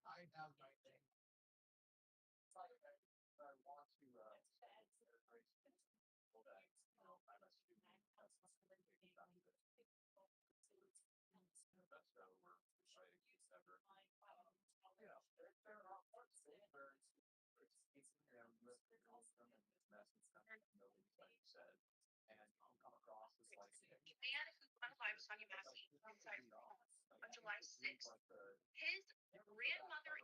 I have my thing. I want to that's how we're trying to ever. You know, there are parts where it's mess and stuff. Nobody's like said, and you come across as like The man who won live was talking about inside on July 6th. His grandmother.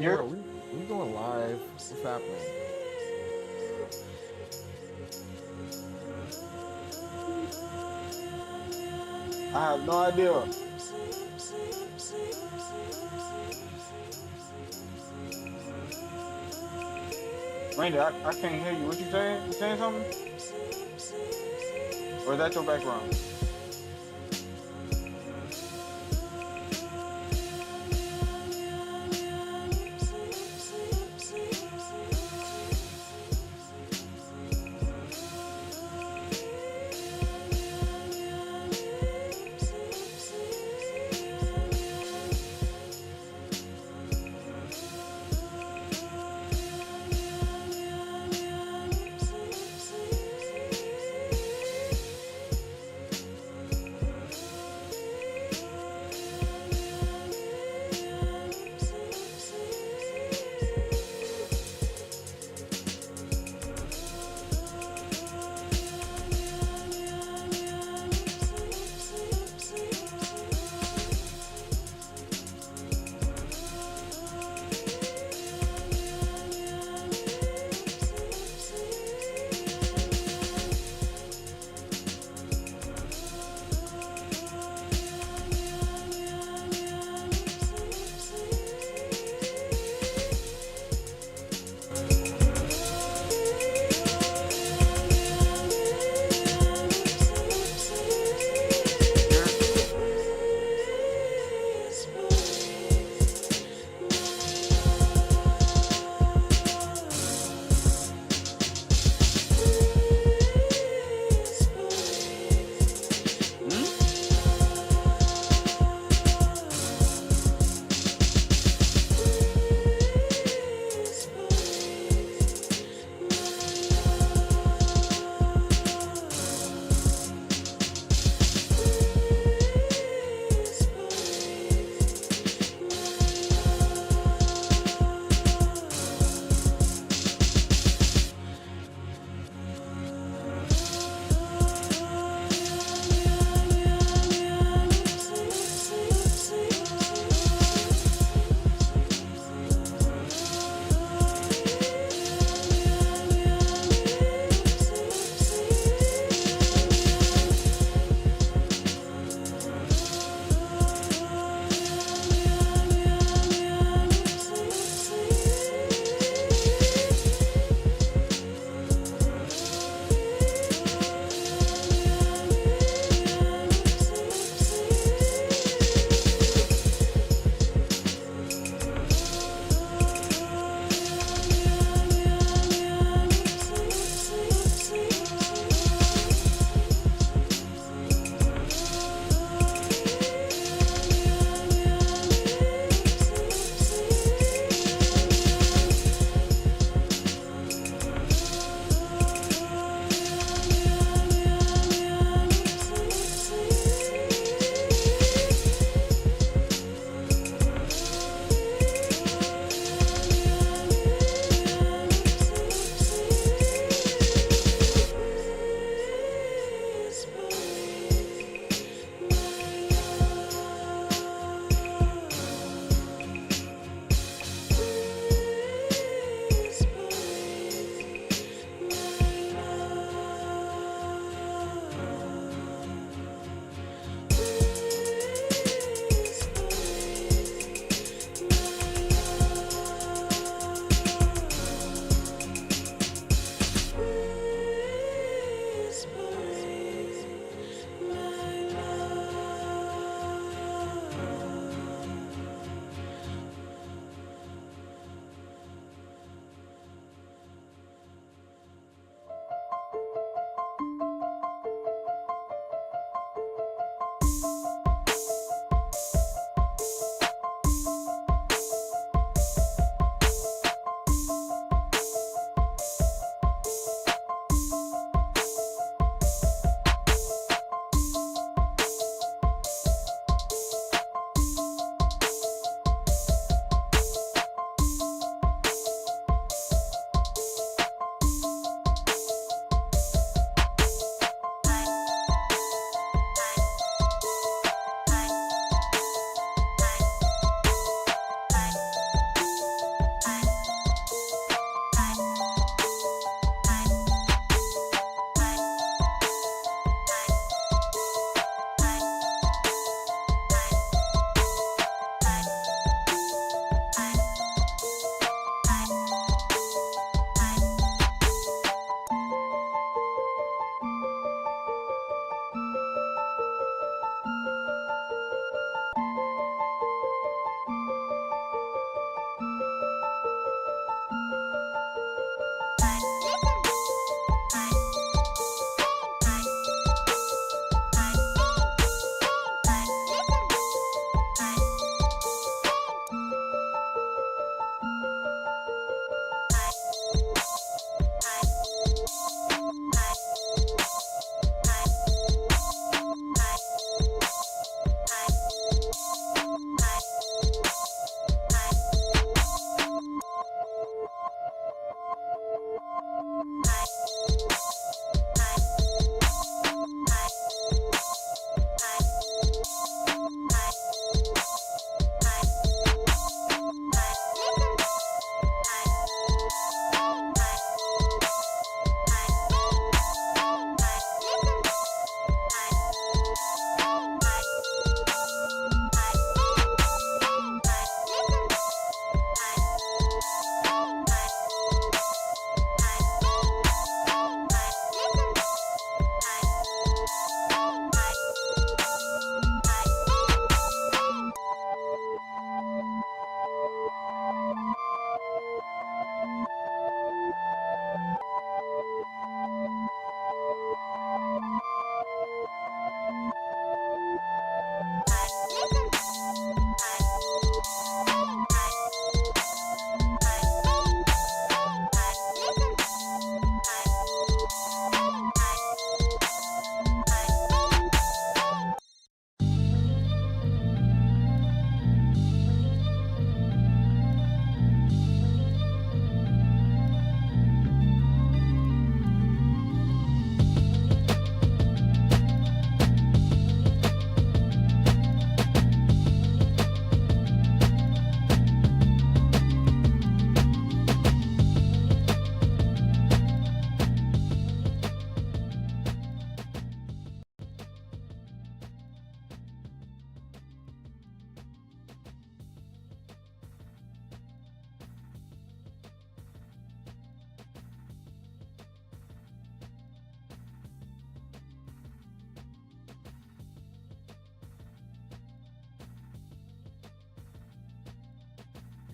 You're Are we going live? What's happening? I have no idea. Randy, I can't hear you. What you saying? You saying something? Or is that your background?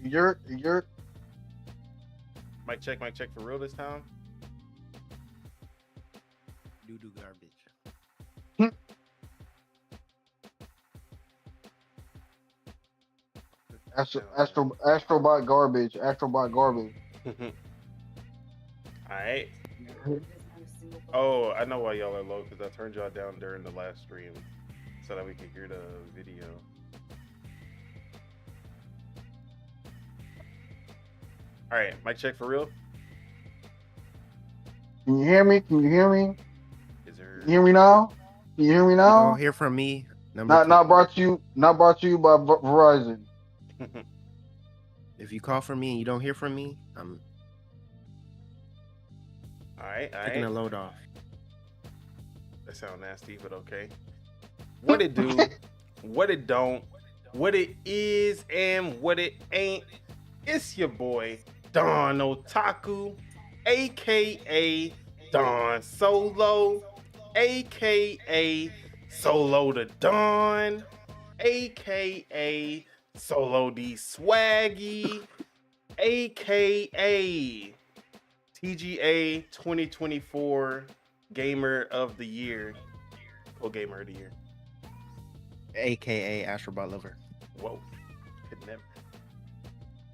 You're Mic check for real this time. Doo-doo garbage. Astrobot garbage. Astrobot garbage. Alright. Oh, I know why y'all are low, because I turned y'all down during the last stream so that we could hear the video. Alright, mic check for real. Can you hear me? Can you hear me? Is there... Can you hear me now? Can you hear me You now? don't hear from me. Not brought to you by Verizon. If you call for me and you don't hear from me, I'm Alright. taking a load off. That sounds nasty, but okay. What it do, what it don't, what it is, and what it ain't. It's your boy, Don Otaku, aka Don Solo, aka Solo the Don, aka Solo the Swaggy, aka TGA 2024 Gamer of the Year. Or Gamer of the Year. AKA Astrobot Lover. Whoa. Could never.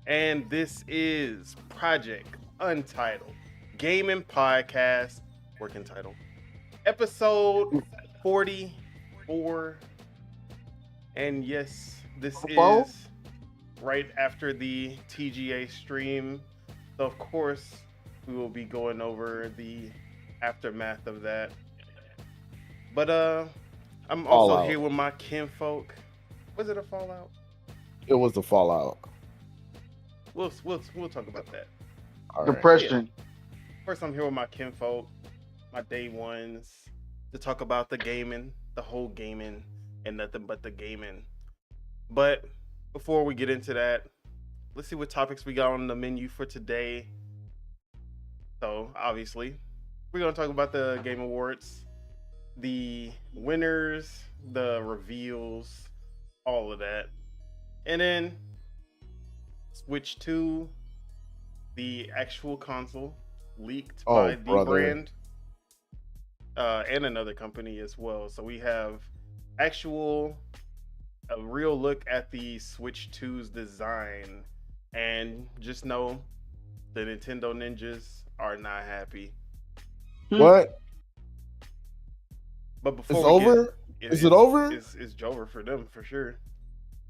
And this is Project Untitled Gaming Podcast, working title, episode 44. And yes, this is right after the TGA stream. So of course, we will be going over the aftermath of that. But I'm also here with my kinfolk. Was it a fallout? It was the fallout. We'll talk about that. All Depression. Yeah. First, I'm here with my kinfolk, my day ones, to talk about the gaming, the whole gaming, and nothing but the gaming. But before we get into that, let's see what topics we got on the menu for today. So, obviously, we're going to talk about the Game Awards, the winners, the reveals, all of that. And then switch to the actual console leaked by the brand and another company as well. So we have a real look at the Switch 2's design, and just know the Nintendo ninjas are not happy. What? But before it's over? Is it over? It's over for them for sure.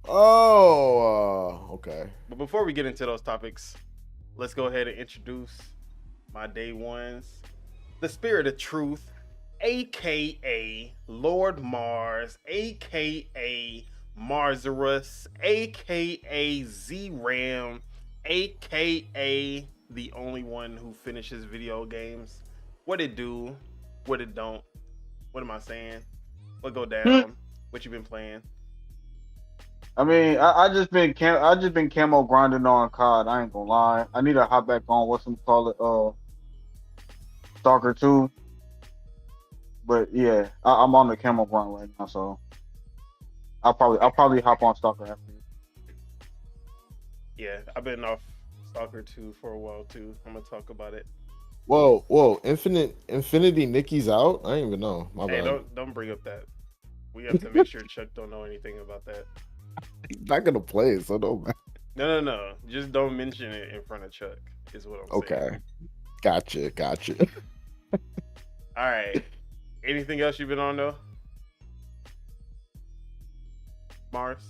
Oh, okay. But before we get into those topics, let's go ahead and introduce my day ones. The Spirit of Truth, aka Lord Mars, aka Marzarus, aka Z-Ram, aka the only one who finishes video games. What it do, what it don't. What am I saying? What go down? What you been playing? I mean, I just been camo grinding on COD. I ain't gonna lie. I need to hop back on Stalker 2. But yeah, I'm on the camo grind right now, so I'll probably hop on Stalker after. Yeah, I've been off Stalker 2 for a while too. I'm gonna talk about it. Whoa! Infinity Nikki's out. I didn't even know. My Hey, bad. don't bring up that. We have to make sure Chuck don't know anything about that. He's not gonna play it, so don't. No. Just don't mention it in front of Chuck. Is what I'm saying. Okay. Gotcha. All right. Anything else you've been on though? Mars?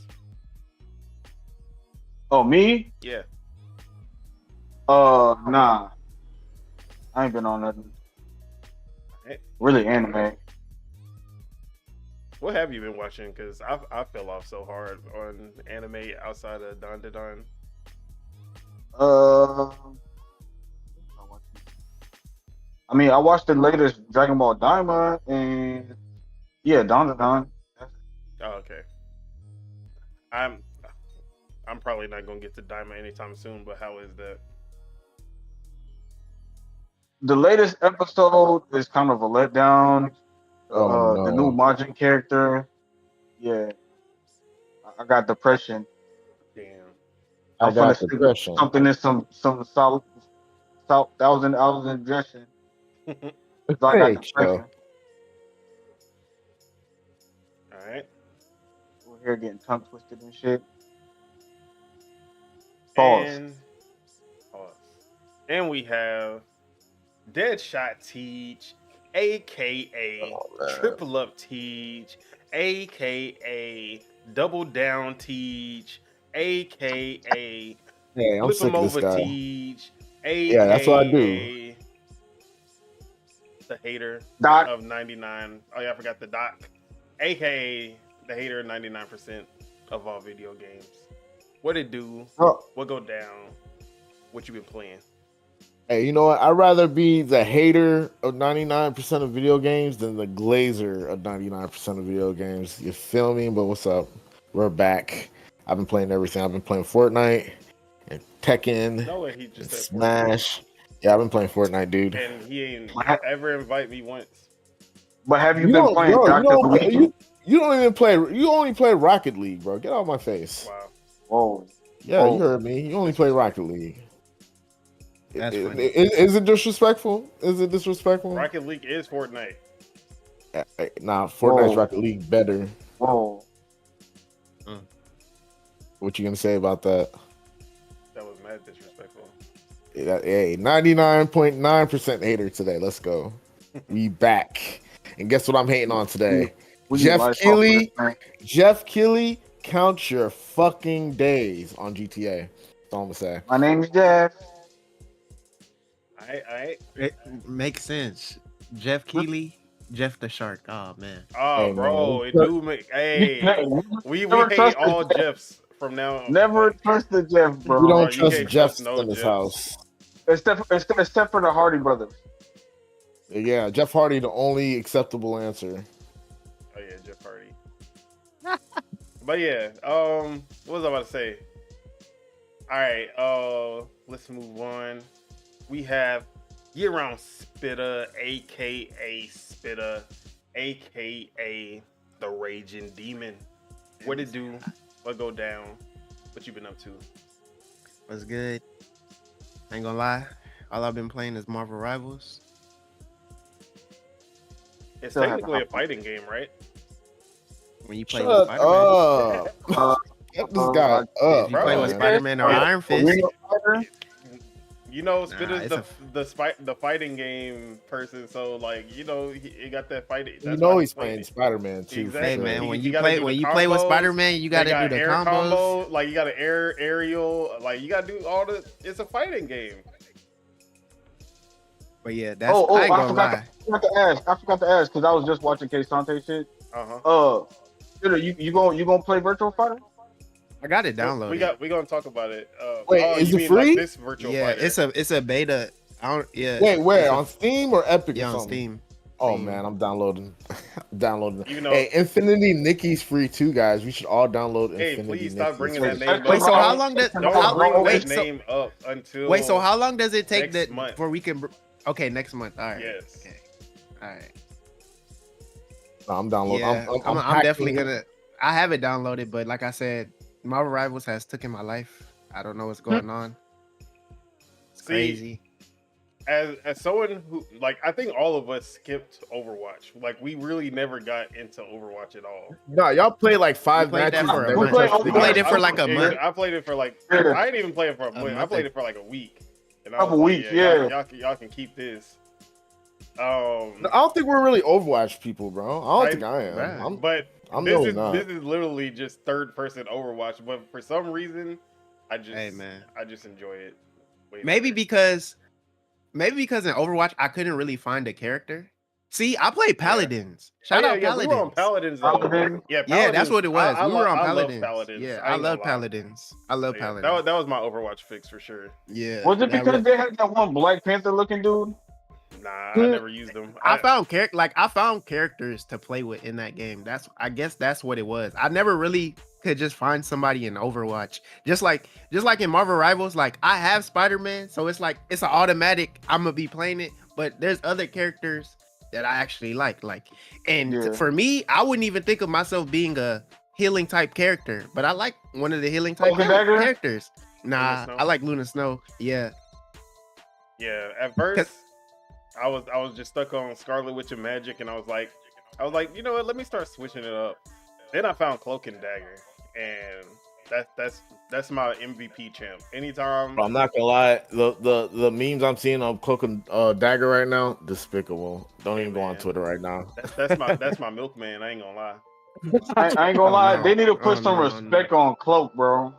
Oh, me? Yeah. Nah. I ain't been on nothing. Hey, Really anime. what have you been watching? Because I fell off so hard on anime outside of Don to Don. I mean, I watched the latest Dragon Ball Daima and yeah, Don. Oh, okay. I'm probably not gonna get to Daima anytime soon, but how is that? The latest episode is kind of a letdown. Oh The new no. Majin character. Yeah, I got depression. Damn. I'm I got finna stick depression. something in some salt. That was in dressing. It's So I got fake, depression. yo. All right. We're here getting tongue twisted and shit. Pause. And pause. And we have Deadshot Teach, aka Oh, man. Triple Up Teach, aka Double Down Teach, aka Hey, I'm Flip sick him of this over guy. Teach, Yeah, that's what I do. aka the hater Doc. of 99. Oh yeah, I forgot the doc. AKA the hater of 99% of all video games. What it do? Oh, What go down? What you been playing? hey, you know what? I'd rather be the hater of 99% of video games than the glazer of 99% of video games. You feel me? But what's up? We're back. I've been playing everything. I've been playing Fortnite and Tekken No way he and just said Smash. Yeah, I've been playing Fortnite, dude. Fortnite. And he ain't ever invite me once. But have you You been don't, playing bro, Dr. Luigi? you don't even play. You only play Rocket League, bro. Get out of my face. Wow. Whoa. Yeah, Oh. you heard me. You only play Rocket League. That's funny. Is it disrespectful? Is it disrespectful? Rocket League is Fortnite. Nah, Fortnite's Whoa. Rocket League better. Whoa. What you gonna say about that? That was mad disrespectful. Hey, 99.9% hater today. Let's go. We back. And guess what I'm hating on today? We Jeff need lights Keighley. off, man. Jeff Keighley, count your fucking days on GTA. That's all I'm gonna say. My name is Jeff. I It makes sense. Jeff Keighley, Jeff the Shark. Oh man. Oh, Hey, bro, man. it do make. Hey, we Never hate trusted all Jeff. Jeffs from now on. Never trusted Jeff, bro. We Bro, don't you trust can't Jeff trust no in this Jeffs. house. Except for the Hardy brothers. Yeah, Jeff Hardy, the only acceptable answer. Oh yeah, Jeff Hardy. But yeah, what was I about to say? All right, let's move on. We have year-round Spitter, aka Spitter, aka the Raging Demon. What it do? What go down? What you been up to? What's good? I ain't gonna lie. All I've been playing is Marvel Rivals. It's Still haven't technically a hopped on. fighting game, right? When you play Shut with Spider-Man. up. Get this guy If up, you play with man. Spider-Man or Iron Fist. Real fighter? You know, Nah, Spitter's it's the fighting game person, so like, you know, he got that fighting. You that's know why he's playing playing it. Spider-Man too. Exactly. Hey man, He- when he you gotta play do the when you play with combos. Spider-Man, you gotta They got do the air combos. combo, like you got to aerial, like you got to do all the. It's a fighting game. But yeah, that's Oh, I ain't I gonna forgot, lie. I forgot to ask because I was just watching K Sante shit. Uh-huh. Spitter, you gonna play Virtual Fighter? I got it downloaded. We gonna talk about it. Wait, is you it mean free? Like this virtual Yeah, fighter. it's a beta. I don't. Yeah. Wait, where? it's a- On Steam or Epic Yeah, or on something? Steam. Oh Steam. man, I'm downloading. I'm downloading. You know- Hey, Infinity Nikki's free too, guys. We should all download Hey, Infinity please stop Nikki's. bringing Wait, that name up. Wait, so how long does Don't bring wait, that so, name up until. wait, so how long does it take next that month. before we can? Okay, next month. All right. Yes. Okay. All right. No, I'm downloading. Yeah, I'm hacking definitely it. gonna. I have it downloaded, but like I said, Marvel Rivals has taken my life. I don't know what's going on. It's See, crazy. As someone who, like, I think all of us skipped Overwatch. Like, we really never got into Overwatch at all. No, y'all play like 5 We played that matches. for a and month. never touched We the played game. it for like a month. I played it for like. Yeah. I didn't even play it for a month. I month. played it for like a week. And I Couple was like, weeks, Y'all can keep this. I don't think we're really Overwatch people, bro. I don't think I am. Right. But I'm this really is not. this is literally just third person Overwatch. But for some reason, I just Hey, man. I just enjoy it. way Maybe better. because in Overwatch I couldn't really find a character. See, I played Paladins. Shout Oh, out yeah, Paladins. we were on Paladins. Though. Paladin? Yeah, Yeah, that's what it was. I We were on love Paladins. Paladins. Yeah, I I ain't love gonna lie. Paladins. I love Yeah, Paladins. that was my Overwatch fix for sure. Yeah. Was it that because was- they had that one Black Panther looking dude? Nah, I never used them. I found characters to play with in that game. I guess that's what it was. I never really could just find somebody in Overwatch. Just like in Marvel Rivals, like I have Spider-Man, so it's like it's an automatic I'm gonna be playing it, but there's other characters that I actually like. And Yeah. for me, I wouldn't even think of myself being a healing type character, but I like one of the healing type Cloak and Dagger? characters. Nah, Snow? I like Luna Snow. Yeah. Yeah, at first I was just stuck on Scarlet Witch and Magic, and I was like, you know what? Let me start switching it up. Then I found Cloak and Dagger, and that's my MVP champ. Anytime, I'm not gonna lie, the memes I'm seeing on Cloak and Dagger right now, despicable. Don't even go on man. Twitter right now. that's my milkman. I ain't gonna lie. I ain't gonna lie. no. They need to put Oh, some no, respect on Cloak, bro.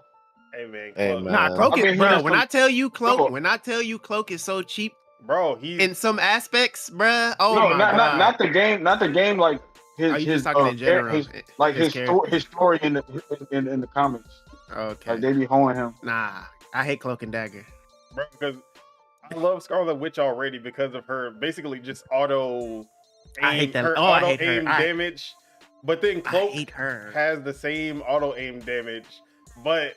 Hey man, Hey, Cloak, man. Nah, Cloak I've been is, bro. hearing When some- I tell you Cloak, Bro. when I tell you Cloak is so cheap bro, he's in some aspects, bruh. Oh no, my not god. not the game, not the game. Like his Are you his just talking in general? his character? story in the comics. Okay. Like they be hoeing him. Nah, I hate Cloak and Dagger. bro, because I love Scarlet Witch already because of her basically just auto aim, I hate that. her Oh, I auto hate her. aim damage. But then I Cloak hate her. has the same auto aim damage, but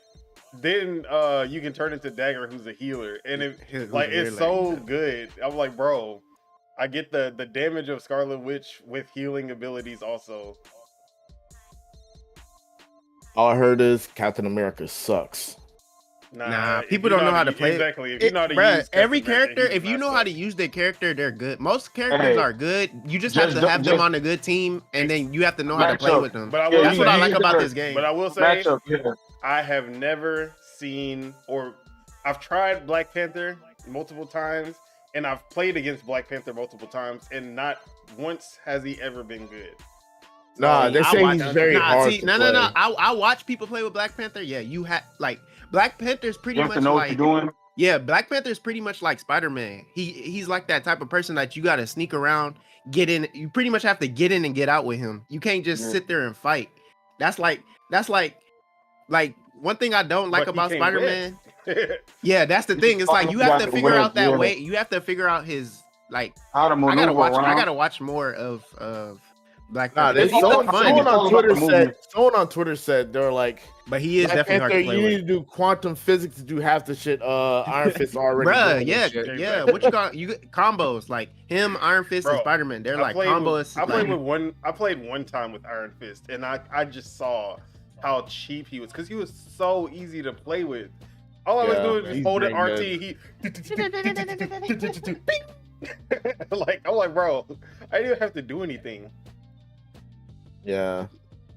then you can turn into Dagger, who's a healer, and Who's like a it's healer, so good. I'm like, bro, I get the damage of Scarlet Witch with healing abilities also. All I heard is Captain America sucks. Nah, if people you don't know how to use- play it. Exactly. If you know how to Bruh, use every Captain America, character, he if does you not know how to suck. use their character, they're good. Most characters Hey, are good. You just have just to have them just- on a good team, and then you have to know how to play Matchup. with them. But I Yeah, will That's say, what I like you about gotta- this game. But I will say, Matchup, yeah. I have never seen, or I've tried Black Panther multiple times, and I've played against Black Panther multiple times, and not once has he ever been good. Nah, So, they I say watch- he's very hard to no. play. I watch people play with Black Panther. Yeah, you have like Black Panther's pretty You have much to know like what you're doing. yeah, Black Panther's pretty much like Spider-Man. He's like that type of person that you gotta sneak around, get in. You pretty much have to get in and get out with him. You can't just Yeah. sit there and fight. That's like one thing I don't like But he about can't Spider-Man. whip. Yeah, that's the thing. It's like you You have got to to figure whip, out that yeah. way. You have to figure out his like. How to maneuver around. I gotta watch more of Black Nah, Panther. there's He's all- still fun, someone all on about Twitter the said movement. they were like, but he is Black definitely hard Panther, to play you with. need to do quantum physics to do half the shit Iron Fist already Bruh, doing yeah, and shit. yeah. What you got? You get combos like him, Iron Fist, and Bro, Spider Man. They're like I combos. played like, with one. I played one time with Iron Fist, and I just saw how cheap he was because he was so easy to play with. All I was Yeah, doing was he's holding very RT. Like I'm like, bro, I didn't even have to do anything. Yeah.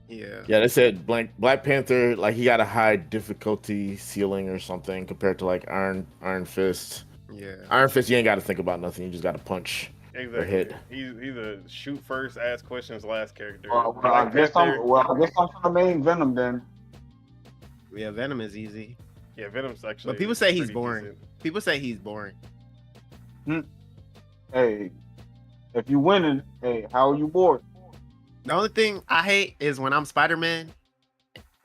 yeah. Yeah, they said Black Panther, like he got a high difficulty ceiling or something compared to like Iron Fist. Yeah. Iron Fist, you ain't got to think about nothing. You just got to punch. Exactly. hit. He's a shoot first, ask questions last character. Well, Black I guess Panther- I'm from the main Venom then. Yeah, Venom is easy. Yeah, Venom's actually. But people say he's pretty boring. decent. People say he's boring. Hey, if you winning, hey, how are you bored? The only thing I hate is when I'm Spider Man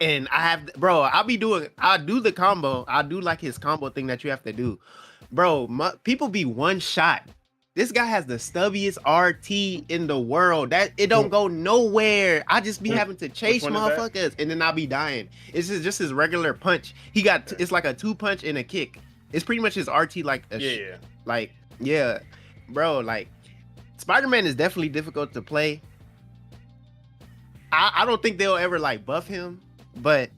and I do the combo. I do like his combo thing that you have to do. Bro, people be one shot. This guy has the stubbiest RT in the world. That it don't go nowhere. I just be having to chase one is that? motherfuckers and then I'll be dying. It's just his regular punch. He got it's like a 2-punch and a kick. It's pretty much his RT like a Yeah. like yeah, bro. Like Spider-Man is definitely difficult to play. I don't think they'll ever like buff him, but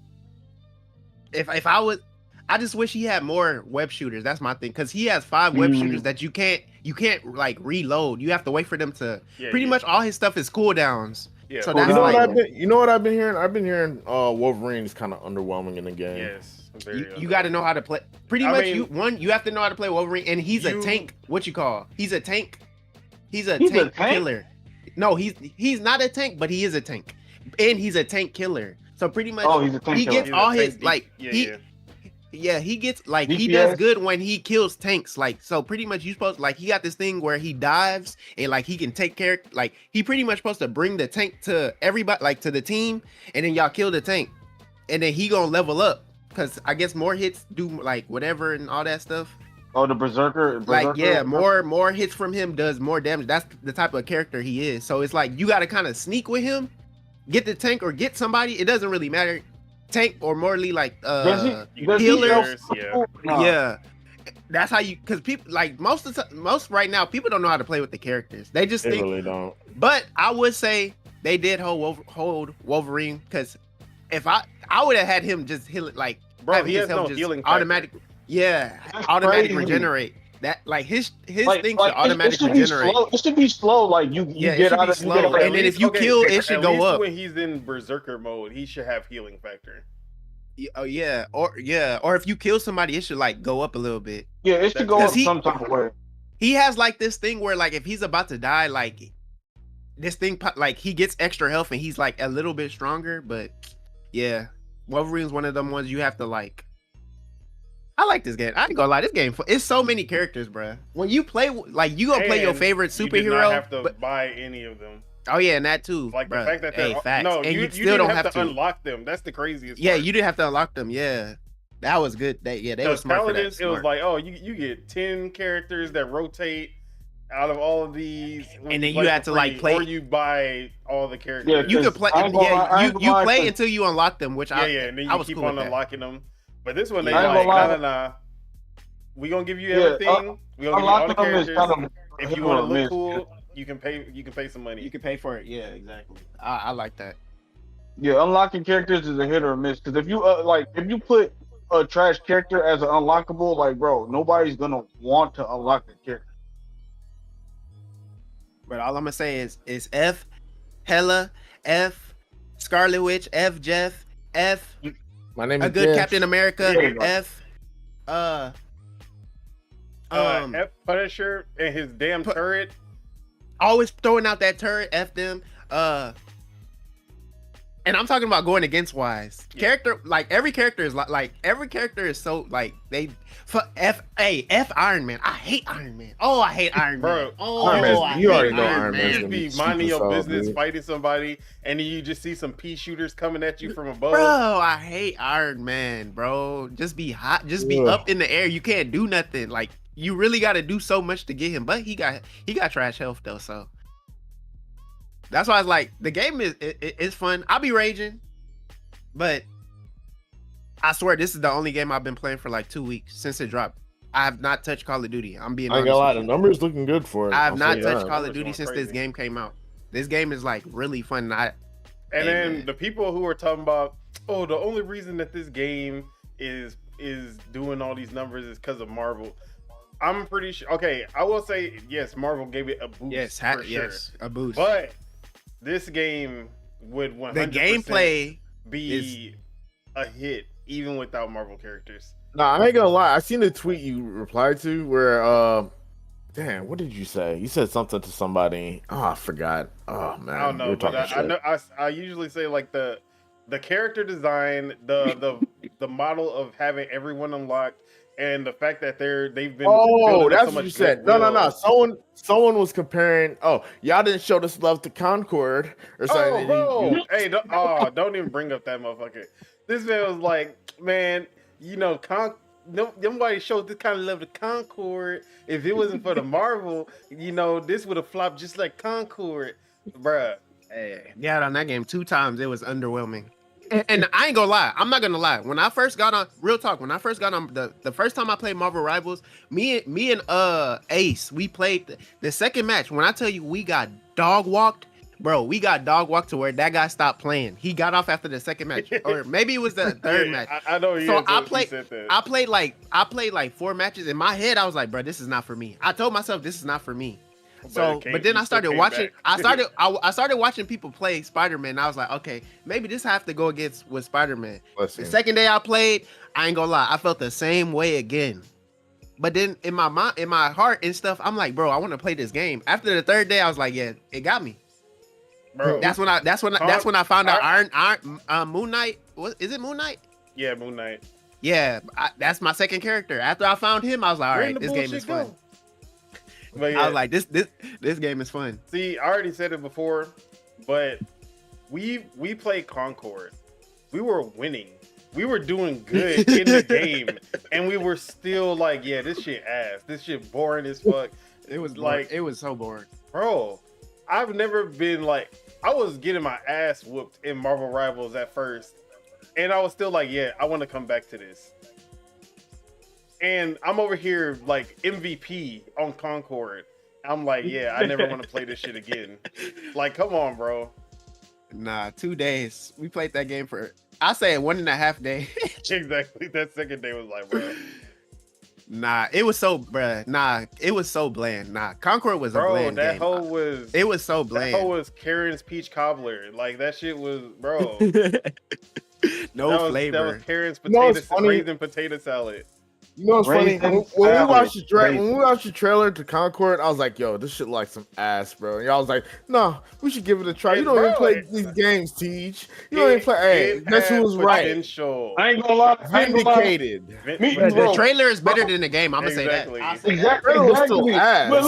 if I would, I just wish he had more web shooters. That's my thing, because he has 5 web shooters that you can't like reload. You have to wait for them to. Yeah, Pretty yeah. much all his stuff is cooldowns. Yeah. So well, that's You know like- what I've been hearing? I've been hearing Wolverine is kind of underwhelming in the game. Yes. very You got to know how to play. Pretty I much, mean- you have to know how to play Wolverine, and he's a You- tank. What you call? He's a tank. He's a He's a tank tank? killer. No, he's not a tank, but he is a tank, and he's a tank killer. So pretty much, Oh, he's a tank he killer. gets He's a all tank his deep- like yeah. he gets like he DPS? does good when he kills tanks. Like so, pretty much you supposed like he got this thing where he dives and like he can take care. Like he pretty much supposed to bring the tank to everybody, like to the team, and then y'all kill the tank, and then he gonna level up because I guess more hits do like whatever and all that stuff. Oh, the Berserker. Like yeah, more hits from him does more damage. That's the type of character he is. So it's like you got to kind of sneak with him, get the tank or get somebody. It doesn't really matter, tank or morely like Does he healers. Yeah. Nah. Yeah, that's how you because people like most right now people don't know how to play with the characters. They just They think. really don't. But I would say they did hold Wolverine because if I would have had him just heal it like Bro, having he his has health no just healing factor. automatic. Yeah, That's automatic crazy. regenerate. That like his Like, thing like should automatic it should be regenerate. slow. It should be slow. Like you Yeah, it get should out be of you get slow. out And then of- if you kill, it should at go least up. when he's in berserker mode, he should have healing factor. Oh yeah, or if you kill somebody, it should like go up a little bit. yeah, it should go Because up some type of way. He has like this thing where like if he's about to die, like this thing like he gets extra health and he's like a little bit stronger. But yeah, Wolverine's one of them ones you have to like. I like this game. I ain't gonna lie, this game it's so many characters, bruh. When you play, like you gonna play your And favorite You did not superhero. have to But, buy any of them. oh yeah, and that too. Like bruh. the fact that hey, they're facts. no, and you still didn't don't have to unlock them. That's the craziest. Yeah, part. you didn't have to unlock them. Yeah, that was good. They were Because smart for that. Paladins, it was Smart. like, oh, you get 10 characters that rotate out of all of these, And then you like, had for to, like, free, play- or you buy all the characters. Yeah, You could 'cause play. I ain't gonna lie- I Yeah, ain't you gonna lie, play 'cause- until you unlock them, which yeah, and then I you was keep cool on with that. unlocking them. But this one, they Yeah. like, I ain't gonna nah. We gonna give you Yeah, everything. We gonna give you all the Unlocking them is characters. kind of If hit you or want to look miss. cool, you can pay. You can pay some money. You can pay for it. Yeah, exactly. I like that. Yeah, unlocking characters is a hit or a miss. Because if you if you put a trash character as an unlockable, like bro, nobody's gonna want to unlock the character. But all I'm gonna say is F, Hella, F, Scarlet Witch, F, Jeff, F, My name is a good Jeff. Captain America, There you go. F, F Punisher and his damn turret. always throwing out that turret, F them, and I'm talking about going against Wise. Yeah. Character, like every character is like every character is so like they F Iron Man. I hate Iron Man. Oh, I hate Iron Bro, Man. Oh, Iron Man's- I you hate already know Iron Iron You Man's Man. just gonna be be minding super your solid, business, dude. fighting somebody, and then you just see some pea shooters coming at you from above. Bro, I hate Iron Man, bro. Just be hot, just be Ugh. up in the air. You can't do nothing. Like you really got to do so much to get him, but he got trash health though, so that's why I was like, the game is fun. I'll be raging, but I swear this is the only game I've been playing for like 2 weeks since it dropped. I have not touched Call of Duty. I'm being I ain't honest. gonna lie, with the you. numbers looking good for it. I have I'll not say touched that. Call of Numbers Duty going since crazy. this game came out. This game is like really fun. And And Hey, then man. the people who are talking about, oh, the only reason that this game is doing all these numbers is because of Marvel. I'm pretty sure. Okay, I will say yes, Marvel gave it a boost. yes, for sure. yes, a boost. But this game would 100% the gameplay be a hit even without Marvel characters. Nah, I ain't gonna lie. I seen the tweet you replied to where, damn, what did you say? You said something to somebody. Oh, I forgot. Oh man, I don't know, We're but talking I shit. know I usually say like the character design, the model of having everyone unlocked, and the fact that they've been Oh, building up that's so what much you said. No. goodwill. Someone was comparing. Oh, y'all didn't show this love to Concord or something. Oh, You- bro. Hey, don't even bring up that motherfucker. This man was like, man, you know, nobody showed this kind of love to Concord. If it wasn't for the Marvel, you know, this would have flopped just like Concord, bruh. Hey, got on that game 2 times. It was underwhelming. And I ain't gonna lie. I'm not gonna lie. When I first got on, real talk, when I first got on the first time I played Marvel Rivals, me and Ace, we played the second match. When I tell you we got dog walked, bro, we got dog walked to where that guy stopped playing. He got off after the second match, or maybe it was the third Yeah, match. I know. So Is, I he played- said that. I played like 4 matches. In my head, I was like, bro, this is not for me. I told myself this is not for me. So, but then I started watching. I started watching people play Spider-Man. And I was like, okay, maybe this have to go against with Spider-Man. The Listen, second day I played, I ain't gonna lie, I felt the same way again. But then in my mind, in my heart and stuff, I'm like, bro, I want to play this game. After the third day, I was like, yeah, it got me. Bro, That's when I found out Iron Moon Knight. What is it? Moon Knight? yeah, Moon Knight. Yeah, that's my second character. After I found him, I was like, all Where right, the this game bullshit is fun. go? But yeah, I was like, this game is fun. see, I already said it before, but we played Concord. We were winning. We were doing good in the game, and we were still like, yeah, this shit ass. This shit boring as fuck. It was like, it was so boring. bro, I've never been like, I was getting my ass whooped in Marvel Rivals at first, and I was still like, yeah, I want to come back to this. And I'm over here like MVP on Concord. I'm like, yeah, I never want to play this shit again. Like, come on, bro. Nah, 2 days. We played that game for I say 1.5 day. Exactly. That second day was like, bro. Nah, it was so bruh. Nah, it was so bland. Nah, Concord was a Bro, bland that game. hoe was. It was so That bland. hoe was Karen's peach cobbler. Like that shit was, bro. No flavor. That was Karen's You know what's funny? raisin potato salad. You know what's funny? Raisin When we salad. watched the Raisin. when we watched the trailer to Concord, I was like, "Yo, this shit like some ass, bro." And y'all was like, "No, we should give it a try." You don't even play these games, Teach. You don't even play. Hey, guess who was right? Potential. I ain't gonna lie. Vindicated. Me, Bruh, the bro. trailer is better than the game. I'm gonna Exactly. say that. Exactly. It was still ass. But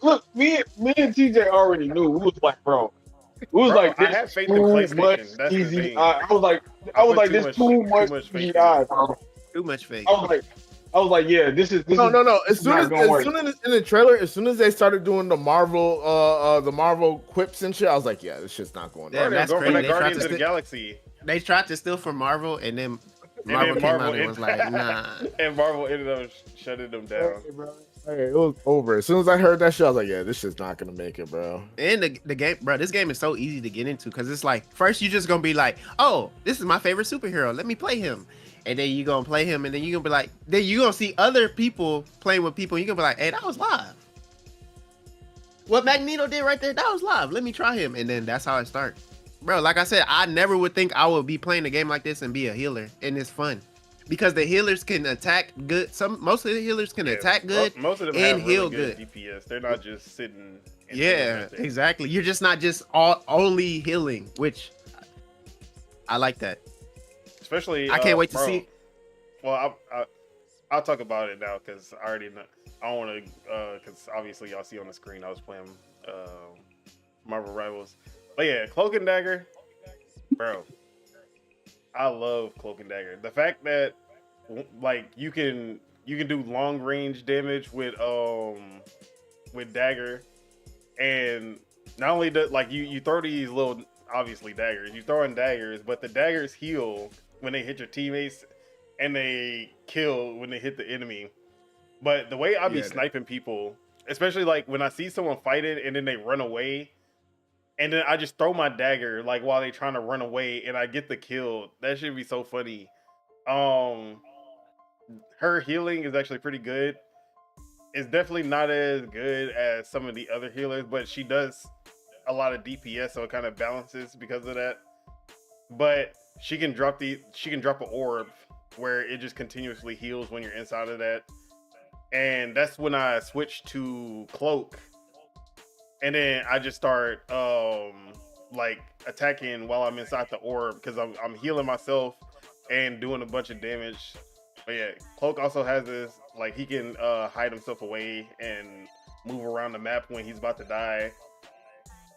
look. Me and TJ already knew. We was like, bro. It was Bro, like I this have faith in too PlayStation. much That's the CGI. thing. I was like, put this too much faith in CGI, bro. Too much fake. I was like, yeah, this is No. As soon not as gonna work. in the trailer, as soon as they started doing the Marvel quips and shit, I was like, yeah, this shit's not going. Damn, Bro, that's they're going for crazy. that They tried Guardians to of the sti- Galaxy. They tried to steal from Marvel, and then Marvel then came Marvel out and was like, nah. And Marvel ended up shutting them down. Hey, it was over. As soon as I heard that shit, I was like, yeah, this shit's not gonna make it, bro. And the game, bro, this game is so easy to get into because it's like, first you just gonna be like, oh, this is my favorite superhero. Let me play him. And then you gonna play him, and then you gonna be like, then you gonna see other people playing with people, and you gonna be like, hey, that was live. What Magneto did right there, that was live. Let me try him. And then that's how it starts. Bro, like I said, I never would think I would be playing a game like this and be a healer. And it's fun. Because the healers can attack good. Most of the healers can attack good Most of them and have heal really good. DPS. They're not just sitting. And Yeah, doing nothing. exactly. You're just not just only healing, which I like that. Especially, I can't wait to bro, see. Well, I'll talk about it now because I already know. I don't want to, because obviously y'all see on the screen I was playing Marvel Rivals. But yeah, Cloak and Dagger, bro. I love Cloak and Dagger. The fact that like you can do long range damage with Dagger, and not only that, like you throw these little obviously daggers. You throw in daggers, but the daggers heal when they hit your teammates, and they kill when they hit the enemy. But the way I be sniping people, especially like when I see someone fight it and then they run away, and then I just throw my dagger like while they trying to run away, and I get the kill. That should be so funny. Her healing is actually pretty good. It's definitely not as good as some of the other healers, but she does a lot of DPS, so it kind of balances because of that. But she can drop an orb where it just continuously heals when you're inside of that. And that's when I switched to Cloak. And then I just start like attacking while I'm inside the orb because I'm healing myself and doing a bunch of damage. But yeah, Cloak also has this, like he can hide himself away and move around the map when he's about to die.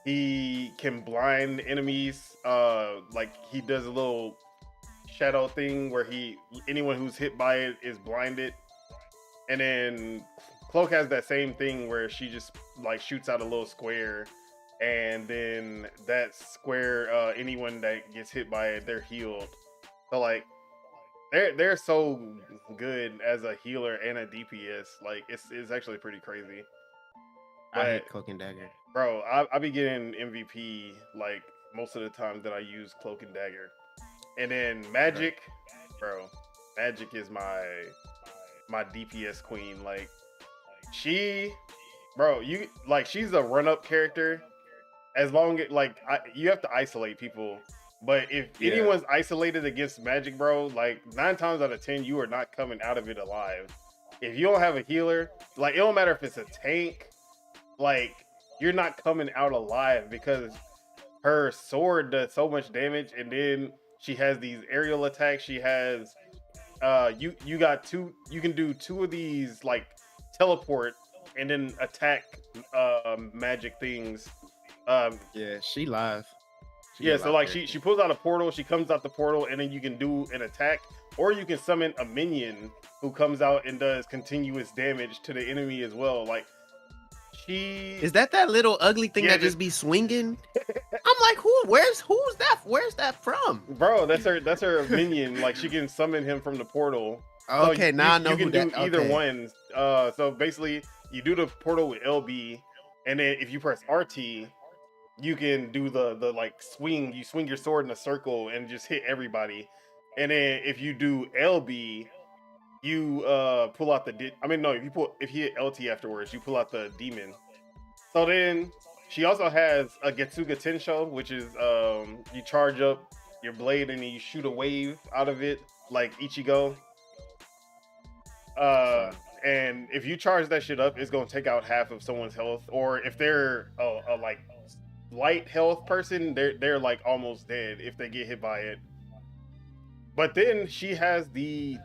He can blind enemies. Like he does a little shadow thing where anyone who's hit by it is blinded. And then Cloak has that same thing where she just like shoots out a little square, and then that square, anyone that gets hit by it, they're healed. So like they're so good as a healer and a DPS. Like it's actually pretty crazy. I hate Cloak and Dagger. Bro, I be getting MVP like most of the time that I use Cloak and Dagger. And then Magic, bro, Magic is my DPS queen. Like she's a run-up character. As long as you have to isolate people. But if anyone's isolated against Magic, bro, like 9 times out of 10, you are not coming out of it alive. If you don't have a healer, like it don't matter if it's a tank, like you're not coming out alive because her sword does so much damage, and then she has these aerial attacks. She has you can do 2 of these like teleport and then attack magic things. Yeah, she live. So like she pulls out a portal, she comes out the portal, and then you can do an attack, or you can summon a minion who comes out and does continuous damage to the enemy as well. Like is that little ugly thing that just be swinging? I'm like, who's that? Where's that from? Bro, that's her minion. Like she can summon him from the portal. Okay, so now I know you who can do that. either Okay. one. So basically, you do the portal with LB, and then if you press RT, you can do the like swing. You swing your sword in a circle and just hit everybody. And then if you do LB, you pull out the. I mean, no. If you hit LT afterwards, you pull out the demon. So then she also has a Getsuga Tensho, which is you charge up your blade and then you shoot a wave out of it like Ichigo. And if you charge that shit up, it's gonna take out half of someone's health. Or if they're a like light health person, they're like almost dead if they get hit by it. But then she has the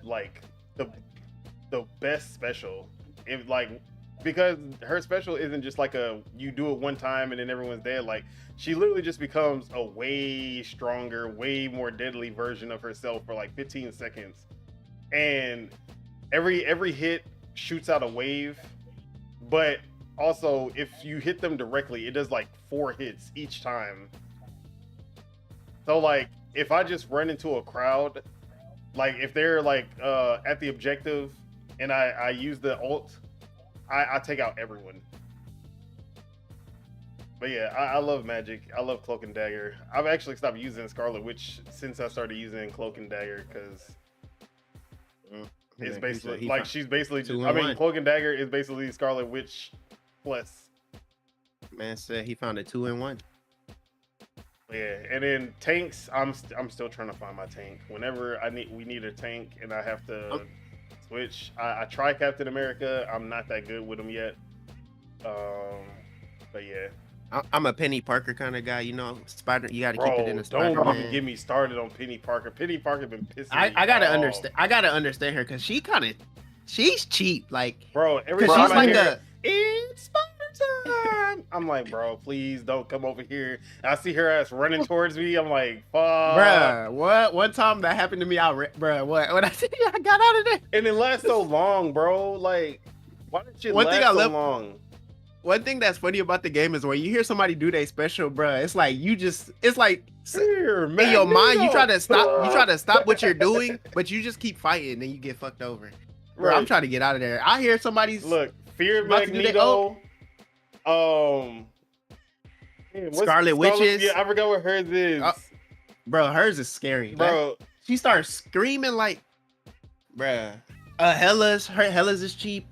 best special. If like because her special isn't just like you do it one time and then everyone's dead. Like she literally just becomes a way stronger, way more deadly version of herself for like 15 seconds. And every hit shoots out a wave, but also if you hit them directly, it does like 4 hits each time. So like if I just run into a crowd, like if they're like at the objective and I use the ult, I take out everyone. But yeah, I love magic. I love Cloak and Dagger. I've actually stopped using Scarlet Witch since I started using Cloak and Dagger because it's basically like she's basically just, I mean, Cloak and Dagger is basically Scarlet Witch plus. Man said he found a 2-in-1. Yeah, and then tanks, I'm still trying to find my tank. Whenever we need a tank and I have to switch, I try Captain America. I'm not that good with him yet. But yeah. I'm a Penny Parker kind of guy, you know. Spider, you got to keep it in the Spider. Spider. Don't even get me started on Penny Parker. Penny Parker been pissing me I gotta off. understand. I gotta understand her because she's cheap. Like, bro, every she's time I like hear it's Spider time, I'm like, bro, please don't come over here. And I see her ass running towards me. I'm like, fuck, bruh. What? One time that happened to me, bruh. What? When I said I got out of there, and it lasts so long, bro. Like, why did shit last so long? One thing that's funny about the game is when you hear somebody do their special, bruh, it's like it's like Here, in your mind you try to stop what you're doing, but you just keep fighting and you get fucked over. Bro, right. I'm trying to get out of there. I hear somebody's Fear Magneto. Scarlet Witches. Yeah, I forgot what hers is. Bro, hers is scary. Bro, she starts screaming like, bruh. Hella's is cheap.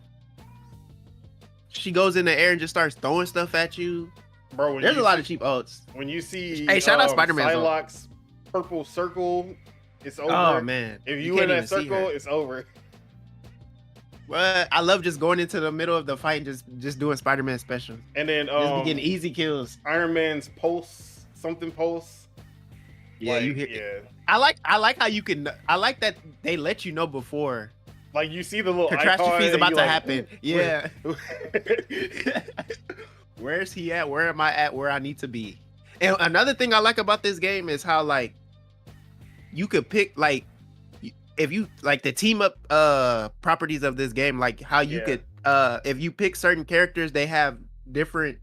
She goes in the air and just starts throwing stuff at you. Bro, there's a lot of cheap ults. When you see shout out Spider-Man Psylocke's purple circle, it's over. Oh man. If you in that circle, it's over. Well, I love just going into the middle of the fight and just doing Spider-Man special. And then just getting easy kills. Iron Man's pulse. Yeah, you hear. Yeah. I like how you can. I like that they let you know before. Like you see the little catastrophe is about to like, happen. Yeah. Where's he at? Where am I at? Where I need to be? And another thing I like about this game is how like you could pick like if you like the team up properties of this game, like how you could if you pick certain characters, they have different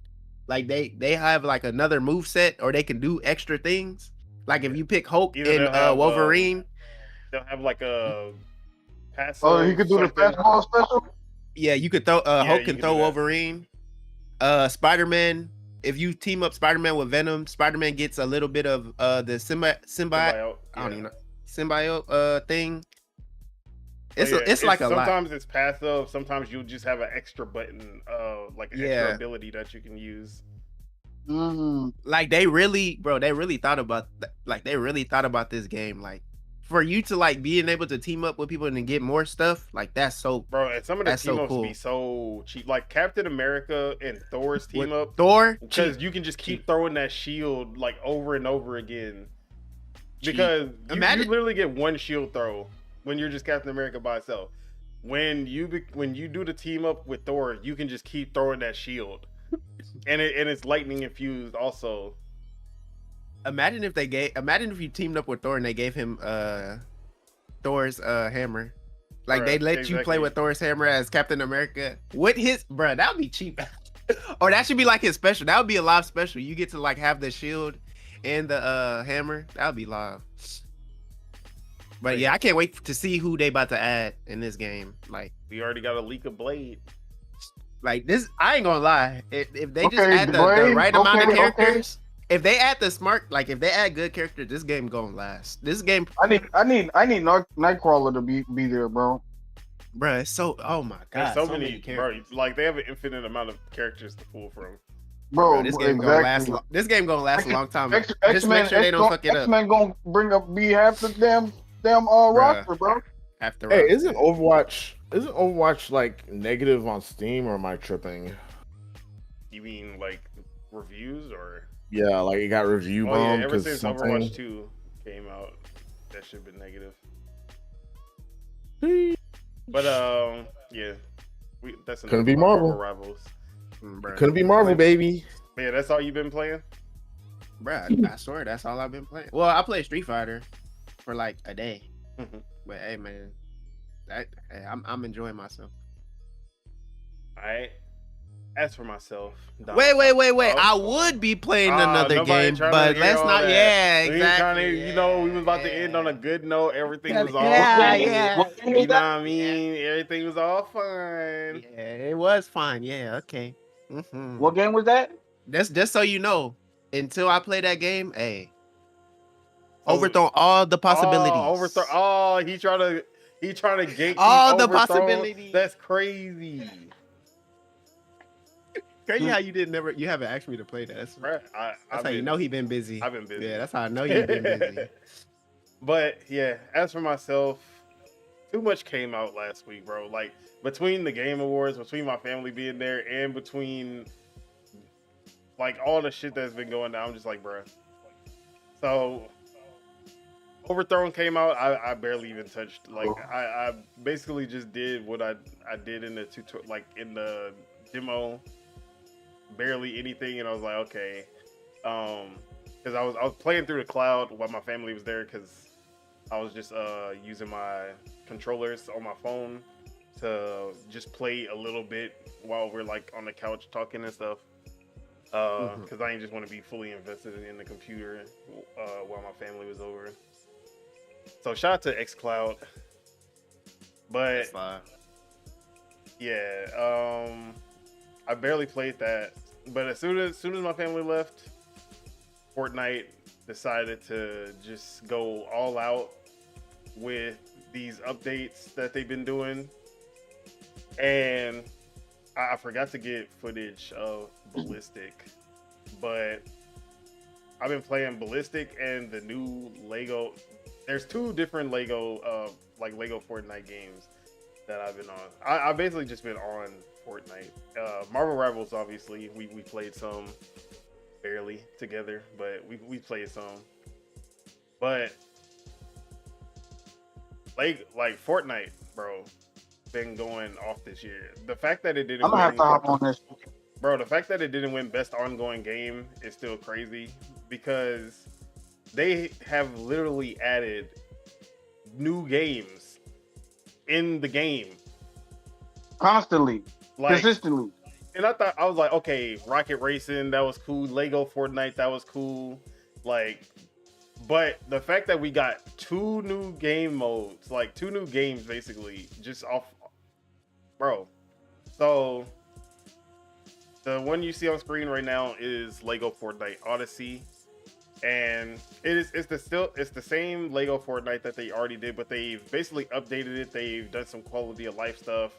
like they have like another move set or they can do extra things. Like if you pick Hulk and Wolverine, they'll have like a pass. Oh, he could do the fastball special. Yeah, you could throw. Hulk can throw Wolverine. Spider-Man. If you team up Spider-Man with Venom, Spider-Man gets a little bit of the symbiote. I don't even know symbiote thing. It's like a lot. Sometimes it's passive. Sometimes you'll just have an extra button, like an extra ability that you can use. Mm-hmm. Like they really thought about this game. Like for you to like being able to team up with people and get more stuff, like that's so. Bro, and some of the team ups be so cheap. Like Captain America and Thor's team up. Thor, because you can just keep throwing that shield like over and over again. Because you literally get one shield throw when you're just Captain America by itself. When you do the team up with Thor, you can just keep throwing that shield. And it's lightning infused also. Imagine if you teamed up with Thor and they gave him Thor's hammer. Like they let you play with Thor's hammer as Captain America. With his that would be cheap. Or that should be like his special. That would be a live special. You get to like have the shield and the hammer. That would be live. But yeah, I can't wait to see who they about to add in this game. Like we already got a leak of Blade. Like this, I ain't gonna lie. If they just add the right amount of characters, if they add the smart, like if they add good characters, this game gonna last. This game, I need Nightcrawler to be there, bro. bruh, it's so. Oh my There's god, so, so many, bro. characters. Like they have an infinite amount of characters to pull from. Bro, This game gonna last. exactly. This game gonna last a long time. Just X-Men, make sure they don't fuck it up. X-Men gonna be half the damn roster, bro. After Hey, isn't Overwatch like negative on Steam, or am I tripping? You mean like reviews or? Yeah, like it got review Oh yeah, bombed ever because since something. Overwatch 2 came out, that should have been negative. But yeah, that's Couldn't be Marvel. Rivals. Couldn't be Marvel, baby. Yeah, that's all you've been playing. Bruh, I swear that's all I've been playing. Well, I played Street Fighter for like a day, Mhm. but hey, man, I'm enjoying myself. All right. As for myself, Wait. Oh. I would be playing another nobody game, trying to but hear let's all not. that. Yeah, We ain't exactly. trying to, you know, we was about to end on a good note. Everything was all Yeah, fun. yeah. What game You is know what that? I mean? Everything was all fun. Yeah, it was fine. Yeah, okay. What game was that? That's just so you know. Until I play that game, hey, So- overthrow all the possibilities. He trying to gatekeep All the Overthrow. possibilities. That's crazy. Crazy how you haven't asked me to play that. That's Bruh, how you know he been busy. I've been busy. Yeah, that's how I know you've been busy. But yeah, as for myself, too much came out last week, bro. Like between the Game Awards, between my family being there, and between like all the shit that's been going down, I'm just like, bro. So Overthrown came out. I barely even touched. Like I basically just did what I did in the tutorial, like in the demo. Barely anything, and I was like, okay, because I was playing through the cloud while my family was there, because I was just using my controllers on my phone to just play a little bit while we're like on the couch talking and stuff. Because I didn't just want to be fully invested in the computer while my family was over. So shout out to xCloud, but yeah, I barely played that. But as soon as my family left, Fortnite decided to just go all out with these updates that they've been doing. And I forgot to get footage of Ballistic, but I've been playing Ballistic and the new Lego. There's two different Lego Fortnite games that I've been on. I've basically just been on Fortnite. Marvel Rivals, obviously, we played some barely together, but we played some. But like Fortnite, bro, been going off this year. The fact that it didn't I'm gonna have to hop on this. Bro, the fact that it didn't win best ongoing game is still crazy, because they have literally added new games in the game Constantly, like consistently. And I was like, okay, Rocket Racing, that was cool. Lego Fortnite, that was cool. Like, but the fact that we got two new game modes, like two new games basically, just off, bro. So the one you see on screen right now is Lego Fortnite Odyssey, and it's the same Lego Fortnite that they already did, but they've basically updated it. They've done some quality of life stuff,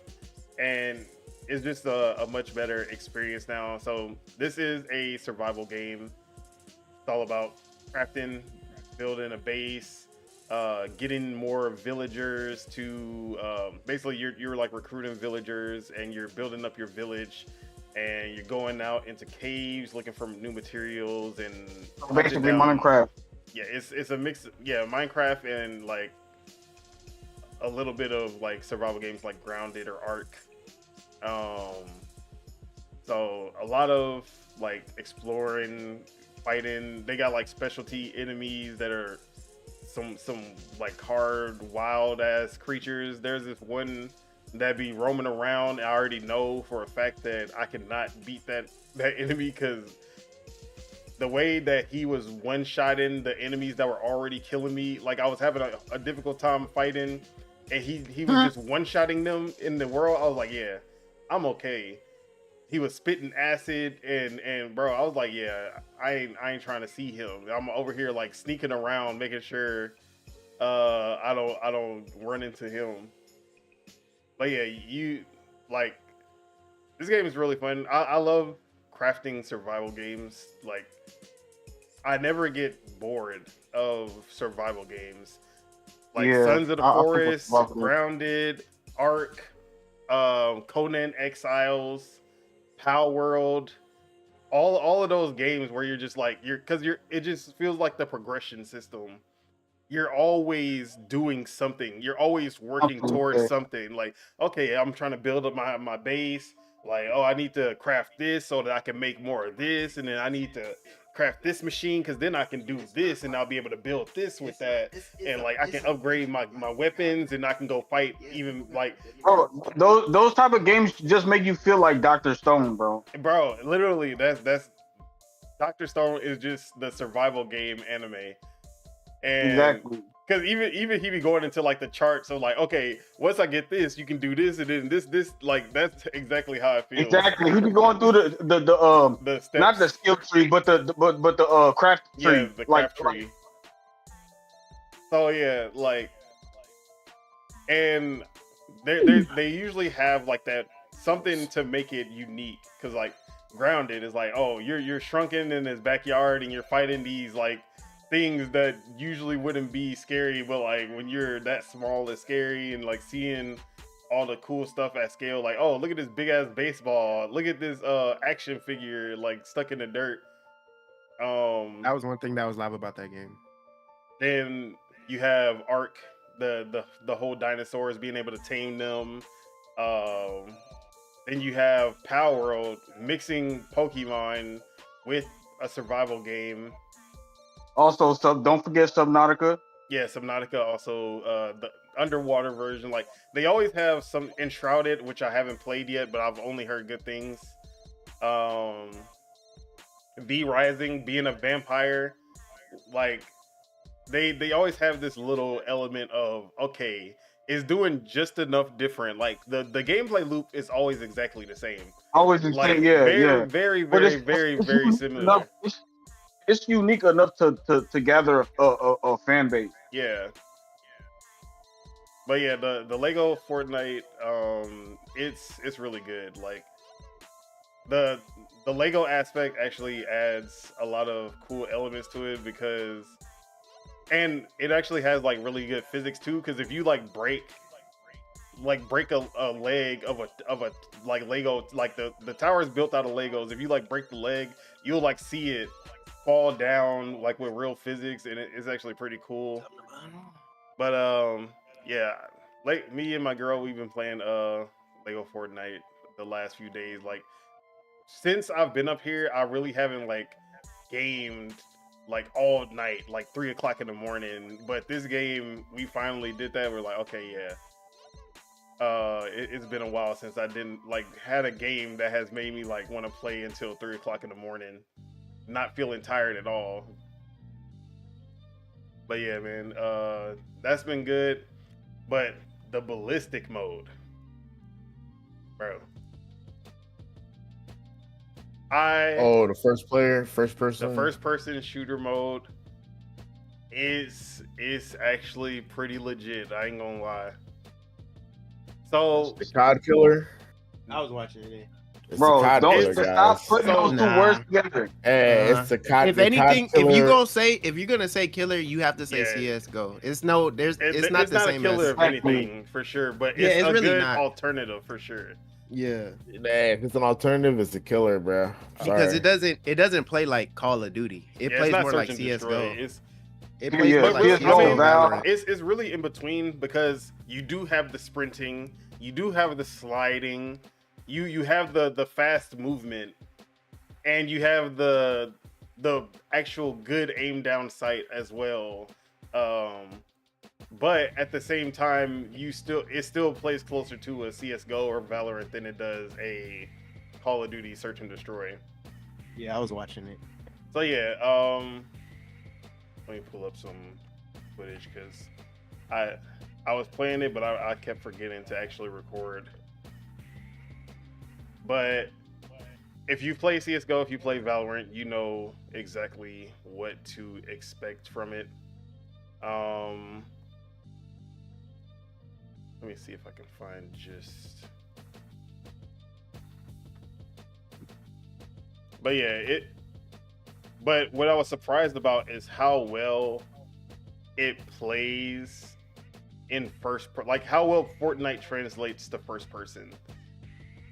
and it's just a much better experience now. So this is a survival game. It's all about crafting, building a base, getting more villagers to basically you're like recruiting villagers, and you're building up your village, and you're going out into caves looking for new materials and Basically, Minecraft. Yeah, it's a mix. Yeah, Minecraft and like a little bit of like survival games like Grounded or Ark. So a lot of like exploring, fighting. They got like specialty enemies that are some like hard, wild ass creatures. There's this one that be roaming around. I already know for a fact that I cannot beat that enemy, because the way that he was one-shotting the enemies that were already killing me, like I was having a difficult time fighting, and he was just one-shotting them in the world. I was like, yeah, I'm okay. he was spitting acid and bro, I was like, yeah, I ain't trying to see him. I'm over here like sneaking around, making sure I don't run into him. But yeah, you like this game is really fun. I love crafting survival games. Like I never get bored of survival games. Like Yeah, Sons of the I fuck with Forest, survival games. Grounded, Ark, Conan Exiles, Power World, all of those games where you're just like you're it just feels like the progression system. You're always doing something. You're always working Something, towards yeah. something. Like, okay, I'm trying to build up my base. Like, oh, I need to craft this so that I can make more of this, and then I need to craft this machine because then I can do this, and I'll be able to build this with that, and like I can upgrade my weapons, and I can go fight even like, Bro, those type of games just make you feel like Dr. Stone, bro. bro, literally that's Dr. Stone is just the survival game anime. And Exactly. because even he be going into like the charts of like, okay, once I get this, you can do this, and then this like that's exactly how I feel. Exactly. He be going through The steps, not the skill tree, but the craft tree. yeah, the like, craft tree. So yeah, like, and they usually have like that something to make it unique. Because like Grounded is like, oh, you're shrunken in his backyard and you're fighting these like things that usually wouldn't be scary, but like when you're that small, it's scary. And like seeing all the cool stuff at scale, like, oh, look at this big ass baseball, look at this action figure like stuck in the dirt. That was one thing that was live about that game. Then you have Ark, the whole dinosaurs, being able to tame them. Then you have Power World, mixing Pokemon with a survival game. Also, don't forget Subnautica. Yeah, Subnautica also, the underwater version. Like they always have some Enshrouded, which I haven't played yet, but I've only heard good things. V Rising, being a vampire, like they always have this little element of, okay, it's doing just enough different. Like the gameplay loop is always exactly the same. Always the Like same, yeah, very, yeah. very, But very, it's very unique similar. enough- it's unique enough to gather a fan base. Yeah. But yeah, the Lego Fortnite, it's really good. Like the Lego aspect actually adds a lot of cool elements to it because, and it actually has like really good physics too. Because if you like break a leg of a like Lego, like the tower is built out of Legos. If you like break the leg, you'll like see it fall down like with real physics, and it's actually pretty cool. But yeah, like me and my girl, we've been playing Lego Fortnite the last few days. Like since I've been up here, I really haven't like gamed like all night, like 3 o'clock in the morning. But this game, we finally did that. We're like, okay, yeah. It's been a while since I didn't like had a game that has made me like want to play until 3 o'clock in the morning, not feeling tired at all. But yeah, man, that's been good. But the ballistic mode, bro. The first person. The first person shooter mode is actually pretty legit. I ain't gonna lie. So The COD killer. I was watching it. It's Bro, the COD don't killer, stop guys. putting those two Nah. words together. Hey, it's the COD. If the anything, COD if killer. you're gonna say killer, you have to say Yeah. CS:GO. It's no, there's, it's not the a same killer as. of anything for sure, but Yeah, it's it's a really good not. alternative for sure. Yeah, Hey, if it's an alternative, it's the killer, bro. because Sorry. it doesn't play like Call of Duty. It Yeah, plays it's not more like search and destroy. CS:GO. It's It plays Yeah, more like really, CS:GO, CS:GO. and Valorant. Valorant. it's really in between because you do have the sprinting, you do have the sliding, you have the fast movement, and you have the actual good aim down sight as well. But at the same time, it still plays closer to a CS:GO or Valorant than it does a Call of Duty Search and Destroy. Yeah, I was watching it. So yeah, let me pull up some footage because I was playing it, but I kept forgetting to actually record. But if you play CS:GO, if you play Valorant, you know exactly what to expect from it. Let me see if I can find just. But yeah, it. But what I was surprised about is how well it plays in like how well Fortnite translates to first person,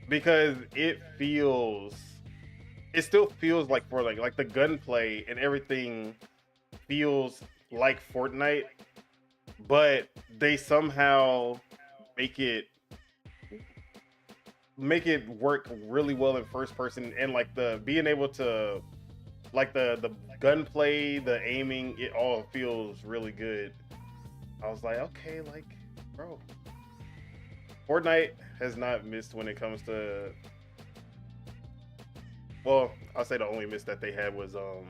because it still feels like Fortnite, like the gunplay and everything feels like Fortnite, but they somehow make it work really well in first person, and like the being able to like the gunplay, the aiming, it all feels really good. I was like, okay, like, bro, Fortnite has not missed when it comes to. Well, I'll say the only miss that they had was the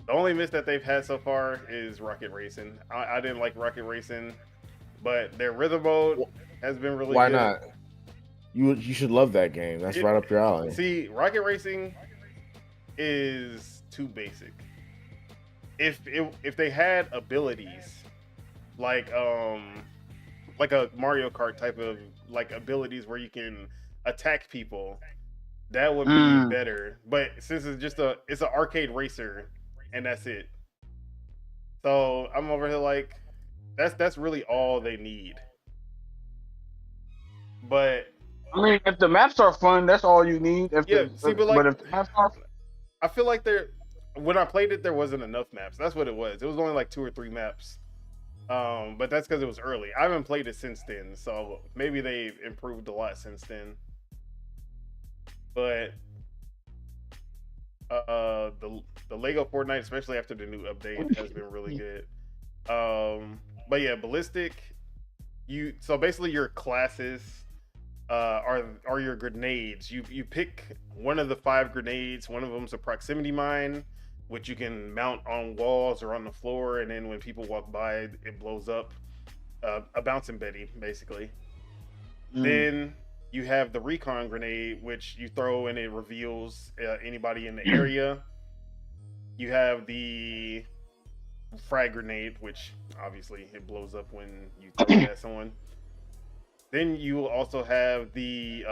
only miss that they've had so far is Rocket Racing. I didn't like Rocket Racing, but their rhythm mode has been really Why good. not? You should love that game. That's right up your alley. See, Rocket Racing is too basic. If they had abilities like a Mario Kart type of like abilities where you can attack people, that would be better. But since it's an arcade racer and that's it. So I'm over here like that's really all they need. But I mean, if the maps are fun, that's all you need. But if the maps are, I feel like when I played it, there wasn't enough maps. That's what it was. It was only like 2 or 3 maps. But that's because it was early. I haven't played it since then, so maybe they've improved a lot since then. But the Lego Fortnite, especially after the new update, has been really good. But yeah, ballistic. So basically your classes are your grenades. You pick one of the 5 grenades. One of them's a proximity mine, which you can mount on walls or on the floor, and then when people walk by, it blows up. A bouncing Betty, basically. Then you have the recon grenade, which you throw and it reveals anybody in the area. You have the frag grenade, which obviously it blows up when you throw it at someone. Then you also have the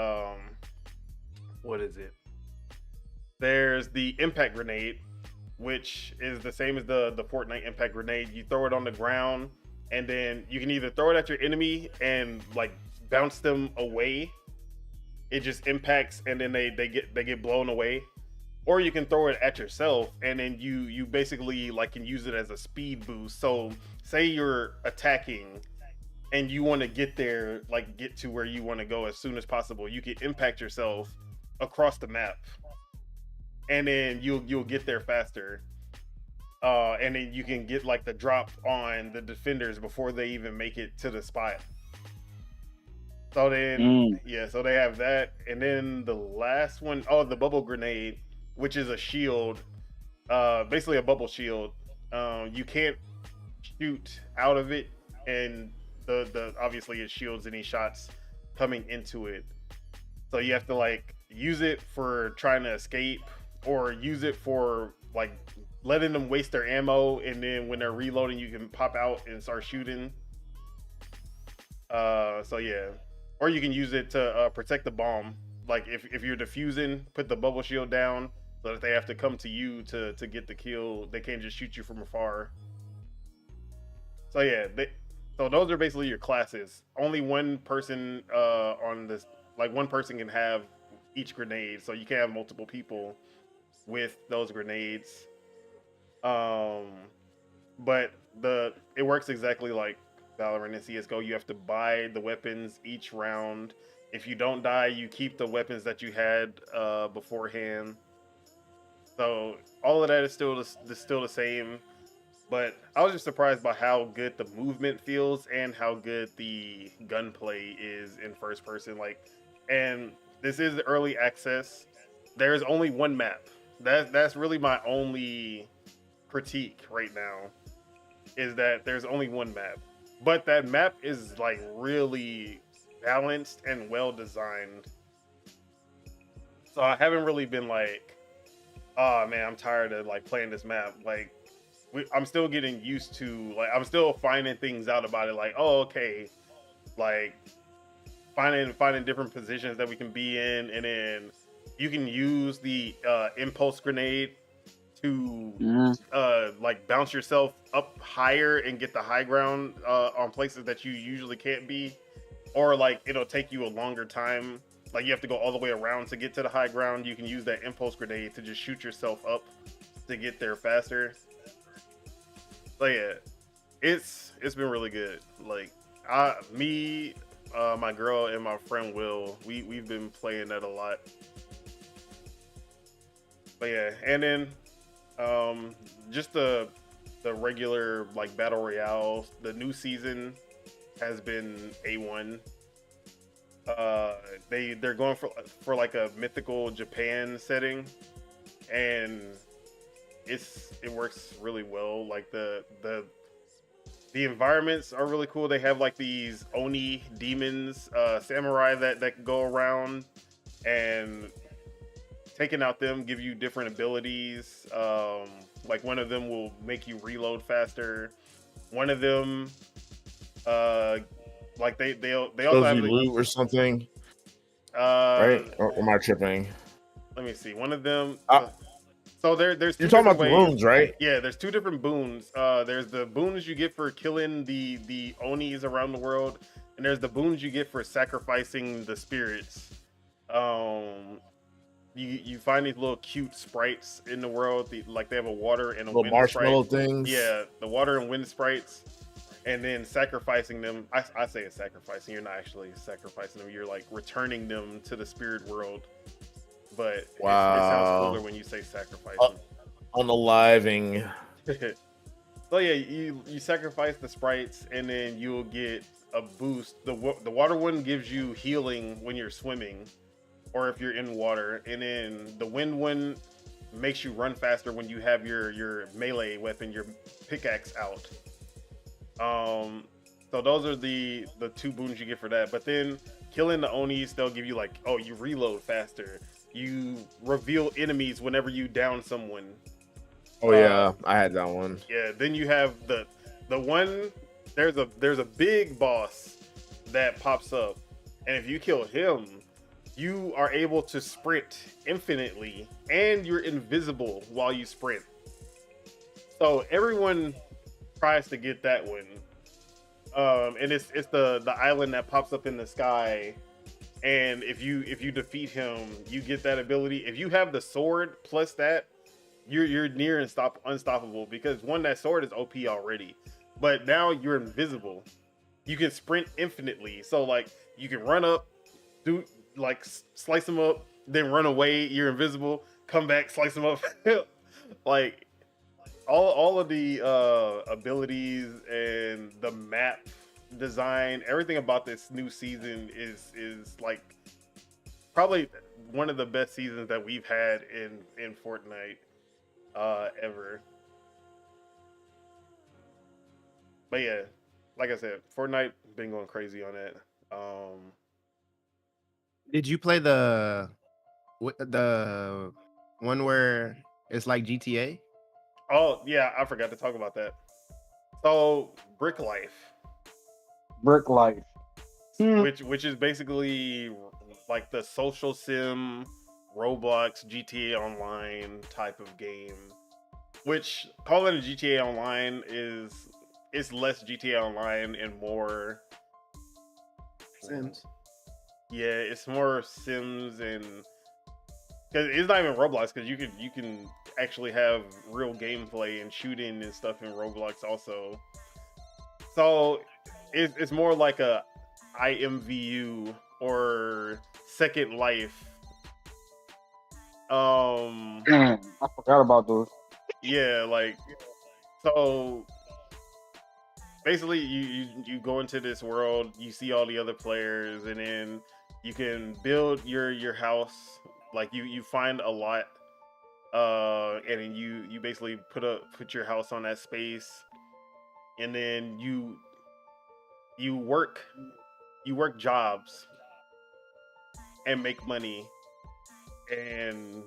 what is it? There's the impact grenade, which is the same as the Fortnite impact grenade. You throw it on the ground, and then you can either throw it at your enemy and like bounce them away. It just impacts, and then they get blown away. Or you can throw it at yourself, and then you basically like can use it as a speed boost. So say you're attacking and you want to get there, like get to where you want to go as soon as possible, you can impact yourself across the map, and then you'll get there faster. And then you can get like the drop on the defenders before they even make it to the spot. So then, so they have that, and then the last one, the bubble grenade, which is a shield, basically a bubble shield. You can't shoot out of it, and the obviously it shields any shots coming into it. So you have to like use it for trying to escape, or use it for like letting them waste their ammo, and then when they're reloading, you can pop out and start shooting. So yeah. Or you can use it to protect the bomb. Like if you're defusing, put the bubble shield down so that they have to come to you to get the kill. They can't just shoot you from afar. So yeah, so those are basically your classes. Only one person on this, like one person can have each grenade, so you can't have multiple people with those grenades. But it works exactly like Valorant and CS:GO. You have to buy the weapons each round. If you don't die, you keep the weapons that you had beforehand. So all of that is still the same. But I was just surprised by how good the movement feels and how good the gunplay is in first person. Like, and this is early access. There's only one map. That's really my only critique right now, is that there's only one map. But that map is like really balanced and well designed. So I haven't really been like, oh man, I'm tired of like playing this map. Like, I'm still getting used to, like, I'm still finding things out about it. Like, oh, okay, like finding different positions that we can be in, and then you can use the impulse grenade to like bounce yourself up higher and get the high ground on places that you usually can't be, or like it'll take you a longer time. Like you have to go all the way around to get to the high ground. You can use that impulse grenade to just shoot yourself up to get there faster. So yeah, it's been really good. Like me, my girl, and my friend Will, we've been playing that a lot. But yeah, and then just the regular like battle royale. The new season has been A1. They're going for like a mythical Japan setting, and it works really well. Like the environments are really cool. They have like these Oni demons, samurai that go around, and taking out them give you different abilities. Like one of them will make you reload faster. One of them, like they also have you loot or something, right? Or am I tripping? Let me see. One of them. So there's two you're talking about ways. the boons, right? Yeah, there's two different boons. There's the boons you get for killing the Onis around the world, and there's the boons you get for sacrificing the spirits. You find these little cute sprites in the world. Like they have a water and a Little wind marshmallow sprite. things. Yeah, the water and wind sprites, and then sacrificing them. I say it's sacrificing. You're not actually sacrificing them. You're like returning them to the spirit world. But it sounds cooler when you say sacrificing. Unaliving. So yeah, you sacrifice the sprites, and then you'll get a boost. The water one gives you healing when you're swimming, or if you're in water, and then the wind one makes you run faster when you have your melee weapon, your pickaxe out. So those are the two boons you get for that. But then killing the Onis, they'll give you like, oh, you reload faster. You reveal enemies whenever you down someone. Oh yeah, I had that one. Yeah, then you have the one. There's a big boss that pops up, and if you kill him, you are able to sprint infinitely, and you're invisible while you sprint. So everyone tries to get that one, and it's the island that pops up in the sky. And if you defeat him, you get that ability. If you have the sword plus that, you're near unstoppable, because one, that sword is OP already, but now you're invisible. You can sprint infinitely. So like you can run up, do like slice them up, then run away. You're invisible. Come back, slice them up. Like all of the abilities and the map design, everything about this new season is like probably one of the best seasons that we've had in Fortnite ever. But yeah, like I said, Fortnite been going crazy on that. Did you play the one where it's like GTA? Oh yeah, I forgot to talk about that. So Brick Life, which is basically like the social sim Roblox GTA Online type of game. Which calling it a GTA Online it's less GTA Online and more Sims. Yeah, it's more Sims, and because it's not even Roblox, because you can actually have real gameplay and shooting and stuff in Roblox also. So it's more like a IMVU or Second Life. I forgot about those. Yeah, like so. Basically, you go into this world, you see all the other players, and then you can build your house. Like you find a lot, and then you basically put your house on that space, and then you work jobs and make money, and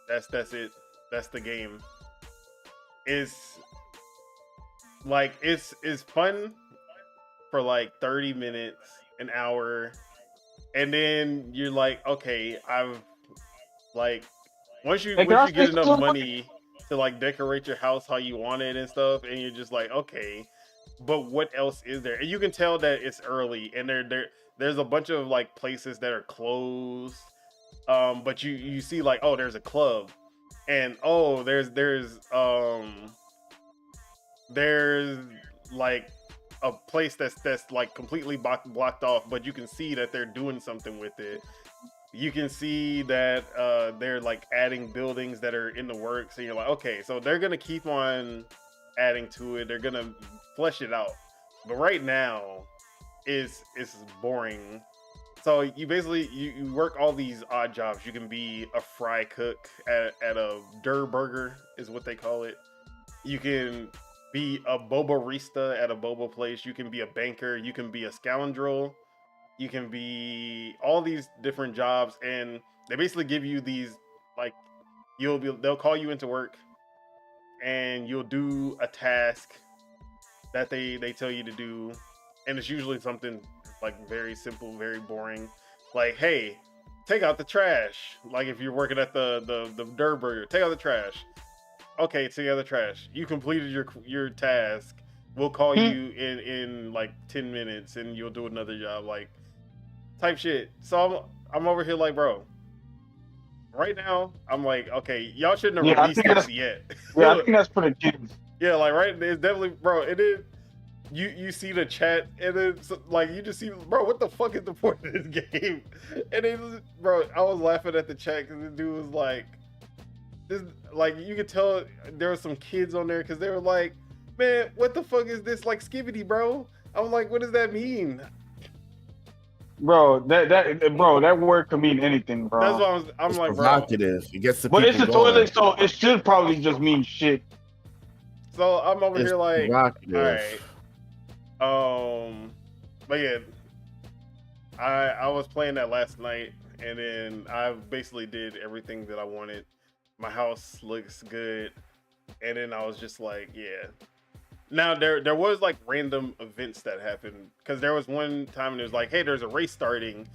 that's it. That's the game. It's like it's fun for like 30 minutes, an hour, and then you're like, okay, I've like once Hey, can I you say get enough something? money to like decorate your house how you want it and stuff, and you're just like, okay, but what else is there? And you can tell that it's early, and there's a bunch of like places that are closed. But you see like, oh, there's a club, and oh, there's like a place that's like completely blocked off, but you can see that they're doing something with it. You can see that they're like adding buildings that are in the works, and you're like, okay, so they're gonna keep on adding to it. They're gonna flesh it out. But right now, it's boring. So you basically you work all these odd jobs. You can be a fry cook at a Der Burger is what they call it. You can be a bobarista at a boba place. You can be a banker. You can be a scoundrel. You can be all these different jobs, and they basically give you these like they'll call you into work, and you'll do a task that they tell you to do, and it's usually something like very simple, very boring, like, hey, take out the trash. Like if you're working at the Der Burger, take out the trash. Okay, take out the trash. You completed your task. We'll call you in like 10 minutes, and you'll do another job, like type shit. So I'm over here like, bro. Right now, I'm like, okay, y'all shouldn't have released this yet. Yeah, I think that's for the kids. Yeah, like right, it's definitely, bro. It is. You see the chat, and then like you just see, bro, what the fuck is the point of this game? And it was, bro, I was laughing at the chat because the dude was like, this, like you could tell there were some kids on there because they were like, man, what the fuck is this, like skibbity, bro? I'm like, what does that mean? Bro, that word could mean anything, bro. That's what I'm It's like, bro. provocative. It gets the But people it's a going. toilet, so it should probably just mean shit. So I'm over It's here like, provocative. all right. But yeah, I was playing that last night, and then I basically did everything that I wanted. My house looks good, and then I was just like, yeah. Now there was like random events that happened, because there was one time and it was like, hey, there's a race starting.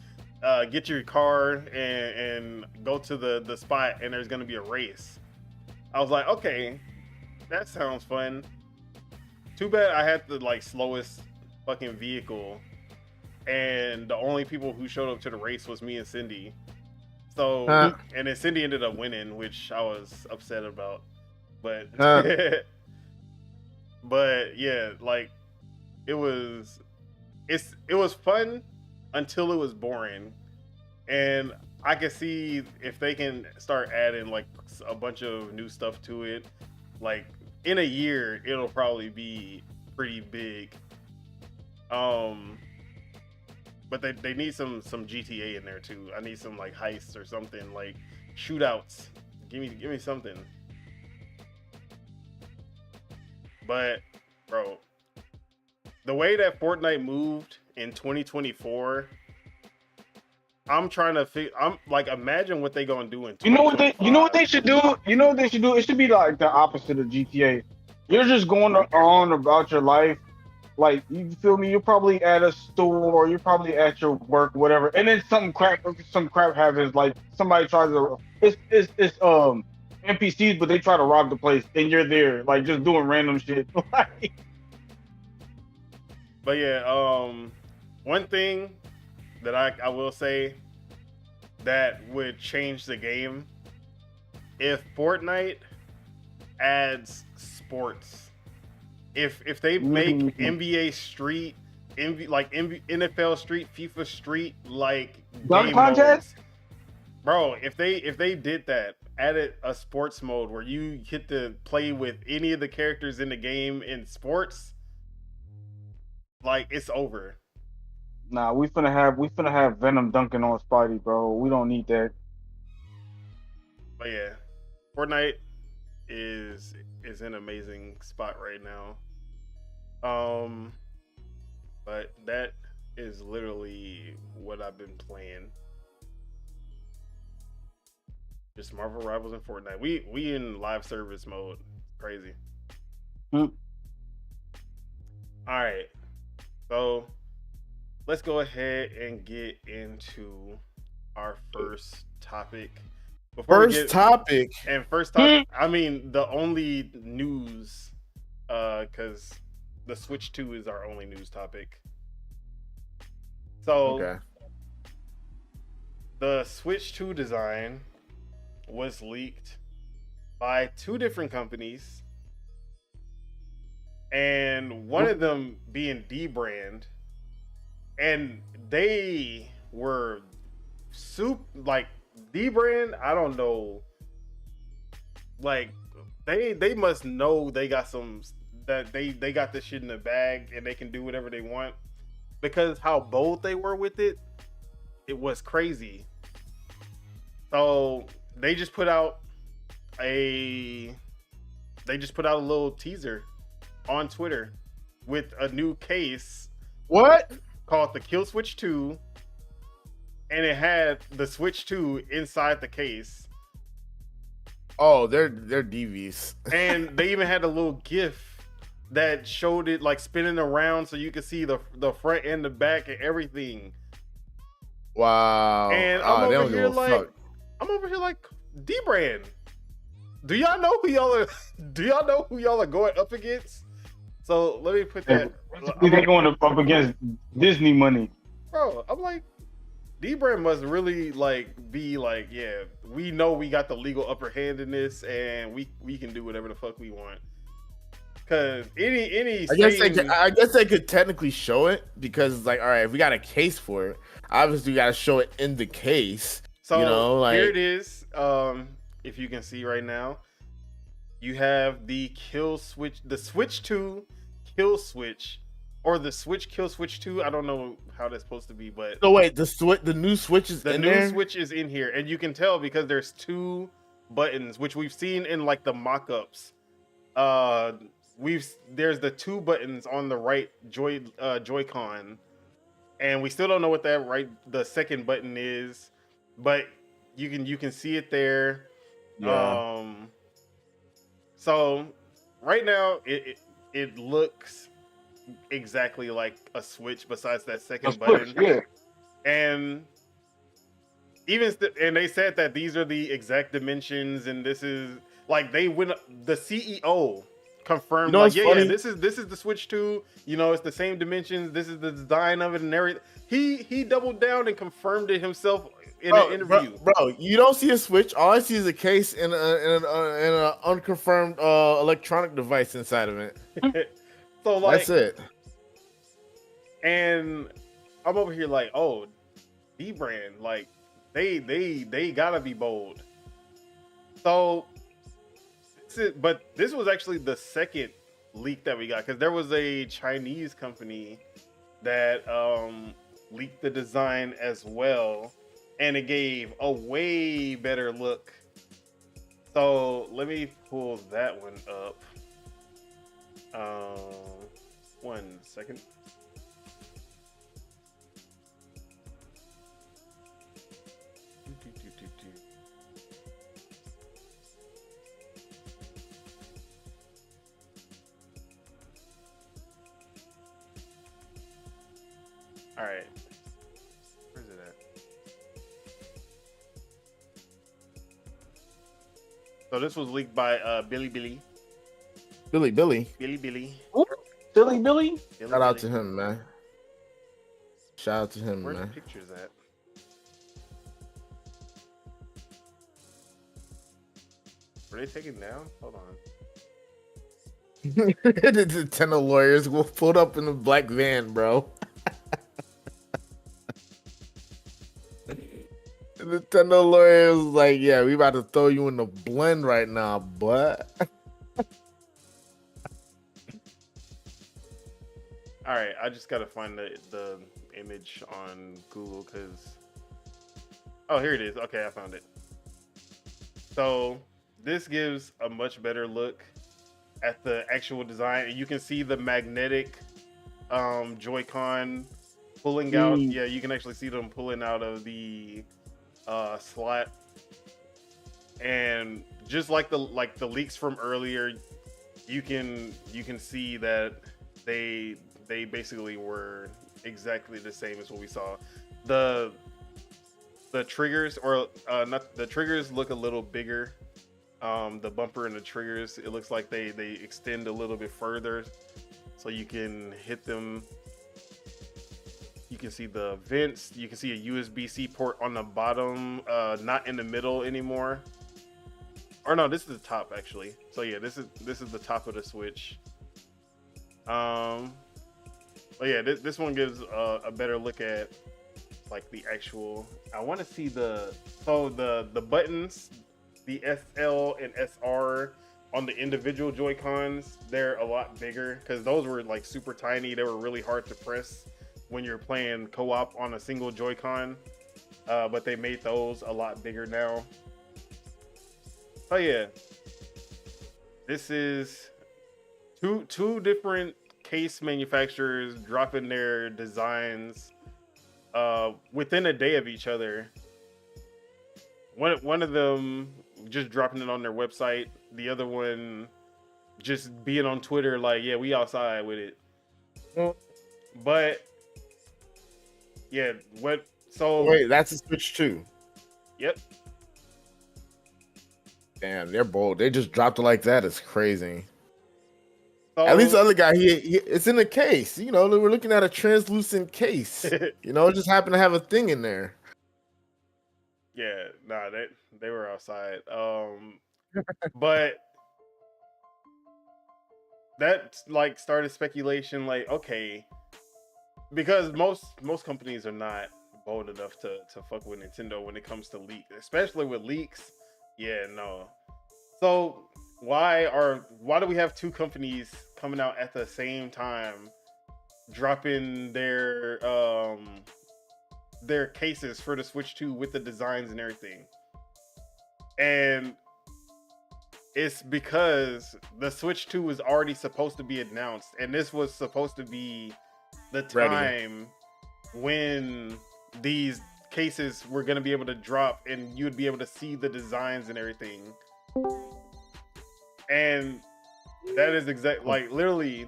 Get your car and go to the spot, and there's gonna be a race. I was like, okay, that sounds fun. Too bad I had the like slowest fucking vehicle, and the only people who showed up to the race was me and Cindy. So and then Cindy ended up winning, which I was upset about. But but yeah, like it was fun until it was boring. And I can see if they can start adding like a bunch of new stuff to it, like in a year it'll probably be pretty big. But they need some GTA in there too. I need some like heists or something, like shootouts. Give me something. But bro, the way that Fortnite moved in 2024, I'm trying to I'm like, imagine what they gonna do in 2025. You know what they should do? You know what they should do? It should be like the opposite of GTA. You're just going on about your life. Like, you feel me? You're probably at a store, you're probably at your work, whatever, and then some crap happens. Like somebody tries to, it's NPCs, but they try to rob the place, and you're there, like just doing random shit. But yeah, one thing that I will say that would change the game, if Fortnite adds sports. If they make NBA Street, NFL Street, FIFA Street, like Dunk game contest? modes, bro. If they did that, added a sports mode where you get to play with any of the characters in the game in sports, like it's over. Nah, we finna have Venom dunking on Spidey, bro. We don't need that. But yeah, Fortnite is an amazing spot right now. But that is literally what I've been playing. Just Marvel Rivals and Fortnite. We in live service mode. Crazy. Hmm. All right. So let's go ahead and get into our first topic. Before we First get topic. and first topic, I mean the only news, because the Switch 2 is our only news topic. So Okay. the Switch 2 design was leaked by two different companies, and one of them being D-Brand, and they were like D-Brand. I don't know, like they must know they got some that they got this shit in the bag and they can do whatever they want, because how bold they were with it was crazy. So they just put out a little teaser on Twitter with a new case What? called the Kill Switch 2, and it had the Switch 2 inside the case. Oh, they're DVs. And they even had a little GIF that showed it like spinning around so you could see the front and the back and everything. Wow. And Oh, I'm they over don't here give a like fuck. D-Brand. Do y'all know who y'all are? Do y'all know who y'all are going up against? So let me put that. They're going up against Disney money. Bro, I'm like, D-Brand must really be like, yeah, we know we got the legal upper hand in this, and we can do whatever the fuck we want. Cause any I guess they could technically show it, because it's like, all right, if we got a case for it, obviously we got to show it in the case. So you know, like, here it is. If you can see right now, you have the Switch 2 Kill Switch, or the Switch Kill Switch 2. I don't know how that's supposed to be, but so wait, the new Switch is the in new there? Switch is in here, and you can tell because there's two buttons, which we've seen in like the mock-ups. There's the two buttons on the right Joy-Con, and we still don't know what the second button is, but you can see it there. Yeah. So right now it looks exactly like a Switch, besides that second button. Yeah. And and they said that these are the exact dimensions, and this is like the CEO confirmed, You know like, what's yeah, funny? this is the Switch 2. You know, it's the same dimensions. This is the design of it and everything. He doubled down and confirmed it himself in an interview. Bro, you don't see a Switch. All I see is a case and an unconfirmed electronic device inside of it. So like, That's it. and I'm over here like, oh, D-Brand, like they gotta be bold. So this was actually the second leak that we got, because there was a Chinese company that leaked the design as well, and it gave a way better look. So let me pull that one up. 1 second. All right. Where's it at? So this was leaked by Billy. Billy. Billy. Silly Billy. Shout out to him, man. Shout out to him, Where's man. the pictures at? Were they taken down? Hold on. The Nintendo lawyers will pulled up in the black van, bro. The Nintendo lawyers was like, yeah, we about to throw you in the blend right now, but All right, I just gotta find the image on Google, because here it is. Okay, I found it. So this gives a much better look at the actual design, and you can see the magnetic Joy-Con pulling out. Yeah, you can actually see them pulling out of the slot. And just like the leaks from earlier, you can see that they basically were exactly the same as what we saw. The triggers, or not the triggers, look a little bigger. The bumper and the triggers, it looks like they extend a little bit further, so you can hit them. You can see the vents. You can see a USB-C port on the bottom, not in the middle anymore. Or no, this is the top actually. So yeah, this is the top of the Switch. But yeah, this one gives a better look at like the actual. I want to see the buttons, the SL and SR on the individual Joy-Cons. They're a lot bigger because those were like super tiny. They were really hard to press when you're playing co-op on a single Joy-Con. But they made those a lot bigger now. Oh yeah, this is two different case manufacturers dropping their designs within a day of each other. One of them just dropping it on their website, the other one just being on Twitter like, yeah, we outside with it. But yeah, what? So Wait, that's a Switch 2. Yep. Damn, they're bold. They just dropped it like that. It's crazy. So, At least the other guy, he it's in a case. You know, we're looking at a translucent case. You know, it just happened to have a thing in there. Yeah, nah, they were outside. But that like started speculation, like, okay, because most companies are not bold enough to fuck with Nintendo when it comes to leaks, especially with leaks. Yeah, no. So why do we have two companies coming out at the same time dropping their cases for the Switch 2 with the designs and everything? And it's because the Switch 2 was already supposed to be announced, and this was supposed to be the time when these cases were going to be able to drop and you would be able to see the designs and everything. And that is like literally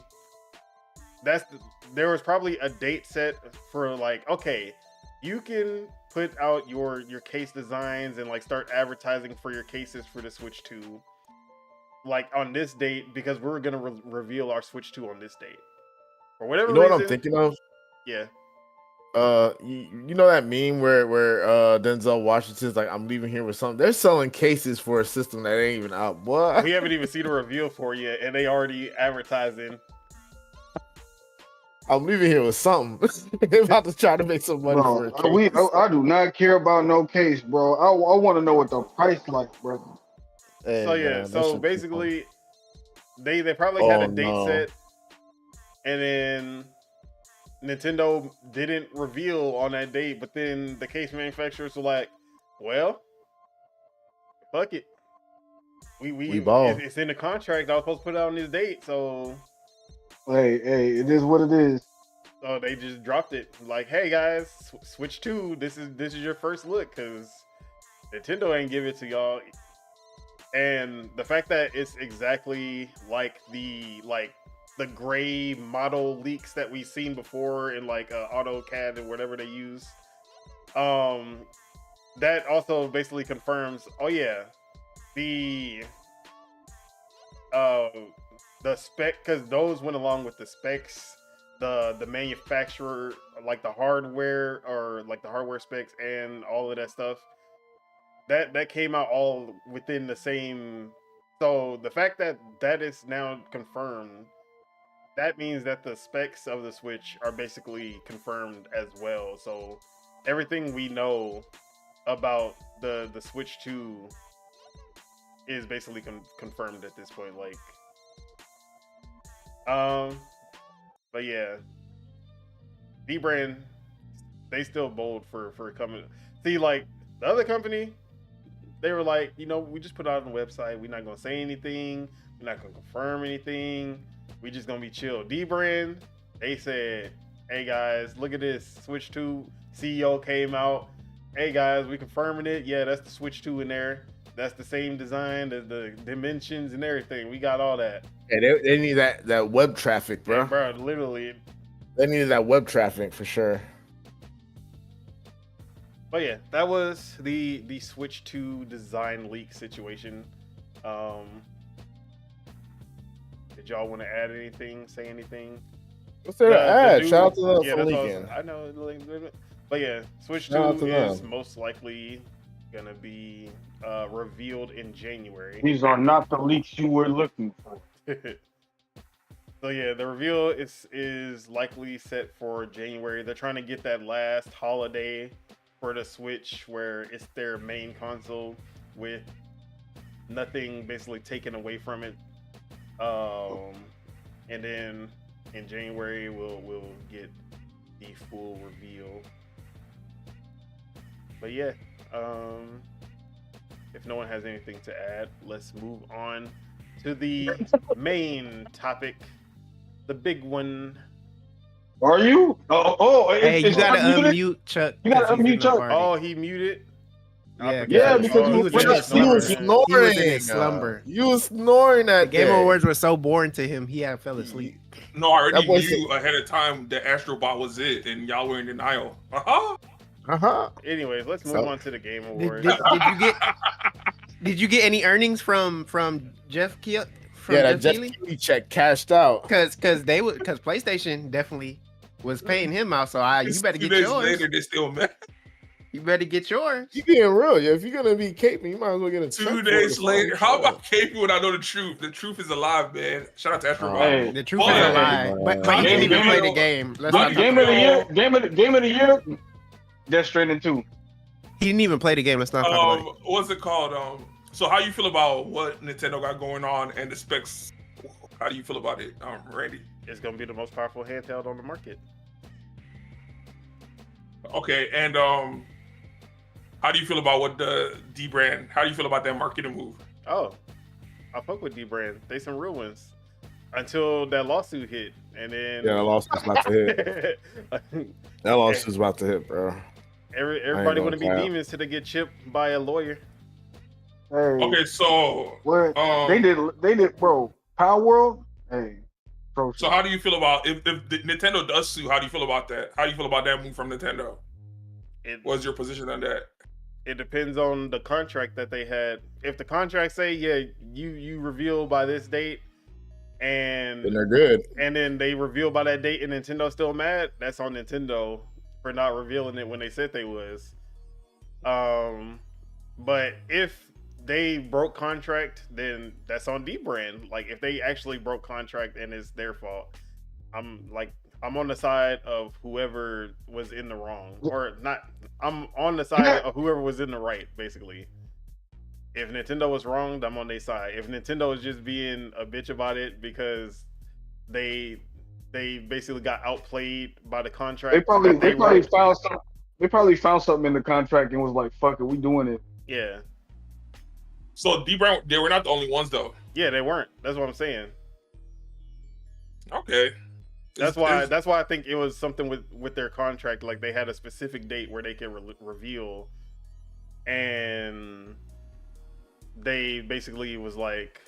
there was probably a date set for like, okay, you can put out your case designs and like start advertising for your cases for the Switch 2 like on this date, because we're going to reveal our Switch 2 on this date. For whatever reason. What I'm thinking of? Yeah. You know that meme where Denzel Washington's like, I'm leaving here with something. They're selling cases for a system that ain't even out. What? We haven't even seen a reveal for yet, and they already advertising. I'm leaving here with something. They're about to try to make some money for it. I do not care about no case, bro. I want to know what the price like, bro. Hey, so yeah, man, so basically, they probably had a date set, and then Nintendo didn't reveal on that date, but then the case manufacturers were like, well, fuck it. We ball. It's in the contract. I was supposed to put it out on this date, so hey, it is what it is. So they just dropped it. Like, hey guys, Switch 2, this is your first look, because Nintendo ain't give it to y'all. And the fact that it's exactly like the gray model leaks that we've seen before in like AutoCAD and whatever they use, that also basically confirms, oh yeah, the spec, because those went along with the specs, the manufacturer, like the hardware, or like the hardware specs and all of that stuff, that came out all within the same. So the fact that is now confirmed, that means that the specs of the Switch are basically confirmed as well. So everything we know about the Switch 2 is basically confirmed at this point. Like, but yeah, D-Brand, they still bold for coming. See, like the other company, they were like, you know, we just put it out on the website. We're not gonna say anything. We're not gonna confirm anything. We just gonna be chill. D-Brand, they said, hey guys, look at this. Switch 2 CEO came out. Hey guys, we confirming it. Yeah, that's the Switch 2 in there. That's the same design, the dimensions and everything. We got all that. Yeah, they need that web traffic, bro. Yeah, bro, literally. They needed that web traffic for sure. But yeah, that was the Switch 2 design leak situation. Did y'all want to add anything? Say anything? What's there to add? dude- Shout out to them yeah, for that's what leaking. I know. But yeah, Switch 2 Shout out to is them. most likely gonna be revealed in January. These are not the leaks you were looking for. So yeah, the reveal is likely set for January. They're trying to get that last holiday for the Switch where it's their main console with nothing basically taken away from it. And then in January we'll get the full reveal. But yeah, if no one has anything to add, let's move on to the main topic, the big one. Are you? Hey, you it's gotta unmuted? unmute Chuck. You gotta 'cause he's in unmute the Chuck. party. Oh, he muted. Yeah, Yeah, because he was when in the his He was slumber. He was in his snoring. slumber. You was snoring The that Game day. Awards were so boring to him, he had fell asleep. No, I already That boy knew ahead of time that Astrobot was it, and y'all were in denial. Uh-huh. Anyways, let's move So- on to the Game Did, Awards. did you get any earnings from Jeff Keighley? From Yeah, that Jeff Jeff Keighley? Keighley check cashed out. Because PlayStation definitely was paying him out. So you better 2 get days yours. later, they still mad. You better get yours. You being real, yeah. If you're gonna be caping, you might as well get a check 2 for days it. later, how about KP when I know the truth? The truth is alive, man. Shout out to Astrobot. Hey, The truth Oh, is yeah. a lie. But you Game- didn't even game- play the game. Let's What not talk Game of about the year. Game of the year. Death Stranding 2. He didn't even play the game. Let's not talk about it. What's it called? So how you feel about what Nintendo got going on and the specs? How do you feel about it, Randy? It's gonna be the most powerful handheld on the market. Okay, and how do you feel about what the D brand? How do you feel about that marketing move? Oh, I fuck with D-Brand. They some real ones. Until that lawsuit hit, and then Yeah, that lawsuit's about to hit. That lawsuit's about to hit, bro. everybody want to be gonna cap. demons till they get chipped by a lawyer. Hey, Okay, so what they did, bro. Power World. Hey, bro. So how do you feel about if the Nintendo does sue? How do you feel about that? How do you feel about that move from Nintendo? What's your position on that? It depends on the contract that they had. If the contract say, yeah, you reveal by this date, and they're good, and then they reveal by that date, and Nintendo's still mad, that's on Nintendo for not revealing it when they said they was. But if they broke contract, then that's on D brand. Like if they actually broke contract and it's their fault, I'm on the side of whoever was in the wrong, or not. I'm on the side of whoever was in the right, basically. If Nintendo was wronged, I'm on their side. If Nintendo is just being a bitch about it because they basically got outplayed by the contract, They probably wrote- found some. They probably found something in the contract and was like, "Fuck it, we doing it." Yeah, So D brand, they were not the only ones though. yeah, they weren't. That's what I'm saying. Okay. That's why I think it was something with their contract. Like they had a specific date where they can reveal, and they basically was like,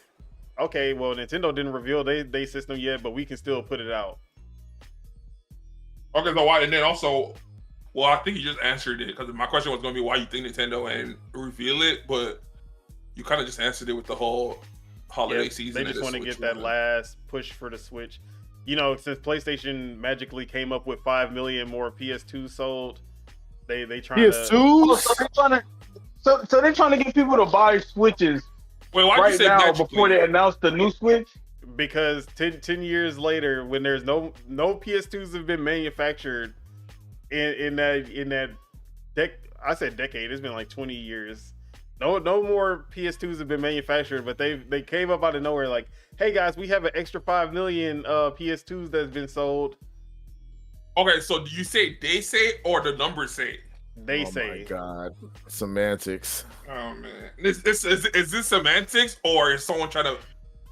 okay, well, Nintendo didn't reveal they system yet, but we can still put it out. Okay, so why? And then also, well, I think you just answered it because my question was going to be why you think Nintendo and reveal it, but you kind of just answered it with the whole holiday Yeah, season. they and just the want to Switch get that one. last push for the Switch. You know, since PlayStation magically came up with 5 million more PS2 sold, they trying to. PS2. So they're trying to get people to buy Switches Wait, why you right say now magically? before they announce the new Switch. Because 10 years later, when there's no PS2s have been manufactured in that I said decade, it's been like 20 years. No more PS2s have been manufactured, but they came up out of nowhere like, hey guys, we have an extra 5 million PS2s that's been sold. Okay, so do you say they say or the numbers say? They Oh say. my god, semantics. Oh man, is this semantics or is someone trying to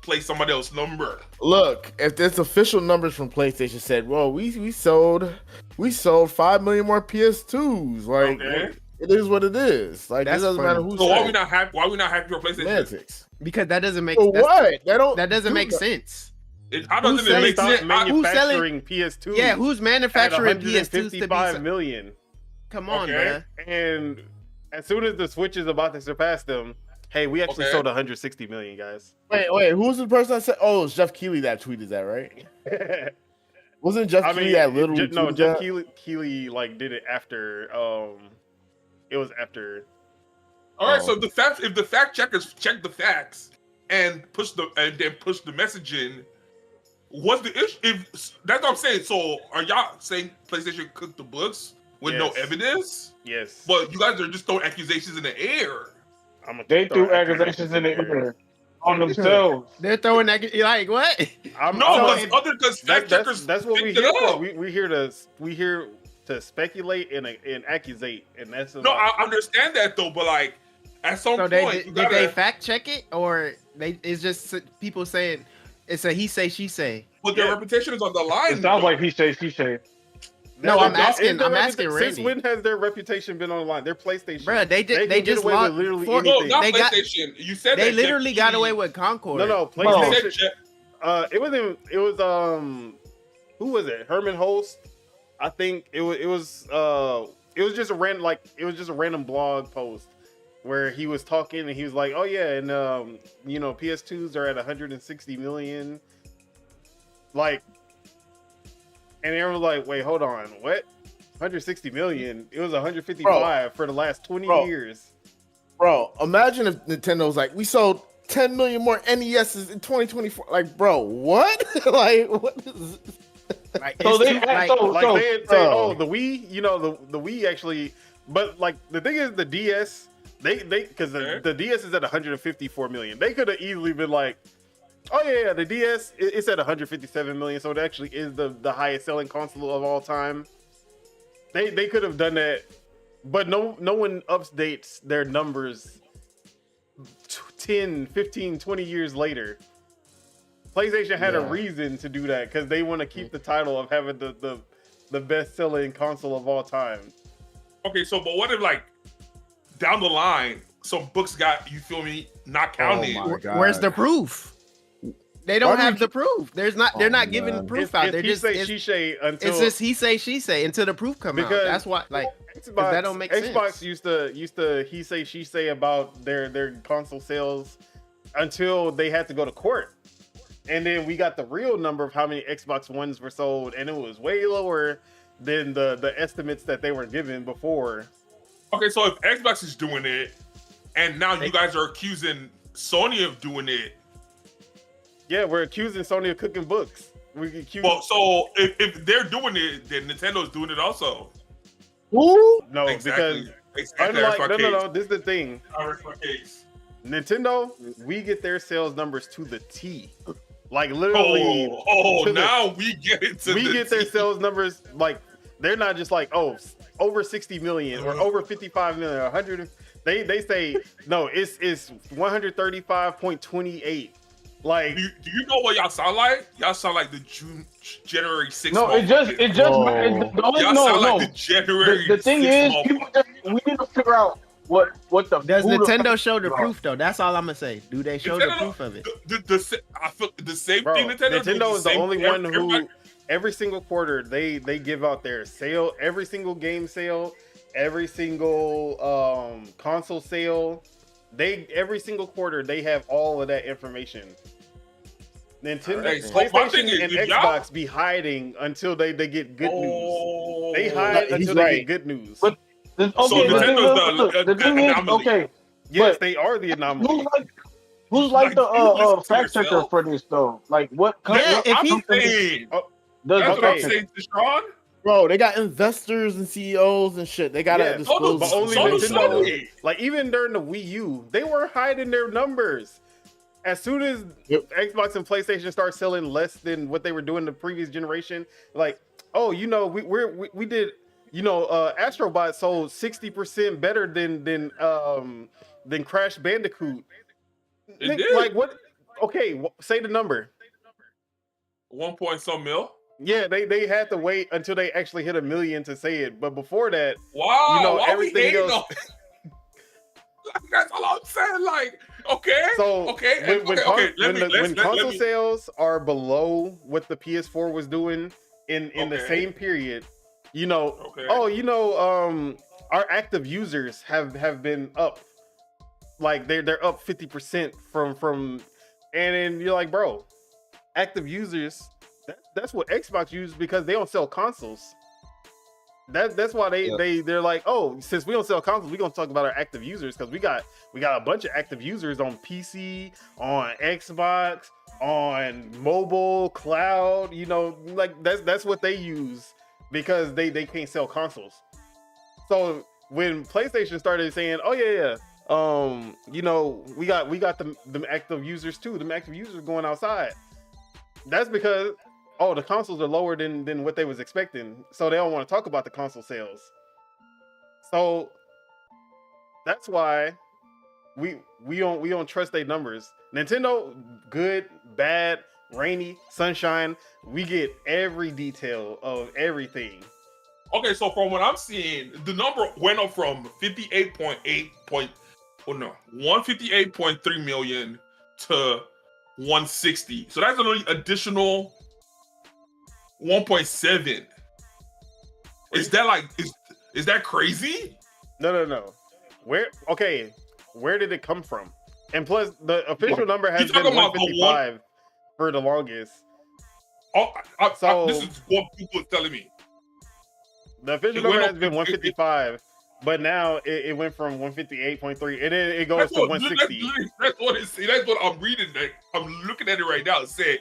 play somebody else's number? Look, if there's official numbers from PlayStation said, well, we sold 5 million more PS2s. Like, Okay. It is what it is. Like, That's it doesn't funny. matter who So why said we not happy? Why we not happy for PlayStation? semantics. Because that doesn't make For that's- what? that doesn't do make that. sense. How Who's does it selling make Stop sense? manufacturing PS2. Yeah, who's manufacturing PS2s to be 155 million. Come on, Okay. bruh. And as soon as the Switch is about to surpass them, hey, we actually Okay. sold 160 million, guys. Wait, who's the person that said? Oh, it's Jeff Keighley that tweeted that, right? Wasn't Jeff I Keighley mean, that literally? no, tweeted Jeff that? Keighley like did it after. It was after. All right, Oh. so if the fact checkers check the facts and then push the message in, what's the issue? If that's what I'm saying. So are y'all saying PlayStation cooked the books with no Yes. evidence? Yes, But you guys are just throwing accusations in the air. They threw accusations in the air on themselves. They're throwing that like what? Because fact checkers. That's what we picked it here for. up. We here to speculate and accusate, and that's No, I understand that though, but like at some So point, you did gotta, they fact check it or it's just people saying it's a he say she say? but their Yeah. reputation is on the line. It sounds though. like he say, she say. No, I'm Is asking their Randy. Since when has their reputation been on the line? Their PlayStation, Bruh, they can just get away with lost literally for- No, anything. not They got- PlayStation. You said They that literally Jeff got Keighley- away with Concord. No, You PlayStation. said Jeff- It was who was it? Herman Holst. I think it was just a random blog post where he was talking and he was like, oh yeah, and PS2s are at 160 million. Like, and everyone was like, wait, hold on, what? 160 million? It was 155 for the last 20 Bro. years. Bro, imagine if Nintendo's like, we sold 10 million more NESs in 2024. Like, bro, what? Like, what is this? Like, So it's they too- had- like, so- Like they say, bro. oh, the Wii, the Wii actually, but like the thing is, the DS, they because the DS is at 154 million. They could have easily been like, oh yeah, the DS it's at 157 million, so it actually is the highest selling console of all time. They could have done that, but no one updates their numbers 10, 15, 20 years later. PlayStation had a Yeah. reason to do that because they want to keep the title of having the best selling console of all time. Okay, so but what if like down the line some books got, you feel me, not counted? Oh my God. where's the proof? They don't Why have would the proof. They're not Oh, giving man. proof out. They're he just say it's, she say until it's just he say she say until the proof come out. Because- That's why like Xbox, that don't make Xbox sense. used to he say she say about their console sales until they had to go to court. And then we got the real number of how many Xbox Ones were sold, and it was way lower than the estimates that they were given before. Okay, so if Xbox is doing it, and now you guys are accusing Sony of doing it, Yeah, we're accusing Sony of cooking books. We accuse well, so if they're doing it, then Nintendo's doing it also. Who? no Exactly. because Exactly. unlike That's my no, this is the thing. That's my case. Nintendo, we get their sales numbers to the T. Like literally, Oh, to the- now we get it to we the get their T. sales numbers like they're not just like over 60 million or over 55 million or 100. They say no, it's 135.28. Like Do you know what y'all sound like? Y'all sound like the January 6th. No, it just the only Y'all no sound no. like the January. The thing 6th is, people just, we need to figure out what the Does who the- Nintendo show the proof though? That's all I'm gonna say. Do they show the Nintendo- proof of it? I feel the same bro, thing. Nintendo is the only one who everybody- every single quarter they give out their sale, every single game sale, every single console sale. Every single quarter they have all of that information. Nintendo, Alright, so my PlayStation, thing is, and if y'all- Xbox be hiding until they get good news. They hide He's until they right. get good news. But- Okay, So the thing Nintendo's is, the thing is, anomaly. okay, Yes, but they are the anomaly. who's like Like, you listen the to fact checker yourself. for this though? Like what? Yeah, if I'm he- saying, does that's what I'm okay. saying to Sean. Bro, they got investors and CEOs and shit. They gotta Yeah, disclose. but only so does Nintendo. Sony. Like even during the Wii U, they were hiding their numbers. As soon as Yep. Xbox and PlayStation start selling less than what they were doing the previous generation, like, oh, we did, Astrobot sold 60% better than Crash Bandicoot. It Nick, did. like what? Okay, say the number. 1 point some mil. Yeah, they had to wait until they actually hit 1 million to say it. But before that, Wow, you know, why we everything hating else. on? Like, that's all I'm saying. Like, okay, So okay, when let console me. sales are below what the PS4 was doing in the Okay. same period, you know, Okay. our active users have been up, like they're up 50% from, and then you're like, bro, active users, that's what Xbox uses because they don't sell consoles. That's why they're like, oh, since we don't sell consoles, we're gonna talk about our active users because we got a bunch of active users on PC, on Xbox, on mobile, cloud. You know, like that's what they use because they can't sell consoles. So when PlayStation started saying, oh yeah, you know, we got them active users too. Them active users going outside. That's because the consoles are lower than what they was expecting, so they don't want to talk about the console sales. So that's why we don't trust their numbers. Nintendo, good, bad, rainy, sunshine, we get every detail of everything. Okay, so from what I'm seeing, the number went up from 158.3 million to 160. So that's an additional 1.7. Is that like is that crazy? No. Where did it come from? And plus, the official number has been talking about 155 for the longest. So this is what people are telling me. The official number has been 155, but now it went from 158.3, and then it goes to 160. That's what it says. That's what I'm reading. I'm looking at it right now. It said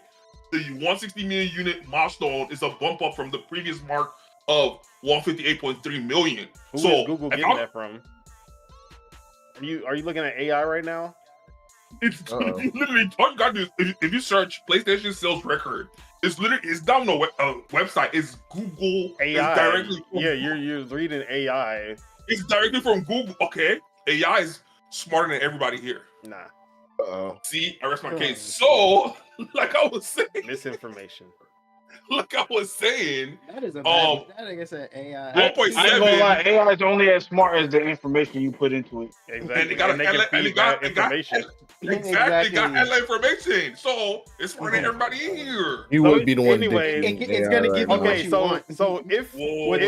the 160 million unit milestone is a bump up from the previous mark of 158.3 million. Who so is Google getting that from? Are you looking at AI right now? It's literally all you gotta do is if you search PlayStation sales record, it's down on the website. It's Google AI. It's directly from you're reading AI. It's directly from Google. Okay, AI is smarter than everybody here. Nah. See, I rest my case. So, like I was saying, misinformation. Like I was saying, that is a bad, that nigga said AI. 1.7. I ain't gonna lie, AI is only as smart as the information you put into it. Exactly. And they got information. Exactly, got that information. So it's for everybody in here. You would be the one. Anyways, it's gonna give you what you want. So if what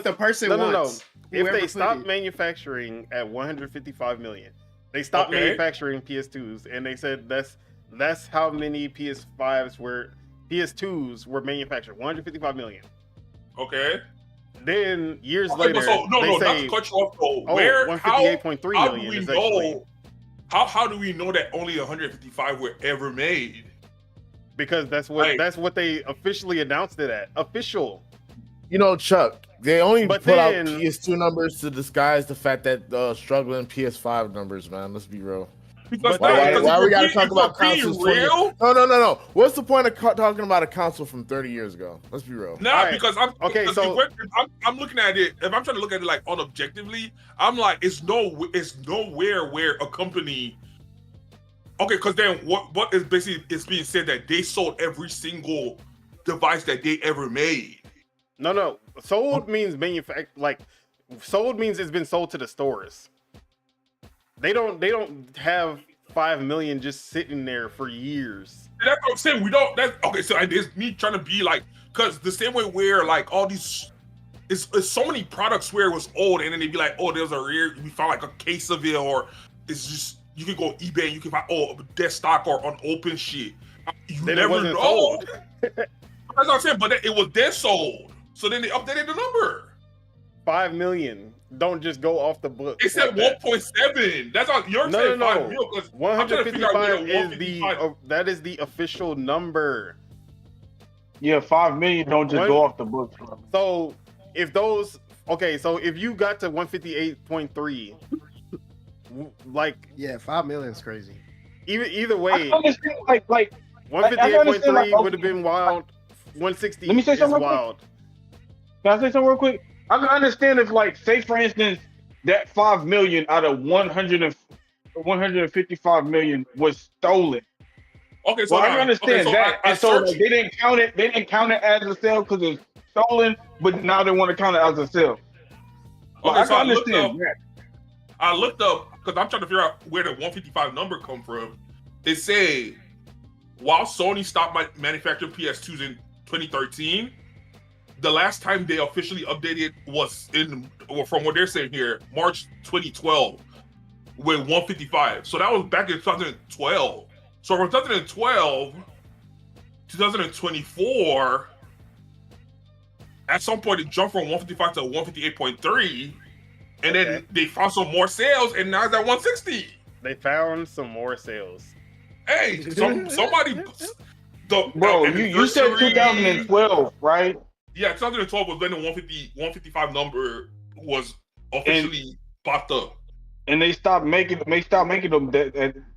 the person wants. If they stop manufacturing at 155 million, they stopped manufacturing PS2s, and they said that's how many PS2s were manufactured. 155 million. Okay. Then years later, not to cut you off though. 158.3 million is actually. How do we know that only 155 were ever made? Because that's what they officially announced it at. Official. You know, Chuck, they only put out PS2 numbers to disguise the fact that struggling PS5 numbers, man. Let's be real. Because why we gotta talk about consoles? No. What's the point of talking about a console from 30 years ago? Let's be real. Nah, because I'm looking at it. If I'm trying to look at it like objectively, I'm like, it's nowhere where a company. Okay, because then what is basically it's being said that they sold every single device that they ever made. No. Sold means sold means it's been sold to the stores. They don't have 5 million just sitting there for years. That's what I'm saying. We don't. That's okay. So it's me trying to be like, because the same way where like all these, it's so many products where it was old, and then they'd be like, oh, there's we found like a case of it, or it's just you can go eBay and you can find dead stock or unopened shit. You then never it wasn't know. sold. That's what I'm saying. But it was dead sold. So then they updated the number. 5 million. Don't just go off the book. It said 1.7. That's all you're saying. No. 155 is the official number. Yeah, 5 million don't just go off the books. So if you got to 158.3, yeah, 5 million is crazy. Either way, I understand, like 158.3 would have been wild. 160 Let me say is something wild. Can I say something real quick? I can understand if, like, say for instance, that 5 million out of 155 million was stolen. Okay, so Well, I now, understand that. I And so like, searched. they didn't count it. They didn't count it as a sale because it's stolen, but now they want to count it as a sale. Like, Okay, I so can understand that. I looked up because I'm trying to figure out where the 155 number come from. It say while Sony stopped manufacturing PS2s in 2013, the last time they officially updated was from what they're saying here, March 2012 with 155. So that was back in 2012. So from 2012 to 2024, at some point it jumped from 155 to 158.3, and then they found some more sales, and now it's at 160. They found some more sales. Hey, somebody. Bro, you said 2012, right? Yeah, 2012 was when the 155 number was officially popped up. And they stopped making them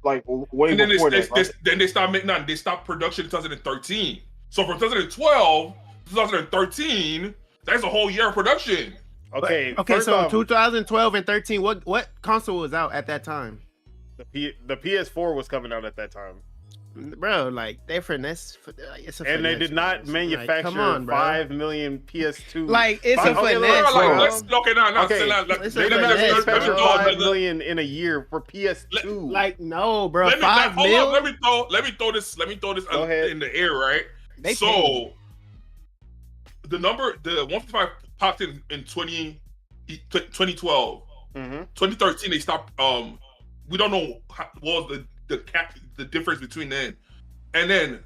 like way And then before that. Right? Then they stopped making none. They stopped production in 2013. So from 2012 to 2013, that's a whole year of production. Okay. Okay, so off, 2012 and 13, what console was out at that time? the PS4 was coming out at that time. Bro, like they finesse, it's a And they finesse, did not bro. manufacture Like, come on, bro. 5 million PS2. Like it's a Okay, finesse, look, bro. Okay, no, Okay, It's a they didn't finesse, manufacture bro. 5 million in a year for PS2. Like no, bro. Let me 5 mil. let me throw this Go ahead. in the air, right? They So paid. the 155 popped in 2012. Mhm. 2013 they stopped. We don't know what was the difference between then and then.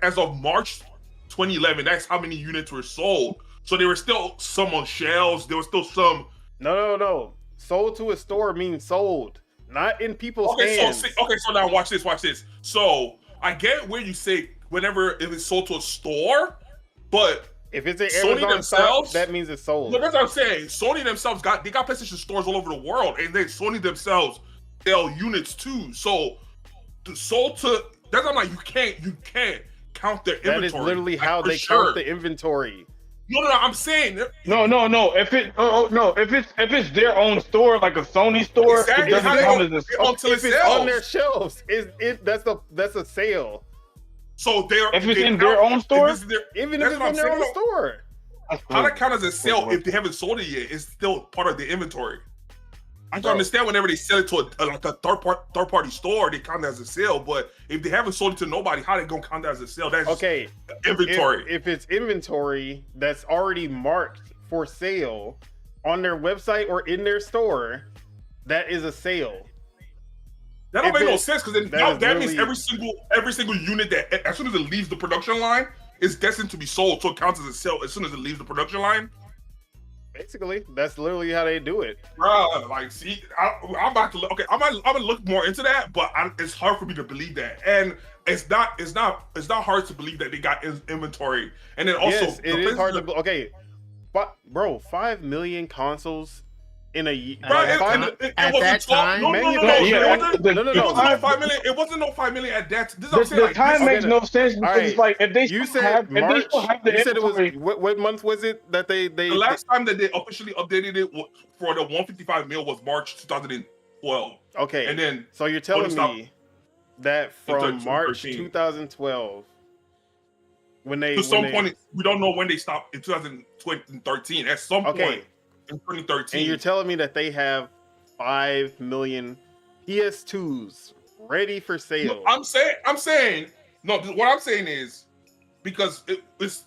As of March 2011, that's how many units were sold. So there were still some on shelves. There was still some. No. Sold to a store means sold, not in people's hands. So now watch this. So I get where you say whenever if it's sold to a store, but If it's an Sony Amazon themselves, stock, that means it's sold. look, that's what I'm saying. Sony themselves got PlayStation stores all over the world, and then Sony themselves sell units too. So the sold to that's not like you can't count their inventory. That is literally like, how for they sure. count the inventory. No, I'm saying No. If it's their own store, like a Sony store, exactly it doesn't how they count gonna- as a. until If it it's on their sells. shelves, that's a sale. So they're If it's in their own store? Even if That's it's what in their I'm own saying. store. How that count as a sale if they haven't sold it yet? It's still part of the inventory. I can understand whenever they sell it to a third party store, they count it as a sale. But if they haven't sold it to nobody, how they gonna count that as a sale? That's Okay, inventory. If it's inventory that's already marked for sale on their website or in their store, that is a sale. That don't if make no it- sense because that means every single unit that as soon as it leaves the production line is destined to be sold, so it counts as a sale as soon as it leaves the production line. Basically, that's literally how they do it. Bruh, like, see, I'm about to look. Okay, I'm gonna look more into that, but it's hard for me to believe that, and it's not hard to believe that they got inventory, and then also Yes, it is hard to. Okay, but bro, 5 million consoles in a year. Bro, At it that wasn't 12 time, No, manufacturing- it wasn't. No. It wasn't no 5 million. It wasn't no 5 million at that. This is what I'm saying. The Like, time this- makes no sense because Alright, it's like if they You still said have, if they March. still have the You said it was inventory, what month was it that they the last time that they officially updated it for the 155 mil was March 2012, okay. and then So you're telling stop. me that from 2013. March 2012, when they to some when they- point we don't know when they stopped in 2013. At some Okay. point in 2013, and you're telling me that they have 5 million PS2s ready for sale. No, I'm saying no. What I'm saying is because it's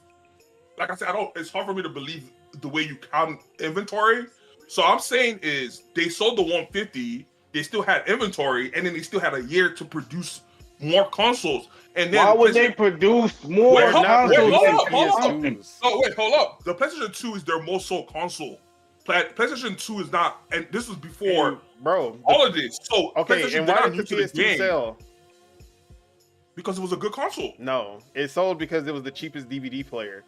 like I said, it's hard for me to believe the way you count inventory. So I'm saying is they sold the 150, they still had inventory, and then they still had a year to produce more consoles. And then why would they produce more Wait, hold not wait, consoles? hold producing up, hold up. PS2s. Oh wait, hold up. The PlayStation 2 is their most sold console. PlayStation 2 is not, and this was before And, bro. all of this. So Okay, PlayStation and did why not did use the the PS2 game sell? because it was a good console. No, it sold because it was the cheapest DVD player.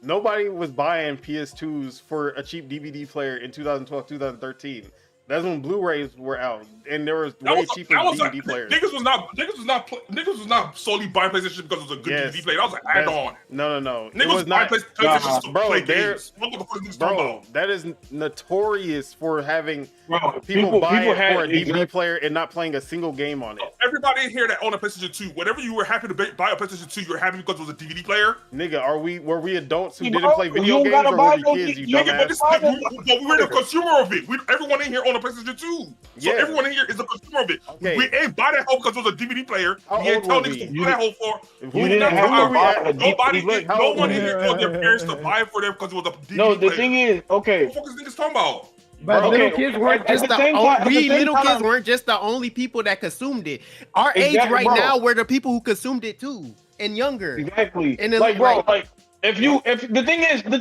Nobody was buying PS2s for a cheap DVD player in 2012, 2013. That's when Blu-rays were out, and there was way cheaper DVD players. Niggas was not solely buying PlayStation because it was a good Yes. DVD player. That was an add-on. No. It Niggas was was buying not, PlayStation to bro. play They're games. What the fuck is this talking bro. about? That is notorious for having Bro, people buy it had for a DVD player and not playing a single game on it. everybody in here that owned a PlayStation 2, whenever you were happy to buy a PlayStation 2, you were happy because it was a DVD player. Nigga, were we adults who You didn't know, play you video don't games, gotta or buy were we no kids? You nigga, But dumbass. we were the consumer of it. Everyone in here owned a PlayStation 2. So Yeah. everyone in here is a consumer of it. Okay. We ain't buy that home because it was a DVD player. How We ain't old tell were niggas we? to buy that home for. You didn't have to buy a Nobody, DVD. How no old one were in we? here told their parents to buy it for them because it was a DVD No, the player. thing is, okay. What the fuck is niggas talking about? But Okay, little kids weren't at just the the same time- at the we same little kids time- weren't just the only people that consumed it. Our age Exactly, right bro. now, we're the people who consumed it too, and younger. Exactly. And then, like, bro, like- like if the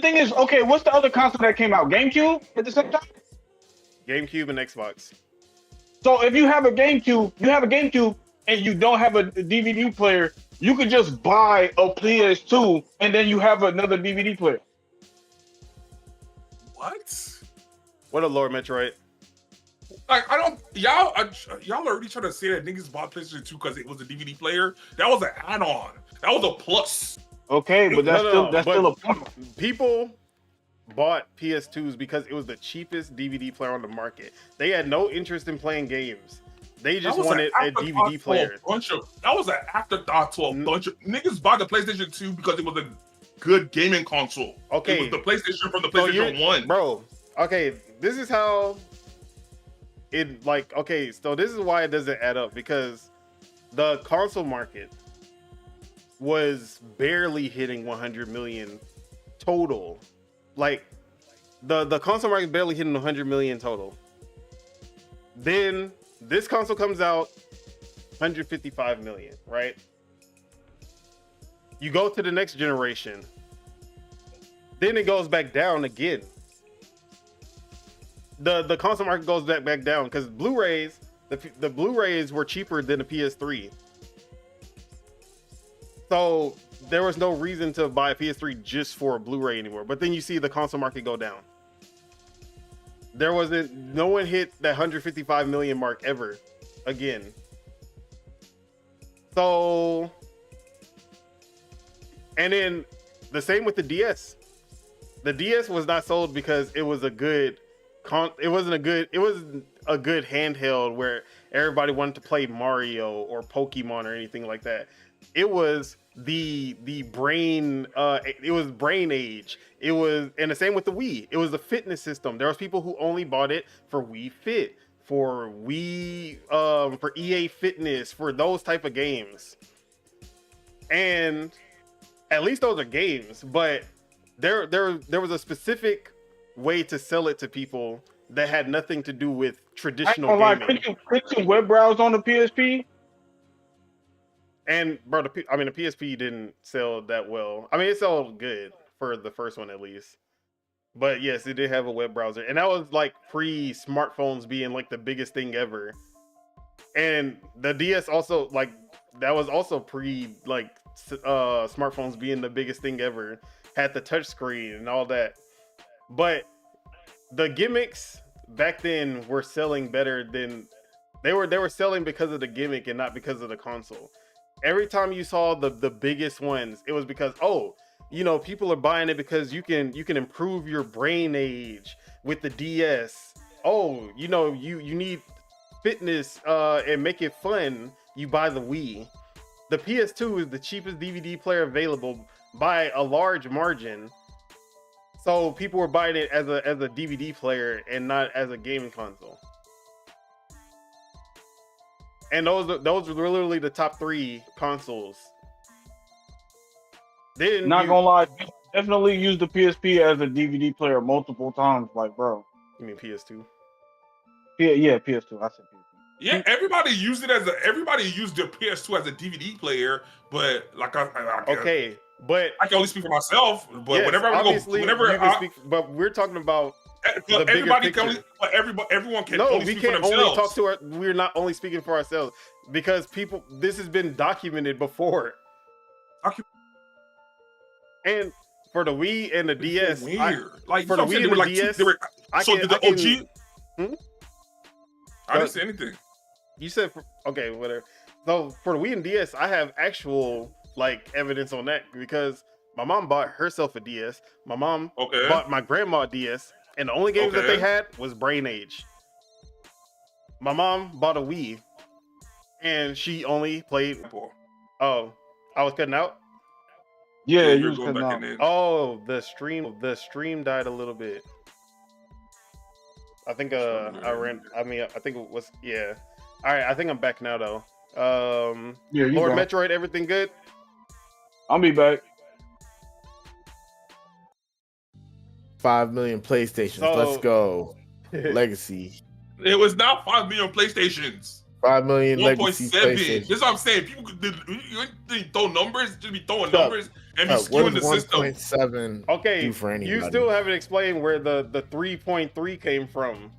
thing is, okay, what's the other console that came out? GameCube at the same time? GameCube and Xbox. So if you have a GameCube and you don't have a DVD player, you could just buy a PS2 and then you have another DVD player. What? What a Lord Metroid. Like, I don't, y'all already trying to say that niggas bought PlayStation 2 because it was a DVD player. That was an add-on. That was a plus. Okay, but that's still a point. People bought PS2s because it was the cheapest DVD player on the market. They had no interest in playing games. They just wanted a DVD player. That was an afterthought to a bunch of niggas bought the PlayStation 2 because it was a good gaming console. Okay. It was the PlayStation from the PlayStation 1. Bro, okay, this is how it, like, okay, so this is why it doesn't add up, because the console market was barely hitting 100 million total. Like, the console market barely hitting 100 million total. Then this console comes out 155 million, right? You go to the next generation, then it goes back down again. The console market goes back down because Blu-rays, the Blu-rays were cheaper than the PS3. So there was no reason to buy a PS3 just for a Blu-ray anymore. But then you see the console market go down. No one hit that 155 million mark ever again. So, and then the same with the DS. The DS was not sold because it was a good it was a good handheld where everybody wanted to play Mario or Pokemon or anything like that. It was the brain it was brain age. It was, and the same with the Wii. It was a fitness system. There was people who only bought it for Wii Fit, for Wii for EA Fitness, for those type of games. And at least those are games, but there was a specific way to sell it to people that had nothing to do with traditional gaming. Couldn't you web browse on the PSP? And bro, the PSP didn't sell that well. I mean, it sold good for the first one at least. But yes, it did have a web browser, and that was like pre-smartphones being like the biggest thing ever. And the DS also, like, that was also pre like smartphones being the biggest thing ever. Had the touch screen and all that. But the gimmicks back then were selling better than they were selling because of the gimmick and not because of the console. Every time you saw the biggest ones, it was because, oh, you know, people are buying it because you can improve your brain age with the DS. Oh, you know, you need fitness and make it fun. You buy the Wii. The PS2 is the cheapest DVD player available by a large margin. So people were buying it as a DVD player and not as a gaming console. And those were literally the top 3 consoles. Not gonna lie, definitely used the PSP as a DVD player multiple times. Like, bro. You mean PS2? Yeah, PS2. I said PSP. Yeah, everybody used the PS2 as a DVD player, but like okay, but I can only speak for myself. But yes, whenever but we're talking about everybody can only, but everyone can. No, only we speak can't for only themselves. talk to our. We're not only speaking for ourselves because this has been documented before. And for the Wii and the DS, weird. For the Wii and the DS, did the OG? I didn't say anything. You said okay, whatever. So for the Wii and DS, I have actual like evidence on that because my mom bought herself a DS. My mom bought my grandma a DS, and the only games that they had was Brain Age. My mom bought a Wii, and she only played. Oh, I was cutting out. Yeah, you you're was going cutting back out. in there. Oh, the stream died a little bit. I think I think it was yeah. All right, I think I'm back now though. Yeah, you Lord back. Metroid, everything good? I'll be back. 5 million PlayStations. So- Let's go. Legacy. It was not 5 million PlayStations. 5 million 1.7. legacy This PlayStation. is what I'm saying. People you throw numbers, just be throwing Shut up. numbers and be What skewing does the system. 1.7 Okay, do for anybody? you still haven't explained where the 3.3 came from.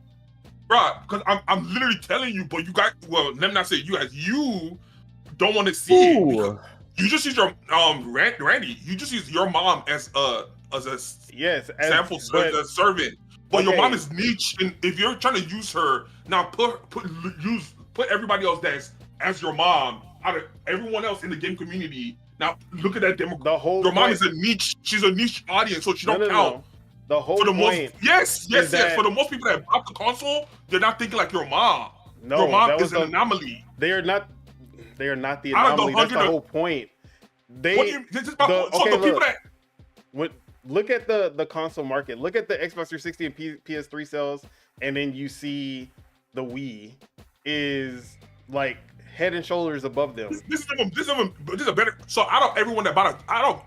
Bruh, because I'm literally telling you, but you got, well, let me not say you guys, you don't want to see it. Because you just use your, Randy, you just use your mom as a Yes, sample, but as a servant. But your okay. mom is niche, and if you're trying to use her, now put everybody else that's as your mom out of everyone else in the game community. Now look at that demo. the whole Your mom point- is a niche. She's a niche audience, so she don't no. count. The whole For the point. most, yes, that- for the most people that bought the console, they're not thinking like your mom. No, Your mom that was is an the- anomaly. They are not the Out of the anomaly. That's the 100 whole point. They What do you, this is about, the- so okay, the people look. that look at the console market. Look at the Xbox 360 and PS3 sales, and then you see the Wii is like head and shoulders above them. this is a better. So out of everyone that bought it, out of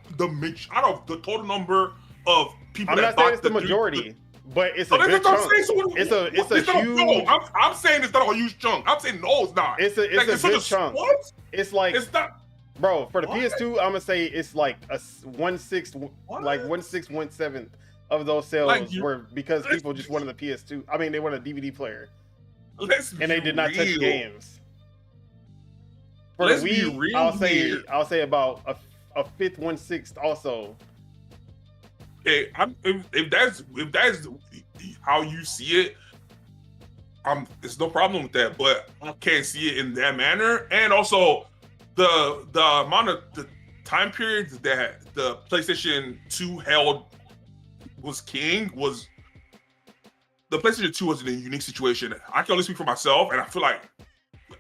the total number of people I'm that not bought saying it's the majority, but it's a So that's good what I'm chunk. saying. So what, It's a not huge. No, I'm saying it's not a huge chunk. I'm saying no, it's not. It's a Like, good such chunk. What? It's like, It's not. bro, for the What? PS2, I'm gonna say it's like a 1/6, What? like 1/6, 1/7 of those sales Like, you- were because let's people just wanted the PS2. I mean, they wanted a DVD player, Let's and they be did not touch real. games. For Let's the be Wii, real here. I'll say about a fifth, 1/6 also. Hey, if that's how you see it, it's no problem with that. But I can't see it in that manner. And also, the amount of the time period that the PlayStation 2 held was king was the PlayStation 2 was in a unique situation. I can only speak for myself, and I feel like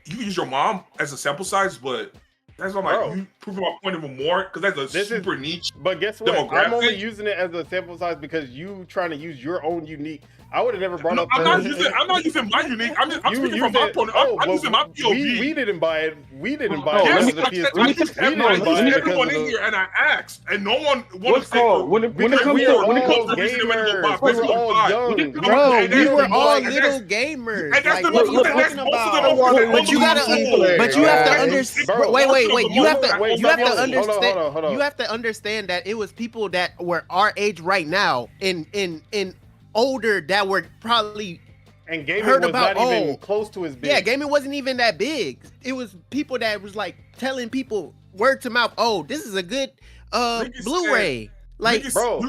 you can use your mom as a sample size, but that's not Bro. like you proving my point even more because that's a This is- super niche. But guess what? I'm only Demographic? using it as a sample size because you trying to use your own unique. I would have never brought No, up. I'm not using my unique. I'm speaking from my point. I'm using my POV. We didn't buy it. We didn't buy No, it let because me- of the PS3. let me We just- didn't no, buy let it me- I because everyone of in the- here and I asked, and no one wanted What's to say called when it because comes we to were when it all comes to gamers. We were Basically, all five. young. Bro, And we that's were the all point, and little that's- gamers. And that's Like, the what are you most talking of them about? are But you gotta, Player, but you have to guys. understand. Bro, Wait. most You of have them to. are- You have to hold on, understand. hold on. You have to understand that it was people that were our age right now, in older that were probably. And gaming Heard was about- not even oh. close to as big. Yeah, gaming wasn't even that big. It was people that was like telling people word to mouth. Oh, this is a good Niggas Blu-ray. Like, Niggas, bro.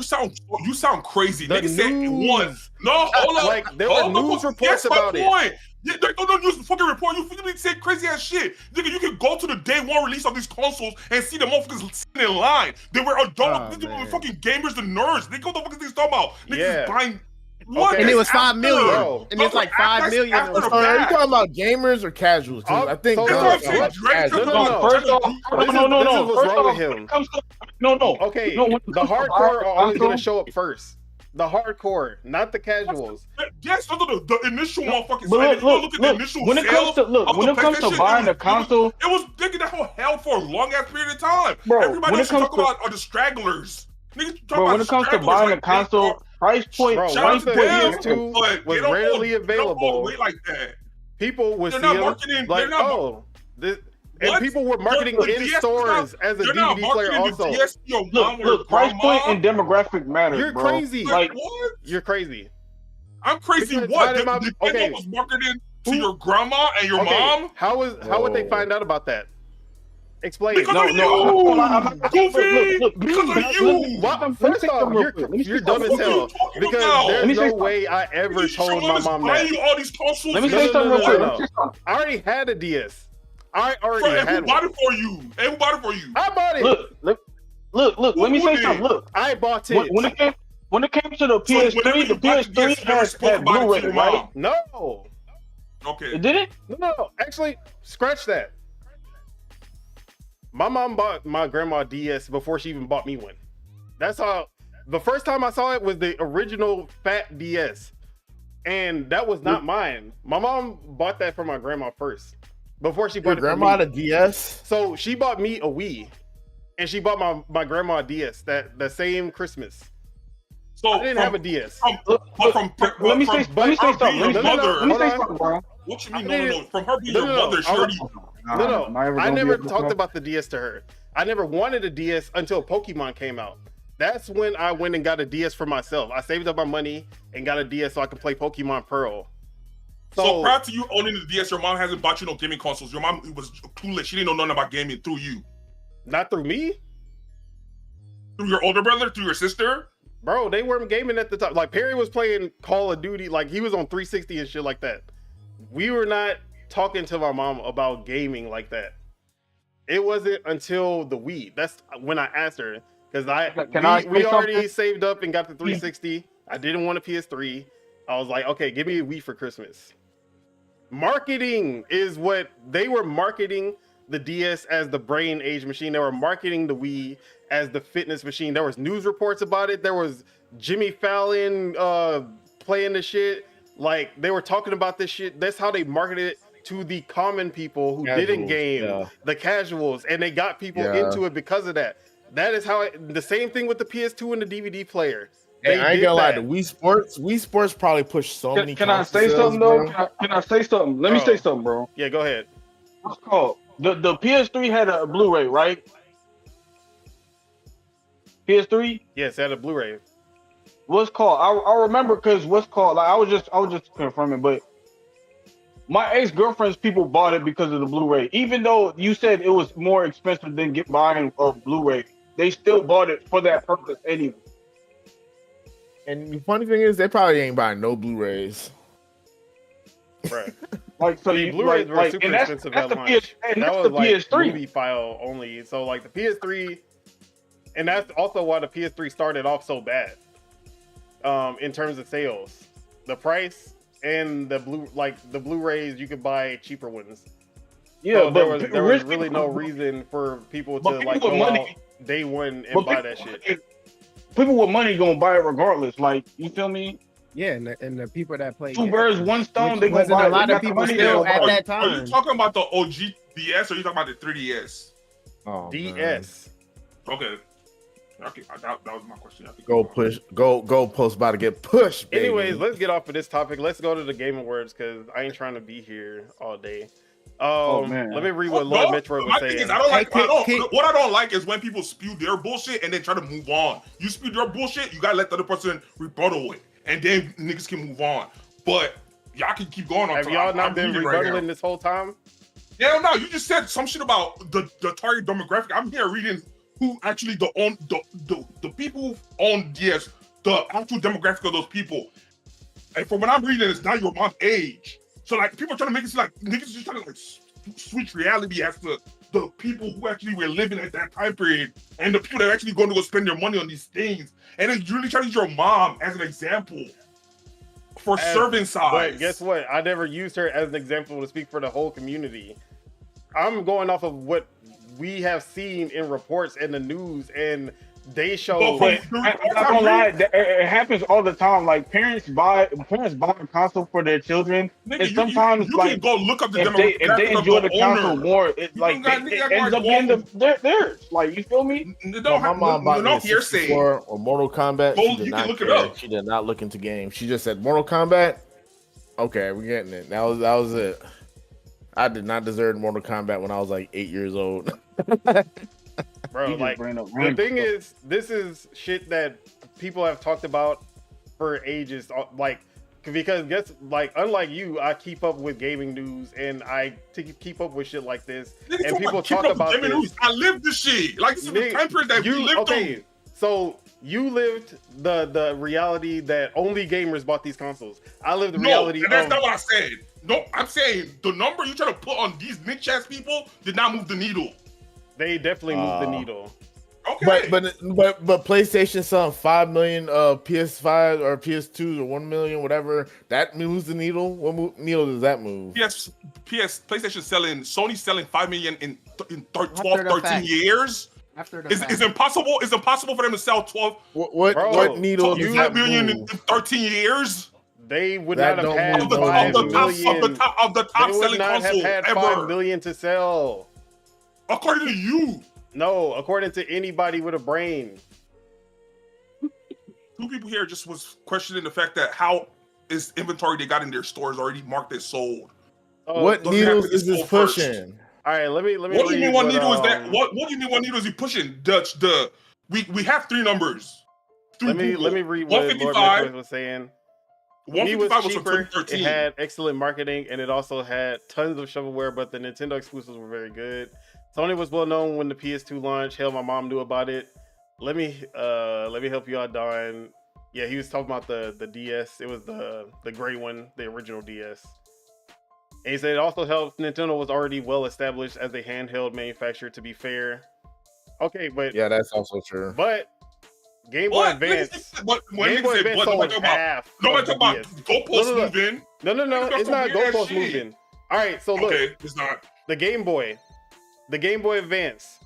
you sound crazy. The Niggas said news. one. No, hold up. Like, there were Hold the news fuck- reports that's my about it. point. Yeah, they don't use the fucking report. You fucking say crazy ass shit. Nigga, you can go to the day one release of these consoles and see the motherfuckers sitting in line. They were adult. Oh, These man. fucking gamers, the nerds. They go the fuck is these talking about? Niggas Yeah. buying. What? Okay. and it was That's 5 after. million, Bro. and it's like 5 million. After the Are you fact. talking about gamers or casuals? 'Cause I think So- That's guns what I'm are saying. like Drake casual. took No, no, about- no. First off, This is no. what's First wrong off, with him. when it comes to no. Okay, No, when it the comes to hardcore buying are always console- gonna show up first. The hardcore, not the casuals. Yes, those are the initial motherfucking But sales. If you look, look at look, the initial when it comes sales to look, of when the it comes to PlayStation, buying it a console, it was nigga that whole hell for a long ass period of time. Bro, Everybody when else it you comes talk to- about are the stragglers. Niggas talk bro, about when it comes to stragglers buying a like console, that, price point, Bro, Shout once out the to them, PS2 but was they don't readily go- they don't go available, away like that. people would They're see not them marketing- like, they're not- oh, this, and What? people were marketing The in DS stores as a They're not DVD player marketing the also. DS to your mom or look, price grandma. point and demographic matter, You're bro. crazy. Like, What? You're crazy. I'm crazy. Because What? why did The my- okay. was marketing to Who- your grandma and your Okay, mom. how would they Whoa. find out about that? Explain. Because no, of no, you, I'm Goofy. look, Because of let you. me- What? let me First say off, something real quick. Let me you're say dumb as something. hell What are you talking because about? there's Let me say no something. way I ever told my mom buying that. you all these consoles. Let me No, say no, something no, real no, quick. no. Let me say something. I already had a DS. I already And who had bought one. it for you? And who bought it for you? I bought it. Look. Let me Who say did? something. Look, I bought it. when it came to the So whenever PS3, the you bought the DS, PS3 you never spoke had about it to Blu-ray, your right? mom. No. Okay. It did it? No. Actually, scratch that. My mom bought my grandma a DS before she even bought me one. That's how. The first time I saw it was the original fat DS, and that was not mine. My mom bought that for my grandma first before she bought Your it for grandma me. had a DS? So she bought me a Wii, and she bought my grandma a DS the same Christmas. So I didn't have a DS. Let me say something. Your mother. Let me say something, bro. What you mean? I No. didn't- From her being No, your no, no. mother, she I- already. No, I gonna never be able to talked talk. about the DS to her. I never wanted a DS until Pokemon came out. That's when I went and got a DS for myself. I saved up my money and got a DS so I could play Pokemon Pearl. So prior to you owning the DS, your mom hasn't bought you no gaming consoles. Your mom was clueless. She didn't know nothing about gaming through you. Not through me, Through your older brother, through your sister. bro. They weren't gaming at the time. Like Perry was playing Call of Duty, like he was on 360 and shit like that. We were not talking to my mom about gaming like that. It wasn't until the Wii. That's when I asked her because we already saved up and got the 360. I didn't want a PS3. I was like, okay, give me a Wii for Christmas. Marketing is what they were marketing the DS as the brain age machine. They were marketing the Wii as the fitness machine. There was news reports about it. There was Jimmy Fallon playing the shit. Like they were talking about this shit. That's how they marketed it to the common people who didn't game, the casuals, and they got people into it because of that. That is how the same thing with the PS2 and the DVD player. Hey, I ain't gonna lie, the Wii Sports probably pushed so many. Can I say something though? Can I say something? Let me say something, bro. Yeah, go ahead. What's called? The PS3 had a Blu-ray, right? PS3? Yes, it had a Blu-ray. What's called? I remember because what's called? Like I was just confirming, but my ex-girlfriend's people bought it because of the Blu-ray. Even though you said it was more expensive than buying a Blu-ray, they still bought it for that purpose anyway. And the funny thing is, they probably ain't buying no Blu-rays. Right. Like so, the Blu-rays were super expensive at launch. That was like PS3 movie file only. So like the PS3, and that's also why the PS3 started off so bad. In terms of sales, the price and the Blu-rays you could buy cheaper ones. Yeah, so but there was really no reason for people to like go out day one and buy that shit. People with money gonna buy it regardless. Like you feel me? Yeah, and the people that play two birds, one stone. They gonna wasn't buy a lot of people still at that Are you time. talking about the OG DS or are you talking about the 3DS? Oh, DS. Okay. Okay, that was my question. Go post about to get pushed. Baby. Anyways, let's get off of this topic. Let's go to the Game Awards because I ain't trying to be here all day. Man. Let me read what Lord Metro was saying. Is, what I don't like is when people spew their bullshit and then try to move on. You spew your bullshit, you gotta let the other person rebuttal it, and then niggas can move on. But y'all can keep going on. Have y'all not been rebuttaling this whole time? Yeah, no. You just said some shit about the target demographic. I'm here reading who actually the people who own DS, the actual demographic of those people. And from what I'm reading, it's not your mom's age. So like people are trying to make it seem like niggas just trying to like switch reality as to the people who actually were living at that time period and the people that are actually going to go spend their money on these things. And then you really try to use your mom as an example for serving size. But guess what? I never used her as an example to speak for the whole community. I'm going off of what we have seen in reports in the news, and they show. But I'm not gonna lie, it happens all the time. Like parents buy a console for their children, Nigga, and sometimes you like can go look up the if they enjoy the console more, it ends up being theirs. Like you feel me? My mom bought me a 64 or Mortal Kombat. Go, She did not care. She did not look into games. She just said Mortal Kombat. Okay, we're getting it. That was it. I did not deserve Mortal Kombat when I was like 8 years old. Bro, like the thing is, this is shit that people have talked about for ages. Like, because unlike you, I keep up with gaming news and I keep up with shit like this. Niggas and people talk about this. News. I lived this shit. Like this is the time period that you lived through. So you lived the reality that only gamers bought these consoles. I lived the reality. That's not what I said. No, I'm saying the number you try to put on these niche ass people did not move the needle. They definitely moved the needle. Okay. But PlayStation selling 5 million PS5 or PS2s or 1 million, whatever. That moves the needle. What needle does that move? PlayStation selling, Sony selling 5 million in 12, After the 13 fact. years. After the It's fact. impossible. It's impossible for them to sell 12 What needle does that 5 million in move? 13 years. They would That not have don't had move Of the, no of 5 the needle. million. top of the top They would selling not have console had ever, 5 million to sell. according to you. No, according to anybody with a brain. Two people here just was questioning the fact that how is inventory they got in their stores already marked as sold. What doesn't have needles to be is this sold first. pushing? All right, let me. What do you read mean one what, needle is that? What do you mean one needle is he pushing? Dutch, we have 3 numbers. Let me read what Lord 155. Metroid was saying. He was 155 was from cheaper. It 2013. had excellent marketing, and it also had tons of shovelware. But the Nintendo exclusives were very good. Sony was well known when the PS2 launched. Hell, my mom knew about it. Let me help you out, Don. Yeah, he was talking about the DS. It was the gray one, the original DS. And he said it also helps. Nintendo was already well established as a handheld manufacturer. To be fair, okay, but Yeah, that's also true. but Game Boy What? Advance. What? When Game niggas Boy say Advance what? sold Nobody talk about. half. Nobody of talk the about DS. goalpost No. moving. No, Niggas it's got not some weird goalpost shit. moving. All right, so look, Okay, it's not. the Game Boy Advance.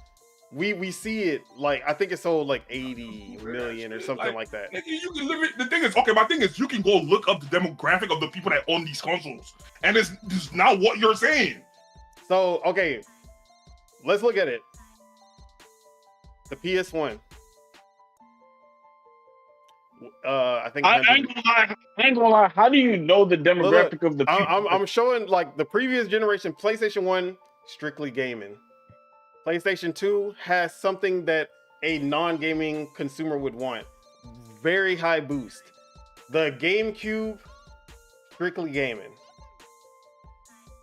We see it like I think it sold like 80 million or something like that. Nigga, you can literally, the thing is, okay, my thing is you can go look up the demographic of the people that own these consoles, and it's not what you're saying. So okay, let's look at it. The PS1. I think I ain't gonna lie. How do you know the demographic Look, of the people? I'm showing like the previous generation. PlayStation 1 strictly gaming. PlayStation 2 has something that a non-gaming consumer would want. Very high boost. The GameCube strictly gaming.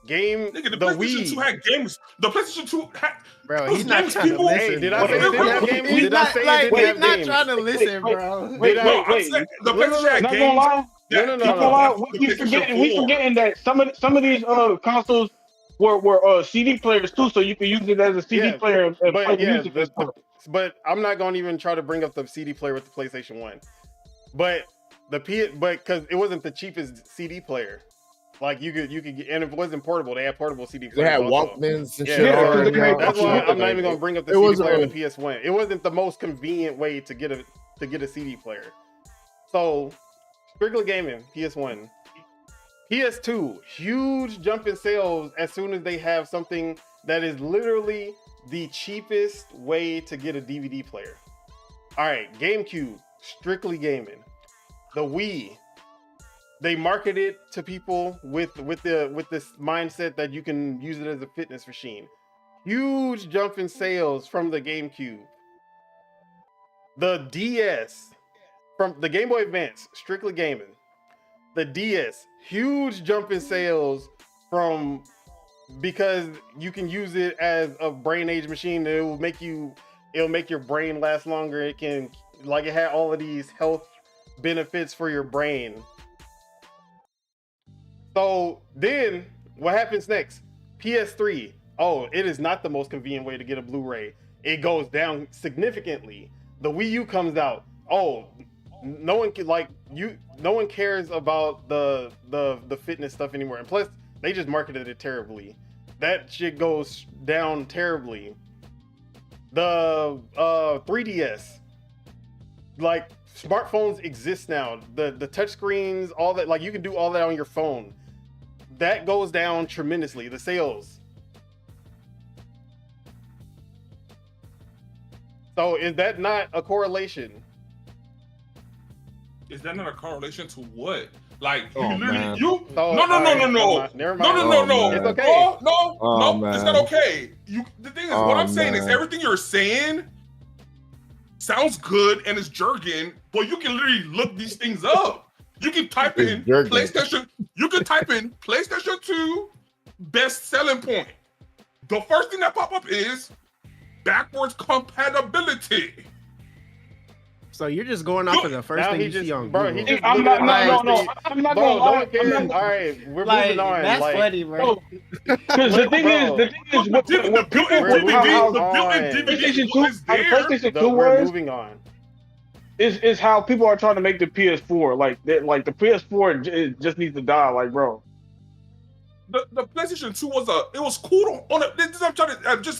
Nigga, the PlayStation 2 had games. The PlayStation 2 had. Bro, those he's not games trying to people- listen. Hey, did I say it bro. didn't have games? He's Did I not say it like didn't he's have not games? trying to listen, wait, bro. Did I- No, I'm saying the PlayStation had Not games. gonna lie. that No. people Not gonna lie. left the We PlayStation 4. forgetting that some of these consoles were CD players too, so you can use it as a CD Yeah, player and play But yeah, music. but I'm not gonna even try to bring up the CD player with the PlayStation 1. But but because it wasn't the cheapest CD player. Like you could get, and it wasn't portable. They had portable CD They players. had also. Walkmans and Yeah, shit yeah, already. because That's why I'm not Like, even gonna bring up the it CD wasn't player on a- the PS1. It wasn't the most convenient way to get a CD player. So strictly gaming, PS1. PS2, huge jump in sales as soon as they have something that is literally the cheapest way to get a DVD player. All right, GameCube, strictly gaming. The Wii, they market it to people with this mindset that you can use it as a fitness machine. Huge jump in sales from the GameCube. The DS, from the Game Boy Advance, strictly gaming. The DS, huge jump in sales from because you can use it as a brain age machine. It'll make your brain last longer. It can it had all of these health benefits for your brain. So then what happens next? PS3. Oh, it is not the most convenient way to get a Blu-ray. It goes down significantly. The Wii U comes out. Oh, no one cares about the fitness stuff anymore. And plus, they just marketed it terribly. That shit goes down terribly. The 3DS, like smartphones exist now. The touchscreens, all that, like you can do all that on your phone. That goes down tremendously. The sales. So is that not a correlation? Is that not a correlation to what? Like Oh, you literally man. you So, no. Never mind. Oh, It's man. okay. No, Oh, it's man. not okay. The thing is, what Oh, I'm saying is man. everything you're saying sounds good and it's jargon, but you can literally look these things up. You can type It's in jargon. PlayStation. You can type in PlayStation 2 best selling point. The first thing that pop up is backwards compatibility. So you're just going off of the first Now thing he you just, see on bro, Google. he just I'm looking not. at No, the no, first no. thing. I'm not Bro, gonna no lie. one I'm cares. not All gonna. right, we're Like, moving on. that's Like, funny, bro. Because the thing is, what The people, built-in We're DVD, moving the on. built-in DVD PlayStation 2, is how the there. PlayStation 2 we're was, moving on. is how people are trying to make the PS4. Like the PS4 just needs to die. Like, bro. The PlayStation 2 it was cool on it.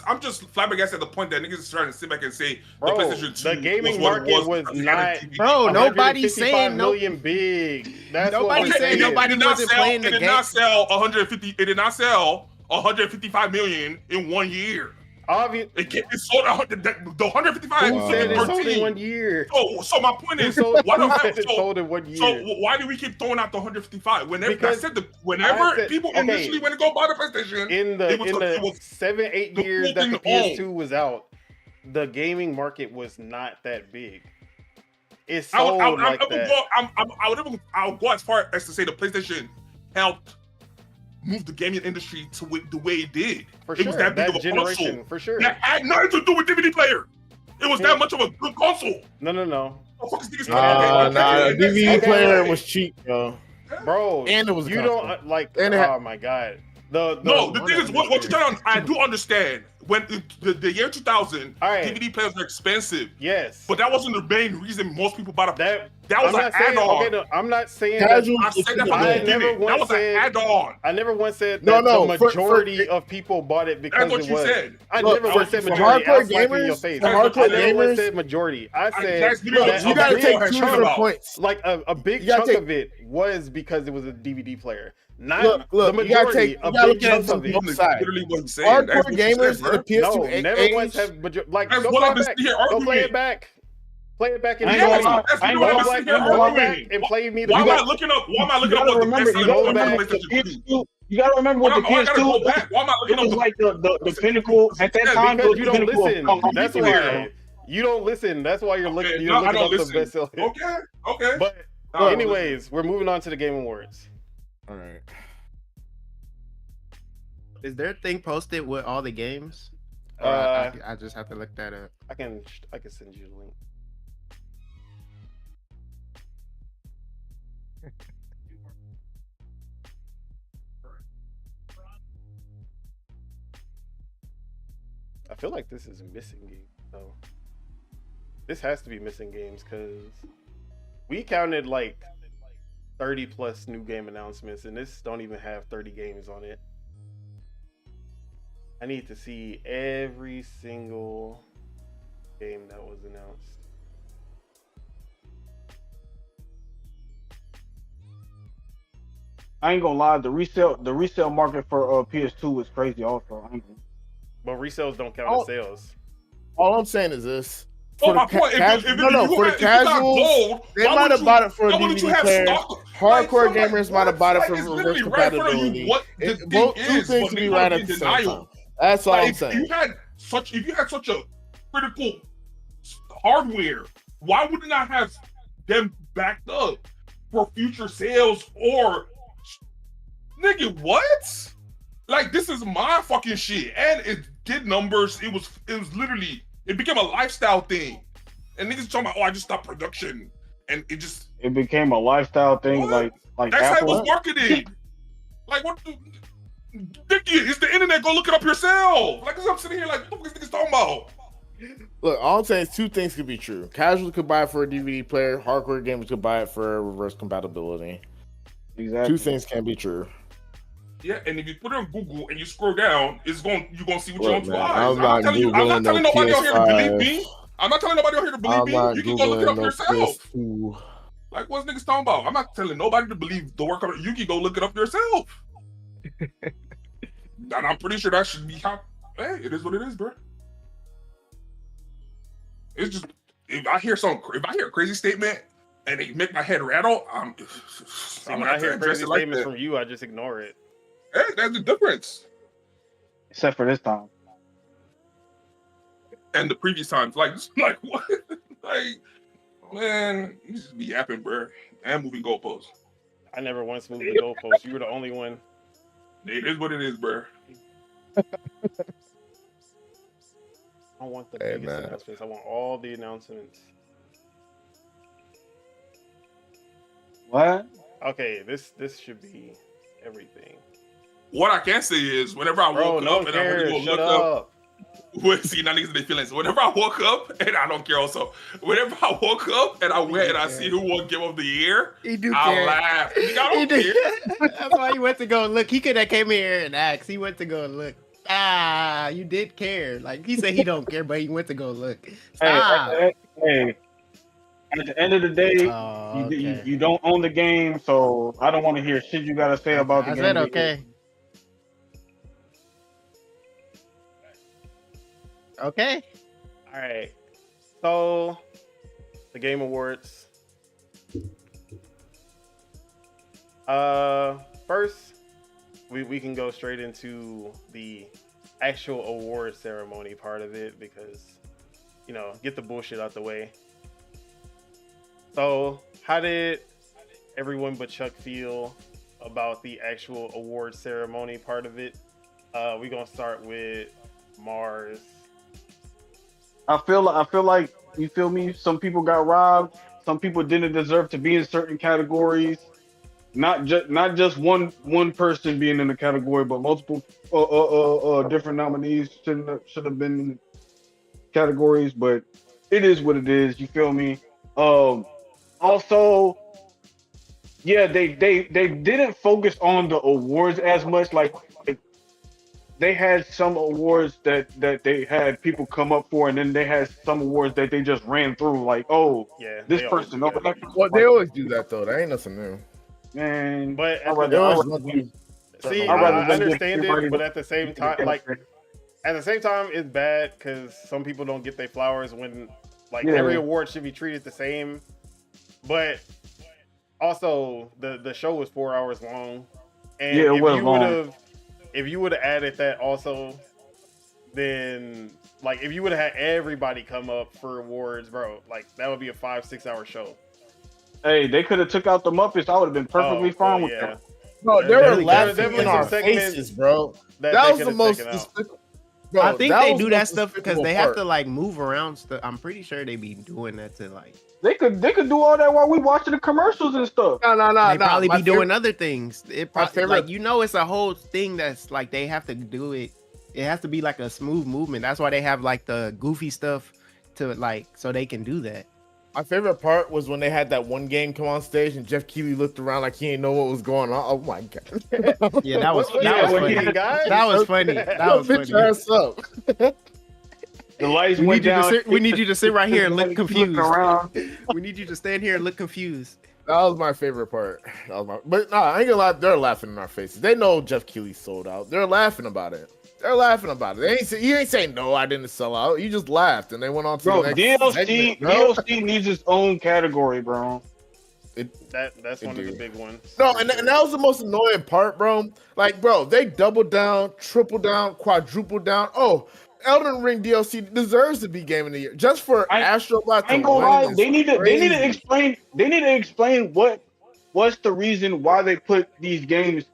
I'm just flabbergasted at the point that niggas is trying to sit back and say Bro, the PlayStation 2 the gaming was what market it was was because it had a not- DVD. Bro, nobody's 155 saying no. million big. That's Nobody's what we're saying saying. nobody wasn't playing the It did game. not sell 150. It did not sell 155 million in 1 year. It sold 100. The 155. Who said it sold in 13. 1 year? So my point Who is, sold, why who don't said it sold in 1 year? So why do we keep throwing out the 155? Whenever Because people initially went to go buy the PlayStation, in it was the 7-8 the years whole that the thing PS2 was out, the gaming market was not that big. It I would, sold like that. I'll go as far as to say the PlayStation helped move the gaming industry to the way it did. For It sure, was that big of a generation, console. for sure. That had nothing to do with DVD player. It was that much of a good console. No. The fuck is niggas Nah, talking about? DVD okay, player wait. was cheap, yo. Bro, And it was a you console. don't like. And it had- Oh my god. The thing is, what you're telling, I do understand. When the year 2000, All right. DVD players were expensive, Yes, but that wasn't the main reason most people bought a. That was I'm an not saying. add-on. Okay, no, I'm not saying Casual- that. I said that from I the never beginning. That once was said- an add-on. I never once said No, that no, the for- majority of people bought it because That's what it you was. said. I Look, never once said for majority. hardcore I'll slap you in your gamers- face. for I hardcore never once gamers- said majority. I said That's literally that you a gotta big take what two you're talking different about. points. like a big You gotta chunk take- of it was because it was a DVD player. Not Look, the you gotta majority. take- you A gotta big look at chunk it of from it. both sides. Literally what I'm saying. That's Hardcore what you gamers said, bro. and the PS2 No, never age, once have like. That's Go what play I've it been back. sitting here Go play arguing. it back. Play it back and I ain't show gonna me. lie. That's I ain't literally gonna what lie. I'm sitting here Go arguing. back and play me the. Why am I back. looking up? Why am I You looking up gotta what the remember. best You selling gotta go on remember the with the PlayStation 2? PS2. You gotta remember with the Why I gotta go PS2. back? Why am I It looking was up like the pinnacle at that Yeah, time. It because was you the don't pinnacle listen. of That's video. why you don't listen. That's why you're looking. Okay, You're no, I looking don't up the listen. best seller. Okay. But No, anyways, we're moving on to the Game Awards. all right. Is there a thing posted with all the games? Or I just have to look that up. I can send you the link. I feel like this is missing games though. This has to be missing games because we counted like 30 plus new game announcements, and this don't even have 30 games on it. I need to see every single game that was announced. I ain't gonna lie. The resale market for PS2 is crazy. Also, I ain't gonna- But resales don't count Oh. as sales. All I'm saying is this. Oh, my point. For the casuals, they might have bought it for a DVD player. Hardcore gamers might have bought it for reverse compatibility. Both two things can be right at the same time. That's all I'm saying. If you had such a critical hardware, why would it not have them backed up for future sales or nigga, what? Like, this is my fucking shit. And it did numbers. It was literally, it became a lifestyle thing. And niggas talking about, oh, I just stopped production. And it became a lifestyle thing. What? Like that's how it Apple. was marketed. Like, what the, Dickie, it's the internet, go look it up yourself. Like, I'm sitting here like, what the fuck is niggas talking about? Look, all I'm saying is two things could be true. Casuals could buy it for a DVD player. Hardcore gamers could buy it for reverse compatibility. Exactly. Two things can be true. Yeah, and if you put it on Google and you scroll down, you're gonna see what Look, your own man, eyes. I'm not I'm not telling no nobody out here to believe PS5. me. I'm not telling nobody out here to believe I'm me. not You can go look it up Googling no yourself. PS2. Like, what's niggas talking about? I'm not telling nobody to believe the work of it. You can go look it up yourself. And I'm pretty sure that should be how. Hey, it is what it is, bro. It's just if I hear a crazy statement and they make my head rattle, I'm See, when I hear crazy statements from you, I just ignore it. Hey, that's the difference. Except for this time. And the previous times, like what? Like, man, you just be yapping, bro. And moving goalposts. I never once moved the goalpost. You were the only one. It is what it is, bro. I don't want the Hey, biggest man. announcements. I want all the announcements. What? Okay, this should be everything. What I can say is, whenever I Bro, woke no up and I went care. to go Shut look up, up. see, now niggas in their feelings. Whenever I woke up, and I don't care also, whenever I woke up and I went and I see who won Game of the Year, He do I care. laughed. Nigga, I He don't do. care. That's why he went to go look. He could have came here and asked. He went to go look. Ah, you did care. Like he said, he don't care, but he went to go look. Stop. Hey, at the end of the day, Oh, okay. you don't own the game, so I don't want to hear shit you gotta say about the I game. said okay. Okay. All right. So, the Game Awards. First, we can go straight into the actual award ceremony part of it because, get the bullshit out the way. So, how did everyone but Chuck feel about the actual award ceremony part of it? We're gonna start with Mars. I feel like you feel me. Some people got robbed. Some people didn't deserve to be in certain categories. Not just one person being in a category, but multiple different nominees should have been in categories. But it is what it is. You feel me? Also, yeah, they didn't focus on the awards as much. Like they had some awards that they had people come up for, and then they had some awards that they just ran through. Like, oh, Yeah, this they person. always- Oh, Well, they always do that though. That ain't nothing new. man, But I'd at rather- the- I'd was rather nothing- see, I'd rather I just understand give it, everybody but the- at the same time, it's bad because some people don't get their flowers when, Yeah. every award should be treated the same. But also, the show was 4 hours long, and Yeah, it was long. if you would have added that also, then if you would have had everybody come up for awards, bro, that would be a 5-6 hour show. Hey, they could have took out the Muppets. I would have been perfectly fine with that. No, they There- were there- laughing definitely in our some segments faces, bro. That That they was the could've most taken out. despicable. Bro, I think that they was do the that most stuff because despicable they have part. to move around stuff. I'm pretty sure they be doing that to They could do all that while we watching the commercials and stuff. No. they probably My be doing other things. It my probably favorite- it's a whole thing that's they have to do it. It has to be a smooth movement. That's why they have the goofy stuff to so they can do that. My favorite part was when they had that one game come on stage and Jeff Keighley looked around like he didn't know what was going on. Oh my god! Yeah, that was Yeah, when funny. he got- That was funny. That was Bitch funny. ass up. The lights We went need, you to down. sit, we need you to sit right here and look confused. Around. We need you to stand here and look confused. That was my favorite part. But no, I ain't gonna lie. They're laughing in our faces. They know Jeff Keighley sold out. They're laughing about it. He ain't saying no. I didn't sell out. He just laughed and they went on to Bro, the next DLC segment, bro. DLC needs its own category, bro. That's one of the Indeed. big ones. No, and that was the most annoying part, bro. Bro, they doubled down, tripled down, quadrupled down. Oh, Elden Ring DLC deserves to be Game of the Year just for Astrobot. I ain't gonna lie. They need to explain what's the reason why they put these games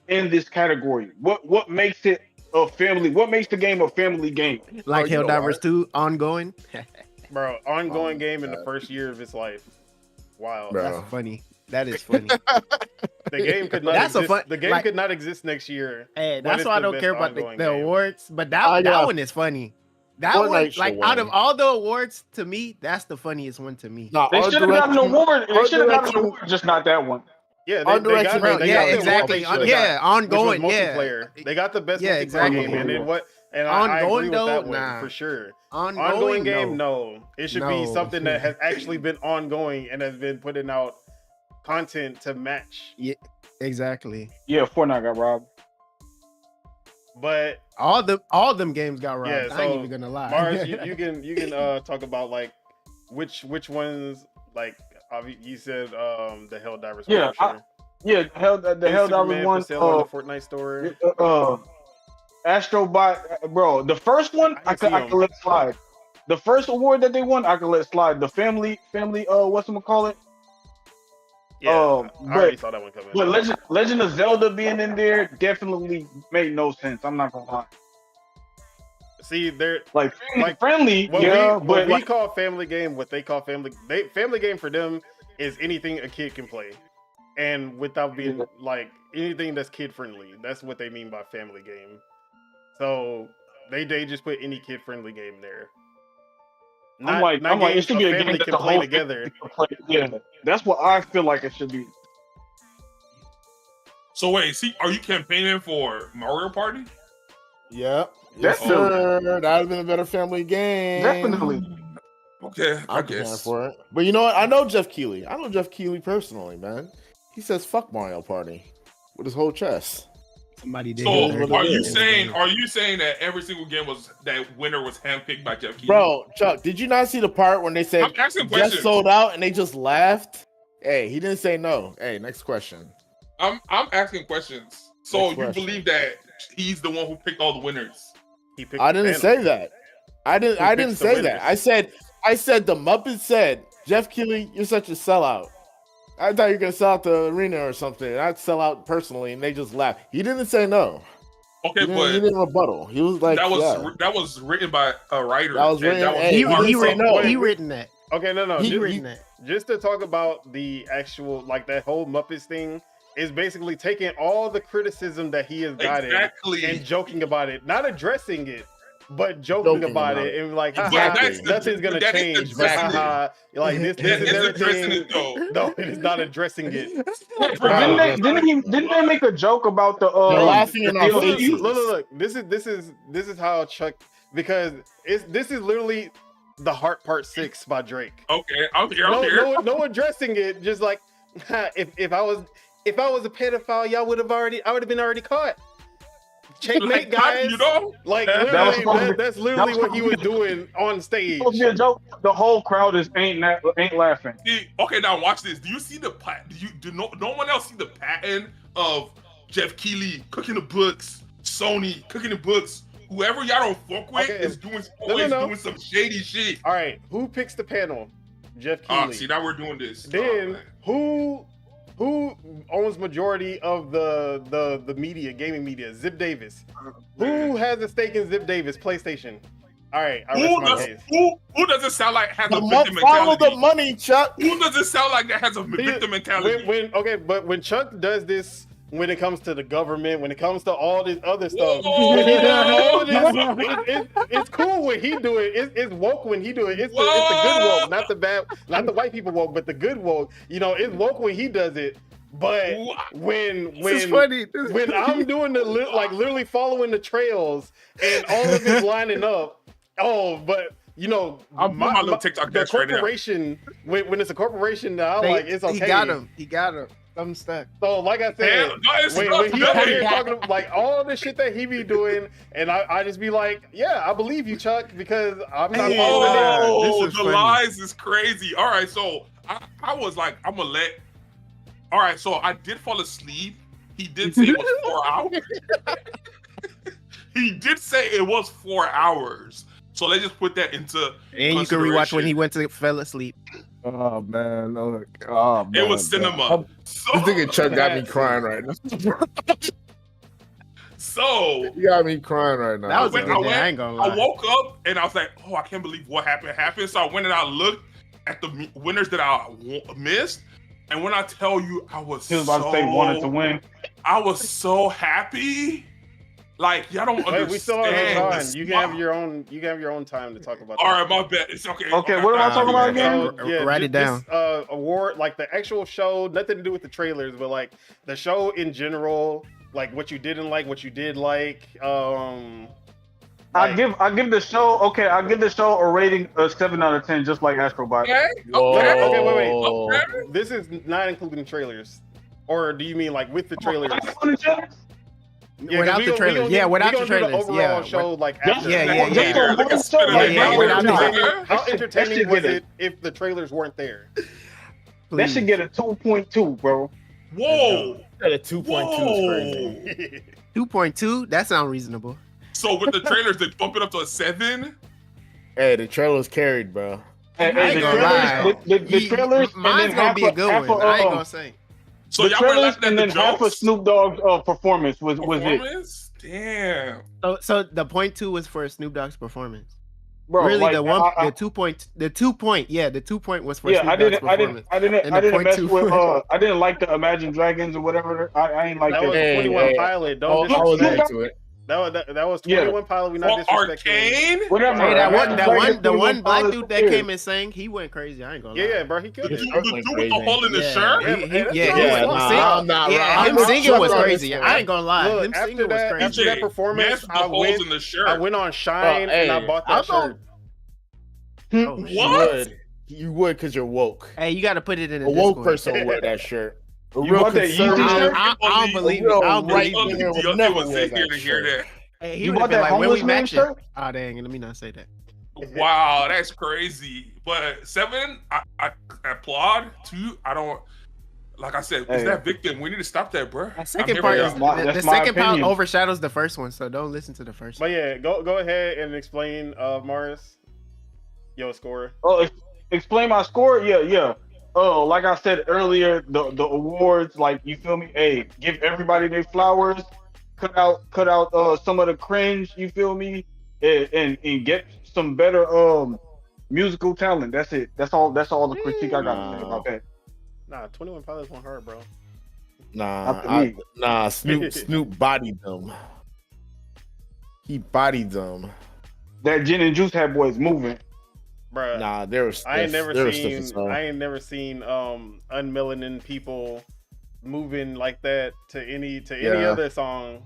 in this category. What makes it a family? What makes the game a family game? Like you know Helldivers 2 ongoing. Bro, ongoing Oh, game in the God. first year of its life. Wow. Bro. That's funny. That is funny. The game could not That's a exist. fun- the game like- could not exist next year. Hey, But that's it's why I the don't best care about the ongoing game. awards. But I that got- one is funny. That Fortnite one, should out of win. all the awards, to me, that's the funniest one to me. No, They art should have gotten an direction- award. They art should have gotten an direction- award, just not that one. Yeah, Art direction, Bro, they yeah, got the award exactly. they should've Yeah, got, which was ongoing. Yeah, multiplayer. They got the best Yeah, multiplayer exactly. game, and I agree Ongoing, with that though, one nah. for sure. ongoing game, no. no. It should be No. something that has actually been ongoing and has been putting out content to match. Exactly. Yeah, Fortnite got robbed. But All them games got robbed. Yeah, I ain't so, even gonna lie. Mars, you can talk about which ones you said the Helldivers. Yeah, one, sure. Yeah, the Helldivers Superman one. for sale on the Fortnite store. Astrobot, bro. The first one I can see could let slide. The first award that they won, I could let slide. The family, whatchamacallit? Yeah, I already but saw that one coming. but Legend of Zelda being in there definitely made no sense. I'm not gonna lie. See, they're Like Like, friendly, what yeah, we but like, call family game, what they call family game for them is anything a kid can play. and without being like anything that's kid friendly. That's what they mean by family game. So they just put any kid friendly game there. I'm like, it should be a game family that can the play whole together. family can play. Yeah, that's what I feel like it should be. So wait, are you campaigning for Mario Party? Yep. Yes, sir. That'd have been a better family game. Definitely. Okay, I I'm preparing guess. for it. But you know what? I know Jeff Keighley. I know Jeff Keighley personally, man. He says fuck Mario Party with his whole chest. Somebody did. So what are it you is. saying that every single game that winner was handpicked by Jeff Keighley? Bro, Chuck, did you not see the part when they said I'm asking just questions. sold out and they just laughed? Hey, he didn't say no. Hey, next question. I'm asking questions. So Next you question. believe that he's the one who picked all the winners? He picked I the didn't panel. say that. I didn't picks the say that. winners? I said the Muppets said, Jeff Keighley, you're such a sellout. I thought you were gonna sell out the arena or something. I'd sell out personally, and they just laughed. He didn't say no. Okay, He didn't rebuttal. He was like, that yeah. was written by a writer. That was and written- was hey, He written that. Okay, no. He just, written that. just to talk about the actual, like that whole Muppets thing is basically taking all the criticism that he has gotten Exactly. and joking about it, not addressing it, but joking about it and like, But haha, that's the- nothing's gonna that is change. But addressing it. haha, like this It's is addressing everything. it though. No, it is not addressing it. But didn't they make a joke about the They're laughing in our Look, faces. look. This is how Chuck, because this is literally the Heart Part 6 by Drake. Okay, I'm here. No addressing it. Just like if I was a pedophile, I would have been already caught. Checkmate, guys. You know? Like That was supposed to be- that's literally that was what he was doing on stage. supposed to be a joke. The whole crowd ain't laughing. See, okay, now watch this. Do you see the no one else see the pattern of Jeff Keighley cooking the books, Sony cooking the books? Whoever y'all don't fuck with Okay. is doing No. doing some shady shit. All right, who picks the panel? Jeff Keighley. See, now we're doing this. Then who owns majority of the media, gaming media? Zip Davis. Who has a stake in Zip Davis? PlayStation. All right, I rest my case. Who does it sound like has a victim Follow mentality? the money, Chuck. Who does it sound like that has a victim mentality? But when Chuck does this, when it comes to the government, when it comes to all this other stuff, Whoa. when he does all this, it's cool when he do it. It's woke when he do it. It's the good woke, not the bad, not the white people woke, but the good woke. You know, it's woke when he does it. But when I'm doing literally following the trails and all of it lining up, but you know, I'm my little TikTok the dance right now. corporation when it's a corporation now, like it's okay. He got him. I'm stuck. So like I said, when he out here talking like all the shit that he be doing, and I just be like, yeah, I believe you, Chuck, because I'm not following that. Oh, This is the funny. lies is crazy. All right, so I was like, I'm gonna let. All right, so I did fall asleep. He did say it was 4 hours. He did say it was 4 hours. So let's just put that into. And you can rewatch when he went to fell asleep. Oh man, look. Oh man. It was cinema. So, This nigga Chuck got me crying right now. so You got me crying right now. That was a went- good I day. went- I ain't gonna lie. I woke up and I was like, oh, I can't believe what happened. So I went and I looked at the winners that I missed. And when I tell you, I was He was about to say wanted to win. I was so happy. Like, y'all don't understand. Wait, we still have time. the You can have your own. You can have your own time to talk about. All that. right, my bad. It's okay. Okay, what am I talking about again? So, Write it down. This, award, like the actual show, nothing to do with the trailers, but like the show in general, like what you didn't like, what you did like. I give the show a rating of 7 out of 10, just like Astrobot. Okay. Okay, wait. Okay. This is not including trailers, or do you mean like with the trailers? Yeah, Without 'cause the trailers. Yeah, without the trailers. overall Yeah. show, like Just- after. Yeah. How without the entertaining- How That entertaining should was get it if the trailers weren't there? That should get a 2.2, bro. Whoa. At a 2.2 is crazy. 2.2. That sounds reasonable. So with the trailers, they bump it up to a 7. Hey, the trailer's carried, bro. And I ain't the gonna lie. trailers, the trailers, and Mine's then gonna half be a good one. I ain't gonna say. So the y'all were trailers, laughing at and the then half of jokes. Snoop Dogg's performance was it. Performance? Damn. So the point 2 was for Snoop Dogg's performance. bro. Really, Like the 2 point was for yeah, Snoop I Dogg's didn't, performance. I didn't, And I the didn't mess 0.2 with. I didn't like the Imagine Dragons or whatever. I ain't like That that. was Hey, 21 hey, Pilot. Don't I was disrespect. into it. That was Yeah. 21 Pilot. We not For disrespecting. Arcane? Whatever. Hey, that one, Imagine that Dragons, one, the 21 one black Pilots, dude who that cares? came and sang, he went crazy. I ain't gonna lie. Yeah, bro, he killed The it. dude Earth with went the crazy. hole in the Yeah, shirt? Yeah, he, hey, that's yeah, not he right. was nah, sing- I'm not yeah, right. him I'm singing not was on crazy. this I one. ain't gonna lie, Look, him after singing was that, crazy. after that performance, Match the I holes went, in the shirt. I went on Shine and I hey, bought I that shirt. Oh, You shit. What? would. You would because you're woke. Hey, you got to put it in A the woke Discord. person would wear that shirt. A You real bought that Yeezy conservative, shirt? I don't believe it. real I don't right believe winger it. would never was wear in here that to hear shirt. that. Hey, he You would bought have been that like, when we homeless man matching. shirt? Oh, dang, let me not say that. Wow, that's crazy. But 7, I applaud. 2, I don't. Like I said, Hey. it's that victim. We need to stop that, bro. The second part is That's the my second part opinion. overshadows the first one, so don't listen to the first But one. yeah, go ahead and explain, Morris, your score. Oh, explain my score? Yeah. Oh, like I said earlier, the awards, like you feel me? Hey, give everybody their flowers. Cut out some of the cringe. You feel me? And get some better musical talent. That's it. That's all the critique I got to say about that. Nah, 21 Pilots went hard, bro. Not to me. Snoop bodied them. He bodied them. That gin and juice hat boy is moving. Bruh. Nah, they were stiff. I ain't They never were stiff seen as hell. unmelanin people moving like that to any Yeah. other song.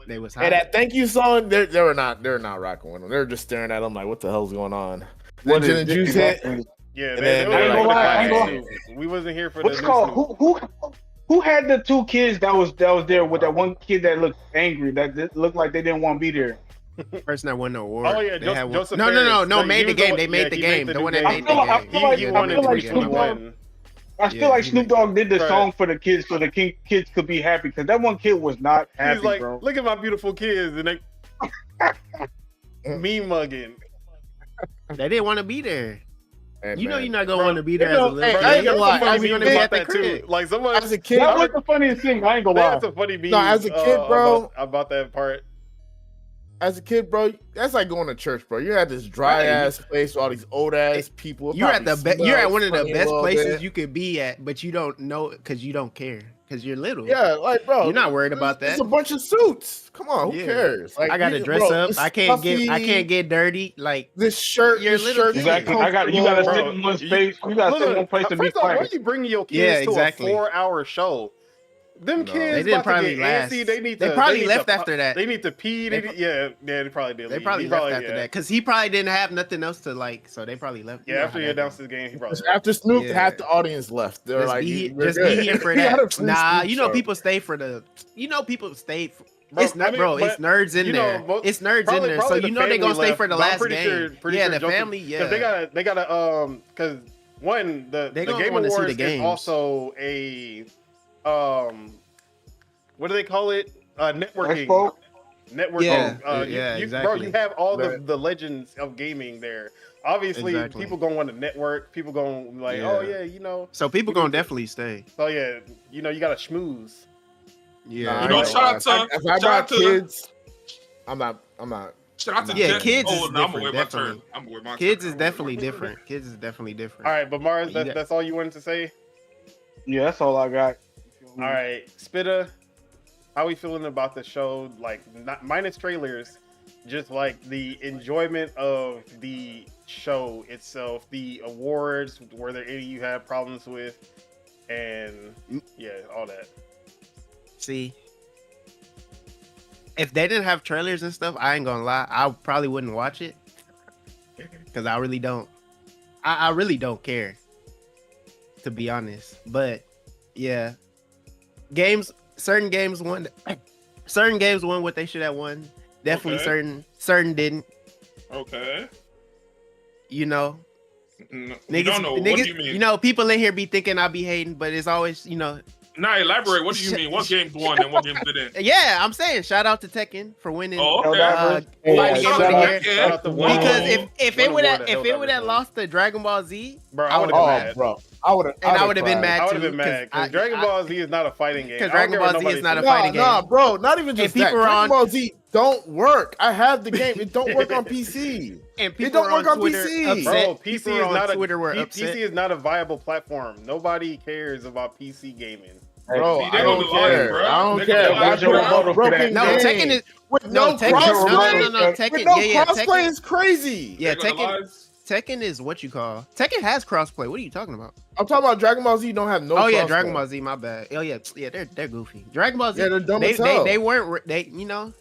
They was Hey, hot. that thank you song, they were not rocking with them. They were just staring at him like, what the hell's going on? What Then is Gin and Juice this? hit. Yeah, And they then were they're like, like, I ain't gonna "Hey, Snoop." We wasn't here for What's the it new called? Snoop. Who had the 2 kids that was there with that one kid that looked angry, that looked like they didn't want to be there? person that won the award. Oh yeah, They had one- Joseph No, Ferris. no, He made the was game. one- They yeah, made the he game. The new one that game. made the I game. feel like- He I wanted feel to like he Snoop Dogg- won. I feel Yeah, like he Snoop made- Dogg did the Right. song for the kids so the kids could be happy because that one kid was not happy, He's like, bro. look at my beautiful kids, and they me mugging. They didn't want to be there. Hey, You know man. you're not gonna Bro, want to be there you as a know, little hey, kid. I ain't gonna lie, There's some as funny a memes kid- about at the that too. crib. Like someone, As a kid, That was the funniest thing. I ain't gonna they lie. had some funny memes. No, as a kid, bro. about that part. That's like going to church, bro. You're at this dry ass place with all these old ass people. You're at you're at one of the Probably best smells places funny a little you could be at, but you don't know because you don't care because you're little. bit. Yeah, like bro, You're not worried about It's that. a bunch of suits. Come on, who Yeah. cares? Like I gotta you- dress bro, up. it's I can't stuffy. get dirty. Like This shirt. You're a This little shirt kid. Exactly. You gotta Bro, sit in one space. You gotta sit in one place and be first off, why are quiet. you bringing your kids Yeah, to exactly. a 4-hour show? Them No. kids They didn't about to probably get last. antsy. They need They to. probably need left to, after that. They need to pee. They They probably did. They leave. probably He left after that because he probably didn't have nothing else to like, so they probably left. You Yeah, know after how he that announced goes. his game, he probably. After Snoop, Yeah. half the audience left. They're Just like, be, "We're just good." be here for He had a that. free Nah, Snoop you know show. people stay for the. You know people stay. For, Bro, it's not, I mean, bro. but, It's nerds in you know, there. most- It's nerds probably- in there, so probably you the know they're family gonna stay left, for the but I'm last pretty game. pretty Yeah, sure the Joseph- family. Yeah, they gotta because one the They gonna Game wanna see the Awards is games. also a what do they call it? Networking. Expo? Networking. Yeah, you, yeah, Bro, exactly. you have all Right. the legends of gaming there. Obviously, Exactly. people gonna want to network. People gonna be like, Yeah. oh yeah, you know. So people We gonna need to- definitely stay. So yeah, you know, you gotta schmooze. Yeah, Nah, You know, I shout out ain't to- gonna lie. If I shout got out to- kids, I'm not. Shout out to Yeah, Jet. kids is Oh, no, I'm different, gonna wait my turn. definitely. I'm gonna wait my kids turn. is definitely different. Kids is definitely different. All right, but Mars, You got- that's all you wanted to say. Yeah, that's all I got. All right, Spitta, how we feeling about the show? Like, not minus trailers, just like the enjoyment of the show itself, the awards. Were there any you had problems with? And yeah, all that. See, if they didn't have trailers and stuff, I ain't gonna lie, I probably wouldn't watch it because I really don't. I really don't care, to be honest. But yeah, certain games won what they should have won. Definitely Okay. certain didn't. Okay. You know, No, niggas, we don't know. What niggas, do you mean? you know, people in here be thinking I be hating, but it's always, you know. Nah, elaborate. What do you mean? What games won and what games didn't? Yeah, I'm saying shout out to Tekken for winning. Oh, okay. Hey, Fighting shout Game of the out- Year. Shout out to one Because award. if One it would award have that held that lost to Dragon Ball Z, Bro, I I would would've have Oh, been mad. bro, I would have. and I would have been mad I too. would have been mad because Dragon Ball Z is not a fighting game. Because I don't Dragon care Ball what Z nobody is not a says. fighting game. Nah, bro, not even just people that. are Dragon on- Ball Z. don't work. I have the game. It don't work on PC. And It people don't are work on Twitter PC. upset. Bro, People PC is on not Twitter were a upset. PC is not a viable platform. Nobody cares about PC gaming. Bro, See, they I don't don't lie, care. bro. I don't They care. don't lie, Watch bro. your broken No, game Tekken is with no no Tekken. crossplay. No, With Tekken. no Yeah, crossplay Tekken. is crazy. Yeah, They gonna Tekken is what you call. Tekken has crossplay. What are you talking about? I'm talking about Dragon Ball Z. Don't have no. Oh yeah, crossplay. Dragon Ball Z. My bad. Oh yeah, they're goofy. Dragon Ball Z. Yeah, they're dumb they, as hell. they weren't. They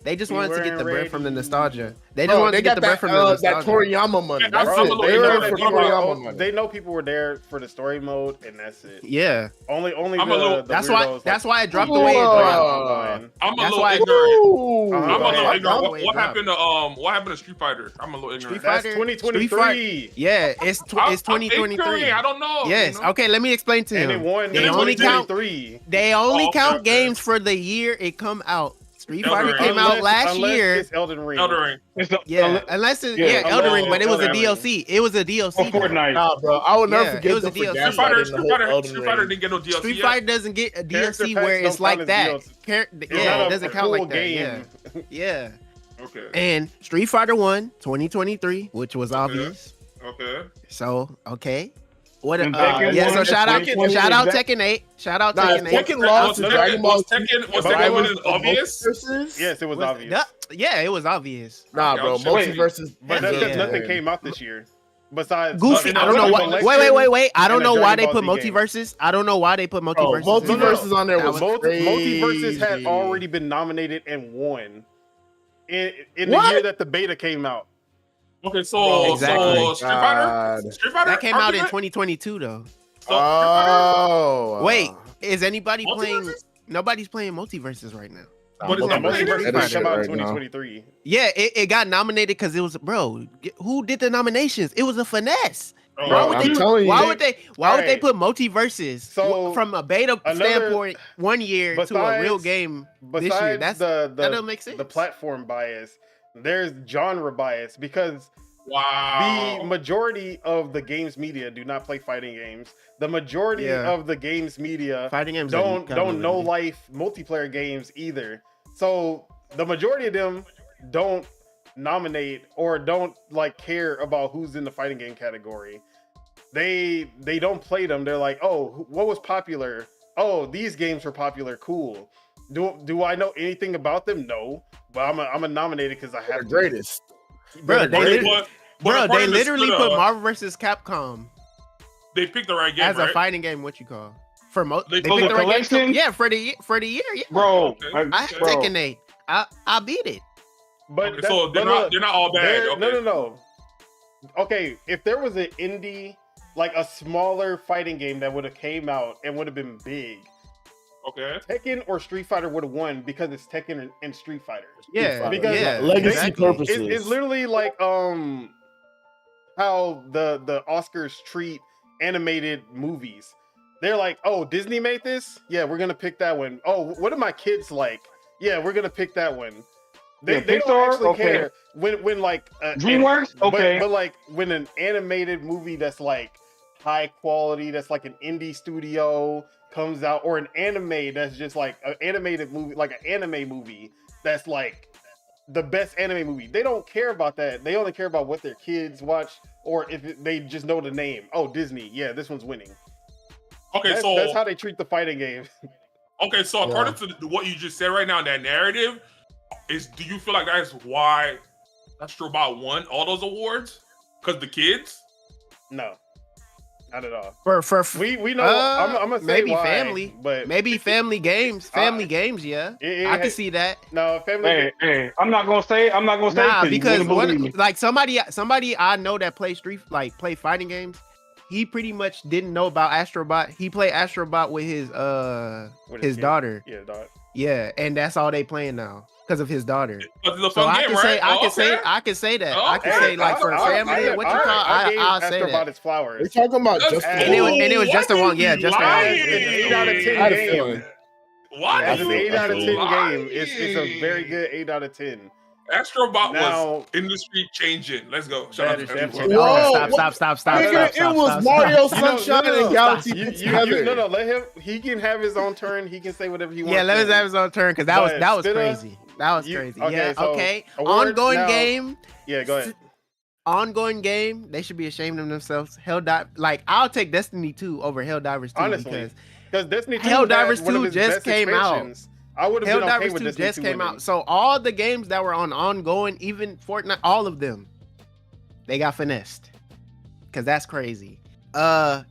they just We wanted to get weren't the bread from the ready. nostalgia. They just Bro, wanted they to get got the bread that from the that nostalgia. Toriyama money. Yeah, That's I'm it. a little They ignorant. were for I'm a- Toriyama money. They know people were there for the story mode, and that's it. Yeah, Only I'm a little- the that's weirdos, why. That's like, why it dropped Whoa. the way it dropped. online. I'm a That's little why- ignorant. Ooh. I'm I'm a Go little ahead. ignorant. Go What ahead. happened to what happened to Street Fighter? I'm a little ignorant. Street That's Fighter- 2023, Yeah, it's I'm 2023. ignorant. I don't know. Yes. you know? Okay, let me explain to and him. it won They only count. 2023. They only Oh, okay, count okay. games for the year it come out. Street Elden Fighter Ring. came out last unless year. It's Elden Ring. Elden Ring. It's the, Yeah, unless it's yeah, Elden Ring, but it was a Elden Ring. DLC. It was a DLC. for Fortnite. Nah, bro. I will never Yeah, forget it was the a DLC. Street Fighter, forgetting the whole Elden Street Fighter Ring. didn't get no DLC Street yet. Fighter doesn't get a Character DLC packs where don't it's like count as that. DLC. Yeah, It's it not a doesn't count like full that. game. Yeah. Okay. And Street Fighter 1, 2023, which was obvious. Okay. So, okay. What? And Tekken Yeah. 1 So is shout out 2020 Tekken 8. Shout out Nah, Tekken 8. Tekken lost to Was Dragon Ball Z. Was But Tekken was winning obvious? Versus? Yes, it was Was- obvious. Yeah, it was obvious. Nah, Okay, bro. I'm sure. Multiverses. But Yeah. that's nothing came out this year. Besides Goofy. in I the don't know why. collection Wait. I don't and the know why Dragon they Ball put Z game. multiverses. I don't know why they put Oh, multiverses. Multiverses on there That was was- crazy. Multiverses had already been nominated and won in the What? year that the beta came out. Okay, so Exactly. so Street Fighter. God. Street Fighter That came out in argument? 2022 though. So, Street Fighter? Oh. Wait, is anybody playing? Multiverses? Nobody's playing multiverses right now. But it's Yeah, not Multiverse That did is come out in right now. 2023. Yeah, it got nominated because it was who did the nominations? It was a finesse. Oh, Bro, would I'm they- telling you. Why would they Alright. put multiverses So, from a beta another- standpoint 1 year to a real besides- game this year? Besides That the doesn't make sense. the platform bias, there's genre bias because Wow. the majority of the games media do not play fighting games. The majority Yeah. of the games media Fighting games are don't kinda know limited. life multiplayer games either. So the majority of them don't nominate or don't like care about who's in the fighting game category. They don't play them. They're like, oh, what was popular? Oh, these games were popular. Cool. Do I know anything about them? No, but I'm a nominated because I The have to. greatest. Bro, they literally, But according to literally Twitter, put Marvel vs. Capcom They picked the right game, as right? a fighting game. What you call for They they call picked it the right game. So, collection? yeah, for the year. Yeah, Bro, Okay. I had bro. Tekken 8. I beat it. But Okay, that- so they're but not look, they're not all bad. There- Okay. No. Okay, if there was an indie, like a smaller fighting game that would have came out and would have been big, Okay. Tekken or Street Fighter would have won because it's Tekken and Street Fighter. Yeah, Because yeah, legacy exactly. purposes. It's literally like how the Oscars treat animated movies. They're like, oh, Disney made this? Yeah, we're gonna pick that one. Oh, what do my kids like? Yeah, we're gonna pick that one. They Yeah, don't Pixar? actually Okay. care when like DreamWorks? Okay. but like when an animated movie that's like high quality, that's like an indie studio comes out, or an anime that's just like an animated movie, like an anime movie that's like the best anime movie. They don't care about that. They only care about what their kids watch, or if they just know the name. Oh, Disney. Yeah, this one's winning. Okay, That's, so that's how they treat the fighting game. okay, so according to what you just said right now, that narrative is. Do you feel like that's why Astrobot won all those awards? Because the kids. No, not at all. For We know. I'm gonna say maybe why, family, but maybe family games. Yeah, I can see that. No, family. Hey, I'm not gonna say. Nah, you because wouldn't believe me. like somebody I know that play play fighting games. He pretty much didn't know about Astrobot. He played Astrobot with his With his kid. daughter. Yeah, dog. Yeah, and that's all they playing now because of his daughter. Because it's a So fun I game, can right? say I Oh, can say okay. I can say that. Oh, I can okay. say like for family, what you call I'll say Astrobot that. its flowers. They're talking about That's- just And it was Justin Wong. Yeah, Justin Wong. lying. It's an 8 out of 10 I had a game. feeling. What? As an 8 out of 10 Lying. game, it's a very good 8 out of 10. Astrobot Now- was industry changing. Let's go. Shout out to That is everyone. definitely- Whoa, Stop. Nigga, it was Mario You know, Sunshine and Galaxy put together. no, let him. He can have his own turn. He can say whatever he wants. Yeah, let us have his own turn because that was Spitta, crazy. That was You- crazy. okay, Yeah. so Okay. awards Ongoing now- game. Yeah, go ahead. Ongoing game. They should be ashamed of themselves. Like I'll take Destiny 2 over Helldivers 2 Honestly, because Destiny 2 Helldivers had one of 2 its just best came out. expansions. I would have been okay Helldivers with 2 Destiny just 2 came winning. out. So all the games that were on ongoing, even Fortnite, all of them, they got finessed. Cause that's crazy. I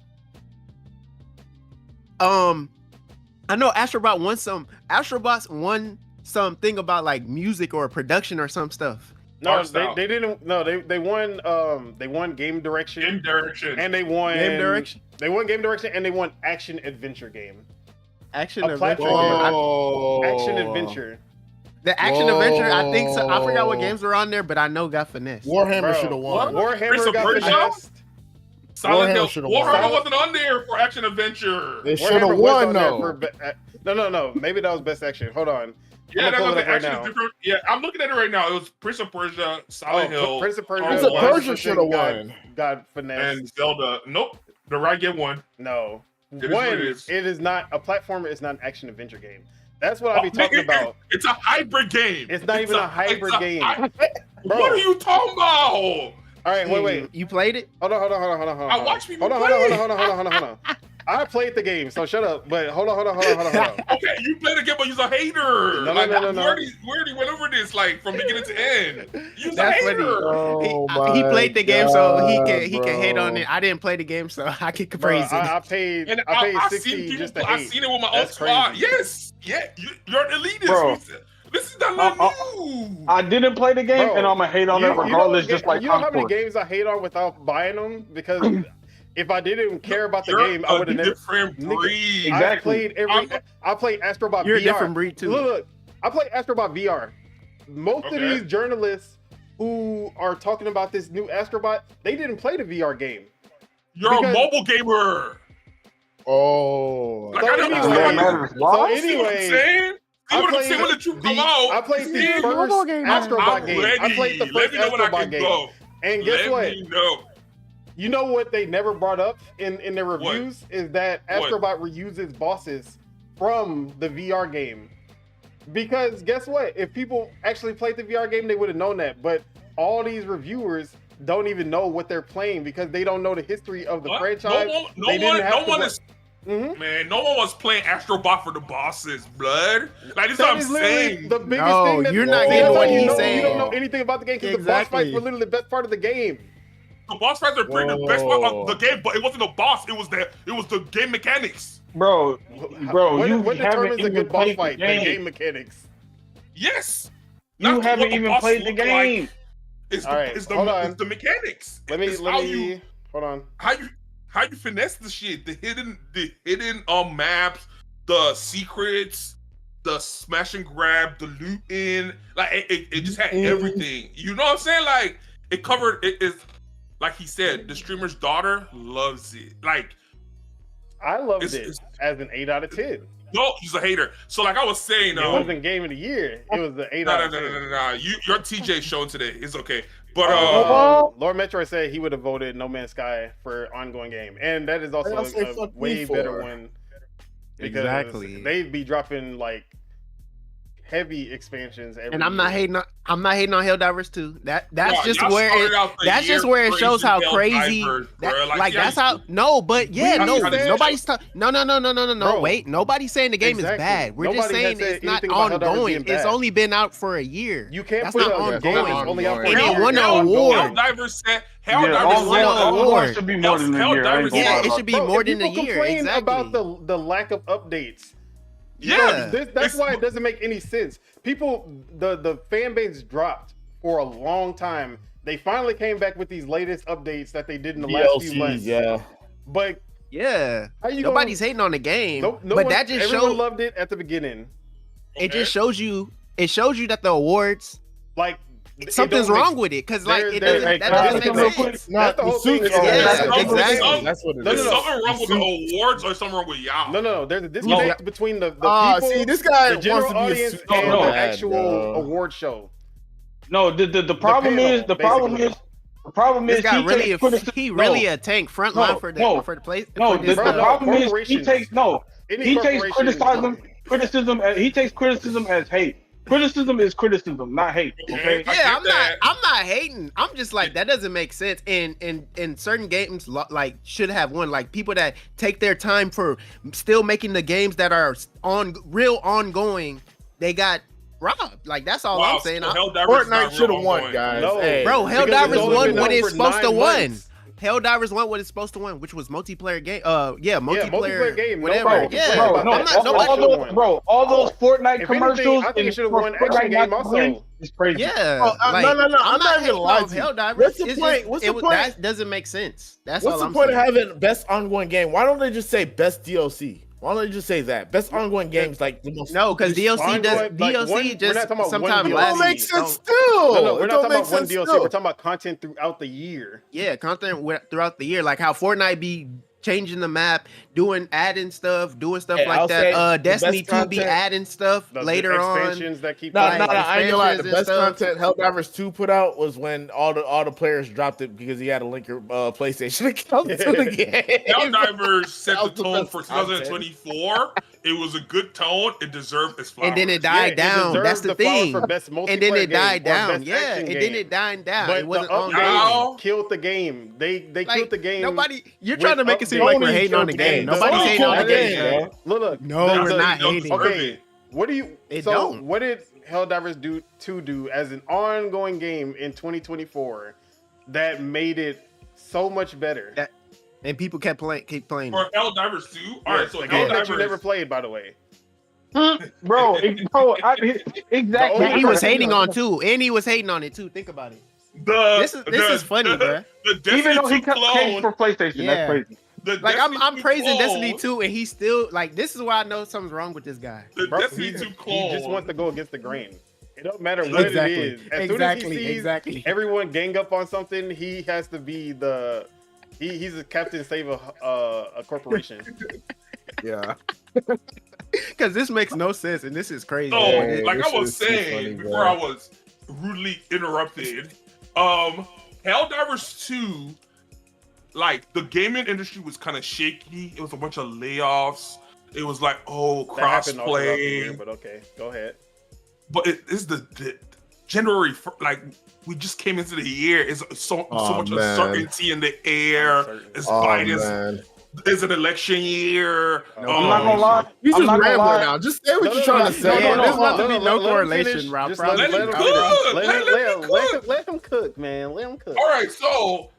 know Astrobots won something about like music or production or some stuff. No, Art style. they didn't. No, they won game direction. Game direction. And they won Game direction? They won game direction and they won action adventure game. Action A adventure. platform. Whoa. Action adventure. The action adventure, I think so. I forgot what Whoa. games were on there, but I know got finessed. Warhammer Bro, should have won. Prince Warhammer of got Persia? finessed. Silent Warhammer Hill. should've Warhammer won. wasn't on there for action adventure. They should Warhammer have was won on there though. for no. Maybe that was best action. Hold on. Yeah, I'm that gonna was pull it the up right action now. is different. Yeah, I'm looking at it right now. It was Prince of Persia, Silent Hill, Prince of Persia. Prince of was Persia 100% shoulda won. Got finessed. and Zelda. Nope, the right get one. No. It is what One, it is. it is not a platformer. It's not an action adventure game. That's what I'll be talking about. It's a hybrid game. It's not even a hybrid game. Bro. What are you talking about? All right, wait. You played it? Hold on. I watch people Hold play. on. I played the game, so shut up. But hold on. Okay, you played the game, but you're a hater. No. We already went over this, like from beginning to end. You're a That's hater. funny. Oh He my played the game, so he God, can hate on bro. it. I didn't play the game, so I can Bro, praise it. I paid And I paid I've 60 seen people. just to I've hate. seen it with my own That's squad. crazy. Yes, yeah, you're an elitist. Bro. This is not new. I didn't play the game, Bro, and I'm gonna hate on it regardless, just like you know how many Concord. games I hate on without buying them? Because if I didn't care about the You're game, I would have never. different breed. Exactly. I played Astrobot You're a VR. different breed, too. Look, I played Astrobot VR. Most of Okay. these journalists who are talking about this new Astrobot, they didn't play the VR game. You're because- a mobile gamer. Oh. Like, So I don't anyway- understand. matters. So Why? You see what I'm anyway, saying? See I what I'm played saying? When the truth come the- out, I played the see, first mobile gamer. Astrobot I'm game. ready. I played the Let first me know when I Astrobot can game. go. And guess Let what? me know. You know what they never brought up in their reviews is that What? Astrobot reuses bosses from the VR game. Because guess what? If people actually played the VR game, they would have known that. But all these reviewers don't even know what they're playing because they don't know the history of the What? franchise. No They didn't one, have no to one go- is. Mhm. Man, no one was playing Astrobot for the bosses, blood. Like this, is That what is I'm literally saying. the biggest No, thing. That, you're not See, getting that's what how you he's know saying. You don't know anything about the game because the boss Exactly. fights were literally the best part of the game. The boss fights are pretty the best part Whoa. of the game, but it wasn't the boss. It was the game mechanics. Bro, what, you what haven't determines a even good boss played the fight? The game. game mechanics. Yes. You Not haven't what the even boss played the look like. game. It's All right, hold on. the mechanics. Let me It's how hold on. how you finesse the shit, the hidden maps, the secrets, the smash and grab, the loot in, like it just had everything. You know what I'm saying? Like it covered it is like he said, the streamer's daughter loves it. Like I loved it it's- as an 8 out of 10. no, he's a hater. So like I was saying, It wasn't game of the year. It was the 8 out of 10. no. Your TJ showing today is okay, but Lord Metroid said he would have voted No Man's Sky for ongoing game, and that is also What else they a fuck me way for? better one because Exactly. they'd be dropping like heavy expansions. Every And I'm not year. hating on Helldivers 2. That's Y'all just started where out the that's just year where it shows how praising crazy Helldivers, that, bro. like see how that's you- how no, but yeah, We no, understand. nobody's no, Bro. wait, nobody's saying the game Exactly. is bad. We're just Nobody saying has said it's not anything about Helldivers ongoing. being It's bad. only been out for a year. You can't That's put not a game ongoing. that's only out for And a it year. won an Ongoing. award. Helldivers said Yeah, Helldivers won an award. should be more than a year. I ain't gonna Yeah, lie. it should be Bro, more if than a people year. complain Exactly. about the lack of updates. Yeah, That's why it doesn't make any sense. People, the fan base dropped for a long time. They finally came back with these latest updates that they did in the last few months. yeah. But Yeah. how you Nobody's hating on the game. no but one, that just everyone shows loved it at the beginning. it just shows you that the awards Like something's wrong with it because like There- it there- doesn't hey, that can I doesn't say make real sense. quick? It's not That's the the whole suits thing. are Yeah, that's exactly. That's what it No, is. Is no, no. something wrong with the awards or something wrong with y'all? No. There's a disconnect between the people, See, this guy the general wants to be a audience, suit. and No, the bad, actual bro. award show. No, the problem panel, is the problem basically. is the problem This is guy he really takes criticism. he really a tank front line No, for the no. for the place. No, for the this, bro, no, problem is he corporations. takes Any he takes corporation- criticism as hate. Criticism is criticism, not hate. Okay. I Yeah, get I'm not hating. I'm just like that doesn't make sense. And certain games like should have won. Like people that take their time for still making the games that are ongoing, they got robbed. Like that's all I'm saying. Fortnite should have won, guys. No. Hey, Bro, Because Helldivers it's only won been what out it's for supposed to 9 win. months. Helldivers won what it's supposed to win, which was multiplayer game. Multiplayer game. whatever. No, Yeah, Bro, I'm no, not- all those Fortnite If commercials. anything, I think it and should have won Fortnite action game not winning also. is crazy. Yeah. Oh, no, I'm not hating gonna lie on to you. Helldivers. What's the It's point? just- What's it the was- point? That doesn't make sense. That's What's all the I'm point saying. of having best ongoing game? Why don't they just say best DLC? Why don't they just say that? Best ongoing games like the most. No, because DLC does ongoing, like, DLC we're not just talking about one sometimes DLC. It lasts. don't make sense Don't- still. No, we're It not don't talking make about one sense DLC. still. We're talking about content throughout the year. Yeah, content throughout the year, like how Fortnite be changing the map, adding stuff, doing stuff Hey, like I'll say that. the Destiny best 2 be content- adding stuff The later on. expansions that keep No, Like, I ain't gonna lie. The expansions best and content Helldivers 2 put out was when all the players dropped it because he had to link your PlayStation account to the game. Helldivers set That the was the tone best for content. 2024. It was a good tone. It deserved its flowers. And then it Yeah, died it down. deserved That's the flowers thing. for best And then multiplayer it died game or down. best Yeah, action and then game. it died down. But It wasn't the on update Now- killed the game. They Like, killed the game. Nobody, you're with trying to make it seem updates. like we're hating on the game. Nobody's Sony hating on the killed the game. game, bro. Look. No, the- we're the- not don't hating. deserve Okay, it. what do you? It so don't. what did Helldivers do as an ongoing game in 2024 that made it so much better? That- And people keep playing. For Helldivers 2? All right, so a game that you Helldivers. never played, by the way. Bro, exactly. Yeah, he was hating on too, and he was hating on it too. Think about it. This This is funny, bruh. The Destiny Even though he 2 came clone. for PlayStation, Yeah. that's crazy. The Like Destiny I'm 2 praising clone, Destiny 2, and he's still like. This is why I know something's wrong with this guy. The Bro, Destiny he 2 clone. just wants to go against the grain. It don't matter what it is. As soon as he sees everyone gang up on something, he has to be the. He's a captain save a corporation. Yeah. Because this makes no sense, and this is crazy. So, Hey, like this I was is too saying funny, before bro. I was rudely interrupted, Helldivers 2, like the gaming industry was kind of shaky. It was a bunch of layoffs. It was like, oh, That happened all throughout the year, crossplay. but okay, go ahead. But it is the January, like we just came into the year. Is so Oh, much man. uncertainty in the air. Uncertainty. It's Oh Biden's. man. It's an election year. I'm I'm not gonna lie. You I'm just not gonna rambling lie. now. Just say what No, you're no, trying no, to say. Yeah, no, there's no, about to no, be no, no let him correlation, finish. Rob. Just Probably. let him him cook. finish. Let him cook. Let him cook. All right, so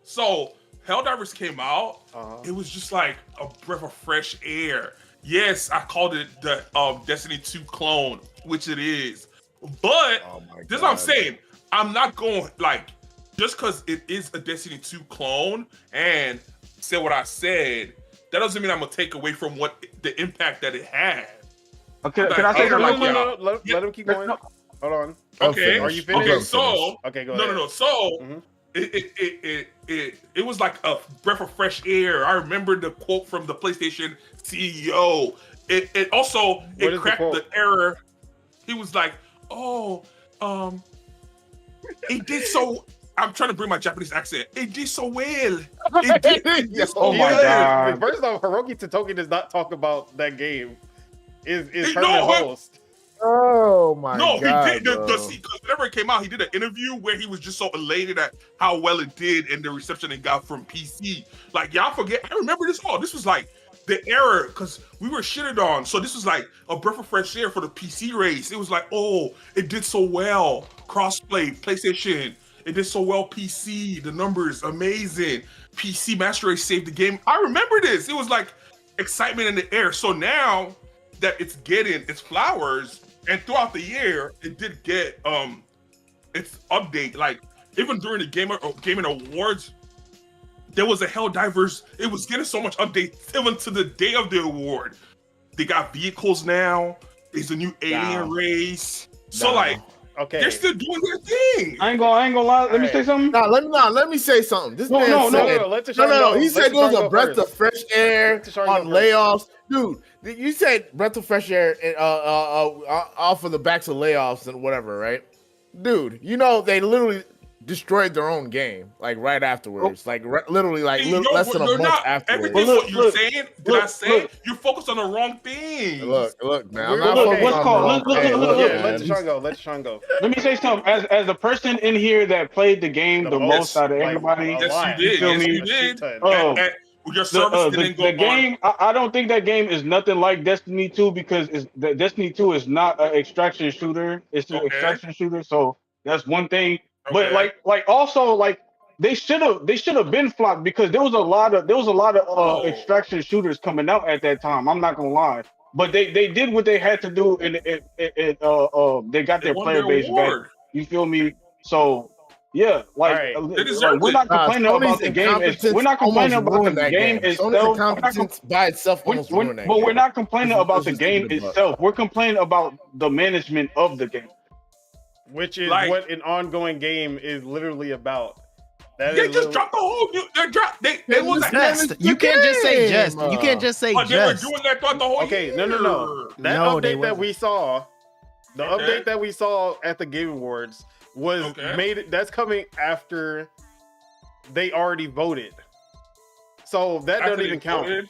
Helldivers came out. Uh-huh. It was just like a breath of fresh air. Yes, I called it the Destiny 2 clone, which it is. But Oh my this is what I'm God. saying. I'm not going like just because it is a Destiny 2 clone and say what I said. That doesn't mean I'm gonna take away from what the impact that it had. Okay, can I say Okay, something? no, Let him keep going. No. Hold on. Okay, Are you okay. finished? So Okay, go no, ahead. no. So Mhm. it was like a breath of fresh air. I remember the quote from the PlayStation CEO. It also What is the cracked quote? the error. He was like, "Oh, it did so." I'm trying to bring my Japanese accent. It did so well. It did Oh He my doesn't- God. First off, Hiroki Totoki does not talk about that game. Is Hey, Herman no, host? Oh my No, God. he did. bro. Because whenever it came out, he did an interview where he was just so elated at how well it did and the reception it got from PC. Like, y'all forget, I remember this all. This was like the era, because we were shitted on. So this was like a breath of fresh air for the PC race. It was like, oh, it did so well. Crossplay, PlayStation, it did so well. PC, the numbers, amazing. PC Master Race saved the game. I remember this. It was like excitement in the air. So now that it's getting its flowers, and throughout the year, it did get its update. Like even during the gaming awards, there was a Helldivers. It was getting so much update even to the day of the award. They got vehicles now. There's a new alien race. So like Okay. they're still doing their thing. I ain't gonna lie. Let me say something. Let me say something. This No, man no, said, no, let the no, Sean go. He Let said the it was Sean a go breath first. of fresh air Let the Sean on go first. layoffs, dude. You said breath of fresh air off of the backs of layoffs and whatever, right? Dude, you know they literally destroyed their own game like right afterwards, like literally like Yo, less than a you're month not, afterwards. everything Look, what you're look, saying, look, I say look. you're focused on the wrong things. Look, man. I'm We're- not look, focused what's on called- the look, wrong- look, hey, look, look, look, Yeah, let man. Deshaun go. Let Deshaun go. Let me say something. As the person in here that played the game The the most, most out of like, everybody, a Yes, lot. you did. feel Yes, me? you A did. shit ton. Your service didn't go the on. game, I don't think that game is nothing like Destiny 2 because the Destiny 2 is not an extraction shooter. It's an Okay. extraction shooter, so that's one thing. But Okay. like they should have been flopped because there was a lot of Oh. extraction shooters coming out at that time. I'm not gonna lie, but they did what they had to do and they got They their won player their base back. award. You feel me? So yeah, Alright. They deserved we're not it. Nah, complaining about the game. We're not complaining about the game Sony's itself. incompetence by itself almost ruined that But game. we're not complaining Let's about the just keep game it a buck. itself. We're complaining about the management of the game. Which is Like- what an ongoing game is literally about. That They is just literally- dropped the whole. They Yeah, was just Just. manage You the can't just say game, just. You can't just say but they were just. doing that throughout the whole Okay, year. no. That No, they update that we saw, the Okay. update that we saw at the Game Awards was Okay. made. That's coming after they already voted. So that After doesn't they even count. voted?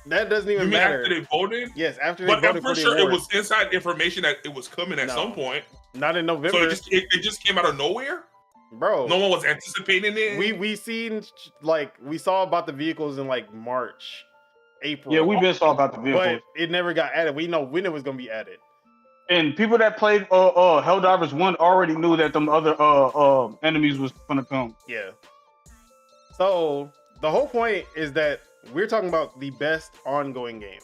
That doesn't You even mean matter. after they voted? Yes, after they But voted I'm for pretty the sure it award. was inside information that it was coming at No. some point. Not in So November, it just came out of nowhere. bro. No one was anticipating it. we saw about the vehicles in like March, April. Yeah, we've been talking about the vehicles. but it never got added. We know when it was gonna be added. And people that played Helldivers 1 already knew that them other enemies was gonna come. Yeah. So the whole point is that we're talking about the best ongoing game.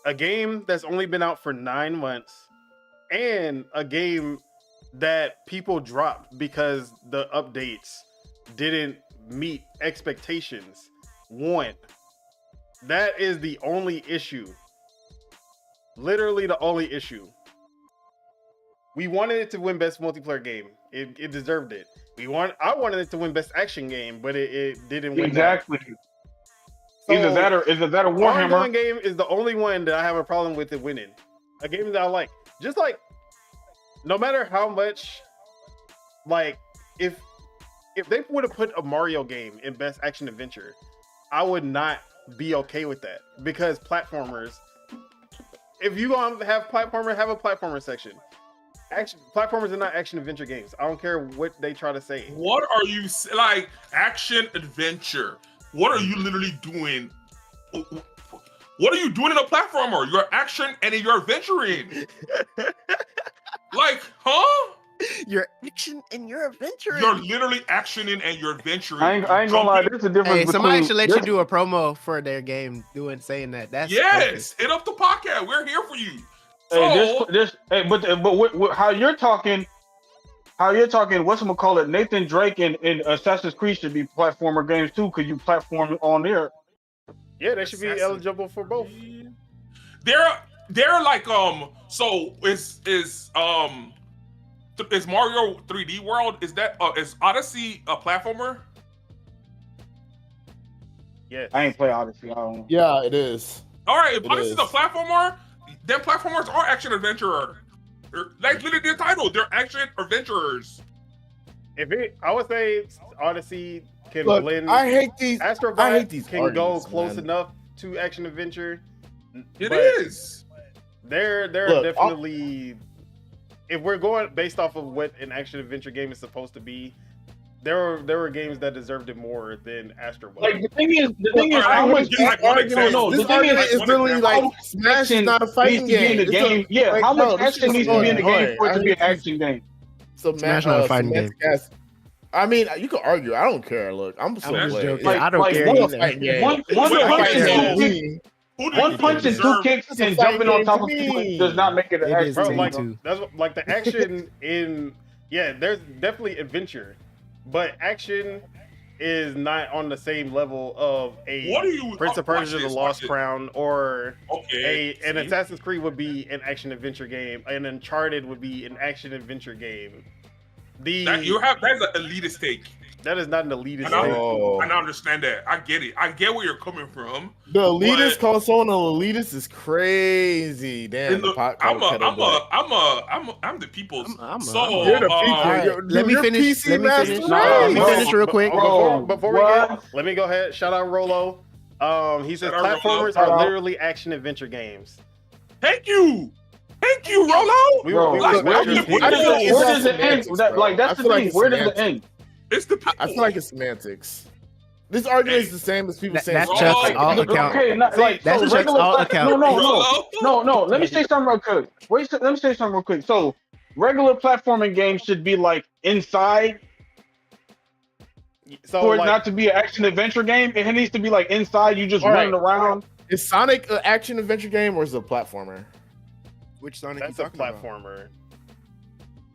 A game that's only been out for 9 months and a game that people dropped because the updates didn't meet expectations. One. That is the only issue. Literally the only issue. We wanted it to win best multiplayer game. It deserved it. I wanted it to win best action game, but it didn't win. Exactly. So, Either that or Warhammer. ongoing game is the only one that I have a problem with it winning. A game that I like. Just like, no matter how much, like, if they would have put a Mario game in best action adventure, I would not be okay with that because platformers. If you gonna have platformer, have a platformer section. Platformers are not action adventure games. I don't care what they try to say. What are you like? Action adventure. What are you literally doing? What are you doing in a platformer? You're action and you're adventuring. Like, huh? Your action and your adventure. You're literally actioning and you're adventuring. I ain't gonna lie, there's a difference Hey, between. somebody should let you there's- do a promo for their game, saying that. That's Yes, hit up the podcast. We're here for you. Hey, So, but how you're talking, whatchamacallit, Nathan Drake and Assassin's Creed should be platformer games too, because you platform on there. Yeah, they should be Assassin's eligible for both. they're like so is Mario 3D World, is Odyssey a platformer? Yes. I ain't play Odyssey. I don't. Yeah, it is. All right, if It Odyssey's is. a platformer, then platformers are action adventurer. Like literally the title, they're action adventurers. I would say Odyssey can Look, blend. I hate these. Astrobot I hate these can go arguments, close man. enough to action adventure. It but is. They're Look, definitely. If we're going based off of what an action adventure game is supposed to be, there were games that deserved it more than Astrobot. Like the thing is Alright, how like, much. just like one example. The This thing argument is, is literally like Smash is not a fighting needs to be in game. the game. Yeah, like, how no, much this action is needs to be in the annoying. game for it to I be an hate action game? So Smash not a fighting game. I mean, you can argue. I don't care. Look, I'm so I'm just glad. joking. Like- I don't like, care what One either. fighting game. One Wait, punch wait, and wait, two kicks. Who do One you punch and two deserve? kicks It's a and fighting jumping on game top to of people me. does not make it an It action is Bro, to game. me like too. that's like the action in there's definitely adventure, but action is not on the same level of a What are you? Prince of watch Persia: The this, Lost watch Crown or it. Okay. an see? Assassin's Creed would be an action adventure game, an Uncharted would be an action adventure game. That's an elitist take. That is not an elitist And I, thing. and I understand that. I get it. I get where you're coming from. The elitist But- call someone an elitist is crazy. Damn. And look, I'm the people's. So You're the people. Alright, You're- let me you're finish. PC Let me master finish. race. Let me finish real quick. Before we What? get, let me go ahead. Shout out Rolo. He says Shout out platformers Rolo. are literally action adventure games. Thank you, Rolo. We, Bro, we like, were where just- does- I feel like it's Where does it end? semantics, That, bro. like, I that's the feel like thing. it's Where does it semantics. end? It's the people. I feel like it's semantics. This argument is the same as people saying. That's Oh, Chuck's okay. alt account. Okay, not, like That's so Chuck's regular. alt account. No. Let me say something real quick. Let me say something real quick. So, regular platforming games should be like inside So for it like, not to be an action adventure game. It needs to be like inside. You just All running right. around. Is Sonic an action adventure game or is it a platformer? Which Sonic that's you a talking about? platformer.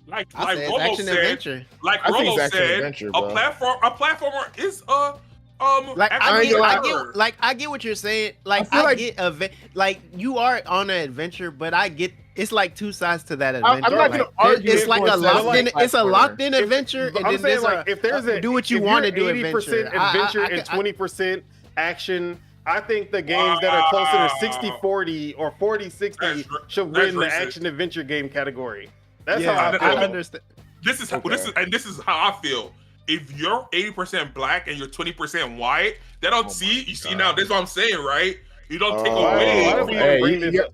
Like I said Rolo action said, adventure. like I think Rolo it's action said, adventure, a bro. platformer is Like action adventure. I get what you're saying. Like I feel like- get like you are on an adventure, but I get it's like two sides to that I'm adventure. not gonna Like, argue it's it like for a a locked in. second. It's a locked in adventure, But and I'm then saying there's like if there's a do what you if want to you're do 80% adventure. adventure I and could- 20% action. I think the games that are closer to 60-40 or 40-60 That's should that's win the racist. action adventure game category. That's yeah, how I feel. I understand. This is Okay. this is how I feel. If you're 80% black and you're 20% white, they don't Oh see. my You see God. now, that's what I'm saying, right? You don't take Oh, away. Why do we hey, even bring you- this up?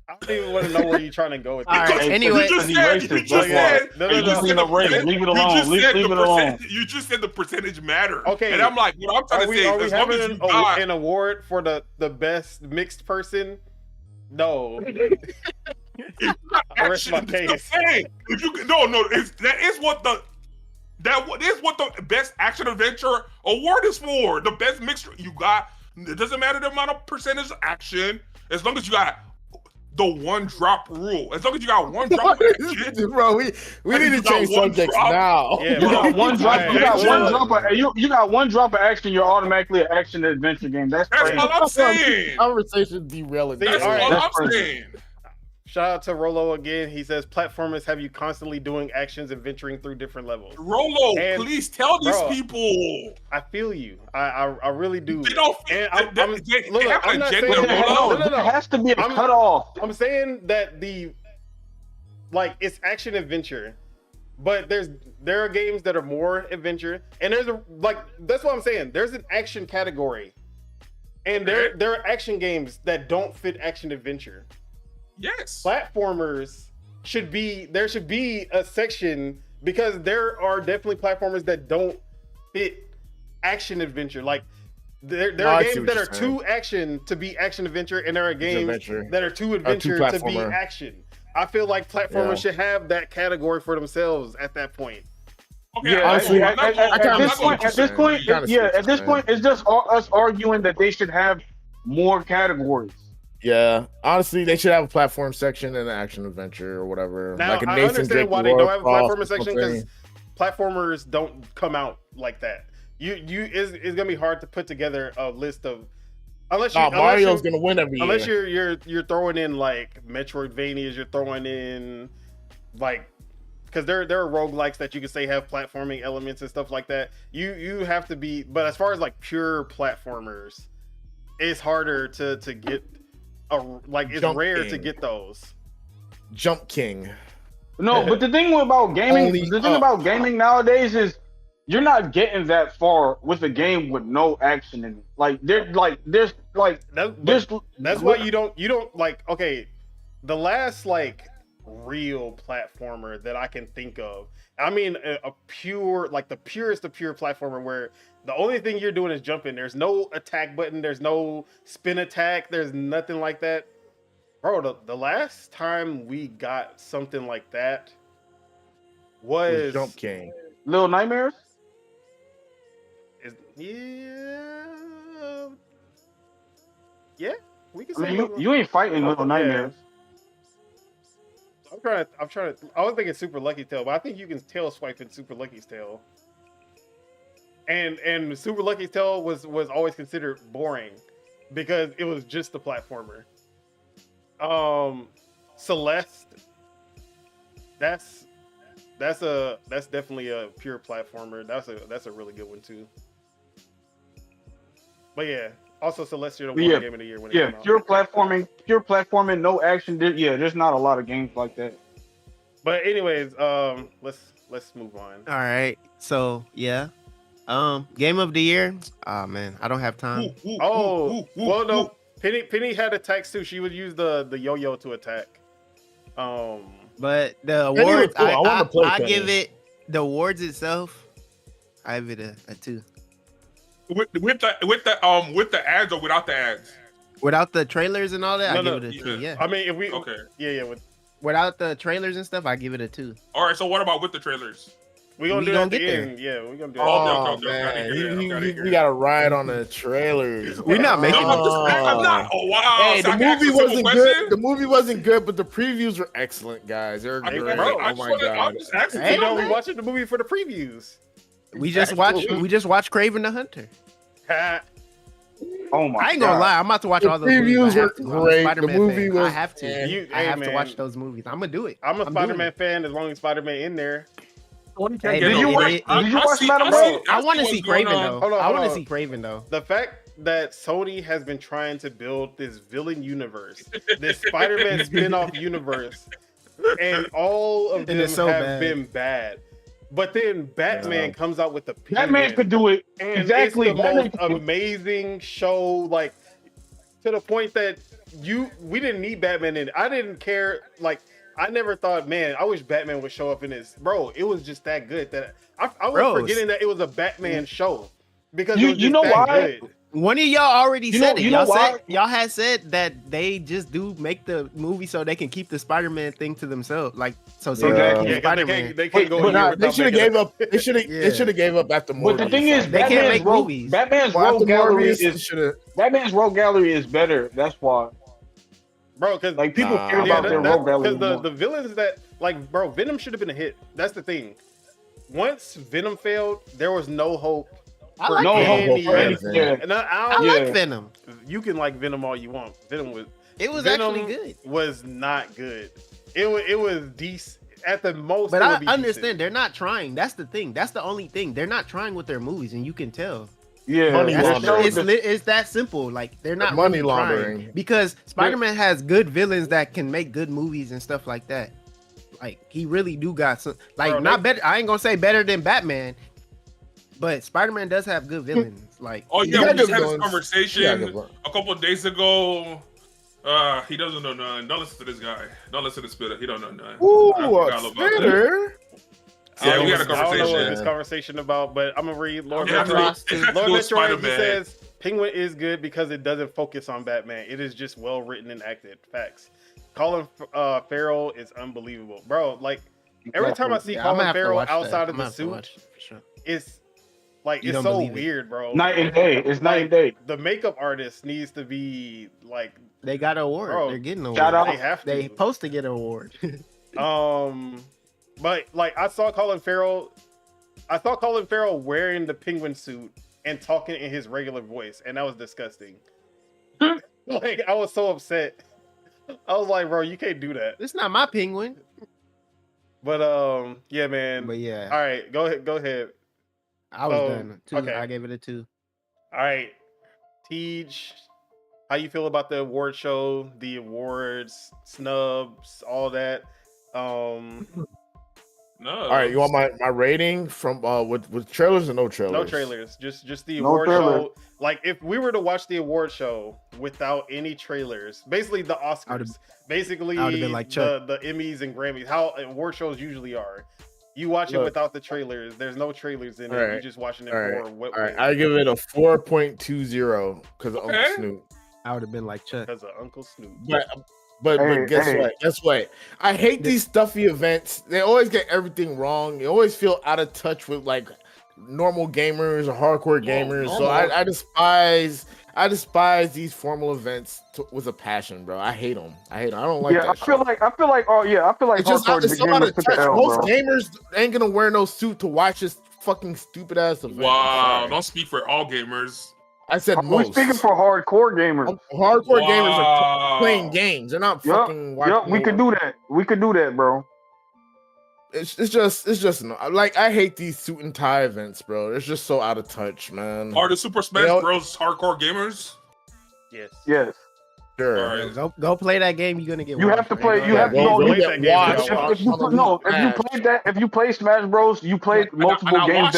I don't even want to know where you're trying to go with this. All right, Because anyway. you just He's said, racist, you just that's why. said, No, you no, just no. said the He's racist. percent- Leave it you alone. just said Leave the it alone. percent- You just said the percentage matter. Okay. And I'm like, what I'm trying Are to we, say are is, we as long having as you got, an award for the best mixed person? No. I rest my action, it's the case. same. If you that is what the best action adventure award is for. The best mixture you got. It doesn't matter the amount of percentage of action, as long as you got the one drop rule. As long as you got one drop of action. Bro, we need to You got change one subjects drop. now. Yeah, You bro. got one drop. Alright, You got chill. one drop. You got one drop of action. You're automatically an action adventure game. That's That's crazy. all I'm saying. Conversation derailing. See, That's all right. all That's I'm crazy. saying. Shout out to Rolo again. He says platformers have you constantly doing actions and venturing through different levels. Rolo, And- please tell these bro, people. I feel you. I really do. They don't. And They look, have I'm an not agenda, saying that- Rolo. no. There has to be a I'm- cutoff. I'm saying that it's action adventure, but there are games that are more adventure, and that's what I'm saying. There's an action category, and there are action games that don't fit action adventure. Yes. Platformers should be a section because there are definitely platformers that don't fit action adventure. Like there No, are I see games what that are you're saying. too action to be action adventure, and there are games adventure. that are too adventure to be platformer. action. I feel like platformers Yeah. should have that category for themselves at that point. Okay, Yeah, honestly, I'm not going- I kinda I'm at not this going- point, at this point, You kinda see yeah, what at this you're point, it's just us arguing that they should have more categories. Yeah, honestly, they should have a platform section and an action adventure or whatever. Now like a I Nathan understand Drake why they don't have a Lara platformer Croft section thing. because platformers don't come out like that. It's gonna be hard to put together a list of unless Mario's gonna win every year. unless you're throwing in like Metroidvanias, you're throwing in like because there are roguelikes that you can say have platforming elements and stuff like that. You have to be, but as far as like pure platformers, it's harder to get it's Jump rare to King. get those. Jump King. No, but the thing about gaming, Only the thing up. about gaming nowadays is you're not getting that far with a game with no action in it. Like there's That's why you don't like, okay, the last like real platformer that I can think of, I mean a pure, like the purest of pure platformer where the only thing you're doing is jumping. There's no attack button, there's no spin attack, there's nothing like that. Bro, the last time we got something like that was Jump King. Little Nightmares. Yeah, we can I say mean, Little- you ain't fighting Little Yeah. Nightmares. I'm trying to. I was thinking Super Lucky Tail, but I think you can tail swipe in Super Lucky's Tail. And Super Lucky's Tail was always considered boring because it was just a platformer. Celeste, that's that's definitely a pure platformer. That's a really good one too. But yeah, also Celestial won Yeah. Game of the Year when it Yeah, came out. pure platforming, no action. Yeah, there's not a lot of games like that. But anyways, let's move on. All right. So yeah. Game of the year. Oh man, I don't have time. Well, no. Penny had attacks too. She would use the yo-yo to attack. But the Penny was awards, cool. I wanna play I Penny. give it the awards itself. I give it a 2. With the ads or without the ads? Without the trailers and all that, I No, give it a 2. yeah. Yeah. I mean, if we Okay. yeah, Without the trailers and stuff, I give it a 2. All right. So what about with the trailers? we gonna We do that gonna at the get there. end. Yeah, we gonna do that. Oh okay, man, okay. we got to ride on the trailers. We're not making No, I'm not. Oh wow. Hey, So the I can ask movie a simple wasn't question? good. The movie wasn't good, but the previews were excellent, guys. They're I mean, great. bro, Oh my god. I'm just asking. Hey, You know, we man. watching the movie for the previews. We just watched Craven the Hunter. Oh my! I ain't gonna God. lie, I'm about to watch The all those movies. previews I have were to. I'm a great. The Spider-Man movie fan. I was- have to. You- I hey, have to man. watch those movies. I'm gonna do it. I'm a doing Spider-Man it. fan as long as Spider-Man in there. Hey, Did you watch? Did you watch Spider-Man? I want to see Craven though. Hold on, I hold want to on. see Craven though. The fact that Sony has been trying to build this villain universe, this Spider-Man spin-off universe, and all of And them it's so have bad. been bad. But then Batman Yeah. comes out with the Batman could do it and exactly. it's the Batman most could do it. amazing show, like to the point that we didn't need Batman in. I didn't care. Like I never thought, man, I wish Batman would show up in this. Bro, it was just that good that I was Bro, forgetting that it was a Batman show because You- it was you just know that why? good. One of y'all already You said know- it. you know Y'all why? had said that they just do make the movie so they can keep the Spider-Man thing to themselves. Like so Yeah. they can Yeah, keep 'cause they Spider-Man. can't, they can't go But a year Nah, without they should have making gave up. They should have. Yeah. They should have gave up after But Morbius. the thing is, They can't Batman's make rogue, movies. Batman's Well, after rogue gallery Morbius, they is should Batman's rogue gallery is better. That's why. bro, because Like people Nah. care Yeah, about their rogue gallery. because the more. villains that like, bro, Venom should have been a hit. That's the thing. Once Venom failed, there was no hope. I for like no Venom. hope for any- anything. Yeah. And I I don't, Yeah. like Venom. you can like Venom all you want. Venom was Actually good. Was not good. It was decent at the most. But it I would be understand decent. they're not trying. That's the thing. That's the only thing. They're not trying with their movies, and you can tell. Yeah, Money That's laundering. it's that simple. Like they're not Money really trying. laundering. Because Spider-Man has good villains that can make good movies and stuff like that. Like he really do got some. Like Bro, not better. I ain't gonna say better than Batman, but Spider-Man does have good villains. Like Oh You yeah, we got just good had this villains. conversation Yeah, good villains. a couple of days ago. He doesn't know none. Don't listen to this guy. Don't listen to Spitter. He don't know none. Ooh, I forgot a about that. spitter. Yeah, we had a I don't know what conversation. this conversation about, but I'm gonna read Lord Yeah, Metroid. let's Lord go Metroid, he Spider-Man. says Penguin is good because it doesn't focus on Batman. It is just well written and acted. Facts. Colin Farrell is unbelievable, bro. Like every time I see yeah, I'm gonna Colin have to Farrell watch that. outside I'm of gonna the have to suit, watch it for sure. it's like You it's don't so believe it. weird, bro. night and day. It's night and day. The makeup artist needs to be like, They got an award. Bro, They're getting an shout award. out. they have to. They supposed to get an award. But like I saw Colin Farrell wearing the penguin suit and talking in his regular voice, and that was disgusting. Like I was so upset. I was like, bro, you can't do that. It's not my penguin. But yeah, man. But yeah, All right, go ahead. I was so, done. 2. okay. I gave it a 2. All right, Tej, how you feel about the award show, the awards, snubs, all that? No. All right, you want my rating from with trailers or no trailers? No trailers, just the No award trailer. show. Like if we were to watch the award show without any trailers, basically the Oscars, would've- basically I would've been like Chuck. the Emmys and Grammys, how award shows usually are. You watch it Look. without the trailers. There's no trailers in it. All You're right. just watching it All right. for what? All right, I give it a 4.20 because of Okay. Uncle Snoop. I would have been like Chuck. Because of Uncle Snoop. But Hey, guess hey. what? Guess what? I hate these stuffy events. They always get everything wrong. They always feel out of touch with like normal gamers or hardcore gamers. So I despise these formal events with a passion, bro. I hate them. I don't like Yeah, that. I feel like It's just hardcore it's so out gamers of took the touch. L, Most bro. gamers ain't gonna wear no suit to watch this fucking stupid ass event. Wow. Sorry. Don't speak for all gamers. I said We're most. speaking for hardcore gamers. Hardcore gamers are Wow. playing games. They're not fucking watching. Yup, we could do that. We could do that, bro. it's just like I hate these suit and tie events, bro. It's just so out of touch, man. Are the Super Smash Bros. Hardcore gamers? Yes. Yes. Sure. All right. Go play that game. You're gonna get. You have to play. You have to go know. get watched. If you play Smash Bros, you played multiple games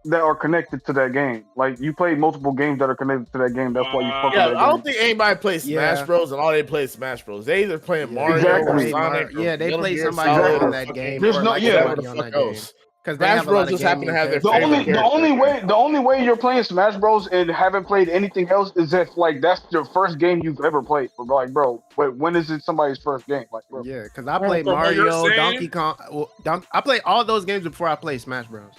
that are connected to that game. Like you played multiple games that are connected to that game. That's why you fuck with that game. I don't think anybody plays Smash Bros. And all they play is Smash Bros. They either playing Mario or Sonic. They play somebody on that game. There's no on that game. Because Smash Bros just happen to have their the only way you're playing Smash Bros. And haven't played anything else is if like that's your first game you've ever played. But like, bro, wait, when is it somebody's first game? Like, bro. Yeah, because I played Mario, Donkey Kong. I played all those games before I played Smash Bros.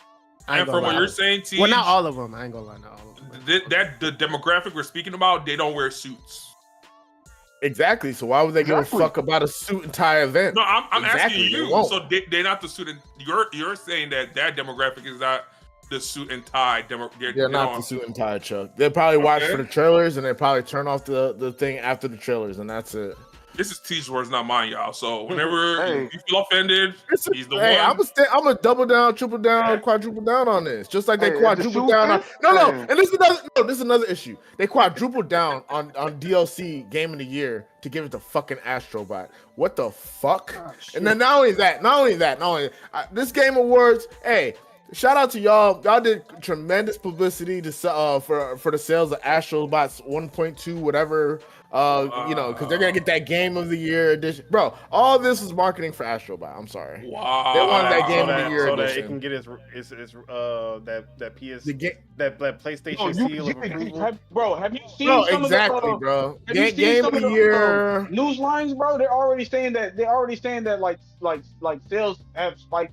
And from what you're saying, T, well, not all of them. I ain't gonna lie, not all of them. That the demographic we're speaking about, they don't wear suits. Exactly. So why would they give a fuck about a suit and tie event? No, I'm asking you. So they're not the suit and you're saying that demographic is not the suit and tie. They're not the suit and tie, Chuck. They probably watch for the trailers and they probably turn off the thing after the trailers, and that's it. This is T's words, not mine, y'all. So whenever you feel offended, he's the one. I'm gonna double down, triple down, quadruple down on this. Just like they quadruple down on and this is another issue. They quadruple down on DLC Game of the Year to give it to fucking Astrobot. What the fuck? And then not only that, this Game Awards, hey. Shout out to y'all. Y'all did tremendous publicity to for the sales of Astrobot's 1.2 whatever. Because they're gonna get that Game of the Year edition, bro. All this was marketing for Astrobot. I'm sorry. Wow. They wanted that Game of the Year so edition. that it can get that PS that PlayStation seal of approval. Bro, have you seen some exactly, of the, bro? Game of the Year news lines, bro? They're already saying that like sales have spiked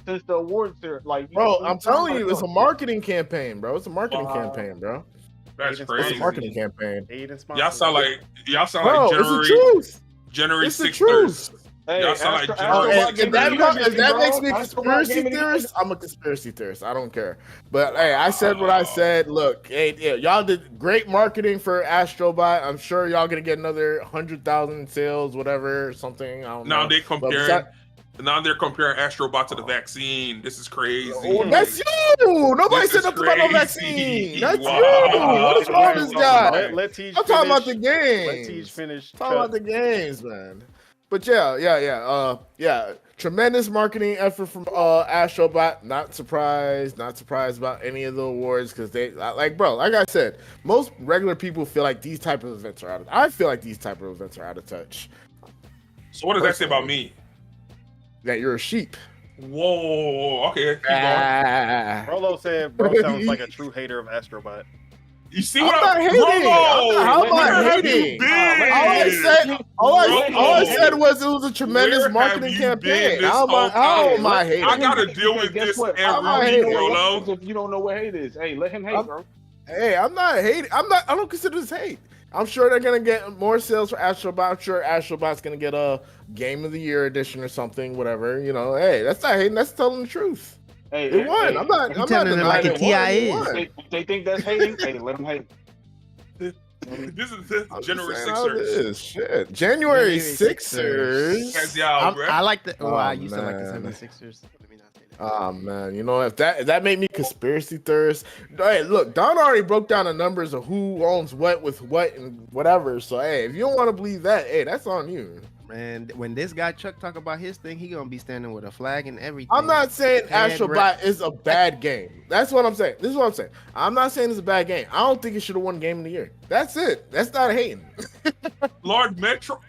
since the awards there. Like, bro, I'm telling you, it's a marketing campaign, bro. It's a marketing campaign, bro. That's crazy. It's a marketing campaign. Y'all sound like January 6th. Hey, y'all sound like if that makes me a conspiracy theorist, I'm a conspiracy theorist. I don't care. But hey, I said what I said. Look, hey, y'all did great marketing for Astrobot. I'm sure y'all gonna get another 100,000 sales, whatever, something. I don't know. Now they're comparing Astrobot to the vaccine. This is crazy. Oh, that's you. Nobody said nothing about no vaccine. That's you. What's wrong with this guy? I'm talking about the games. Let Teach finish. Talking about the games, man. But yeah. Tremendous marketing effort from Astrobot. Not surprised about any of the awards because they like I said, most regular people feel like these type of events are I feel like these type of events are out of touch. So what does that say about me? That you're a sheep. Whoa, okay. Keep going. Rolo said, bro sounds like a true hater of Astrobot. You see what I'm not hating? How am I hating? All I said was it was a tremendous marketing campaign. How am I hating? I gotta deal with this every week, Rolo. If you don't know what hate is, hey, let him hate, bro. Hey, I'm not hating. I don't consider this hate. I'm sure they're gonna get more sales for Astrobot. I'm sure Astrobot's gonna get a Game of the Year edition or something, whatever. Hey, that's not hating. That's telling the truth. Hey, it won. I'm not denying like it. If they think that's hating, hey, let them hate. This is January 6ers. Shit. January 6ers. I like the. Oh, I used to like the 76ers. Let me not say that. Oh man, if that made me conspiracy theorist. Hey, look, Don already broke down the numbers of who owns what with what and whatever. So hey, if you don't want to believe that, hey, that's on you. Man, when this guy Chuck talk about his thing, he gonna be standing with a flag and everything. I'm not saying Astrobot is a bad game. That's what I'm saying. This is what I'm saying. I'm not saying it's a bad game. I don't think it should have won Game of the Year. That's it. That's not hating. Lord Metro,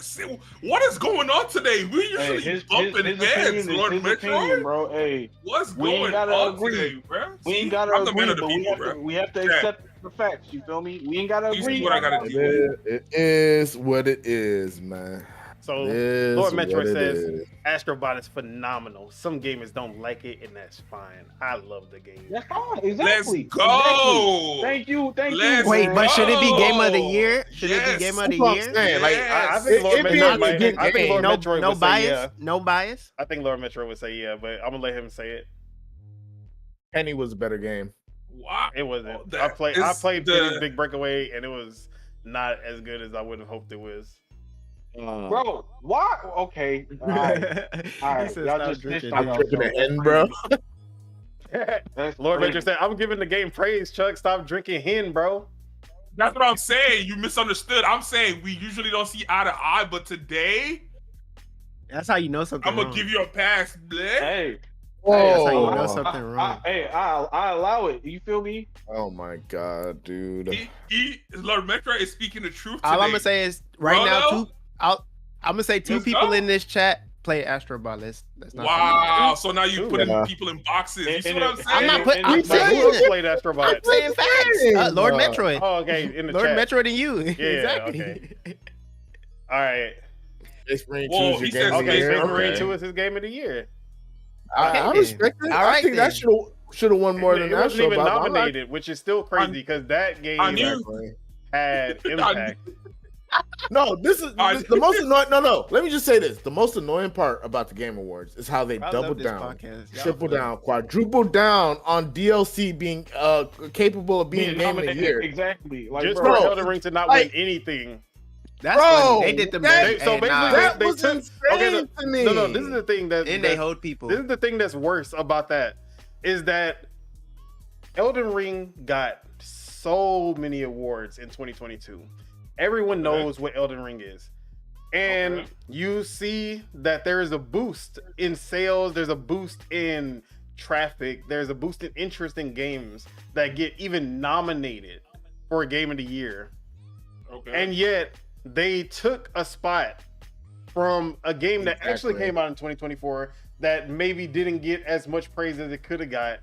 what is going on today? We usually bumping heads, Lord Metro. Bro. Hey, what's going on today, bro? We ain't gotta agree, but we have to accept the facts. You feel me? We ain't gotta agree. What I gotta do. It is what it is, man. So Lord Metro says Astrobot is phenomenal. Some gamers don't like it, and that's fine. I love the game. That's fine. Exactly. Let's go. Thank you. Wait, but should it be Game of the Year? Should it be Game of the Year? I think Lord Metro might. I think Lord Metro no would bias. say yeah. No bias. I think Lord Metro would say yeah, but I'm gonna let him say it. Penny was a better game. Wow. It wasn't. I played Penny's Big Breakaway, and it was not as good as I would have hoped it was. Bro, why? Okay, all right. He Alright, said, y'all "Stop just drinking." stop I'm drinking That's the hen, bro. Lord crazy. Venture said, "I'm giving the game praise, Chuck. Stop drinking hen, bro." That's what I'm saying. You misunderstood. I'm saying we usually don't see eye to eye, but today That's how you know something I'm gonna wrong. give you a pass, bleh. Hey, That's how you know Whoa. something wrong. I allow it. You feel me? Oh my god, dude. Lord Metro is speaking the truth today. All I'm gonna say is right now, Brother? I'm gonna say two Let's people go. in this chat play Astro Ball. Let's not. Wow. So now you Ooh. putting Yeah. people in boxes. You see And what I'm it- saying? I'm not put- and I'm it- saying Who it. played I'm Astrobot? saying facts. Lord Metroid. Oh, okay, in the Lord chat. Metroid and you. Yeah, exactly. okay. All right. Space Marine 2 Whoa, is your he game said of the Okay, Space year. Space Marine Okay. 2 is his game of the year. I Okay, respect it. All I right, think that then. should have won more than It wasn't even Astro Ball. I'm not- nominated, which is still crazy because that game I knew- Exactly. had impact. No, this is the most annoying. No. Let me just say this: the most annoying part about the Game Awards is how they I love doubled this down, podcast. Y'all triple funny. down, quadruple down on DLC being capable of being game of the year. Exactly. Like, Just bro, for bro, Elden Ring to not like- win anything. That's Bro, funny. They did the that- best. So Hey, basically, nah. that they was took- insane okay, to me. No, this is the thing that Then they hold people. This is the thing that's worse about that is that Elden Ring got so many awards in 2022. Everyone knows what Elden Ring is. And you see that there is a boost in sales, there's a boost in traffic, there's a boost in interest in games that get even nominated for a game of the year. Okay. And yet they took a spot from a game that actually Exactly. came out in 2024 that maybe didn't get as much praise as it could have got.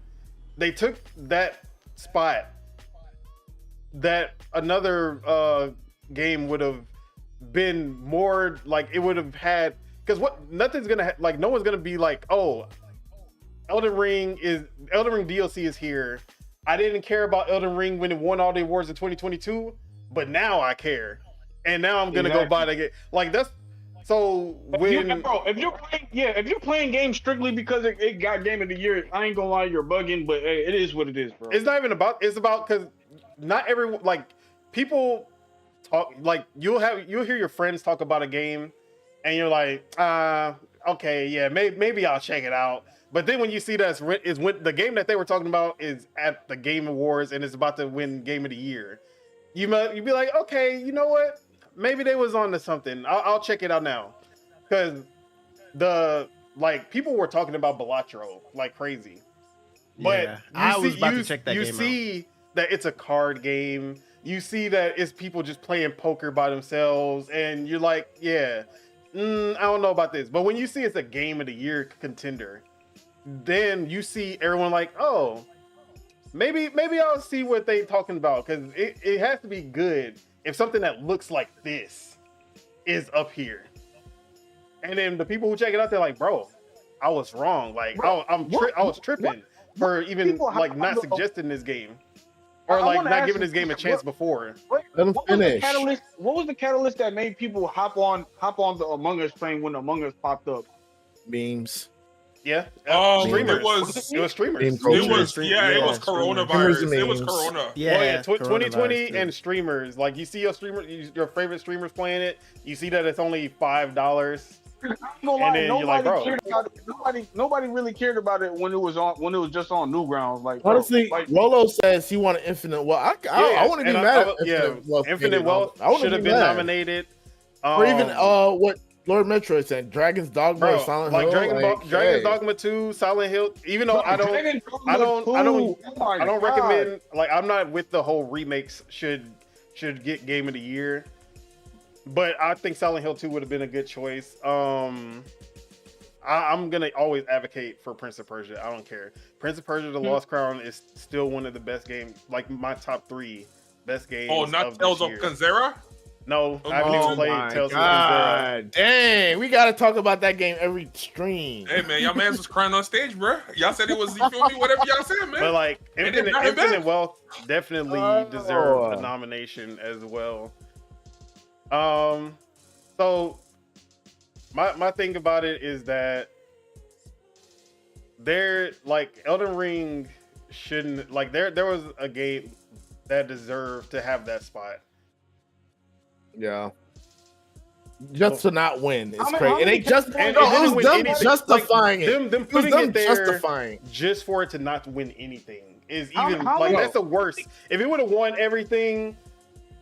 They took that spot that another game would have been more like it would have had, because nothing's gonna like no one's gonna be like, oh, Elden Ring DLC is here. I didn't care about Elden Ring when it won all the awards in 2022, but now I care, and now I'm gonna go buy the game. Like that's so when if you're playing games strictly because it got game of the year, I ain't gonna lie, you're bugging. But hey, it is what it is, bro. it's not even about. It's about because not everyone like people talk like you'll hear your friends talk about a game, and you're like, okay, yeah, maybe I'll check it out. But then when you see that is when the game that they were talking about is at the Game Awards and it's about to win Game of the Year, you'd be like, okay, you know what? Maybe they was on to something. I'll check it out now, because people were talking about Balatro like crazy. But Yeah, I was about to check that you game see that it's a card game. You see that it's people just playing poker by themselves, and you're like, yeah, I don't know about this. But when you see it's a Game of the Year contender, then you see everyone like, oh, maybe I'll see what they talking about, because it has to be good if something that looks like this is up here. And then the people who check it out, they're like, bro, I was wrong. Like, Bro, I was tripping for even people have- like not suggesting this game, or I like wanna not ask giving you this game a something. chance before. Let him What was the finish. catalyst? What was the catalyst that made people hop on the Among Us train when Among Us popped up? Memes. Yeah, It was streamers. Meme It culture. was Yeah, it was streamers. coronavirus. It was Memes. corona. Yeah, Oh, yeah, 2020 coronavirus, and streamers. Like you see your favorite streamers playing it. You see that it's only $5. No And lie, then you're like, nobody bro. cared about it. Nobody really cared about it when it was just on Newgrounds. Like, bro, Honestly, like, Rolo says he wanted Infinite Wealth. I wouldn't be and mad at yeah, Infinite Wealth. Infinite getting Wealth I wouldn't should have be been mad. nominated. Or even what Lord Metro said, Dragon's Dogma, bro, or Silent like Hill. Dragon's Dogma 2, Silent Hill. Even though I don't recommend. Like, I'm not with the whole remakes should get Game of the Year, but I think Silent Hill 2 would have been a good choice. I'm gonna always advocate for Prince of Persia. I don't care. Prince of Persia: The Lost Crown is still one of the best games, like my top 3 best games. Oh, not of Tales this of year. Kanzera? No, I haven't even played Tales of Kanzera. God, dang, we gotta talk about that game every stream. Hey man, y'all mans was crying on stage, bro. Y'all said it was, you feel me? Whatever y'all said, man. But like And then brought it Infinite back. Wealth definitely deserved a nomination as well. So my thing about it is that Elden Ring shouldn't, like, there was a game that deserved to have that spot. Yeah. just to not win. It's How many- crazy. how It many ain't just people- And no, it it didn't was win them anything. justifying Like, it. them It was putting them it there justifying. just for it to not win anything is How- even how like many- that's the worst. If it would have won everything,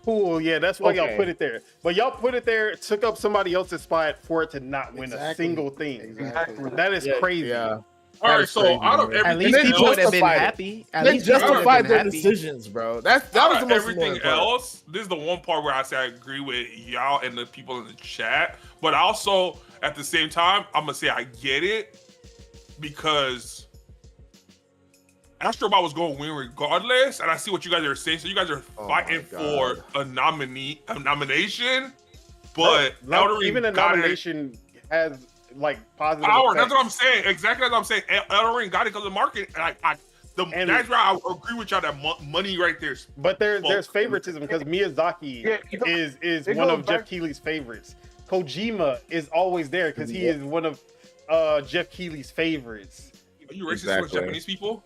cool, yeah, that's why y'all Okay. put it there. But y'all put it there, took up somebody else's spot for it to not win a Exactly. single thing. Exactly. That is Yeah, crazy. yeah. All right, That's so crazy, out of man. everything At least they people would have been justified it. happy. At They least people would have justified been their happy. decisions, bro. That out was of the most everything important part. else, this is the one part where I say I agree with y'all and the people in the chat. But also at the same time, I'm gonna say I get it because Astrobot was going to win regardless, and I see what you guys are saying. So you guys are Oh fighting my for God. a nomination, but No, Elden Ring even a got it. nomination has like positive Power. That's effects. what I'm saying. Exactly as I'm saying. Elden Ring got it because of the market. And And- that's where I agree with y'all. That money right there. But there's Well, favoritism because Miyazaki Yeah, it goes- is it one goes of Jeff back- Keighley's favorites. Kojima is always there because he is one of Jeff Keighley's favorites. Are you racist Exactly. towards Japanese people?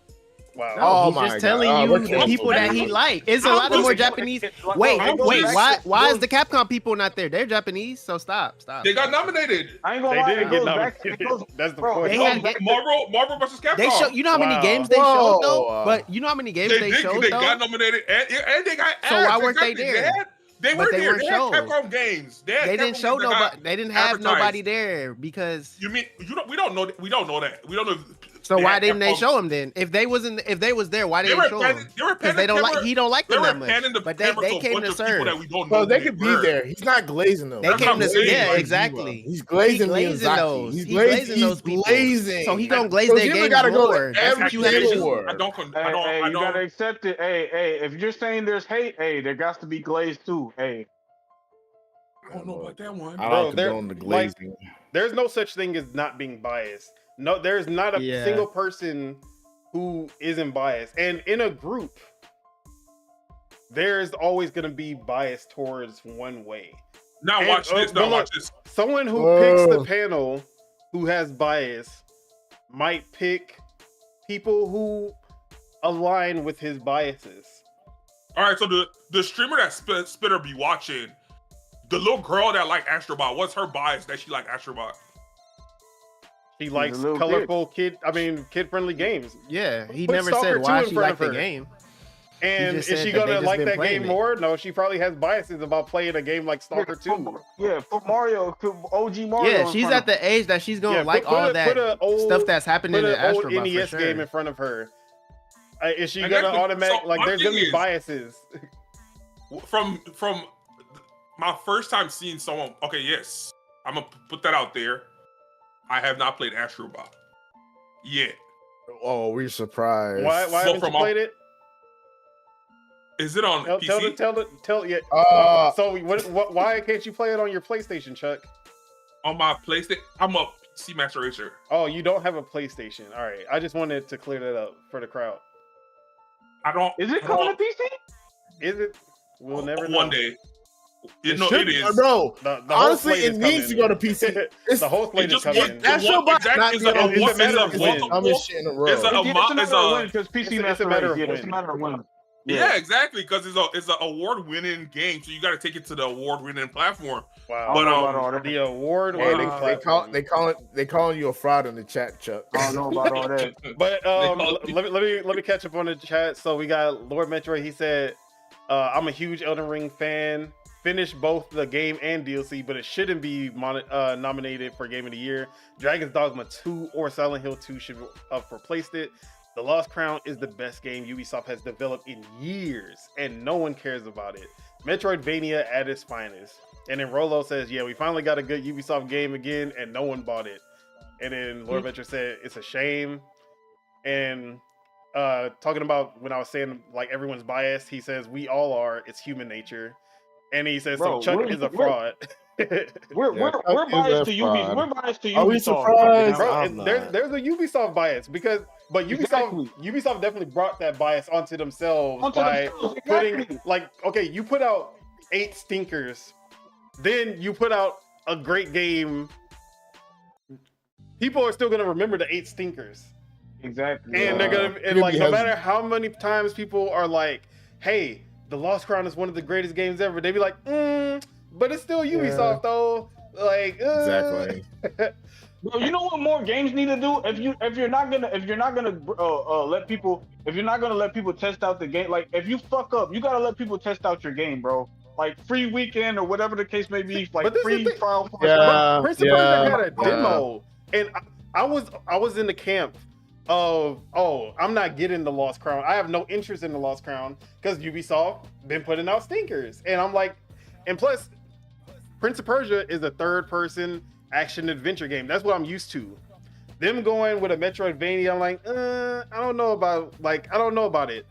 Wow. No, Oh he's my just God. telling Oh, you we're the canceled. people that he like. It's a I'm lot of more just- Japanese. Like, Wait, I'm wait, just- why is the Capcom people not there? They're Japanese, so stop. They got nominated. I ain't gonna They lie. didn't It get goes back. It nominated. goes, That's the bro, point. They No, had- Marvel versus Capcom. They show. You know how many Wow. games they showed though. Whoa. But you know how many games they did, showed they though. got nominated and they got So ads. why weren't they Exactly. there? They But were they there. weren't They had showed. Capcom games. They had They didn't Capcom show games that got nobody. They didn't have advertised. nobody there because. You mean we don't know that. We don't know that. We don't know. So they why had didn't they Capcom. show him then? If they was there, why They didn't were they show panning, him? they were Because they panning don't camera, like. He don't like they them were that much. panning the But they camera to a came bunch to of people serve. that we don't know. Bro, they who could be were. there. He's not glazing them. They That's came what to I'm saying. yeah, Like, exactly. He's glazing glazing Miyazaki. those. He's He glazing. glazing those people. glazing. So he gonna glaze So their Kojima games gotta go to more. That's what you have to every do. war. I don't. Hey, I don't. you gotta accept it. Hey, if you're saying there's hate, hey, there got to be glaze too. Hey, I don't know about that one. I Bro, don't they're- condone the like- glazing. There's no such thing as not being biased. No, there's not a Yeah. single person who isn't biased. And in a group, there's always going to be bias towards one way. Now And, watch this. but Now look, watch this. Someone who picks the Whoa. panel who has bias might pick people who align with his biases. All right. So the streamer that Spitter be watching, the little girl that like Astrobot, what's her bias that she like Astrobot? She likes a little colorful kid-friendly games. Yeah, he Put never Stalker said 2 why in she front liked of the her. game. And just is said she that they gonna just like been that playing game it. more? No, she probably has biases about playing a game like Stalker 2. Yeah, put Mario, put OG Mario. Yeah, in she's front at of the age that she's gonna Yeah, like put all a- that put a old- stuff that's happening Put in an old Astrobot NES for game sure. in front of her. Is she And gonna that's the- automatic so like? my There's gonna thing be is- biases. From my first time seeing someone. Okay, yes, I'm gonna put that out there. I have not played Astrobot yet. Oh, we're surprised. Why So haven't you from played it? Is it on PC? Tell yeah. Uh, So what? Why can't you play it on your PlayStation, Chuck? On my PlayStation, I'm a PC Master Racer. Oh, you don't have a PlayStation. All right, I just wanted to clear that up for the crowd. I don't. Is it I coming don't- to PC? Is it? We'll never know. One day. it No, should- it is. Bro, The whole honestly, slate it is needs to coming. go to PC. It's, The whole slate It is just coming. want- That's your Exactly, not it's the a only it's a one- matter it's of a when. multiple- dumbest shit in the world. It's a It's a matter it's of a- win because PC it's a Master matter Race. of Yeah, it's a when. matter of win. Yeah, exactly, because it's an award-winning game, so you got to take it to the award-winning platform. Wow. I don't But, know about all that. The award Hey, winning they calling you a fraud in the chat, Chuck. I don't know about all that. But call- let me catch up on the chat. So we got Lord Metroid. He said, "I'm a huge Elden Ring fan. Finished both the game and DLC, but it shouldn't be nominated for Game of the Year. Dragon's Dogma 2 or Silent Hill 2 should have replaced it. The Lost Crown is the best game Ubisoft has developed in years, and no one cares about it. Metroidvania at its finest." And then Rolo says, "Yeah, we finally got a good Ubisoft game again, and no one bought it." And then Lord Metro said, "It's a shame." And talking about when I was saying like everyone's biased, he says, "We all are. It's human nature." And he says, Bro, "So Chuck we're- is a fraud." We're Chuck biased to is a Ubisoft. fraud. We're biased to Are we Ubisoft. surprised? Bro, I'm and not. there's a Ubisoft bias but Exactly. Ubisoft definitely brought that bias onto themselves Onto by themselves, putting exactly. like, okay, you put out 8 stinkers, then you put out a great game. People are still gonna remember the 8 stinkers. Exactly. And they're gonna, and Ubi like, no has- matter how many times people are like, "Hey, The Lost Crown is one of the greatest games ever," they be like, "But it's still Ubisoft though." Like Exactly. Bro, you know what more games need to do? If you're not gonna let people test out the game, like if you fuck up, you gotta let people test out your game, bro. Like free weekend or whatever the case may be, like But this is free the thing. trial. Yeah. But Prince of Persia yeah, had a yeah. demo, and I was in the camp of, oh, I'm not getting the Lost Crown. I have no interest in the Lost Crown because Ubisoft been putting out stinkers, and I'm like, and plus, Prince of Persia is a third-person action adventure game. That's what I'm used to. Them going with a Metroidvania, I'm like, I don't know about it.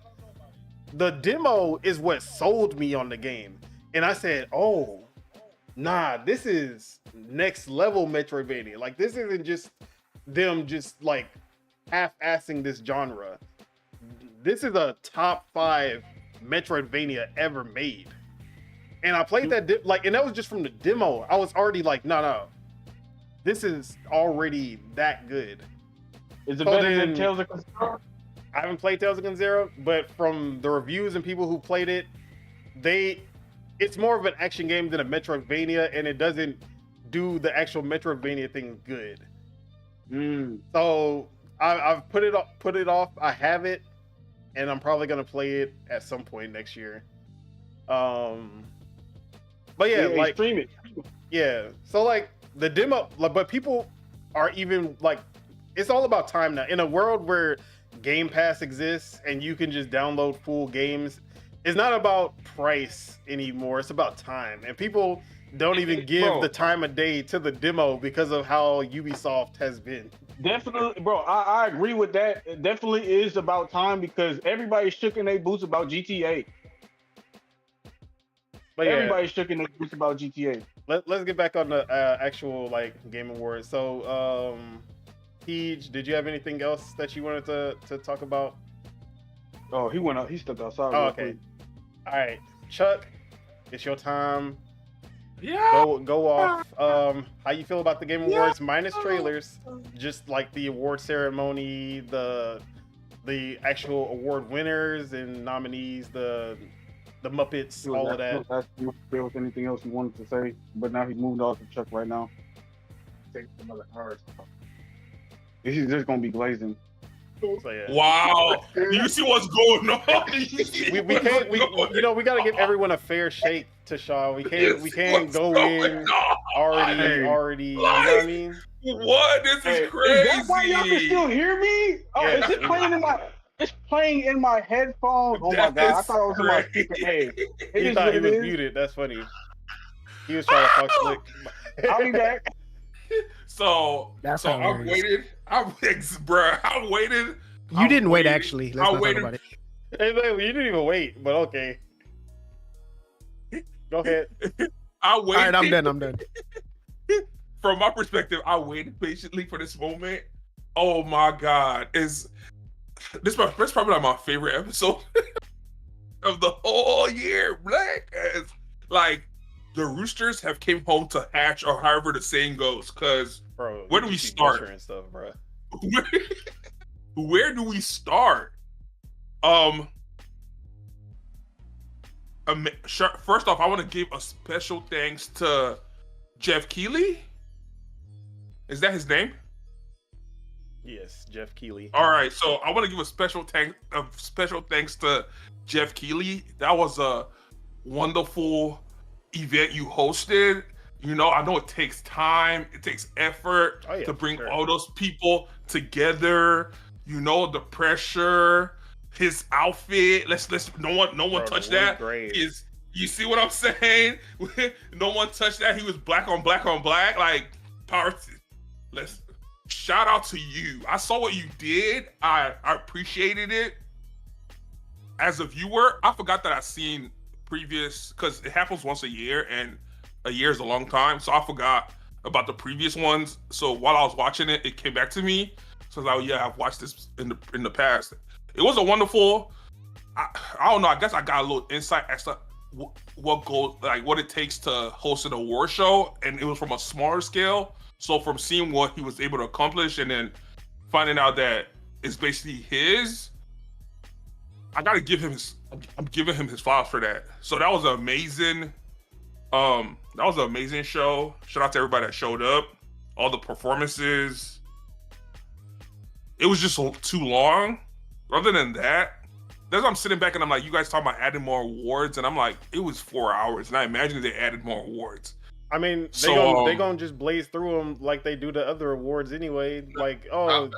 The demo is what sold me on the game, and I said, oh, nah, this is next level Metroidvania. Like, this isn't just them just like half-assing this genre. This is a top 5 Metroidvania ever made. And I played that and that was just from the demo. I was already like, no, this is already that good. Is it better than Tales of Conspiracy? I haven't played Tales of Conspiracy, but from the reviews and people who played it, it's more of an action game than a Metroidvania, and it doesn't do the actual Metroidvania thing good. So I've put it off. I have it, and I'm probably gonna play it at some point next year. But yeah, like stream it. Yeah, so like the demo, but people are even like, it's all about time now. In a world where Game Pass exists and you can just download full games, it's not about price anymore. It's about time, and people don't even give the time of day to the demo because of how Ubisoft has been. Definitely, bro. I agree with that. It definitely is about time because everybody's shook in their boots about GTA. But yeah, everybody's shook in their boots about GTA. Let's get back on the actual like Game Awards. So, Teej, did you have anything else that you wanted to talk about? Oh, he went out. He stepped outside. Oh, okay. All right, Chuck, it's your time. Yeah. Go off. How you feel about the Game Awards minus trailers? Just like the award ceremony, the actual award winners and nominees, the Muppets, all of that. That's there was anything else he wanted to say, but now he moved off to Chuck right now. Take another hard. This is just gonna be glazing. So, yeah. Wow, you see what's going on? we can't. We got to give everyone a fair shake to Shaw. We can't go in already. You know what I mean? What? This is crazy. Is that why y'all can still hear me? Oh, Yeah. is it playing in my? It's playing in my headphones. Oh my god! I thought it was in my speaker. Hey, He thought he was muted. That's funny. He was trying to fuck Slick. I'll be back. So I waited. I waited. You didn't wait, actually. Let's not talk about it. Hey, you didn't even wait, but okay. Go ahead. I waited. All right, I'm done. From my perspective, I waited patiently for this moment. Oh my god, this probably like my favorite episode of the whole year. Like the roosters have came home to hatch, or however the saying goes. Because where do we start? And stuff, bro. Where do we start? First off, I want to give a special thanks to Jeff Keighley. Is that his name? Yes, Jeff Keighley. All right, so I want to give a special thanks to Jeff Keighley. That was a wonderful event you hosted. You know, I know it takes time, it takes effort to bring all those people together. You know, the pressure, his outfit. Let's no one touch that. You see what I'm saying? No one touched that. He was black on black on black. Like, power. Let's shout out to you. I saw what you did. I appreciated it. As a viewer, I forgot that I seen previous, because it happens once a year, and a year is a long time. So I forgot about the previous ones. So while I was watching it, it came back to me. So I was like, yeah, I've watched this in the past. It was a wonderful. I don't know. I guess I got a little insight as to what it takes to host an award show, and it was from a smaller scale. So from seeing what he was able to accomplish, and then finding out that it's basically his, I gotta give him I'm giving him his flowers for that. So that was an amazing That was an amazing show. Shout out to everybody that showed up. All the performances. It was just too long. Other than that, that's why I'm sitting back and I'm like, you guys talking about adding more awards, and I'm like, it was 4 hours, and I imagine they added more awards. I mean, they gonna just blaze through them like they do the other awards anyway. Like, oh,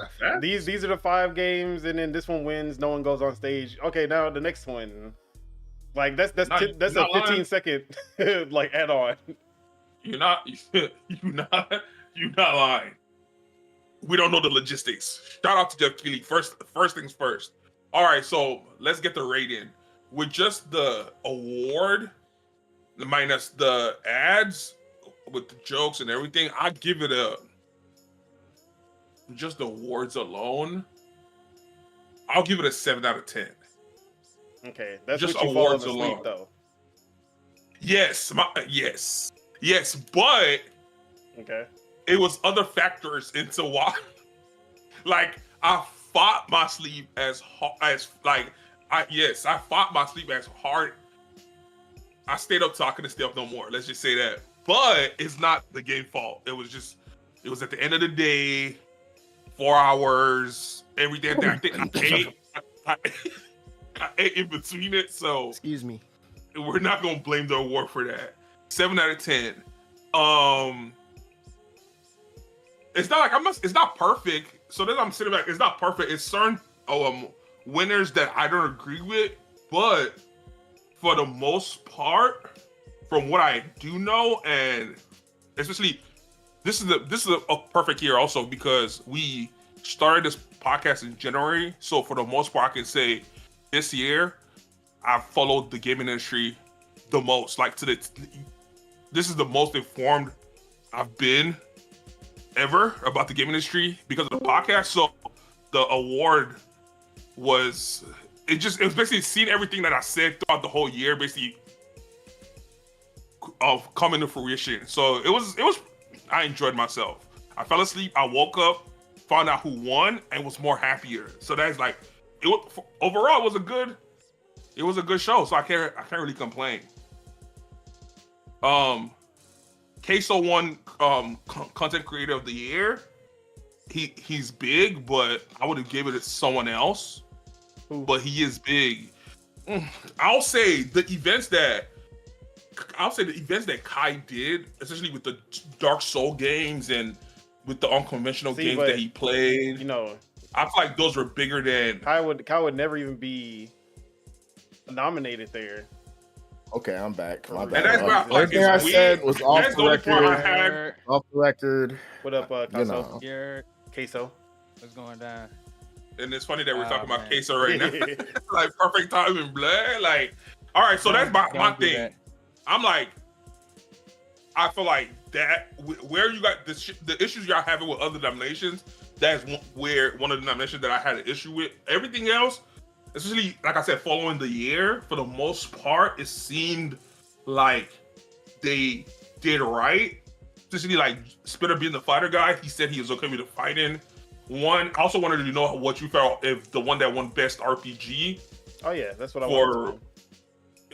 these are the 5 games, and then this one wins. No one goes on stage. Okay, now the next one. Like that's a 15-second like add on. You're not lying. We don't know the logistics. Shout out to Jeff Keighley. First things first. All right, so let's get the rating. With just the award, minus the ads, with the jokes and everything, I give it just the awards alone, I'll give it a 7 out of 10. Okay, that's just what you awards fall alone. asleep, though. Yes, but okay, it was other factors into why. Like, I fought my sleep as hard I fought my sleep as hard. I stayed up so I couldn't stay up no more. Let's just say that. But it's not the game fault. It was at the end of the day, 4 hours, everything. I think I ate in between it. So excuse me. We're not gonna blame the award for that. 7 out of 10. It's not like it's not perfect. So then I'm sitting back. It's not perfect. It's certain winners that I don't agree with, but for the most part, from what I do know, and especially this is a perfect year also because we started this podcast in January. So for the most part, I can say this year I've followed the gaming industry the most. Like this is the most informed I've been ever about the gaming industry because of the podcast. So the award was basically seeing everything that I said throughout the whole year basically of coming to fruition. So it was I enjoyed myself. I fell asleep, I woke up, found out who won, and was more happier. So that's like overall it was a good show. So I can't really complain. Queso won content creator of the year. He's big, but I would have given it to someone else. Ooh. But he is big. I'll say the events that Kai did, especially with the Dark Soul games and with the unconventional games that he played. You know, I feel like those were bigger than Kai would never even be nominated there. Okay, I'm back. My And bad. that's why Everything I said was off that's the the only part I record. had. Off the record. What up, You Queso? know. You're Queso. what's going down? And it's funny that we're talking about man. Queso right now. Like perfect timing, blood. Like, all right, so that's my Don't do thing. that. I'm like, I feel like that where you got the issues y'all having with other nominations, that's where one of the nominations that I had an issue with. Everything else, especially like I said, following the year, for the most part, it seemed like they did right. Especially like Spitter being the fighter guy, he said he was okay with the fighting. I also wanted to know what you felt if the one that won best RPG. Oh yeah, that's what I wanted.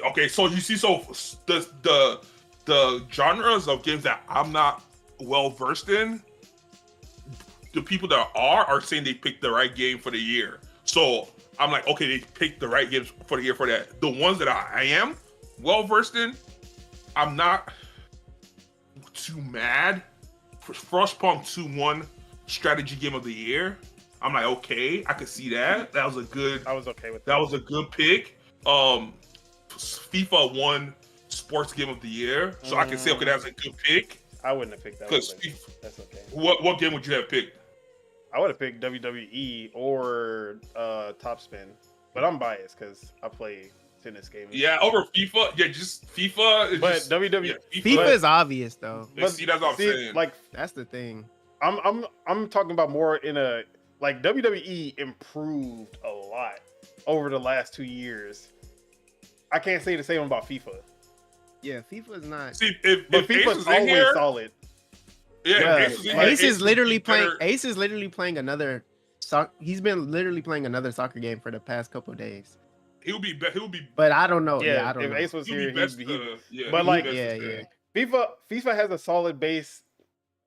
Okay, so you see, so the genres of games that I'm not well versed in, the people that are saying they picked the right game for the year. So I'm like, okay, they picked the right games for the year for that. The ones that I am well versed in, I'm not too mad. Frostpunk 2-1 strategy game of the year. I'm like, okay, I could see that. That was a good. I was okay with that. That was a good pick. FIFA 1 sports game of the year, so I can say, okay, that was a good pick. I wouldn't have picked that. Because that's okay. What game would you have picked? I would have picked WWE or Top Spin, but I'm biased because I play tennis games. Yeah, over FIFA. Yeah, just FIFA. But WWE, FIFA is obvious though. But see, that's what I'm saying. Like That's the thing. I'm talking about more in a like WWE improved a lot over the last 2 years. I can't say the same about FIFA. Yeah, FIFA is not. See, if But Ace FIFA's was in always here, solid. yeah, Yeah, if Ace was in like, here, Ace is literally would be better. playing. Ace is literally playing another. He's been literally playing another soccer game for the past couple of days. He would be. But I don't know. Yeah, I don't if know. Ace was He'd here, be best. he'd Yeah, but he'd like- be best Yeah, to yeah. stay. FIFA has a solid base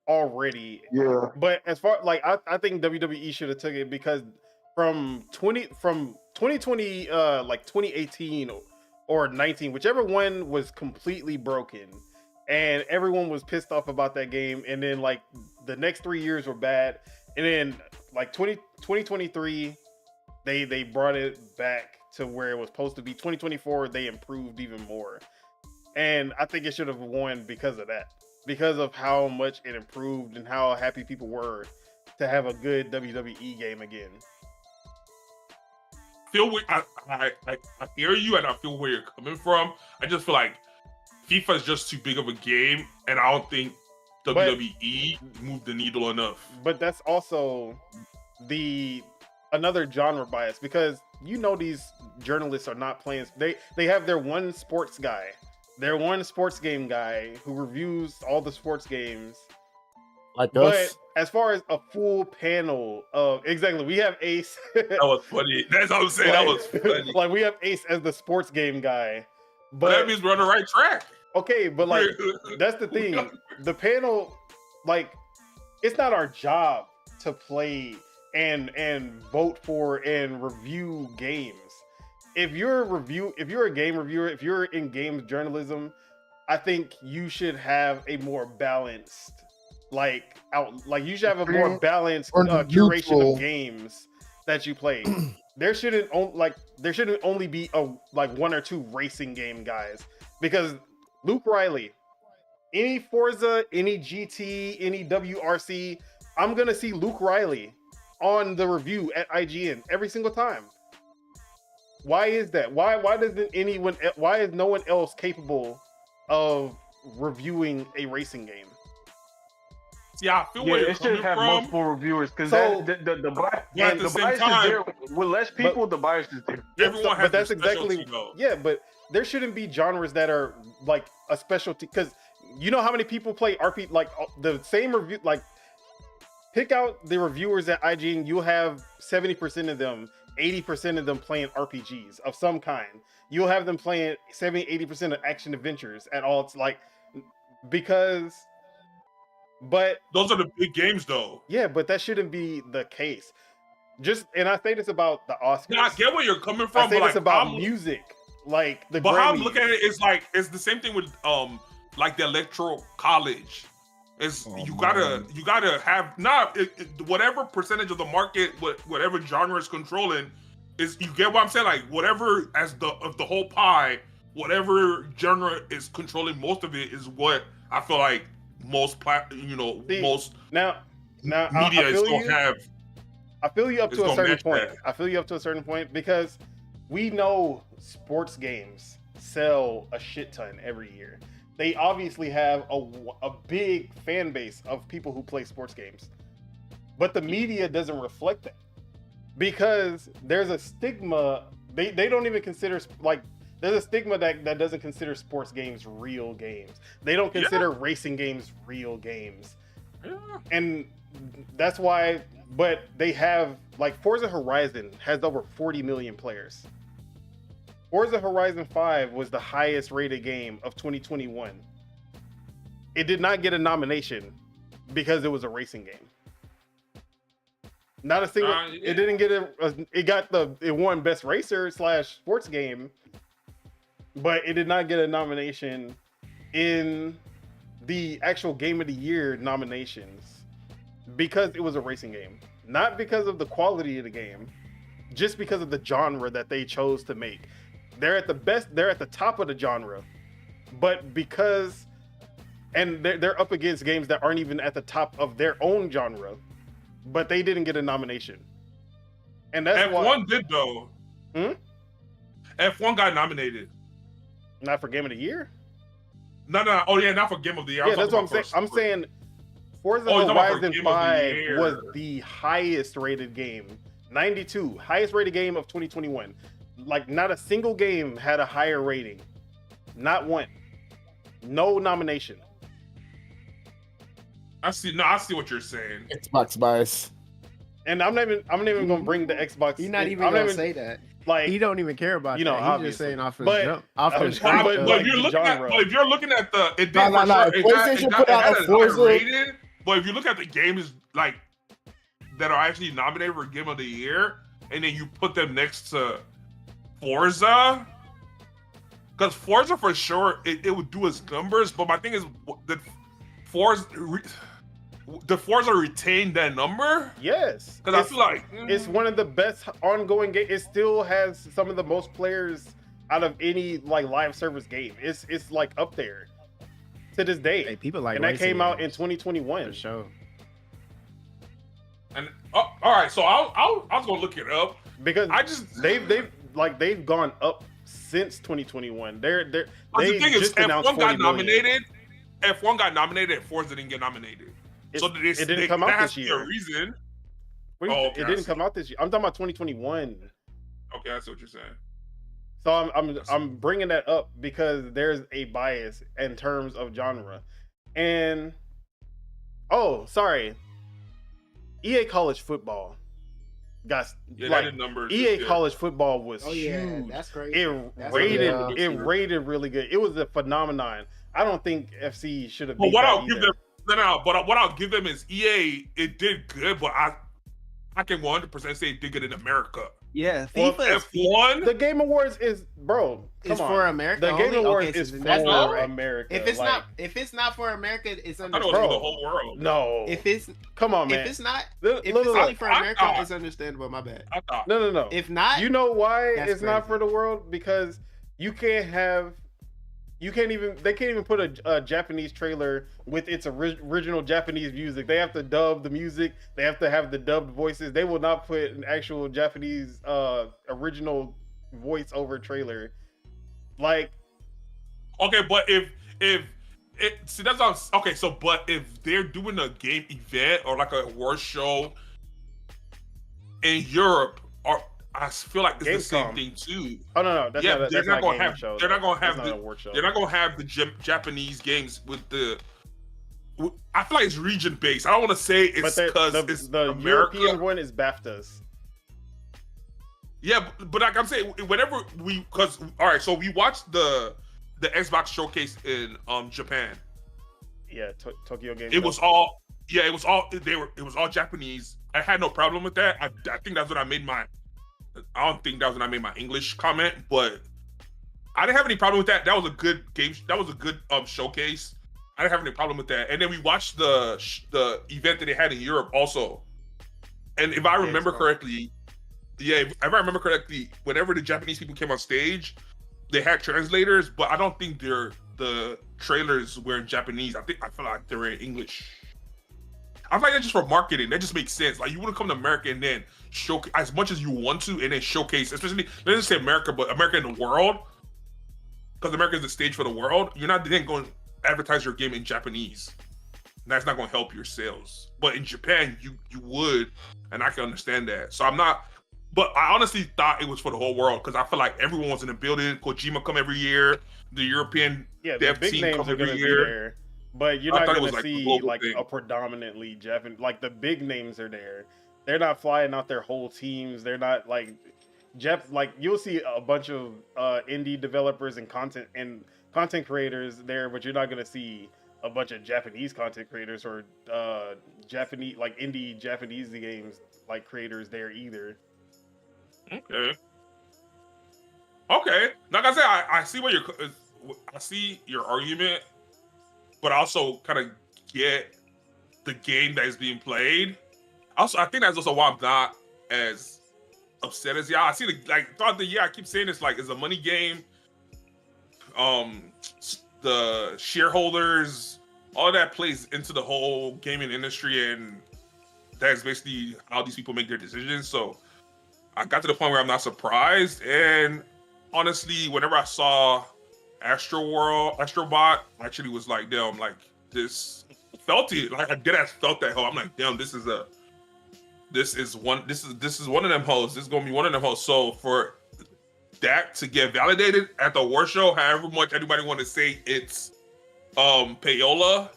already. Yeah. But as far like I think WWE should have took it because from 2020 like 2018 or 19, whichever one was completely broken and everyone was pissed off about that game, and then like the next 3 years were bad, and then like 2023 they brought it back to where it was supposed to be. 2024 they improved even more. And I think it should have won because of that. Because of how much it improved and how happy people were to have a good WWE game again. I hear you, and I feel where you're coming from. I just feel like FIFA is just too big of a game, and I don't think WWE moved the needle enough. But that's also another genre bias, because these journalists are not playing. They have their one sports guy. They're one sports game guy who reviews all the sports games. Like But us. as far as a full panel of we have Ace. That was funny. That's what I'm saying. That was funny. Like we have Ace as the sports game guy. But that means we're on the right track. Okay, but like that's the thing. The panel, like, it's not our job to play and vote for and review games. If you're a game reviewer, if you're in games journalism, I think you should have a more balanced, you should have a more balanced curation of games that you play. There shouldn't only be one or two racing game guys, because Luke Riley, any Forza, any GT, any WRC, I'm gonna see Luke Riley on the review at IGN every single time. Why is that? Why is no one else capable of reviewing a racing game? Yeah, I feel where you're it should coming have from. multiple reviewers, because But the at the bias same is time, there. With less people, the bias is there. everyone has But that's their exactly specialty, though. yeah. But there shouldn't be genres that are like a specialty, because you know how many people play RP, like the same review. Like, pick out the reviewers at IGN. You'll have 70% of them, 80% of them playing RPGs of some kind. You'll have them playing 70-80% of action adventures at all. It's like, because. But Those are the big games, though. yeah, but that shouldn't be the case. And I say this about the Oscars. Yeah, I get where you're coming from. I say but this about music, like the But Grammys. how I'm looking at it is like it's the same thing with like the electoral college. It's you gotta have whatever percentage of the market, whatever genre is controlling, is, you get what I'm saying? Like whatever of the whole pie, whatever genre is controlling most of it is what I feel like most most now media is gonna have. I feel you up It's to a gonna certain match point. that. I feel you up to a certain point, because we know sports games sell a shit ton every year. They obviously have a big fan base of people who play sports games, but the media doesn't reflect that, because there's a stigma. They don't even consider, like, there's a stigma that doesn't consider sports games real games. They don't consider racing games real games. Yeah. And that's why, but they have, like, Forza Horizon has over 40 million players. Forza Horizon 5 was the highest rated game of 2021. It did not get a nomination because it was a racing game. Not a single, it didn't get it won Best Racer / Sports Game, but it did not get a nomination in the actual Game of the Year nominations because it was a racing game. Not because of the quality of the game, just because of the genre that they chose to make. They're at the top of the genre, but because, and they're up against games that aren't even at the top of their own genre, but they didn't get a nomination. And that's why F1 did, though. F1 got nominated. Not for Game of the Year? No. Oh yeah, not for Game of the Year. Yeah, that's what I'm saying. I'm saying Forza Horizon 5 was the highest rated game. 92, highest rated game of 2021. Like, not a single game had a higher rating. Not one. No nomination. I see what you're saying. Xbox bias. And I'm not even gonna bring the Xbox. He's not even I'm gonna say that. Like He don't even care about you know, that. He's obviously. just saying off his But- jump, off I'm- the but- strength. But like if you're the looking at, genre. but if you're looking at the, it did No, for no, no. sure. If PlayStation put out a it Forza- rated, but if you look at the games like that are actually nominated for Game of the Year, and then you put them next to Forza, because Forza for sure it would do its numbers. But my thing is the Forza retained that number. yes, Because I feel like it's one of the best ongoing games. It still has some of the most players out of any like live service game. It's like up there to this day. Hey, people like and that racing came out in games, 2021. for sure. And all right, so I was gonna look it up. Because I just they've gone up since 2021. They the thing is, just announced F1 40 got million. nominated. F1 got nominated. Forza didn't get nominated. It's- So it didn't come out that has this to be year. a reason. What do you Oh, think? okay, It I didn't see. come out this year. I'm talking about 2021. Okay, I see what you're saying. So I'm bringing that up because there's a bias in terms of genre. And oh, sorry. EA College Football got Yeah, like that numbers. EA College Football was Oh yeah, huge. that's crazy. It That's rated crazy. it rated really good. It was a phenomenon. I don't think FC should have But beat what that I'll give either. them, no, but what I'll give them is EA. It did good, but I can 100% say it did good in America. Yeah, Well, FIFA is, F1. The Game Awards is come is on. for America. The Game only? Awards Okay, is so for that's not right. America. If it's like, not for America, it's I thought it was understandable. for Bro. the whole world. no. If it's Come on, man. if it's not Look, if look, it's look. only for I America, thought- it's understandable. My bad. I thought. No. If not, You know why That's it's not crazy. for the world? Because they can't even put a Japanese trailer with its original Japanese music. They have to dub the music. They have to have the dubbed voices. They will not put an actual Japanese original voice over trailer. Like, Okay, but if it see that's what okay. So, but if they're doing a game event or like a award show in Europe, or I feel like it's the same Gamescom. thing too. oh no, that's Yeah, not, they're that's not not gonna a have- show. they're not gonna That's have not the- an award show. They're not gonna have the Japanese games with the. I feel like it's region based. I don't want to say it's because it's the America. European one is BAFTAs. Yeah, but like I'm saying, whenever because all right, so we watched the Xbox showcase in Japan. Yeah, Tokyo Game It Show. was all it was all Japanese. I had no problem with that. I think that's when I made my. I don't think that was when I made my English comment, but I didn't have any problem with that. That was a good game. That was a good showcase. I didn't have any problem with that. And then we watched the event that they had in Europe also. And if I remember correctly, if I remember correctly, whenever the Japanese people came on stage, they had translators, but I don't think the trailers were in Japanese. I feel like they were in English. I feel like that's just for marketing. That just makes sense. Like you wouldn't come to America and then showcase as much as you want to, and then showcase, especially let's just say America, but America in the world, because America is the stage for the world. You're not then going to advertise your game in Japanese. That's not going to help your sales. But in Japan, you would, and I can understand that. So I'm not. But I honestly thought it was for the whole world because I feel like everyone was in the building. Kojima come every year. The European the dev big team names comes are going to every be year. there, but you're I not thought it going was to like a see global like thing. a predominantly Japanese. Like the big names are there. They're not flying out their whole teams. They're not like like you'll see a bunch of indie developers and content creators there, but you're not going to see a bunch of Japanese content creators or Japanese like indie Japanese games like creators there either. Okay. Like I said, I see what I see your argument, but I also kind of get the game that is being played. Also, I think that's also why I'm not as upset as y'all. I see throughout the year, I keep saying it's like it's a money game. The shareholders, all that plays into the whole gaming industry, and that's basically how these people make their decisions. So I got to the point where I'm not surprised. And honestly, whenever I saw Astrobot, I actually was like, damn, like this felt it. Like I did felt that hoe. I'm like, damn, this is one of them hoes. This is gonna be one of them hoes. So for that to get validated at the award show, however much anybody want to say it's payola,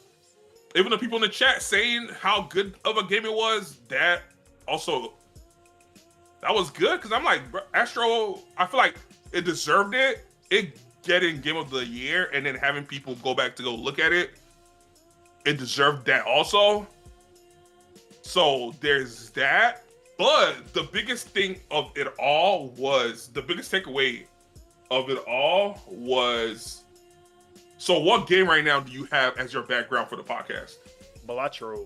even the people in the chat saying how good of a game it was, that also that was good because I'm like, bro, Astro. I feel like it deserved it. It getting Game of the Year and then having people go back to go look at it. It deserved that also. So there's that. But the biggest thing of it all was the biggest takeaway of it all was. So what game right now do you have as your background for the podcast? Balatro.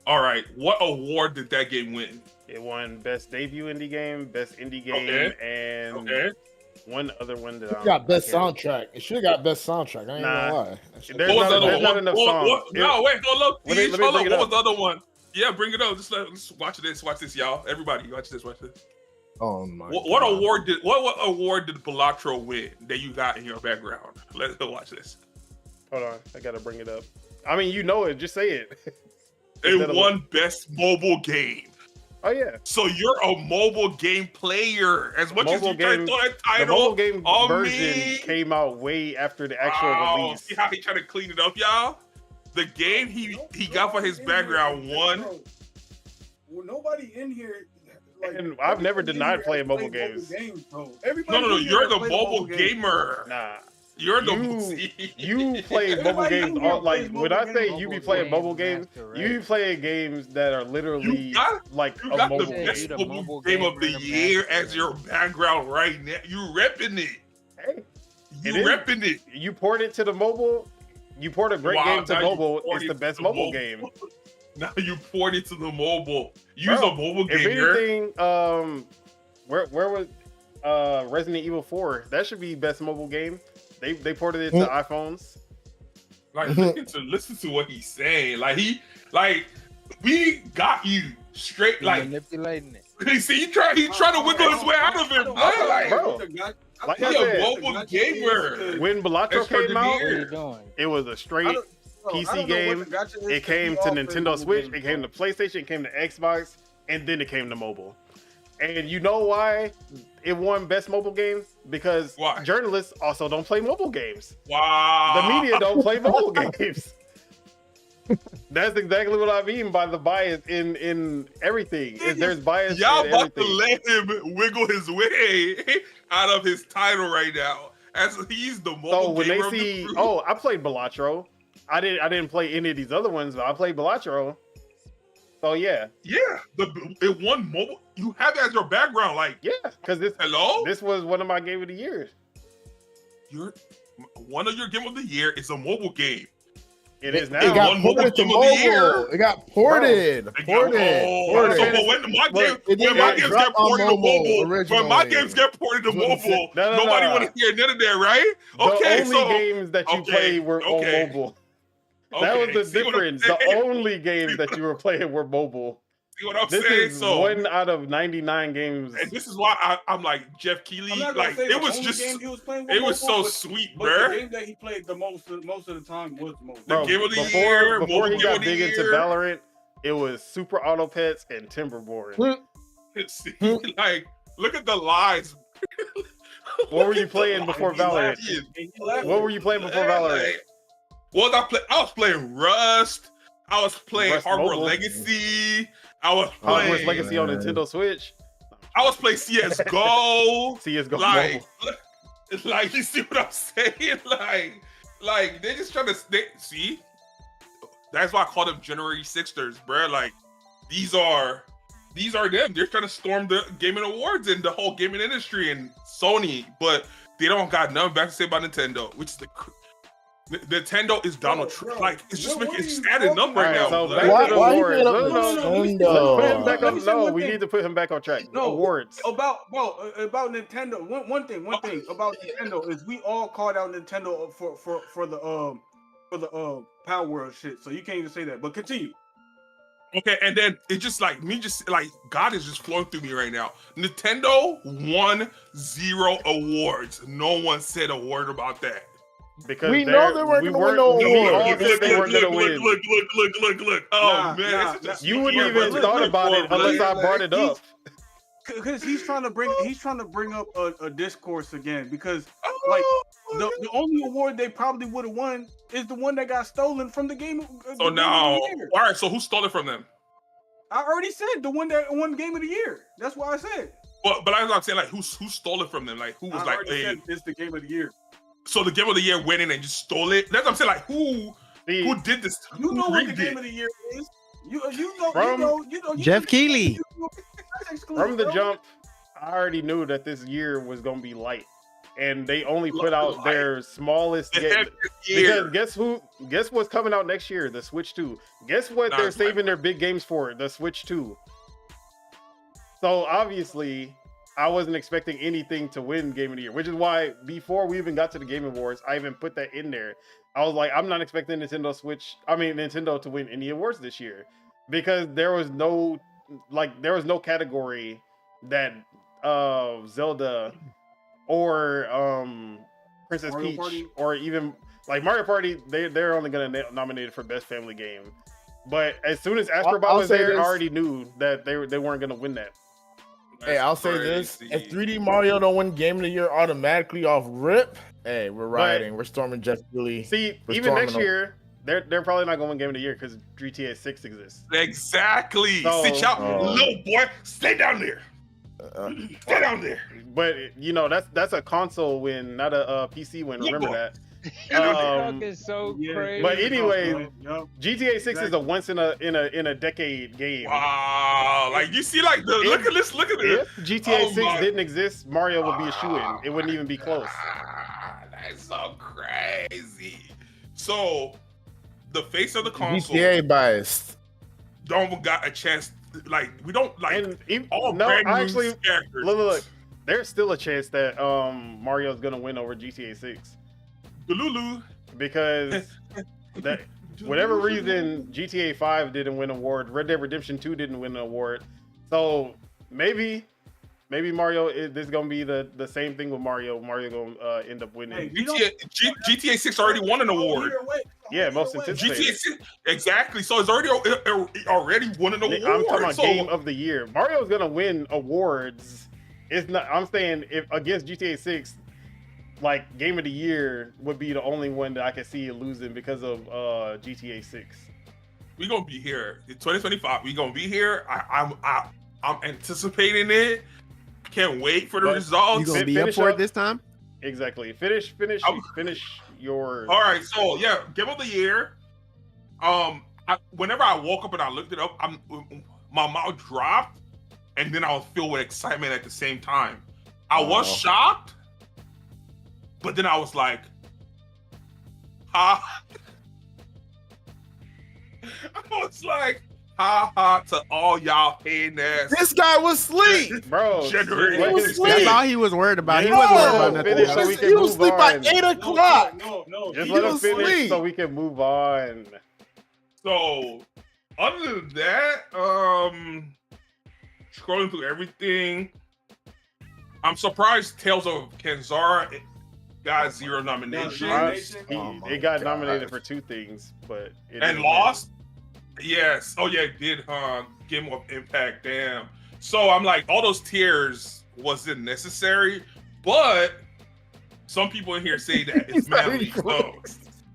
All right. What award did that game win? It won Best Debut Indie Game, Best Indie Game, and one other one that It got best soundtrack. It should have got best soundtrack. I ain't gonna lie. There's not enough songs. No, wait, hold up. Let me Hold bring up. it What was up. the other one? Yeah, bring it up. Let's watch this. Watch this, y'all. Everybody, watch this. Watch this. Oh my! What God. award did Balatro win that you got in your background? Let's watch this. Hold on, I gotta bring it up. I mean, you know it. Just say it. It won Best Mobile Game. Oh yeah. So you're a mobile game player. As much as you try to throw that The title mobile game on version me. came out way after the actual release. See how he tried to clean it up, y'all? The game he got for his background won. Well, nobody in here. Like, And I've never denied playing mobile games. Everybody No. in here You're the plays mobile games. gamer. Nah. You're the You play mobile Everybody games in here all, like plays when I mobile say games. you be playing mobile games, you be playing games that are literally You got like You a got the mobile best game. mobile game of the year as your background right now. You repping it. Hey, You it is. repping it. You port it to the mobile. You port a great Wow, game to now you mobile. port It's it the to best the mobile mobile. game. Now you poured it to the mobile. Use Bro, a mobile if gamer. anything, where was Resident Evil 4? That should be best mobile game. They ported it to iPhones. Like listen to what he's saying. We got you straight. Like manipulating it. he trying to wiggle his way out of it, bro. Like He I a said, mobile gamer. when Balatro came out, What are you doing? it was a straight PC game. It came to Nintendo Switch, it came to PlayStation, it came to Xbox, and then it came to mobile. And you know why it won best mobile game? Because Why? journalists also don't play mobile games. Wow. The media don't play mobile games. That's exactly what I mean by the bias in everything. There's bias Y'all in about to everything. let him wiggle his way out of his title right now, as he's the mobile So when they gamer of the see, group. oh, I played Balatro. I didn't play any of these other ones, but I played Balatro. So yeah, it won mobile. You have it as your background, like yeah, because hello. this was one of my game of the year. One of your game of the year is a mobile game. It is now. It got One mobile ported to game of the year. mobile. It got ported. So, Ported. but when my games drop get on ported to mobile, when my originally. games get ported to mobile, No. nobody want to hear none of that, right? The only games that you played were on mobile. That was the difference. The only games that you were playing were mobile. See what I'm This saying? is So, 1 out of 99 games. and this is why I'm like Jeff Keighley. Like it was just, it was so sweet, But bruh. the game that he played the most of the time was mobile. Bro, game of the before year, he mobile game got of the big into year. Valorant, it was Super Auto Pets and Timberborn. See, like look at the lies. What were you playing before Valorant? What were you playing before Valorant? What was I play? I was playing Rust. I was playing Rust Hardware Mobile. Legacy. I was Hogwarts playing. Legacy on Nintendo Switch. I was playing CS:GO. CS:GO like, mobile. like you see what I'm saying? Like they just trying to see. That's why I call them January Sixers, bro. Like these are them. They're trying to storm the gaming awards and the whole gaming industry and Sony, but they don't got nothing back to say about Nintendo, which is Nintendo is Donald Trump. Like it's just making it's standing up right now. So Like, back to the Why you awards. bringing up Let's put him back Let on. me say No, one we thing. need to put him back on track. No, Awards. about Nintendo. One thing about Nintendo is we all called out Nintendo for the Power World shit. So you can't even say that. But continue. okay, and then it just like God is just flowing through me right now. Nintendo won 0 awards. No one said a word about that. Because We know they weren't gonna win no we awards. all Look, said they weren't gonna look. win. Oh Nah, man, nah, this is just You wouldn't yeah, even but thought look, about it unless I brought it up. Because he's trying to bring up a discourse again. Because like the only award they probably would have won is the one that got stolen from the game. So now, all right. So who stole it from them? I already said the one that won Game of the Year. That's what I said. But as I'm saying, like, who stole it from them? Like, who was I like, already hey, said it's the Game of the Year. so the Game of the Year went in and just stole it? That's what I'm saying. Like, who did this? You Who know what the rigged Game it? of the Year is. You From know. Jeff Keighley. From the jump, I already knew that this year was gonna be light, and they only put out their smallest game. Because guess what's coming out next year? The Switch 2. Guess what they're saving their big games for? The Switch 2. So obviously, I wasn't expecting anything to win Game of the Year, which is why before we even got to the Game Awards, I even put that in there. I was like, I'm not expecting Nintendo to win any awards this year, because there was no category that Zelda or Princess Mario Peach Party? or even like Mario Party, they're only gonna nominate it for best family game. But as soon as Astrobot I'll was say there, this. I already knew that they weren't gonna win that. Hey, I'll say this: if 3D Mario don't win Game of the Year automatically off rip, hey, we're rioting. We're storming Jeff Keighley. See, We're even storming next them. year, they're probably not going to win Game of the Year because GTA 6 exists. Exactly. So- Sit y'all, little boy, stay down there. Stay down there. But you know, that's a console win, not a PC win. Remember boy. that. Fuck is so Yeah. crazy. But anyway, Yup. GTA 6 is a once in a decade game. Wow. Like, you see, like, look at this. If GTA Oh 6 my- didn't exist, Mario would be a shoe-in. It wouldn't even be close. That's so crazy. So, the face of the console GTA biased. don't got a chance. Like, we don't like And even, all no, brand new actually, characters. look. There's still a chance that Mario's gonna win over GTA 6 Lulu. because that whatever reason GTA 5 didn't win an award, Red Dead Redemption 2 didn't win an award. So maybe Mario this is gonna be the same thing with Mario. Mario gonna end up winning. Hey, GTA 6 already won an award. Yeah, most anticipated. GTA 6, exactly. So it's already won an award. I'm talking about So- Game of the Year. Mario's gonna win awards. It's not. I'm saying if against GTA 6, like Game of the Year would be the only one that I can see it losing because of GTA 6. we gonna be here in 2025. We gonna be here. I'm anticipating it. Can't wait for the But results. You gonna be up finish for up. it this time? Exactly. Finish your. All right, so yeah, Game of the Year. Whenever I woke up and I looked it up, my mouth dropped, and then I was filled with excitement at the same time. I was shocked, but then I was like, "Ha!" I was like, "Ha ha!" to all y'all hating ass. This guy was asleep. Bro, January. let He was him asleep. That's finish. all he was worried about. He No, wasn't worried about nothing finish else. so we can He was move asleep by on. 8 o'clock. No. Just He let him was finish asleep. so we can move on. So, other than that, scrolling through everything, I'm surprised Tales of Kenzara got 0 nominations Nomination. It got nominated for 2 things, but it and didn't lost. Yes. Oh yeah, it did. Game of Impact. Damn. So I'm like, all those tiers wasn't necessary, but some people in here say that it's manly. So.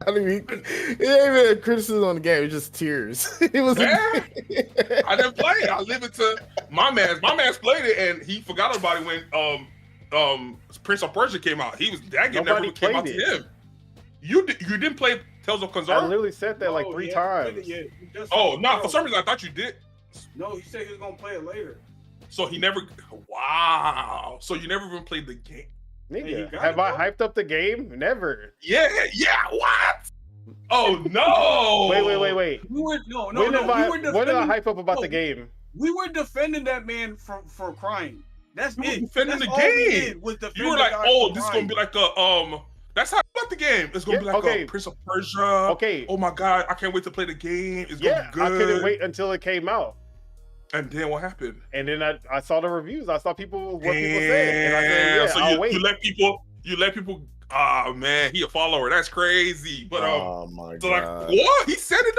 I mean, it ain't even a criticism on the game. It's just tears. It was. Yeah. I didn't play it. I leave it to my man. My man's played it and he forgot about it when Prince of Persia came out. That game Nobody never came out played to it. him. You didn't play Tales of I Kenzara? literally said that like No, 3 yeah, times. yeah, he just- Oh no! For some reason I thought you did. No, he said he was gonna play it later. So he never. Wow. So you never even played the game? Nigga, Hey, you got have it, I bro. hyped up the game? Never. Yeah. What? Oh no! Wait. We were When did I defending, hype up about no, the game? we were defending that man for crying. That's You were it. defending That's the all we game. did was defend You were the like, guy oh, for this is crying. gonna be like a That's how I like the game. It's gonna be like okay. a Prince of Persia. Okay. Oh my god, I can't wait to play the game. It's Yeah, gonna I be good. couldn't wait until it came out. And then what happened? And then I saw the reviews. I saw what people said. And I said, yeah, so I'll wait. you let people. Ah man, he a follower. That's crazy. But Oh my so like god. what? He said it.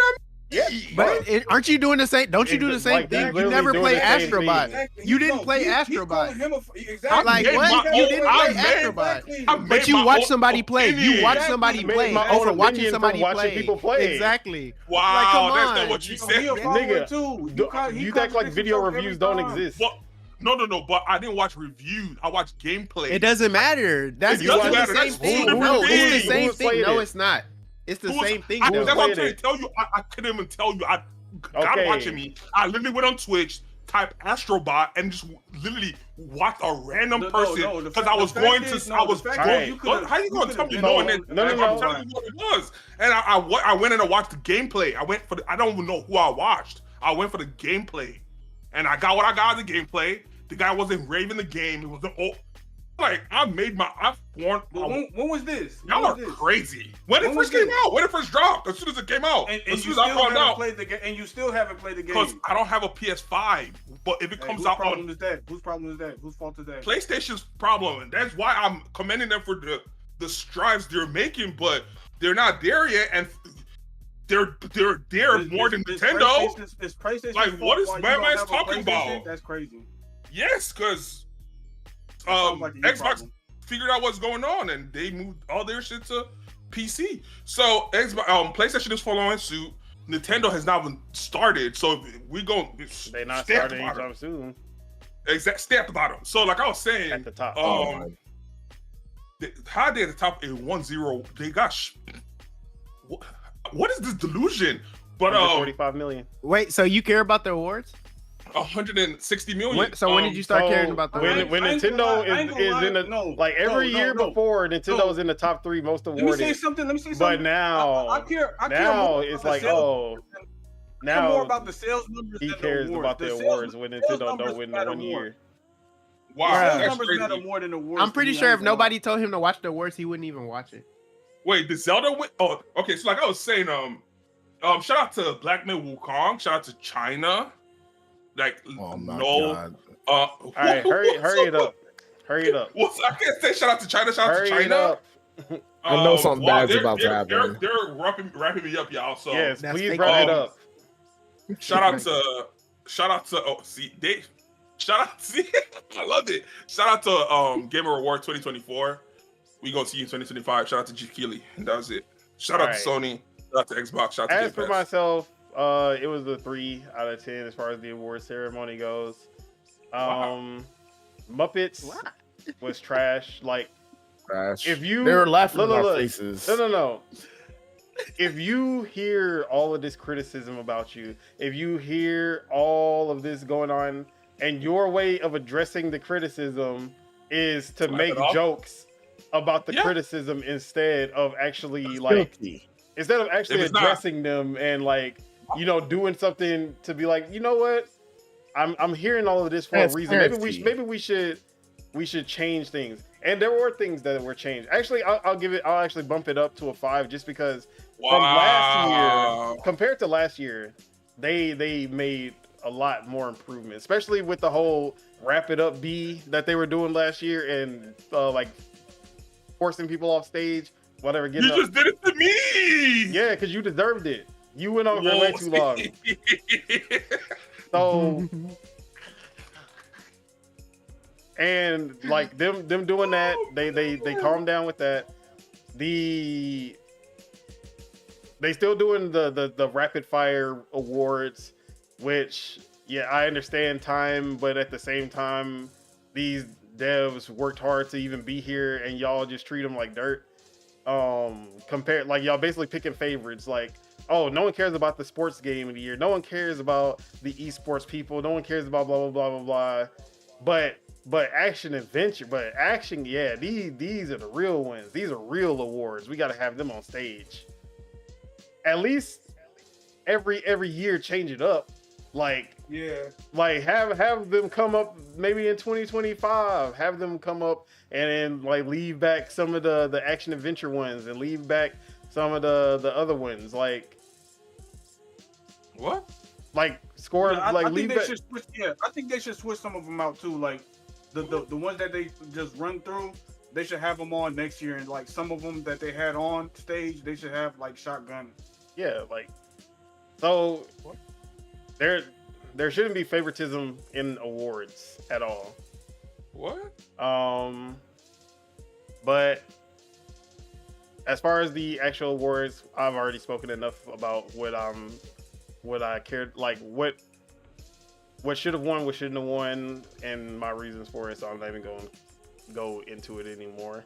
Yeah, But aren't you doing the same? Don't you do the same Like, thing? they're You literally never doing play the same Astrobot. thing. Exactly. You didn't No, play he's Astrobot. calling him exactly. I'm like, what? You didn't play Astrobot. Exactly. But you watch somebody play. You watch Exactly. somebody Made play my own over watching opinion somebody from watching play. people play. Exactly. Wow, Like, come that's on. not what you He said. a follower Nigga, too. You act like video reviews don't exist. Well, no, but I didn't watch reviews. I watched gameplay. It doesn't matter. That's It doesn't the matter. same That's thing. two No, different it's the things. same Who's thing. playing No, it? it's not. It's the same thing. That's though. what I'm playing trying it? to tell you. I couldn't even tell you. God Okay. watching me. I literally went on Twitch, typed Astrobot, and just literally watched a random person because I was going to. I was going. How you gonna tell me knowing that? No. I'm telling you what it was. And I went in and watched the gameplay. I don't even know who I watched. I went for the gameplay, and I got what I got out of the gameplay. The guy wasn't raving the game. It wasn't. Like I warned. When was this? Y'all are crazy. When it first came out, when it first dropped, as soon as it came out, And as you soon as I still found haven't out, played the game, and you still haven't played the game. because I don't have a PS5. But if it comes out problem on is that? Whose problem is that? Whose fault is that? PlayStation's problem, and that's why I'm commending them for the strides they're making, but they're not there yet, and they're there more than Nintendo. It's PlayStation. Like, what is Batman's talking about? That's crazy. Yes, because sounds like a you Xbox problem. figured out what's going on, and they moved all their shit to PC. So Xbox, PlayStation is following suit. Nintendo has not even started, so we go. They not starting anytime soon. Exact. Stay at the bottom. So, like I was saying, At the top. how they at the top in 1-0? They got. What is this delusion? But 45 million. Wait, so you care about the awards? 160 million. When did you start caring about the awards? When Nintendo is in the every year before Nintendo is in the top 3 most awarded. Let me say something. But now, I care now more it's about like, the sales. now more about the sales numbers. he than cares the awards. about the awards when Nintendo don't win matter one more. year. Wow, Sales that's numbers crazy. matter more than awards. I'm pretty sure if nobody told him to watch the awards, he wouldn't even watch it. Wait, did Zelda win? Oh, okay. So like I was saying, shout out to Black Man Wukong. Shout out to China. Like, Oh my no. god. All right, hurry it up. Hurry it up. Well, I can't say shout out to China. Shout out Hurry to it China. up. I know something bad's about to happen. They're wrapping me up, y'all. So Yes, That's please fake wrap it news. up. shout out to I love it. Shout out to Gamer Award 2024. We gonna see you in 2025. Shout out to G Keely. And that was it. Shout out to Sony. Shout out to Xbox. Shout out to As Game for Pass. myself, it was a 3 out of 10 as far as the award ceremony goes. Muppets was trash. Like, Trash. if you They were laughing look, in our look, faces. No. If you hear all of this criticism about you, if you hear all of this going on, and your way of addressing the criticism is to Laugh make it off. jokes about the Yeah. criticism instead of actually Filthy. instead of actually If it's not- addressing them and doing something to be like, you know what, I'm hearing all of this for a reason. Maybe we should change things. And there were things that were changed. Actually, I'll actually bump it up to a 5 just because from last year compared to last year, they made a lot more improvement, especially with the whole wrap it up B that they were doing last year and like forcing people off stage, whatever. You just did it to me. Yeah, because you deserved it. You went on for way too long. So, and like them doing that, they calmed down with that. They still doing the rapid fire awards, which I understand time, but at the same time, these devs worked hard to even be here, and y'all just treat them like dirt. Compared, like, y'all basically picking favorites, like, oh, no one cares about the sports game of the year, no one cares about the esports people, no one cares about blah blah blah blah blah. But action adventure, these are the real ones. These are real awards. We got to have them on stage. At least every year, change it up. Like have them come up maybe in 2025. Have them come up and then like leave back some of the action adventure ones and leave back some of the other ones. Like what? Like score I like think leave they back. should switch. Yeah, I think they should switch some of them out too. Like the ones that they just run through, they should have them on next year. And like some of them that they had on stage, they should have like shotgun. Yeah, like So there shouldn't be favoritism in awards at all. What? But as far as the actual awards, I've already spoken enough about what I cared, like what should have won, what shouldn't have won, and my reasons for it. So I'm not even going to go into it anymore.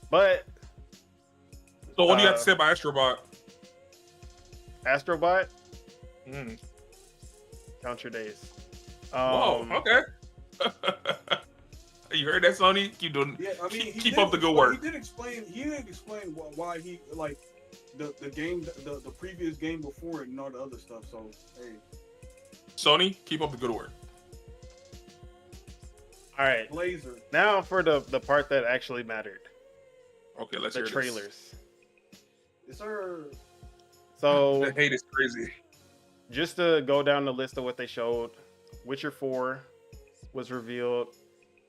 But So what do you have to say about Astrobot? Astrobot, Mm. count your days. Whoa, okay. You heard that, Sony? Keep doing. Yeah, I mean, keep up the good work. He did explain why he like the game, the previous game before it and all the other stuff. So hey, Sony, keep up the good work. All right, Blazer. now for the part that actually mattered, Okay, let's the hear trailers. this. Yes, sir. So The hate is crazy. just to go down the list of what they showed, Witcher 4 was revealed.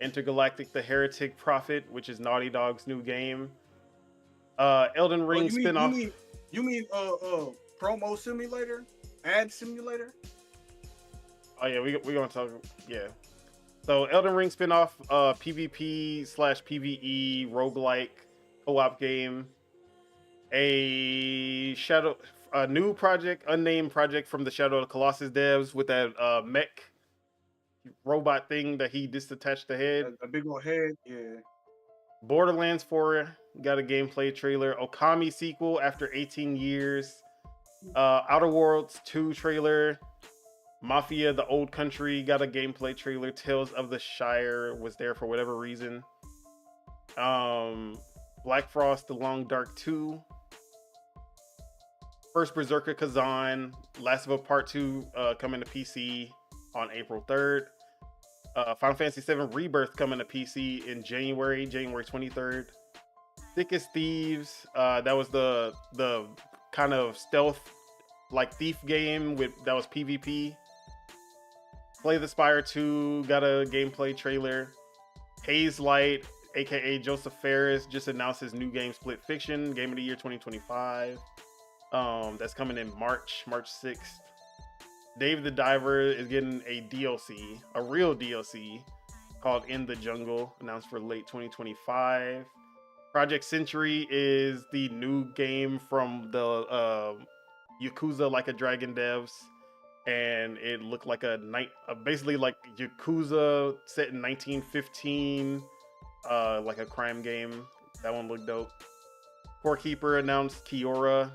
Intergalactic: The Heretic Prophet, which is Naughty Dog's new game. Elden Ring spinoff. You mean promo simulator, ad simulator? Oh yeah, we're gonna talk. Yeah. So Elden Ring spinoff, PvP/PvE roguelike co-op game. A new project, unnamed project from the Shadow of the Colossus devs with that mech robot thing that he disattached the head. A big old head, yeah. Borderlands 4 got a gameplay trailer. Okami sequel after 18 years. Outer Worlds 2 trailer. Mafia: The Old Country got a gameplay trailer. Tales of the Shire was there for whatever reason. Black Frost: The Long Dark 2. First Berserker Kazan. Last of Us Part 2 coming to PC on April 3rd. Final Fantasy VII Rebirth coming to PC in January 23rd. Thick as Thieves, that was the kind of stealth like thief game that was PvP. Play the Spire 2 got a gameplay trailer. Haze Light, aka Joseph Ferris, just announced his new game Split Fiction, Game of the Year 2025. That's coming in March 6th. Dave the Diver is getting a DLC, a real DLC called In the Jungle, announced for late 2025. Project Century is the new game from the Yakuza Like a Dragon devs, and it looked like basically like Yakuza set in 1915, like a crime game. That one looked dope. Core Keeper announced Kiora.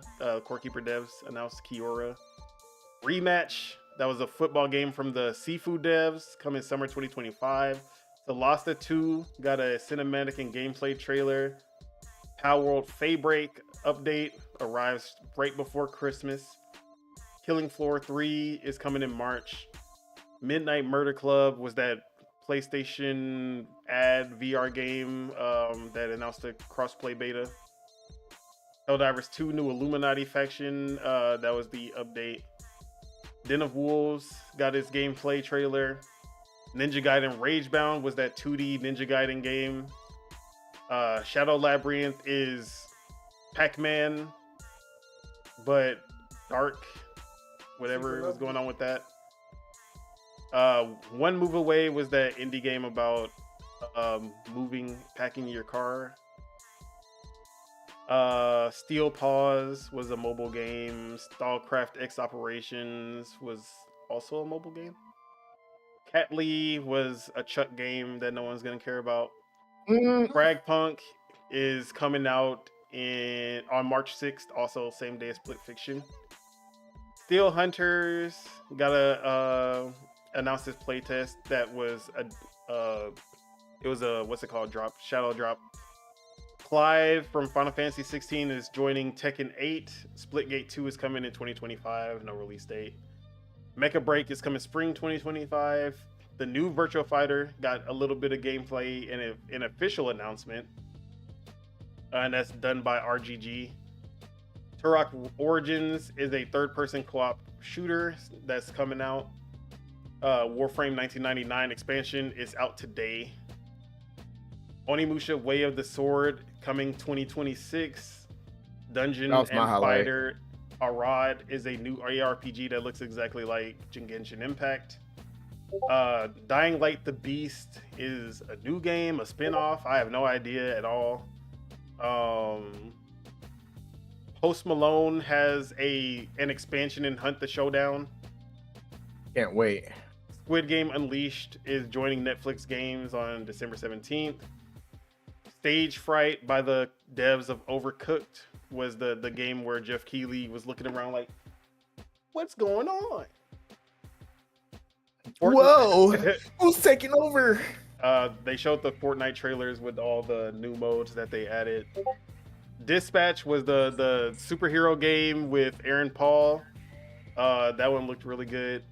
Core Keeper devs announced Kiora. Rematch, that was a football game from the Sifu devs, coming summer 2025. The Lost 2 got a cinematic and gameplay trailer. Power World Faybreak update arrives right before Christmas. Killing Floor 3 is coming in March. Midnight Murder Club was that PlayStation ad VR game that announced a crossplay beta. Helldivers 2 new Illuminati faction, that was the update. Den of Wolves got its gameplay trailer. Ninja Gaiden Ragebound was that 2D Ninja Gaiden game. Shadow Labyrinth is Pac-Man, but dark, whatever was going on with that. One Move Away was that indie game about packing your car. Steel Paws was a mobile game. Stallcraft X Operations was also a mobile game. Catly was a Chuck game that no one's gonna care about. Fragpunk is coming out on March 6th, also same day as Split Fiction. Steel Hunters gotta announce this playtest that was it was a shadow drop. Clive from Final Fantasy 16 is joining Tekken 8. Splitgate 2 is coming in 2025, no release date. Mecha Break is coming spring 2025. The new Virtua Fighter got a little bit of gameplay and an official announcement, and that's done by RGG. Turok Origins is a third-person co-op shooter that's coming out. Warframe 1999 expansion is out today. Onimusha Way of the Sword coming 2026. Dungeon and That was my highlight. Fighter Arad is a new ARPG that looks exactly like Genshin Impact. Dying Light the Beast is a new game, a spin-off. I have no idea at all. Post Malone has an expansion in Hunt the Showdown. Can't wait. Squid Game Unleashed is joining Netflix games on December 17th. Stage Fright by the devs of Overcooked was the game where Jeff Keighley was looking around like, what's going on? Whoa! Who's taking over? They showed the Fortnite trailers with all the new modes that they added. Dispatch was the superhero game with Aaron Paul. That one looked really good.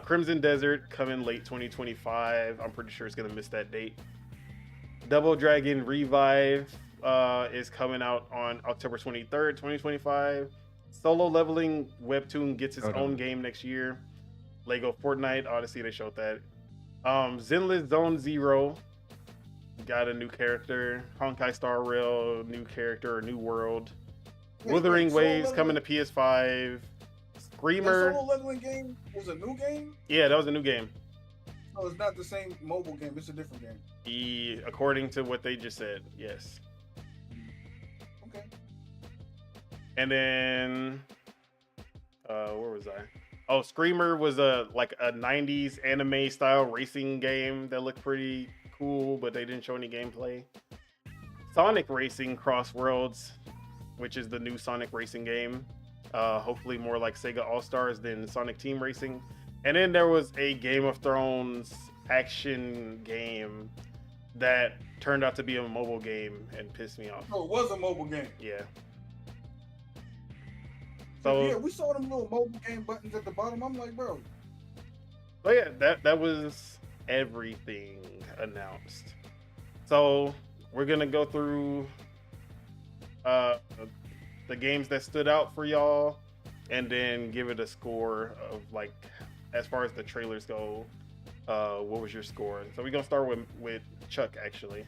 Crimson Desert coming late 2025. I'm pretty sure it's gonna miss that date. Double Dragon Revive is coming out on October 23rd, 2025. Solo Leveling Webtoon gets its own game next year. Lego Fortnite Odyssey, they showed that. Zenless Zone Zero got a new character. Honkai Star Rail, new character, a new world. Wuthering Waves coming to PS5. Screamer. The Solo Leveling game was a new game? Yeah, that was a new game. No, it's not the same mobile game. It's a different game. According to what they just said, yes. Okay. And then, where was I? Oh, Screamer was a 90s anime style racing game that looked pretty cool, but they didn't show any gameplay. Sonic Racing Cross Worlds, which is the new Sonic Racing game. Hopefully more like Sega All-Stars than Sonic Team Racing. And then there was a Game of Thrones action game that turned out to be a mobile game and pissed me off. Oh, it was a mobile game. Yeah. So yeah, we saw them little mobile game buttons at the bottom. I'm like, bro. Oh yeah, that was everything announced. So we're gonna go through the games that stood out for y'all, and then give it a score of as far as the trailers go. What was your score? So we're gonna start with Chuck actually.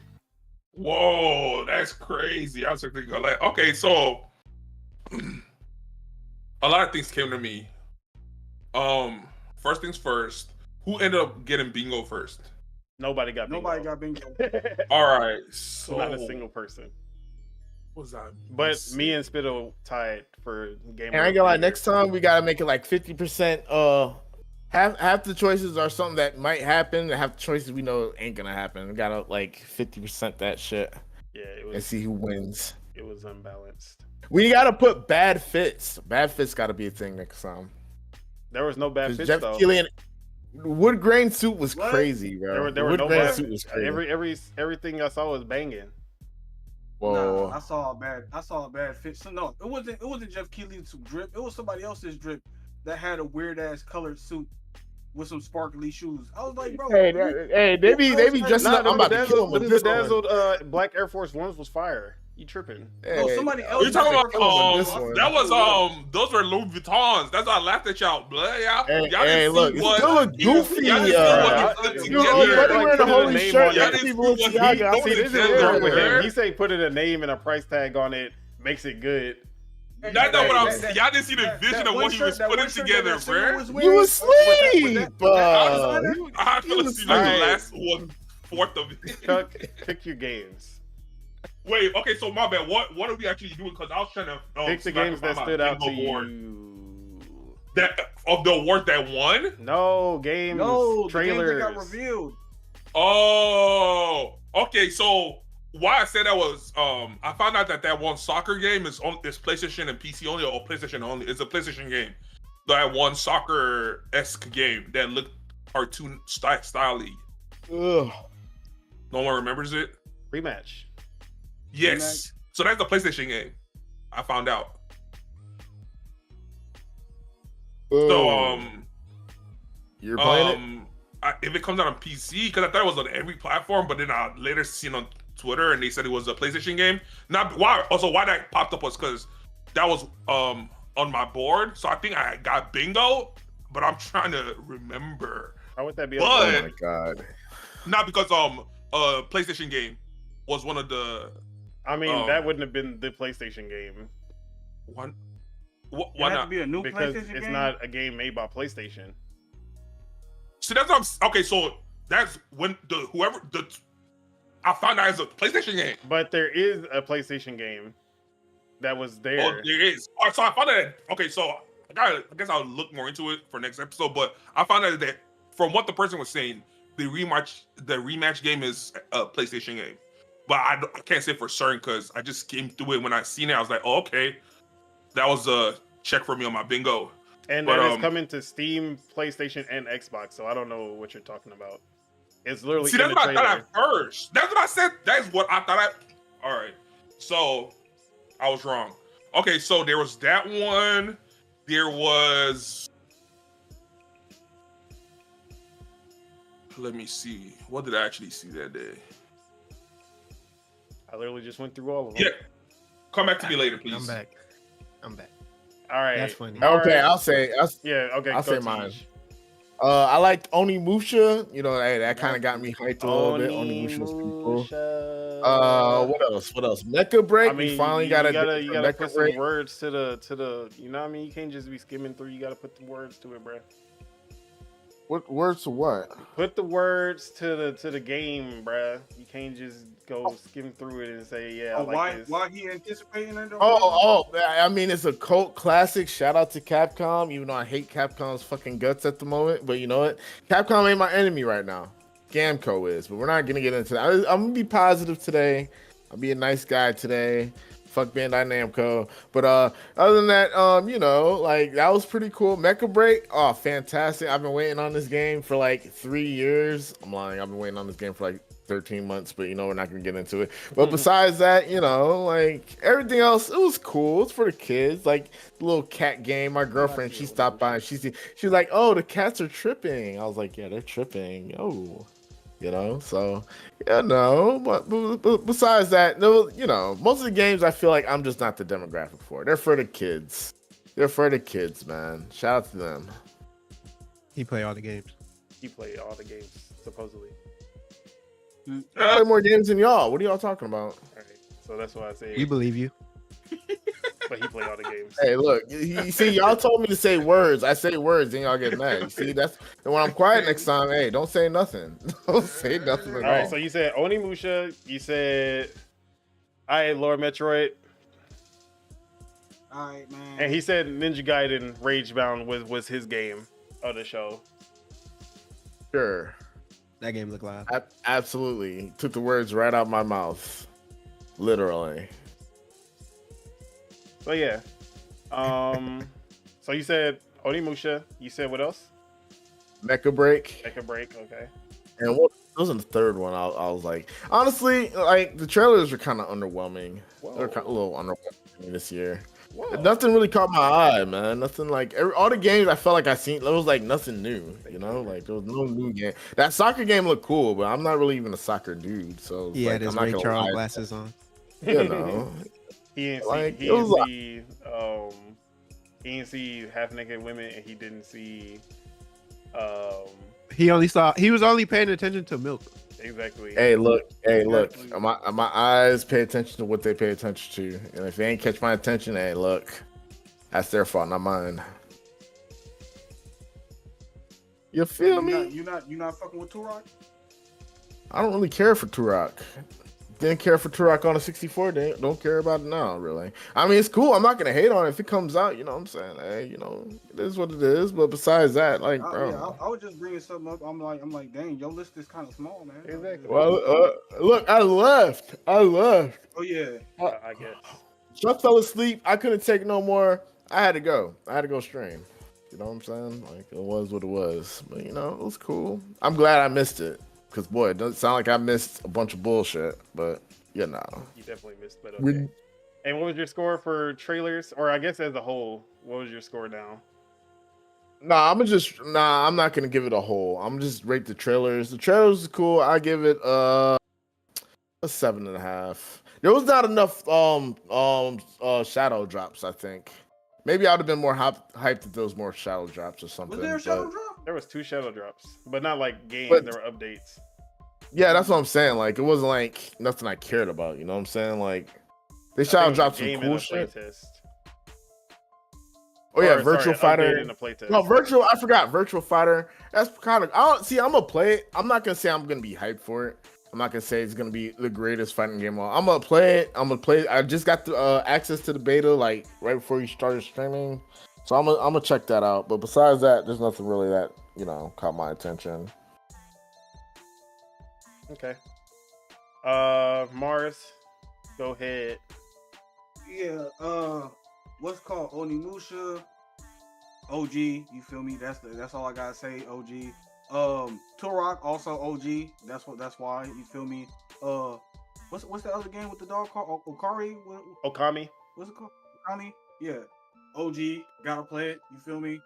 Whoa, that's crazy. I was thinking okay, so a lot of things came to me. First things first, who ended up getting bingo first? Nobody got bingo. Nobody got bingo. All right, so not a single person. What was that? But me and Spittle tied for game. And I ain't gonna lie, next time we gotta make it 50%. Half the choices are something that might happen, and half the choices we know ain't gonna happen. We gotta 50% that shit. Yeah, it was, and see who wins. It was unbalanced. We gotta put bad fits. Bad fits gotta be a thing next time. There was no bad fits Jeff though. Keighley wood grain suit was crazy, bro. There were no grain bad suit was crazy. Everything I saw was banging. Whoa. Nah, I saw a bad fit. So no, it wasn't Jeff Keighley's drip. It was somebody else's drip that had a weird ass colored suit with some sparkly shoes. I was like, bro. Hey, they be dressing up. I'm about to kill them with this bedazzled Black Air Force Ones was fire. You tripping? No, somebody else. You're talking about that was those were Louis Vuittons. That's why I laughed at y'all, blood. Hey, look, it's still a goofy. You're wearing a holy shirt. This is wrong with him. He say putting a name and a price tag on it makes it good. That's not what I'm saying. Y'all didn't see the vision of what he was putting together, bro. You was asleep. I fell asleep like the last 1/4 of it. Chuck, pick your games. Wait, okay, so my bad. What are we actually doing? Because I was trying to pick the games that stood out to you. That of the award that won? No games. No trailers the games that got revealed. Oh, okay. So why I said that was I found out that one soccer game is PlayStation and PC only, or PlayStation only. It's a PlayStation game. That one soccer-esque game that looked cartoon style-y. Ugh. No one remembers it? Rematch. Yes. So that's the PlayStation game. I found out. So you're playing it? If it comes out on PC, because I thought it was on every platform, but then I later seen on Twitter and they said it was a PlayStation game. Not why. Also, why that popped up was because that was on my board. So I think I got bingo, but I'm trying to remember. How would that be? Oh my god! Not because PlayStation game was one of the. I mean, that wouldn't have been the PlayStation game. Why It why has to not? be a new Because PlayStation it's game? not a game made by PlayStation. See, that's what I'm okay. So that's when I found out it's a PlayStation game. But there is a PlayStation game that was Oh, there. there is. All right, so I found out. Okay, so I guess I'll look more into it for next episode. But I found out that from what the person was saying, the rematch game is a PlayStation game. But I can't say for certain because I just came through it when I seen it. I was like, oh, okay, that was a check for me on my bingo. And But, that is coming to Steam, PlayStation, and Xbox. So I don't know what you're talking about. It's literally See, in that's the what I trailer. thought at first. That's what I said. That's what I thought. All right, so I was wrong. Okay, so there was that one. There was. Let me see. What did I actually see that day? I literally just went through all of them. Yeah, come back to me later, please. I'm back. All right. That's funny. Okay, I'll say. Yeah. Okay. I'll go say mine. Tej. I liked Onimusha. You know, that kind of got me hyped a little bit. Onimusha's cool. Onimusha. What else? What else? Mecha Break. I mean, we finally you got a gotta Mecha put Break. some words to the. You know what I mean? You can't just be skimming through. You gotta put the words to it, bro. What words to what? Put the words to the game, bruh. You can't just go skim through it and say, yeah, I like this. Why he anticipating it? I mean, it's a cult classic. Shout out to Capcom, even though I hate Capcom's fucking guts at the moment. But you know what? Capcom ain't my enemy right now. Gamco is, but we're not gonna get into that. I'm gonna be positive today. I'll be a nice guy today. Fuck Bandai Namco. But other than that, you know, like that was pretty cool. Mecha Break, oh, fantastic. I've been waiting on this game for like 3 years. I'm lying. I've been waiting on this game for like 13 months, but you know, we're not gonna get into it. But besides that, you know, like everything else, it was cool. It's for the kids. Like the little cat game. My girlfriend, she stopped by and she was like, oh, the cats are tripping. I was like, yeah, they're tripping. Oh. You know, so yeah, no, but besides that, no, you know, most of the games I feel like I'm just not the demographic for. They're for the kids. They're for the kids, man. Shout out to them. He play all the games. He played all the games, supposedly. I play more games than y'all. What are y'all talking about? All right, so that's why I say. We believe you. But he played all the games. Hey, look, you see, y'all told me to say words. I say words, then y'all get mad. You see, that's and when I'm quiet next time. Hey, don't say nothing. Don't say nothing at All all. right, so you said Onimusha. You said, all right, Lord Metroid. All right, man. And he said Ninja Gaiden Ragebound was his game of the show. Sure. That game look live. Absolutely. Took the words right out my mouth. Literally. So yeah. So you said Onimusha. You said what else? Mecha Break. Take a break. Okay. And what wasn't the third one? I was like, honestly, like the trailers were kind of underwhelming. They're kind of a little underwhelming this year. Whoa. Nothing really caught my eye, man. Nothing like all the games I felt like I seen. It was like nothing new, you know. Like there was no new game. That soccer game looked cool, but I'm not really even a soccer dude. So He had like, his I'm not Ray gonna Charles lie. glasses on. You know, He didn't see. Like, He it was didn't see. He didn't see half naked women, and he didn't see. He was only paying attention to milk. Exactly. hey, look. Exactly. My eyes pay attention to what they pay attention to, and if they ain't catch my attention, hey, look, that's their fault, not mine. You feel me? You not fucking with Turok? I don't really care for Turok. Didn't care for Turok on a 64. Don't care about it now, really. I mean, it's cool. I'm not gonna hate on it if it comes out. You know what I'm saying? Hey, you know, it is what it is. But besides that, like, bro. I was just bringing something up. I'm like, dang, your list is kind of small, man. Exactly. Well, look, I left. Oh yeah. I guess. Chuck fell asleep. I couldn't take no more. I had to go. Stream. You know what I'm saying? Like, it was what it was. But, you know, it was cool. I'm glad I missed it. Because, boy, it doesn't sound like I missed a bunch of bullshit. But, you know. You definitely missed, but okay. And what was your score for trailers? Or I guess as a whole, what was your score down? I'm not going to give it a whole. I'm just rate the trailers. The trailers are cool. I give it a 7.5. There was not enough shadow drops, I think. Maybe I would have been more hyped if there was more shadow drops or something. Was there a shadow drop? There was 2 shadow drops, but not like games. But- there were updates. Yeah, that's what I'm saying. Like, it wasn't like nothing I cared about. You know what I'm saying? Like, they I think it shadow was dropped a some game cool and a shit. playtest. Oh yeah, Or, Virtual sorry, Fighter. update in the playtest. No, virtual. I forgot Virtual Fighter. That's kind of. I don't see. I'm gonna play it. I'm not gonna say I'm gonna be hyped for it. I'm not gonna say it's gonna be the greatest fighting game. I'm gonna play it. I just got the access to the beta like right before you started streaming, so I'm gonna check that out. But besides that, there's nothing really that caught my attention. Okay. Mars, go ahead. Yeah, what's called Onimusha, OG. You feel me? That's all I gotta say. OG. Turok also OG. That's why you feel me. What's the other game with the dog called? Okari. Okami. What's it called? Okami. Yeah. OG. Gotta play it. You feel me?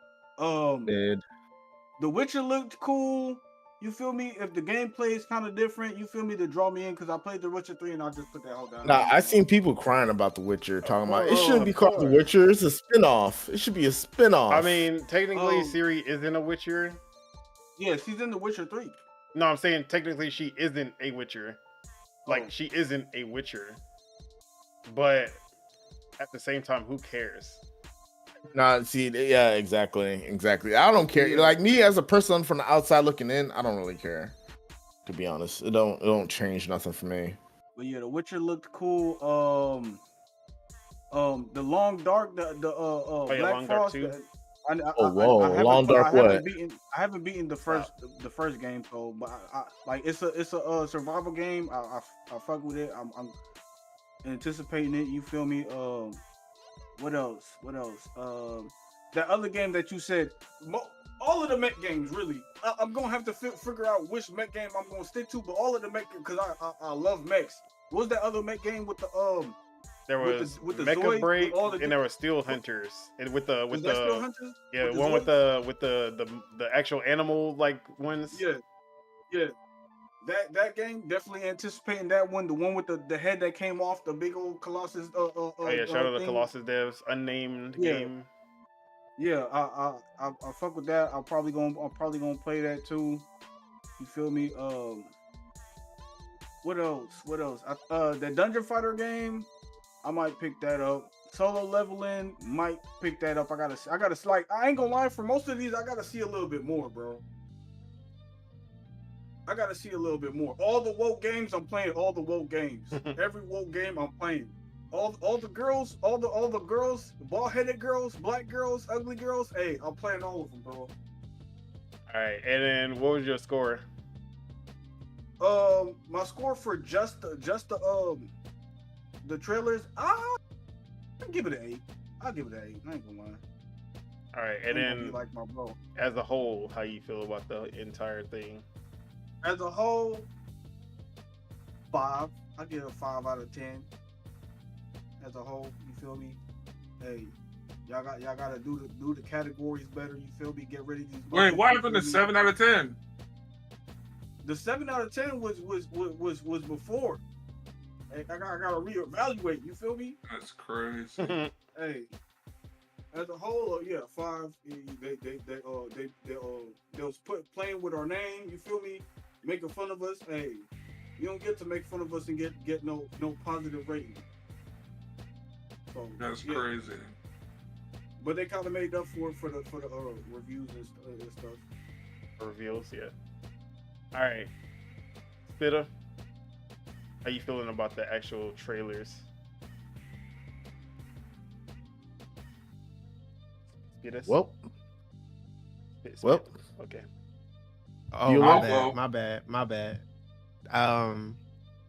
Did. The Witcher looked cool. You feel me? If the gameplay is kind of different, you feel me, to draw me in, because I played The Witcher 3 and I just put that whole down. Nah, I seen people crying about The Witcher, talking about it shouldn't be called The Witcher. It's a spinoff. It should be a spinoff. I mean, technically, Ciri isn't a Witcher. Yeah, she's in The Witcher 3. No, I'm saying technically she isn't a Witcher. Like, she isn't a Witcher. But at the same time, who cares? Nah, see, yeah, exactly. I don't care. Yeah. Like me as a person from the outside looking in, I don't really care. To be honest, it don't change nothing for me. But yeah, The Witcher looked cool. The Long Dark, the Black Long Dark Frost. 2? Long Dark what? I haven't beaten the first game, so but I like it's a survival game. I fuck with it. I'm anticipating it. You feel me? What else? That other game that you said, all of the mech games, really. I'm gonna have to figure out which mech game I'm gonna stick to, but all of the mech, because I love mechs. What was that other mech game with the There was with the Mecha Zoid, Break, with all the and there were Steel Hunters, and with the Steel Hunters? yeah, With the one with Zoid? the actual animal like ones. Yeah. That game, definitely anticipating that one. The one with the head that came off the big old Colossus. Oh yeah, shout out to thing. Colossus devs, unnamed game. Yeah, I fuck with that. I'm probably gonna play that too. You feel me? What else? The Dungeon Fighter game, I might pick that up. Solo leveling, might pick that up. I gotta like, I ain't gonna lie, for most of these, I gotta see a little bit more, bro. I gotta see a little bit more. All the woke games, I'm playing all the woke games. Every woke game, I'm playing. All the girls, all the girls, bald-headed girls, black girls, ugly girls. Hey, I'm playing all of them, bro. All right, and then what was your score? My score for just the trailers, I'll give it an 8. I'll give it an 8. I ain't gonna lie. All right, and then like my bro. As a whole, how you feel about the entire thing? As a whole, 5. I give it a 5 out of 10. As a whole, you feel me? Hey, y'all gotta do the categories better. You feel me? Get rid of these. Wait, what happened to 7 out of 10? The 7 out of 10 was before. Hey, I gotta reevaluate. You feel me? That's crazy. Hey, as a whole, 5. They was playing with our name. You feel me? Making fun of us. Hey, you don't get to make fun of us and get no positive rating. So, That's crazy. But they kind of made up for the reviews and stuff. Reveals, yeah. All right, Spitter, how you feeling about the actual trailers? Spitters? Well. Okay. Oh, Bueller? my bad.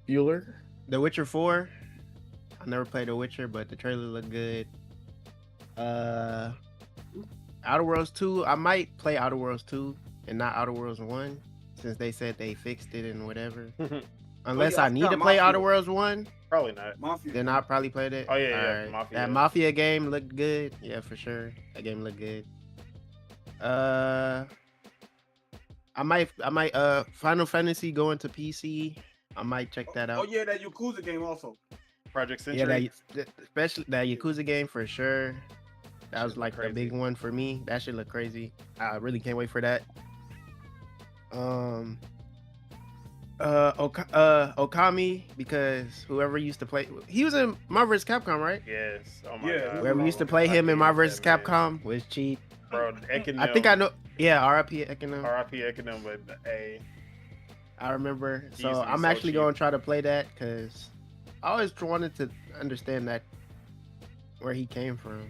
Bueller? The Witcher 4. I never played The Witcher, but the trailer looked good. Outer Worlds 2. I might play Outer Worlds 2 and not Outer Worlds 1, since they said they fixed it and whatever. Unless I need to play Outer Worlds 1. Probably not. Mafia. Then I'll probably play that. Oh yeah, Right. Mafia. That Mafia game looked good. Yeah, for sure. That game looked good. I might Final Fantasy going to PC. I might check that out. Oh yeah, that Yakuza game also. Project Century. Yeah, especially that Yakuza game for sure. That was like crazy. the big one for me. That shit look crazy. I really can't wait for that. Okami, because whoever used to play, he was in Marvel vs. Capcom, right? Yes. Oh my Yeah, god. Whoever used to play him in Marvel vs. Capcom was cheap. Bro, Econom. I think I know. Yeah, R.I.P. Econom. R.I.P. Econom, but hey, I remember. He So used to be I'm so actually cheap. going to try to play that because I always wanted to understand that where he came from.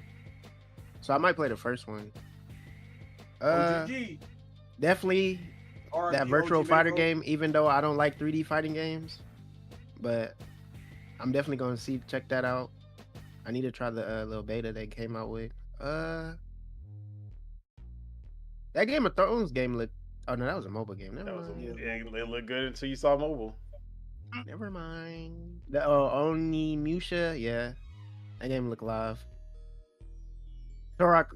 So I might play the first one. OGG. Definitely that RIP virtual OG fighter Mako. game, even though I don't like 3D fighting games, but I'm definitely going to check that out. I need to try the little beta they came out with. That Game of Thrones game looked. Oh no, that was a mobile game. Never that was mind. it looked good until you saw mobile. Never mind. The Onimusha, yeah, that game looked live. Turok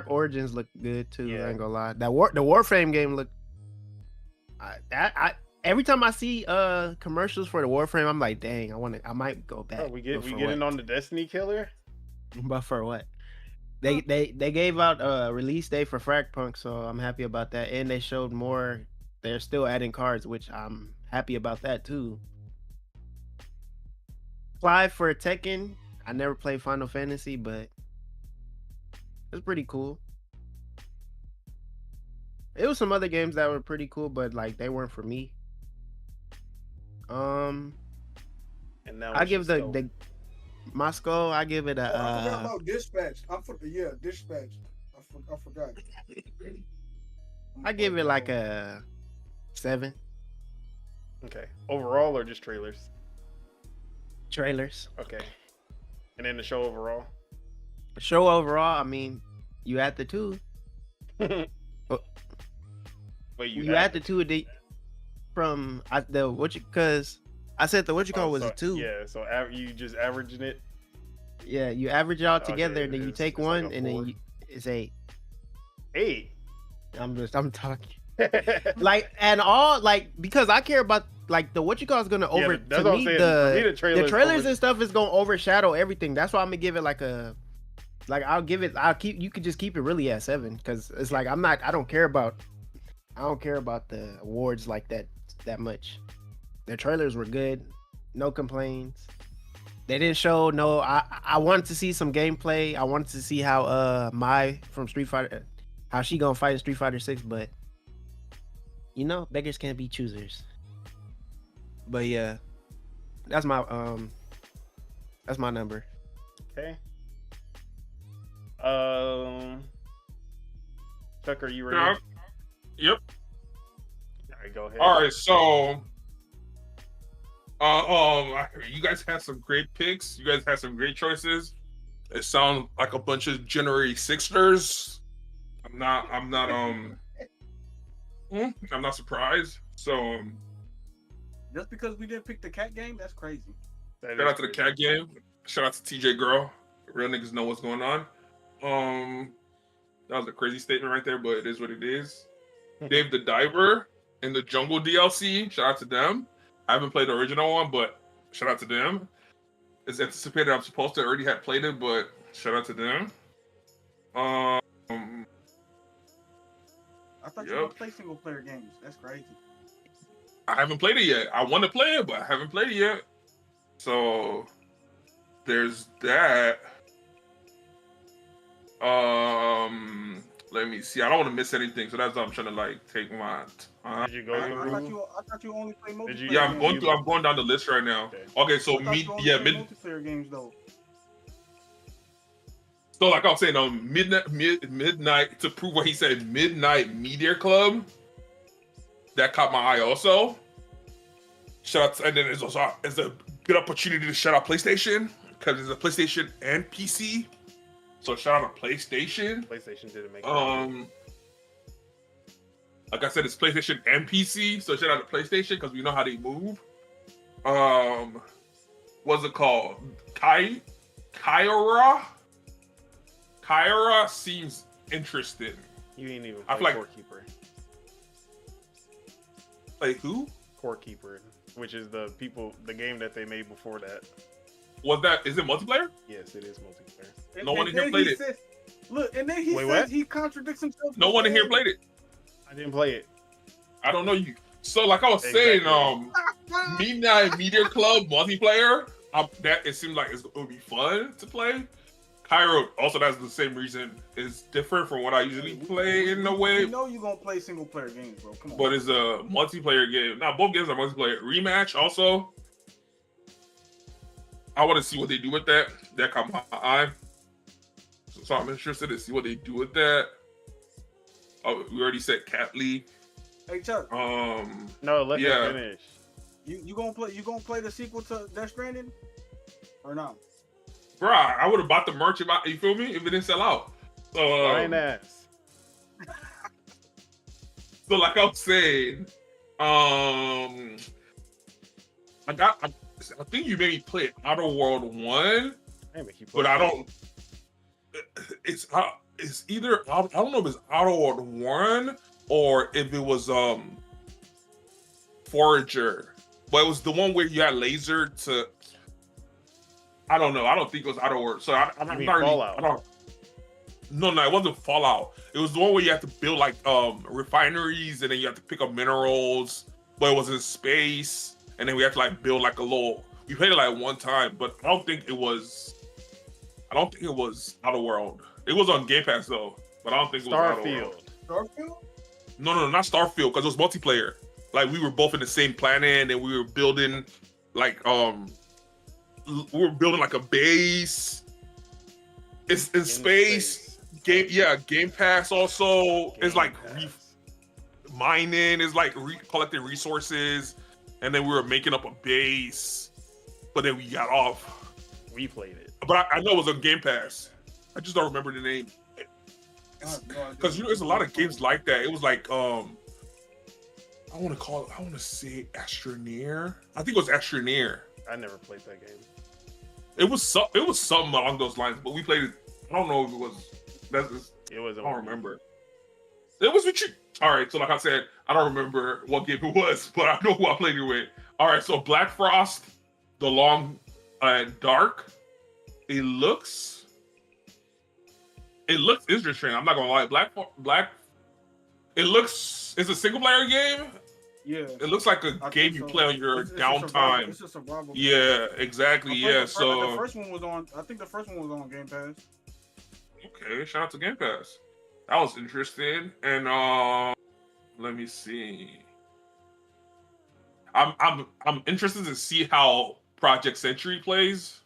Origins looked good too. Yeah. I ain't gonna lie. The Warframe game looked. Every time I see commercials for the Warframe, I'm like, dang, I might go back. Bro, we But for getting what? on the Destiny killer. But for what? They gave out a release date for Fragpunk, so I'm happy about that. And they showed more. They're still adding cards, which I'm happy about that too. Clive for Tekken. I never played Final Fantasy, but it's pretty cool. It was some other games that were pretty cool, but like they weren't for me. And now I give the Moscow. I give it I forgot a. about Dispatch. Dispatch. I forgot. I give it like a 7. Okay, overall or just trailers? Trailers. Okay, and then the show overall. Show overall. I mean, you add the 2. Wait, You add the 2 from because I said the was a 2. Yeah, so you just averaging it. Yeah, you average it all together, Okay, and then you it's- take it's like one, a and 4. then it's 8. 8. I'm talking like, and all like, because I care about like the is gonna over that's to what I'm me saying. For me, the trailers and stuff is gonna overshadow everything. That's why I'm gonna give it like a you could just keep it really at 7, because it's like I don't care about the awards like that much. The trailers were good, no complaints. They didn't show no. I wanted to see some gameplay. I wanted to see how Mai from Street Fighter, how she gonna fight in Street Fighter 6, but beggars can't be choosers. But yeah, that's my number. Okay. Chuck, are you ready? Yep. All right, go ahead. All right, so you guys had some great picks. You guys had some great choices. It sounds like a bunch of January 6ers. I'm not surprised. So Just because we didn't pick the cat game, that's crazy. shout out to the cat game. Shout out to TJ Girl. Real niggas know what's going on. That was a crazy statement right there, but it is what it is. Dave the Diver and the Jungle DLC. Shout out to them. I haven't played the original one, but shout out to them. It's anticipated. I'm supposed to already have played it, but shout out to them. I thought you would play single player games. That's crazy. I haven't played it yet. I want to play it, but I haven't played it yet. So there's that. Let me see. I don't want to miss anything, so that's why I'm trying to take my time. Did you go I through? thought you only play multiplayer. Yeah, I'm games. going down the list right now. Okay, so I thought you only play multiplayer games though. So like I was saying, midnight to prove what he said, Midnight Media Club. That caught my eye also. Shout out, and then it's a good opportunity to shout out PlayStation, because it's a PlayStation and PC. So shout out to PlayStation. PlayStation didn't make like I said, it's PlayStation and PC. So shout out to PlayStation, because we know how they move. What's it called? Kyra seems interesting. You ain't even I play feel like- Core Keeper. Like who? Core Keeper, which is the game that they made before that. Is it multiplayer? Yes, it is multiplayer. No one in here played it. Look, and then he Wait, says what? he contradicts himself. No one in here played it. I didn't play it. I don't know you. So like I was saying, Midnight Media Club multiplayer. That it seems like it would be fun to play. Cairo also that's the same reason. It's different from what I usually play in a way. You know you're gonna play single player games, bro. Come on. But it's a multiplayer game. Now both games are multiplayer. Rematch also. I want to see what they do with that. That caught my eye. So I'm interested to see what they do with that. Oh, we already said Cat Lee. Hey Chuck. No, let me Yeah. finish. You gonna play the sequel to Death Stranding? Or no? Bruh, I would have bought the merch if you feel me? If it didn't sell out. So Fine ass. so like I was saying, I think you made me play Outer World 1, but I don't. It's either I don't know if it's Outer World 1 or if it was Forager, but it was the one where you had laser to. I don't know. I don't think it was Outer World. So I'm not really. Fallout? No, it wasn't Fallout. It was the one where you had to build like refineries and then you have to pick up minerals, but it was in space, and then we had to like build like a little. We played it like one time, but I don't think it was Outer World. It was on Game Pass though, but I don't think it was Outer World. Starfield? No, not Starfield, because it was multiplayer. Like we were both in the same planet and we were building like we were building like a base. It's in space. Game Pass also is like mining, is like collecting resources, and then we were making up a base, but then we got off. We played it. But I know it was on Game Pass. I just don't remember the name. Because there's a lot of games like that. It was like I want to say Astroneer. I think it was Astroneer. I never played that game. It was something along those lines, but we played it. I don't know if it was. It was. I don't remember. It was with you. All right, so like I said, I don't remember what game it was, but I know who I played it with. All right, so Black Frost, The Long and Dark. It looks interesting. I'm not gonna lie. Black. It's a single player game. Yeah. It looks like a game you play on your downtime. It's a survival game. Yeah, exactly. Yeah. So the first one was on. I think the first one was on Game Pass. Okay, shout out to Game Pass. That was interesting. And let me see. I'm interested to see how Project Century plays.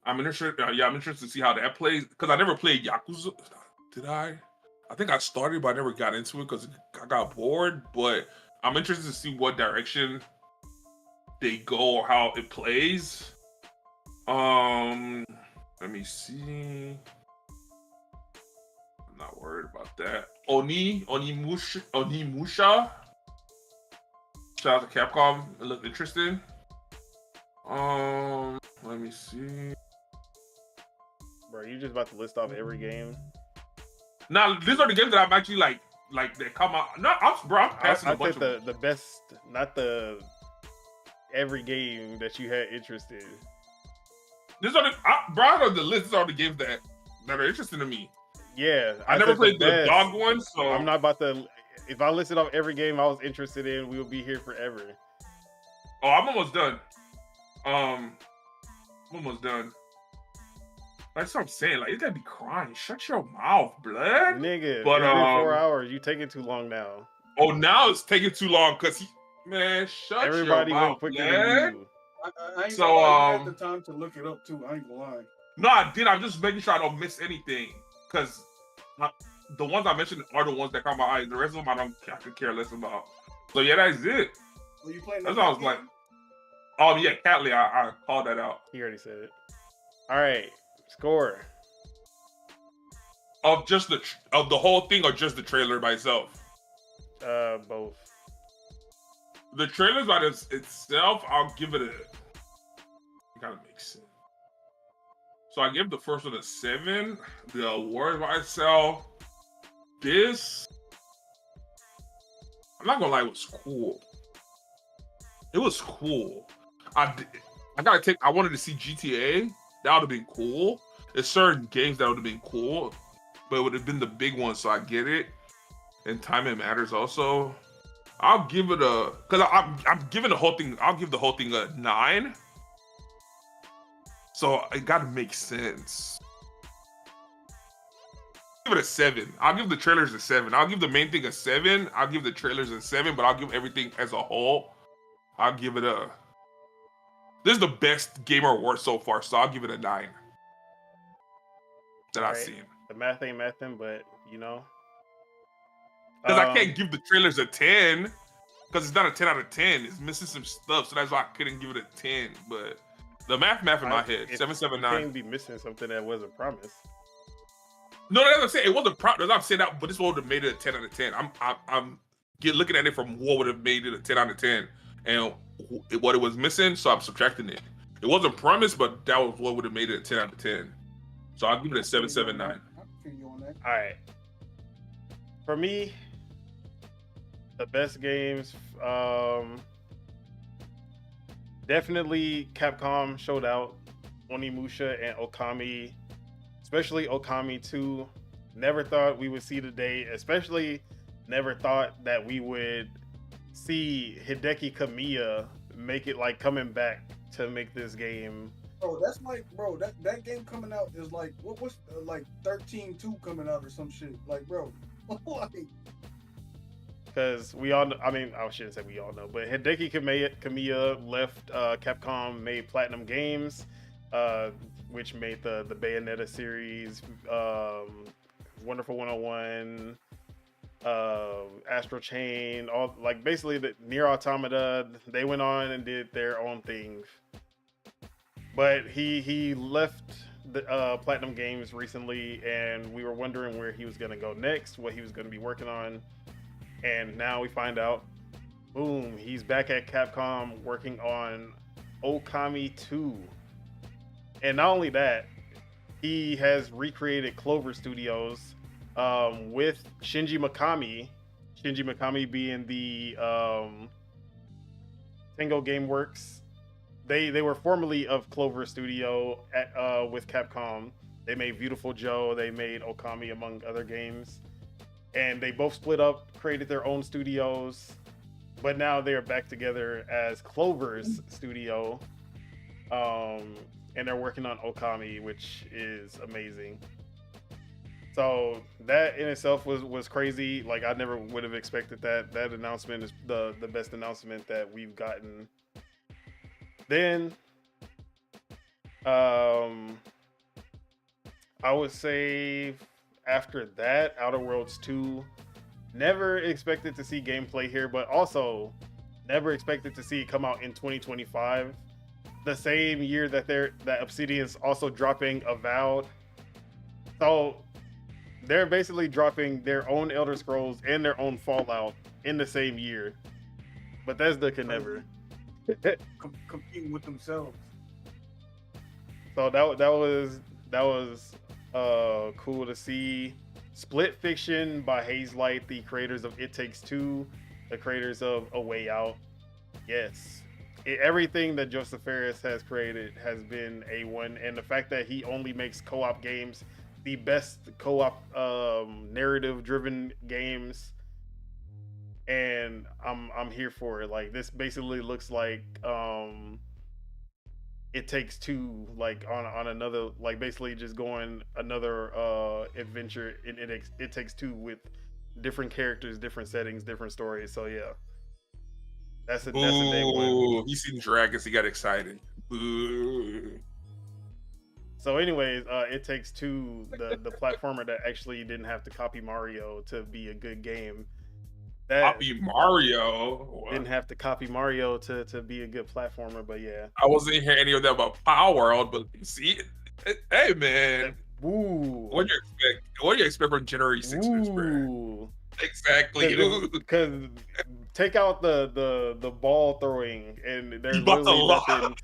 I'm interested to see how that plays because I never played Yakuza. Did I? I think I started, but I never got into it because I got bored. But I'm interested to see what direction they go or how it plays. Let me see. I'm not worried about that. Onimusha. Shout out to Capcom. It looked interesting. Let me see. Bro, you just about to list off every game? Now, these are the games that I'm actually like they come out. No, I'm passing a bunch of the best, not the every game that you had interest in. These are the list. These are the games that are interesting to me. Yeah, I never played the dog one, so I'm not about to. If I listed off every game I was interested in, we will be here forever. Oh, I'm almost done. Almost done. That's what I'm saying. Like, you gotta be crying. Shut your mouth, blood. Nigga, but it's been 4 hours. You taking too long now. Oh, now it's taking too long because shut Everybody your mouth, went quicker blood. than you. I ain't gonna lie, you had the time to look it up too. I ain't gonna lie. No, I did. I'm just making sure I don't miss anything because the ones I mentioned are the ones that caught my eye. The rest of them I could care less about. So yeah, that's it. Well, you playing that's what I was like. Oh yeah, Catley, I called that out. He already said it. All right, score. Of just of the whole thing or just the trailer by itself? Both. The trailers by itself, I'll give it a. It gotta make sense. So I give the first one a 7. The award by itself, this. I'm not gonna lie, it was cool. It was cool. I wanted to see GTA. That would have been cool. There's certain games that would have been cool, but it would have been the big ones, so I get it. And timing matters also. I'll give it a because I'm giving the whole thing. I'll give the whole thing a 9. So it gotta make sense. Give it a 7. I'll give the trailers a 7. I'll give the main thing a 7. I'll give the trailers a 7, but I'll give everything as a whole. I'll give it a. This is the best Gamer Award so far, so I'll give it a 9. That I've seen. The math ain't mathing, but you know. Because I can't give the trailers a 10, because it's not a 10 out of 10. It's missing some stuff, so that's why I couldn't give it a 10. But the math in my head, 779. You can't be missing something that wasn't promised. No, that's what I'm saying. It wasn't promised. I'm saying that, but this would have made it a 10 out of 10. I'm looking at it from what would have made it a 10 out of 10, and what it was missing, so I'm subtracting it. It wasn't promised, but that was what would have made it a 10 out of 10. So I'll give it a 779. All right. For me, the best games, definitely Capcom showed out. Onimusha and Okami, especially Okami 2. Never thought we would see the day, especially never thought that we would see Hideki Kamiya make it like coming back to make this game. Bro, that's like, bro, that game coming out is like, what's like 13-2 coming out or some shit. Like, bro, like. Because we all know, I mean, I shouldn't say we all know, but Hideki Kamiya left Capcom, made Platinum Games, which made the Bayonetta series, Wonderful 101, Astral Chain, all like basically the Nier Automata. They went on and did their own thing. But he left the Platinum Games recently, and we were wondering where he was going to go next, what he was going to be working on. And now we find out, boom, he's back at Capcom working on Okami 2. And not only that, he has recreated Clover Studios with Shinji Mikami. Shinji Mikami being the Tango Gameworks. They were formerly of Clover Studio with Capcom. They made Beautiful Joe. They made Okami, among other games. And they both split up, created their own studios, but now they're back together as Clover's studio, and they're working on Okami, which is amazing. So that in itself was crazy. Like, I never would have expected that. That announcement is the best announcement that we've gotten. Then, I would say, after that, Outer Worlds 2, never expected to see gameplay here, but also never expected to see it come out in 2025, the same year that Obsidian's also dropping Avowed. So they're basically dropping their own Elder Scrolls and their own Fallout in the same year. Bethesda can never competing with themselves. So that was cool to see. Split Fiction by Hazelight, the creators of It Takes Two, the creators of A Way Out. Yes, everything that Joseph Fares has created has been A1, and the fact that he only makes co-op games, the best co-op narrative-driven games, and I'm here for it. Like, this basically looks like It Takes Two, like on another, like basically just going another adventure in It Takes Two with different characters, different settings, different stories. So yeah, that's a day one. He seen dragons, he got excited. Ooh. So anyways, It Takes Two, the platformer that actually didn't have to copy Mario to be a good game. Copy Mario? Didn't have to copy Mario to be a good platformer, but yeah. I wasn't hearing any of that about Power World, but see, hey man, ooh, what do you expect? What do you expect from January 6th, bro? Exactly. Because take out the ball throwing, and there's literally nothing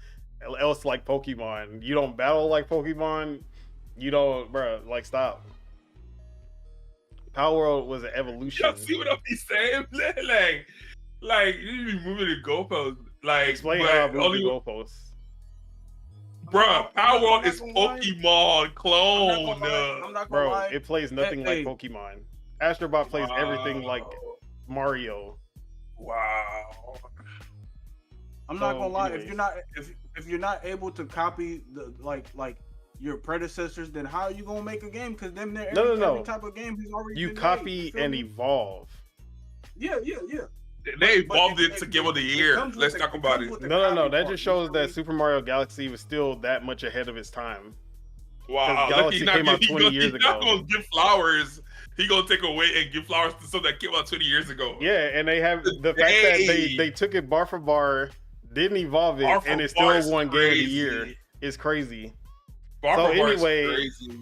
else like Pokemon. You don't battle like Pokemon. You don't, bro. Like, stop. Power World was an evolution. You see what I'm saying? Like you be moving the goalposts. Like, explain how I move the goalposts. Bruh, Power World is Pokemon clone. I'm not gonna bro, lie. It plays nothing like Pokemon. Astrobot plays everything like Mario. Wow. I'm not gonna lie. anyways. If you're not able to copy the like your predecessors, then how are you gonna make a game? Because then every type of game has already You been copy made, feel and me? evolve. Yeah. They evolved it to give it a year. comes with Let's the- talk it about comes it. with the No. copy That part, just you shows feel that me? Super Mario Galaxy was still that much ahead of its time. Wow, Galaxy came out 20 years He's not ago. gonna give flowers. He gonna take away and give flowers to something that came out 20 years ago. Yeah, and they have the fact that they took it bar for bar, didn't evolve it, Bar for and it bar still is won Game of the crazy. Year is crazy. Bar So for bar is anyway, crazy.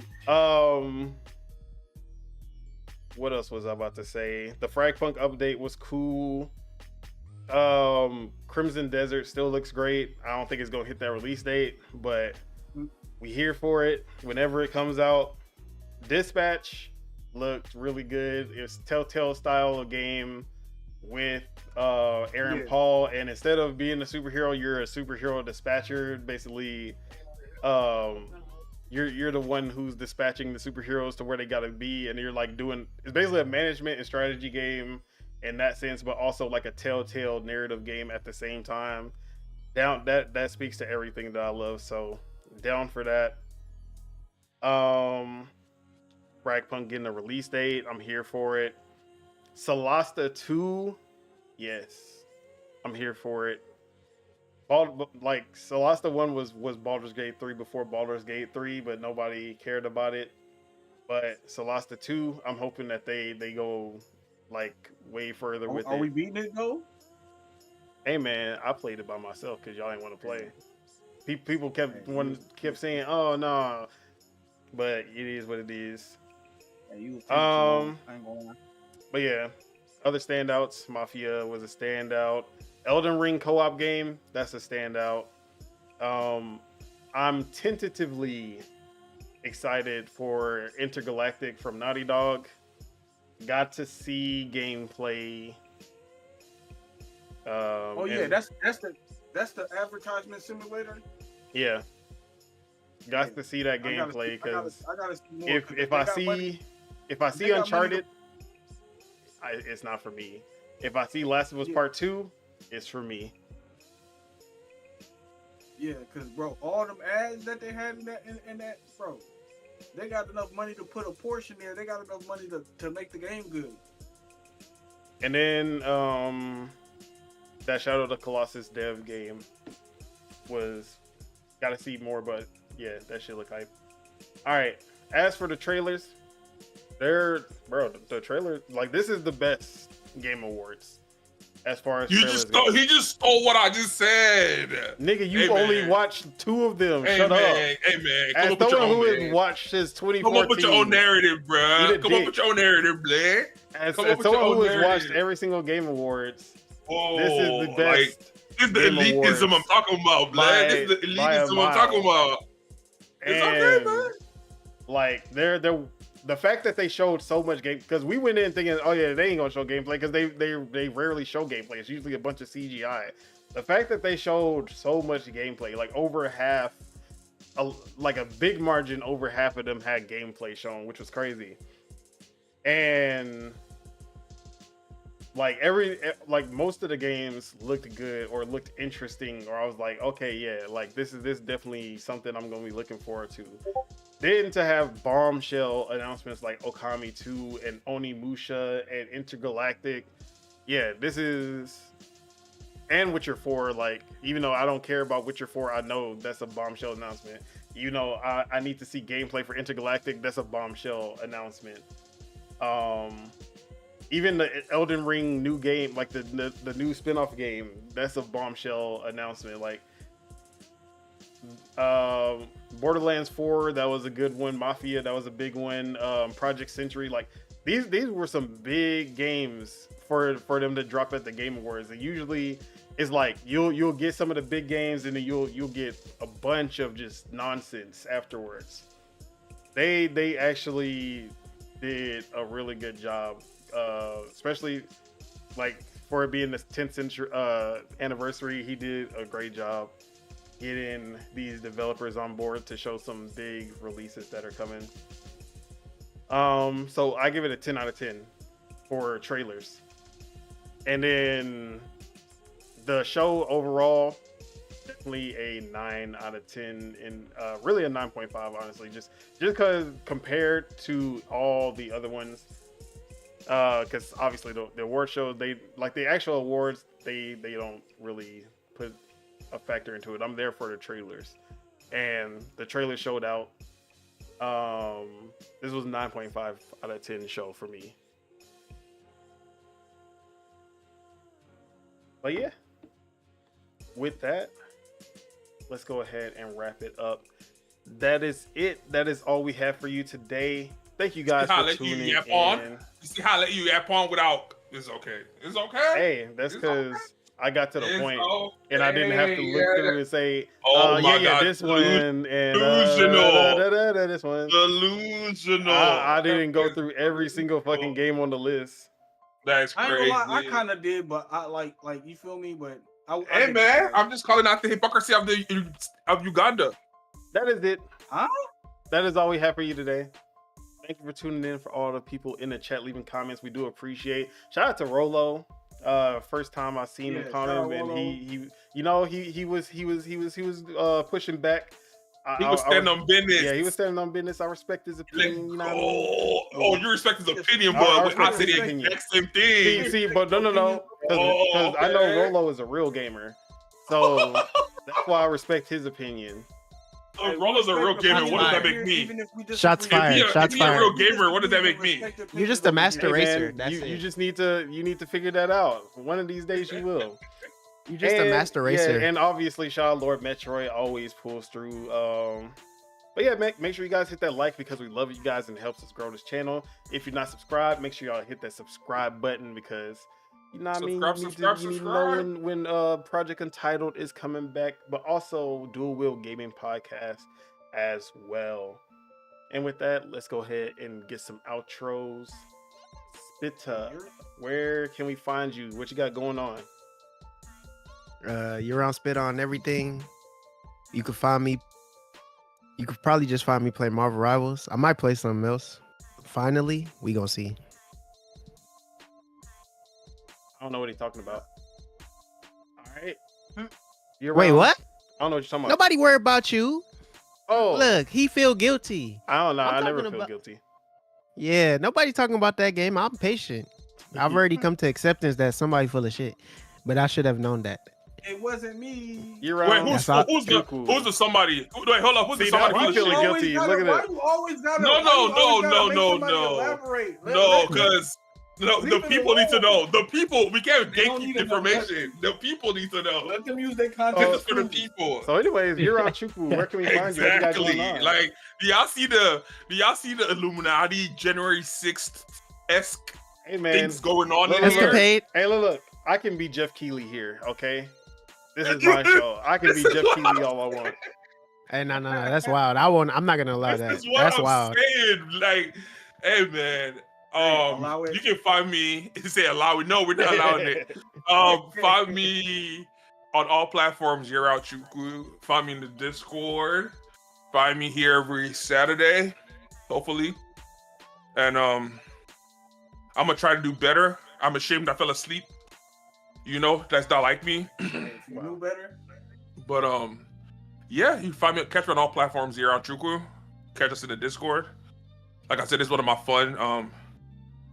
What else was I about to say? The Fragpunk update was cool. Crimson Desert still looks great. I don't think it's gonna hit that release date, but we here for it whenever it comes out. Dispatch looked really good. It's Telltale style of game with Aaron Paul, and instead of being a superhero, you're a superhero dispatcher. Basically, you're the one who's dispatching the superheroes to where they gotta be, and you're like doing. It's basically a management and strategy game in that sense, but also like a Telltale narrative game at the same time. That speaks to everything that I love. So down for that. Fragpunk getting a release date. I'm here for it. Solasta 2, yes, I'm here for it. Like Solasta 1 was Baldur's Gate 3 before Baldur's Gate 3, but nobody cared about it. But Solasta 2, I'm hoping that they go like way further with it. Are we beating it though? Hey man, I played it by myself because y'all didn't want to play. People kept saying, "Oh no," but it is what it is. But yeah, other standouts. Mafia was a standout. Elden Ring co-op game, that's a standout. I'm tentatively excited for Intergalactic from Naughty Dog. Got to see gameplay. That's the advertisement simulator. Yeah, got to see that gameplay because if I see Uncharted, it's not for me. If I see Last of Us Part 2, it's for me. Yeah, because bro, all them ads that they had in that bro, they got enough money to put a portion there. They got enough money to make the game good. And then that Shadow of the Colossus dev game was got to see more, but yeah, that shit look hype. All right, as for the trailers, the trailer, like, this is the best Game Awards as far as he just stole what I just said. Nigga, you've only watched 2 of them. Shut up. Hey man, as someone who has watched since 2014, come up with your own narrative, bro. Come up with your own narrative, bleh. As someone who has watched every single Game Awards, this is the best. This is the elitism I'm talking about, bleh. This is the elitism I'm talking about. It's okay, man. Like, the fact that they showed so much game, because we went in thinking, oh yeah, they ain't gonna show gameplay, because they rarely show gameplay. It's usually a bunch of CGI. The fact that they showed so much gameplay, like over half, like a big margin over half of them had gameplay shown, which was crazy. And like most of the games looked good or looked interesting, or I was like, okay, yeah, like this definitely something I'm gonna be looking forward to. Then to have bombshell announcements like Okami 2 and Onimusha and Intergalactic, yeah, this is, and Witcher 4. Like, even though I don't care about Witcher 4, I know that's a bombshell announcement. You know, I need to see gameplay for Intergalactic. That's a bombshell announcement. Even the Elden Ring new game, like the new spin-off game, that's a bombshell announcement. Like, Borderlands 4, that was a good one. Mafia, that was a big one. Project Century, like these were some big games for them to drop at the Game Awards. And usually it's like you'll get some of the big games, and then you'll get a bunch of just nonsense afterwards. They actually did a really good job, especially like for it being the 10th anniversary. He did a great job getting these developers on board to show some big releases that are coming. So I give it a 10 out of 10 for trailers. And then the show overall, definitely a 9 out of 10, and really a 9.5, honestly. Just because compared to all the other ones, because obviously the award shows, they like the actual awards, they don't really put a factor into it. I'm there for the trailers, and the trailer showed out. This was 9.5 out of 10 show for me. But yeah, with that, let's go ahead and wrap it up. That is it. That is all we have for you today. Thank you guys for tuning in. You see how I let you yap on without? It's okay. It's okay. Hey, that's because I got to the point, okay. and I didn't have to look through and say, Oh my yeah, God. this one and Delusional. this one. Delusional. I didn't go through every single fucking game on the list. That's I ain't crazy. gonna lie, I kind of did, but I like you feel me. But I Hey didn't man, care. I'm just calling out the hypocrisy of Uganda. That is it. Huh? That is all we have for you today. Thank you for tuning in. For all the people in the chat leaving comments, we do appreciate. Shout out to Rolo. First time I seen him comment, and he was pushing back. He was standing on business. Yeah, he was standing on business. I respect his opinion. You know what I mean? You respect his opinion, but I said the exact same thing. See, but no, because I know Rolo is a real gamer, so that's why I respect his opinion. Rolo's a real gamer. What does that make me? Shots fired. Shots If he's a fired. real gamer, what does that make me? You're just a master racer. Man, That's you it. just need to figure that out. One of these days you will. You're just a master racer. Yeah, and obviously, shout out Lord Metroid always pulls through. But yeah, make sure you guys hit that like because we love you guys and it helps us grow this channel. If you're not subscribed, make sure y'all hit that subscribe button because you know what I mean. You need to know when Project Untitled is coming back, but also Dual Wheel Gaming Podcast as well. And with that, let's go ahead and get some outros. Spitta, where can we find you? What you got going on? You're on Spit on everything. You could find me. You could probably just find me playing Marvel Rivals. I might play something else. Finally, we gonna see. I don't know what he's talking about. All right. Wait, what? I don't know what you're talking about. Nobody worry about you. Oh, Look, he feel guilty. I don't know. I'm I never talking feel about- guilty. Yeah, nobody talking about that game. I'm patient. I've already come to acceptance that somebody full of shit, but I should have known that. It wasn't me. You're Wait, right. who's the somebody? Wait, hold on. Who's the See, somebody? now he Who's the feeling shit? guilty. Look at Why that. you always gotta? No, why you always gotta make no. somebody elaborate? No, because the Leave it people need to know. alone. The people, we can't They don't gatekeep need to know information. The people need to know. Let them use their This content. is for the people. So, anyways, you're on Chuku. Where can we find you? What you got Exactly. going on? Like, do y'all see the Illuminati January 6th esque hey man, things going on in look, here? Escapade. hey, look. I can be Jeff Keighley here. Okay, this is my show. I can be Jeff Keighley all I want. Hey, no, that's wild. I'm not gonna allow that. This is what That's I'm wild. saying. Like, hey man, allow it. you can find me. Say allow it. No, we're not allowing it. Find me on all platforms. You're out, Chuku. Find me in the Discord. Find me here every Saturday, hopefully. And I'm gonna try to do better. I'm ashamed I fell asleep. You know, that's not like me. If you knew better. But yeah, you find me, catch me on all platforms here on Chuku. Catch us in the Discord. Like I said, it's one of my fun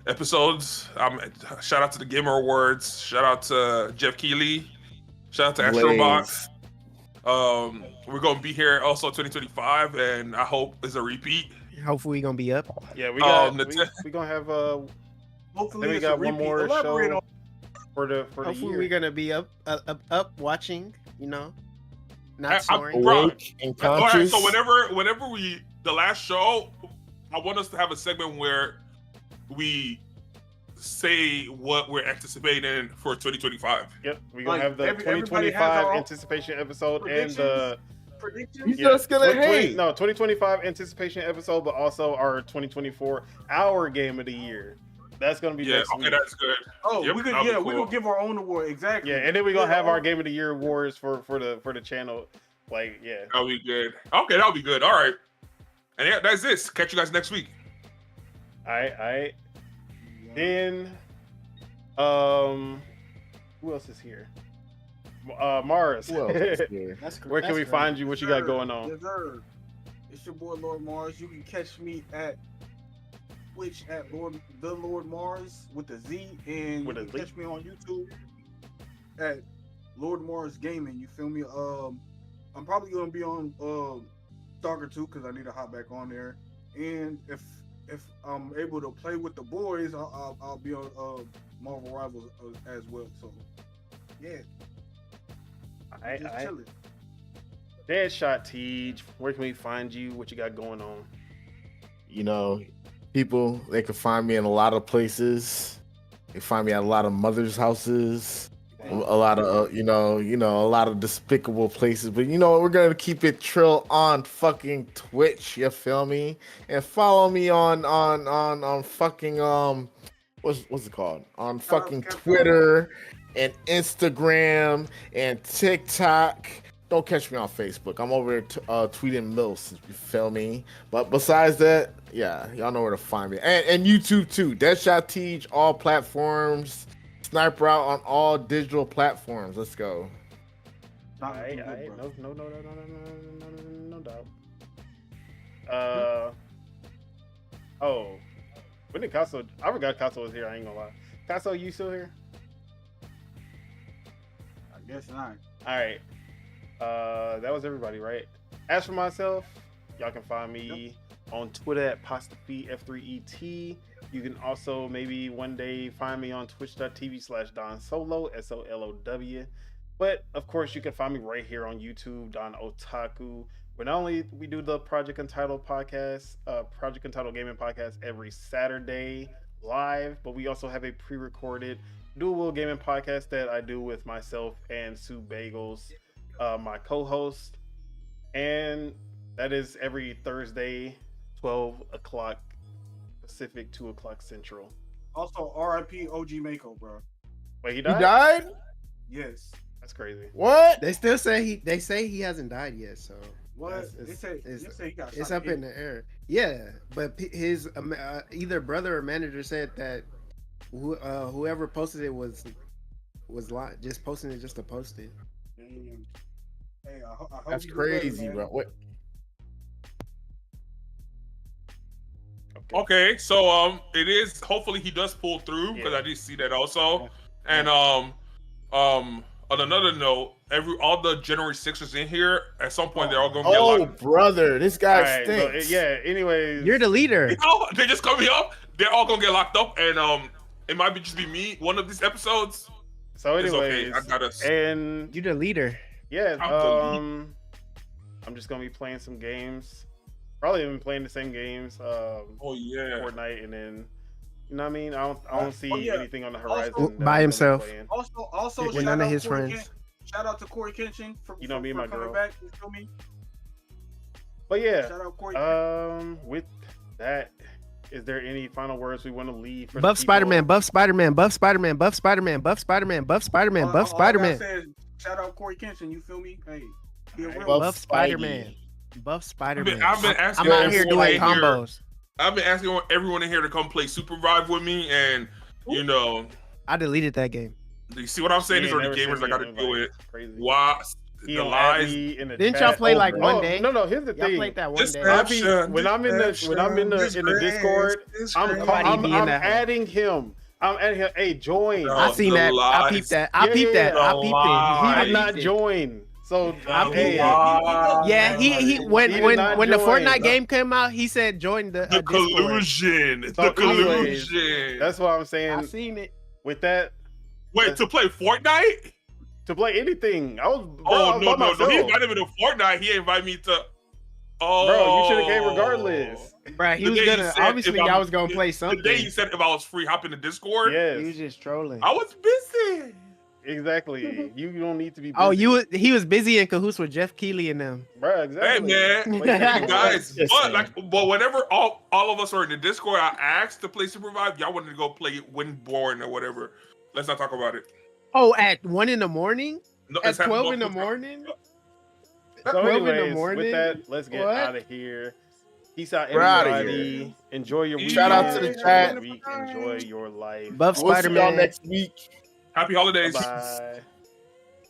episodes. Shout out to the Gamer Awards. Shout out to Jeff Keighley. Shout out to Astrobox. We're gonna be here also 2025, and I hope it's a repeat. Hopefully, we gonna be up. Yeah, we got. we gonna have Hopefully, then we it's a got one repeat. more Elaborate show on- for the Hopefully, year. we're gonna be up watching. You know, not I'm snoring. bro. Awake and All right, conscious. so whenever we the last show, I want us to have a segment where we say what we're anticipating for 2025. Yep, we're gonna Like, have the everybody has 2025 our own anticipation episode and predictions. the Predictions. You just gonna 2025 anticipation episode, but also our 2024 our game of the year. That's gonna be Yeah, next okay, week. that's good. Oh, Yep, we could. that'll be Yeah, we cool. gonna give our own award. Exactly. Yeah, and then we're gonna have Yeah, our game of the year awards for the channel. Like, yeah. That'll be good. Okay, that'll be good. All right. And yeah, that's this. Catch you guys next week. All right. Then, Who else is here? Mars. Who else is here? Where can we find you? What you got going on? Yes, sir. It's your boy Lord Mars. You can catch me at Twitch at the Lord Mars with a Z, and With you a can Z? catch me on YouTube at Lord Mars Gaming. You feel me? I'm probably gonna be on Stalker 2 because I need to hop back on there. And if I'm able to play with the boys, I'll be on Marvel Rivals as well. So yeah, just chilling. Deadshot Tej, where can we find you? What you got going on? You know, people, they can find me in a lot of places. They can find me at a lot of mothers' houses, a lot of a lot of despicable places. But you know, we're gonna keep it trill on fucking Twitch. You feel me? And follow me on fucking what's it called? On fucking Twitter and Instagram and TikTok. Don't catch me on Facebook. I'm over here tweeting milfs. You feel me? But besides that, yeah, y'all know where to find me. And YouTube too. Deadshot Tej, all platforms. Sniper Out on all digital platforms. Let's go. No doubt. Oh, when did Casso? I forgot Casso was here. I ain't gonna lie. Casso, you still here? I guess not. All right. That was everybody, right? As for myself, y'all can find me on Twitter at PastaFeed F3ET. You can also maybe one day find me on twitch.tv/Don Solo, SOLOW. But of course, you can find me right here on YouTube, Don Otaku. Where not only we do the Project Untitled podcast, Project Untitled Gaming Podcast every Saturday live, but we also have a pre-recorded dual gaming podcast that I do with myself and Sue Bagels, my co-host, and that is every Thursday, 12 o'clock Pacific, 2 o'clock Central. Also, RIP OG Mako, bro. Wait, he died? He died? Yes. That's crazy. What? They still say they say he hasn't died yet, so What? They say he got it's shot up in the air. Yeah, but his either brother or manager said that whoever posted it was lying, just posting it just to post it. Damn. Hey, I hope That's you do crazy, better, bro. What? Okay, so it is. Hopefully, he does pull through because I did see that also. And on another note, all the January 6ers in here at some point they're all gonna get locked. Brother, this guy Right, stinks. yeah. Anyways, You're the leader. You know, they just coming up. They're all gonna get locked up, and it might just be me one of these episodes. So It's anyways, okay. I gotta. and You're the leader. yeah, I'm I'm just gonna be playing some games. Probably been playing the same games. Oh yeah. Fortnite, and then you know what I mean. I don't see anything on the horizon Also- that By I'm himself. playing. Also, With shout none of out his Corey friends. Shout out to Corey Kenshin for You know me and my coming girl. back. You feel me? But yeah, Shout out Corey. with that, is there any final words we want to leave for Buff the people? Spider-Man, buff Spider-Man, buff Spider-Man, buff Spider-Man, buff Spider-Man, buff Spider-Man, buff All I gotta Spider-Man, say is shout out Corey Kenshin. You feel me? Hey, he a real buff Spider-Man, buff Spider-Man. I've been asking I'm out here everyone doing in here- combos. I've been asking everyone in here to come play Super Vibe with me, and you know, I deleted that game. you see what I'm saying? He These ain't are the never gamers sent I me gotta an deal invite. with. Crazy. Why He the don't add lies? me in the Didn't y'all chat play like over. one Oh, day? No. Here's the Y'all thing. played that one day. When I'm in the Discord, I'm adding him. I'm adding him. Hey, join. I seen that. I peeped that. I peeped that. I peeped it. He did not join. So hey, Yeah, he when He did when not when the join. Fortnite game came out, he said join the The Discord. collusion. So The anyways, collusion. that's what I'm I saying. seen it. With that, Wait, to play Fortnite? to play anything, I was. Bro, I Oh was no, by no, no! He myself. invited me to Fortnite. He invited me to. Oh, Bro, you should have came regardless. Bruh, he The was day gonna you said obviously if y'all I'm- was gonna play something. The day you said if I was free, hop in the Discord. Yes, He was just trolling. I was busy. exactly. You don't need to be. Busy. Oh, he was busy in cahoots with Jeff Keighley and them. bro, Hey exactly. man, Like, guys, Just saying. but whenever all of us are in the Discord, I asked to play Super Vibe. Y'all wanted to go play Windborn or whatever. Let's not talk about it. Oh, at 1 in the morning? No, At it's happening 12 in the multiple times. morning? So 12 in the anyways, morning? with that, let's get What? out of here. Peace out, We're outta everybody. Enjoy your weekend. Shout out to the Enjoy chat. your week. Enjoy your life. Buff We'll see y'all Spider-Man. next week. Happy holidays. Bye.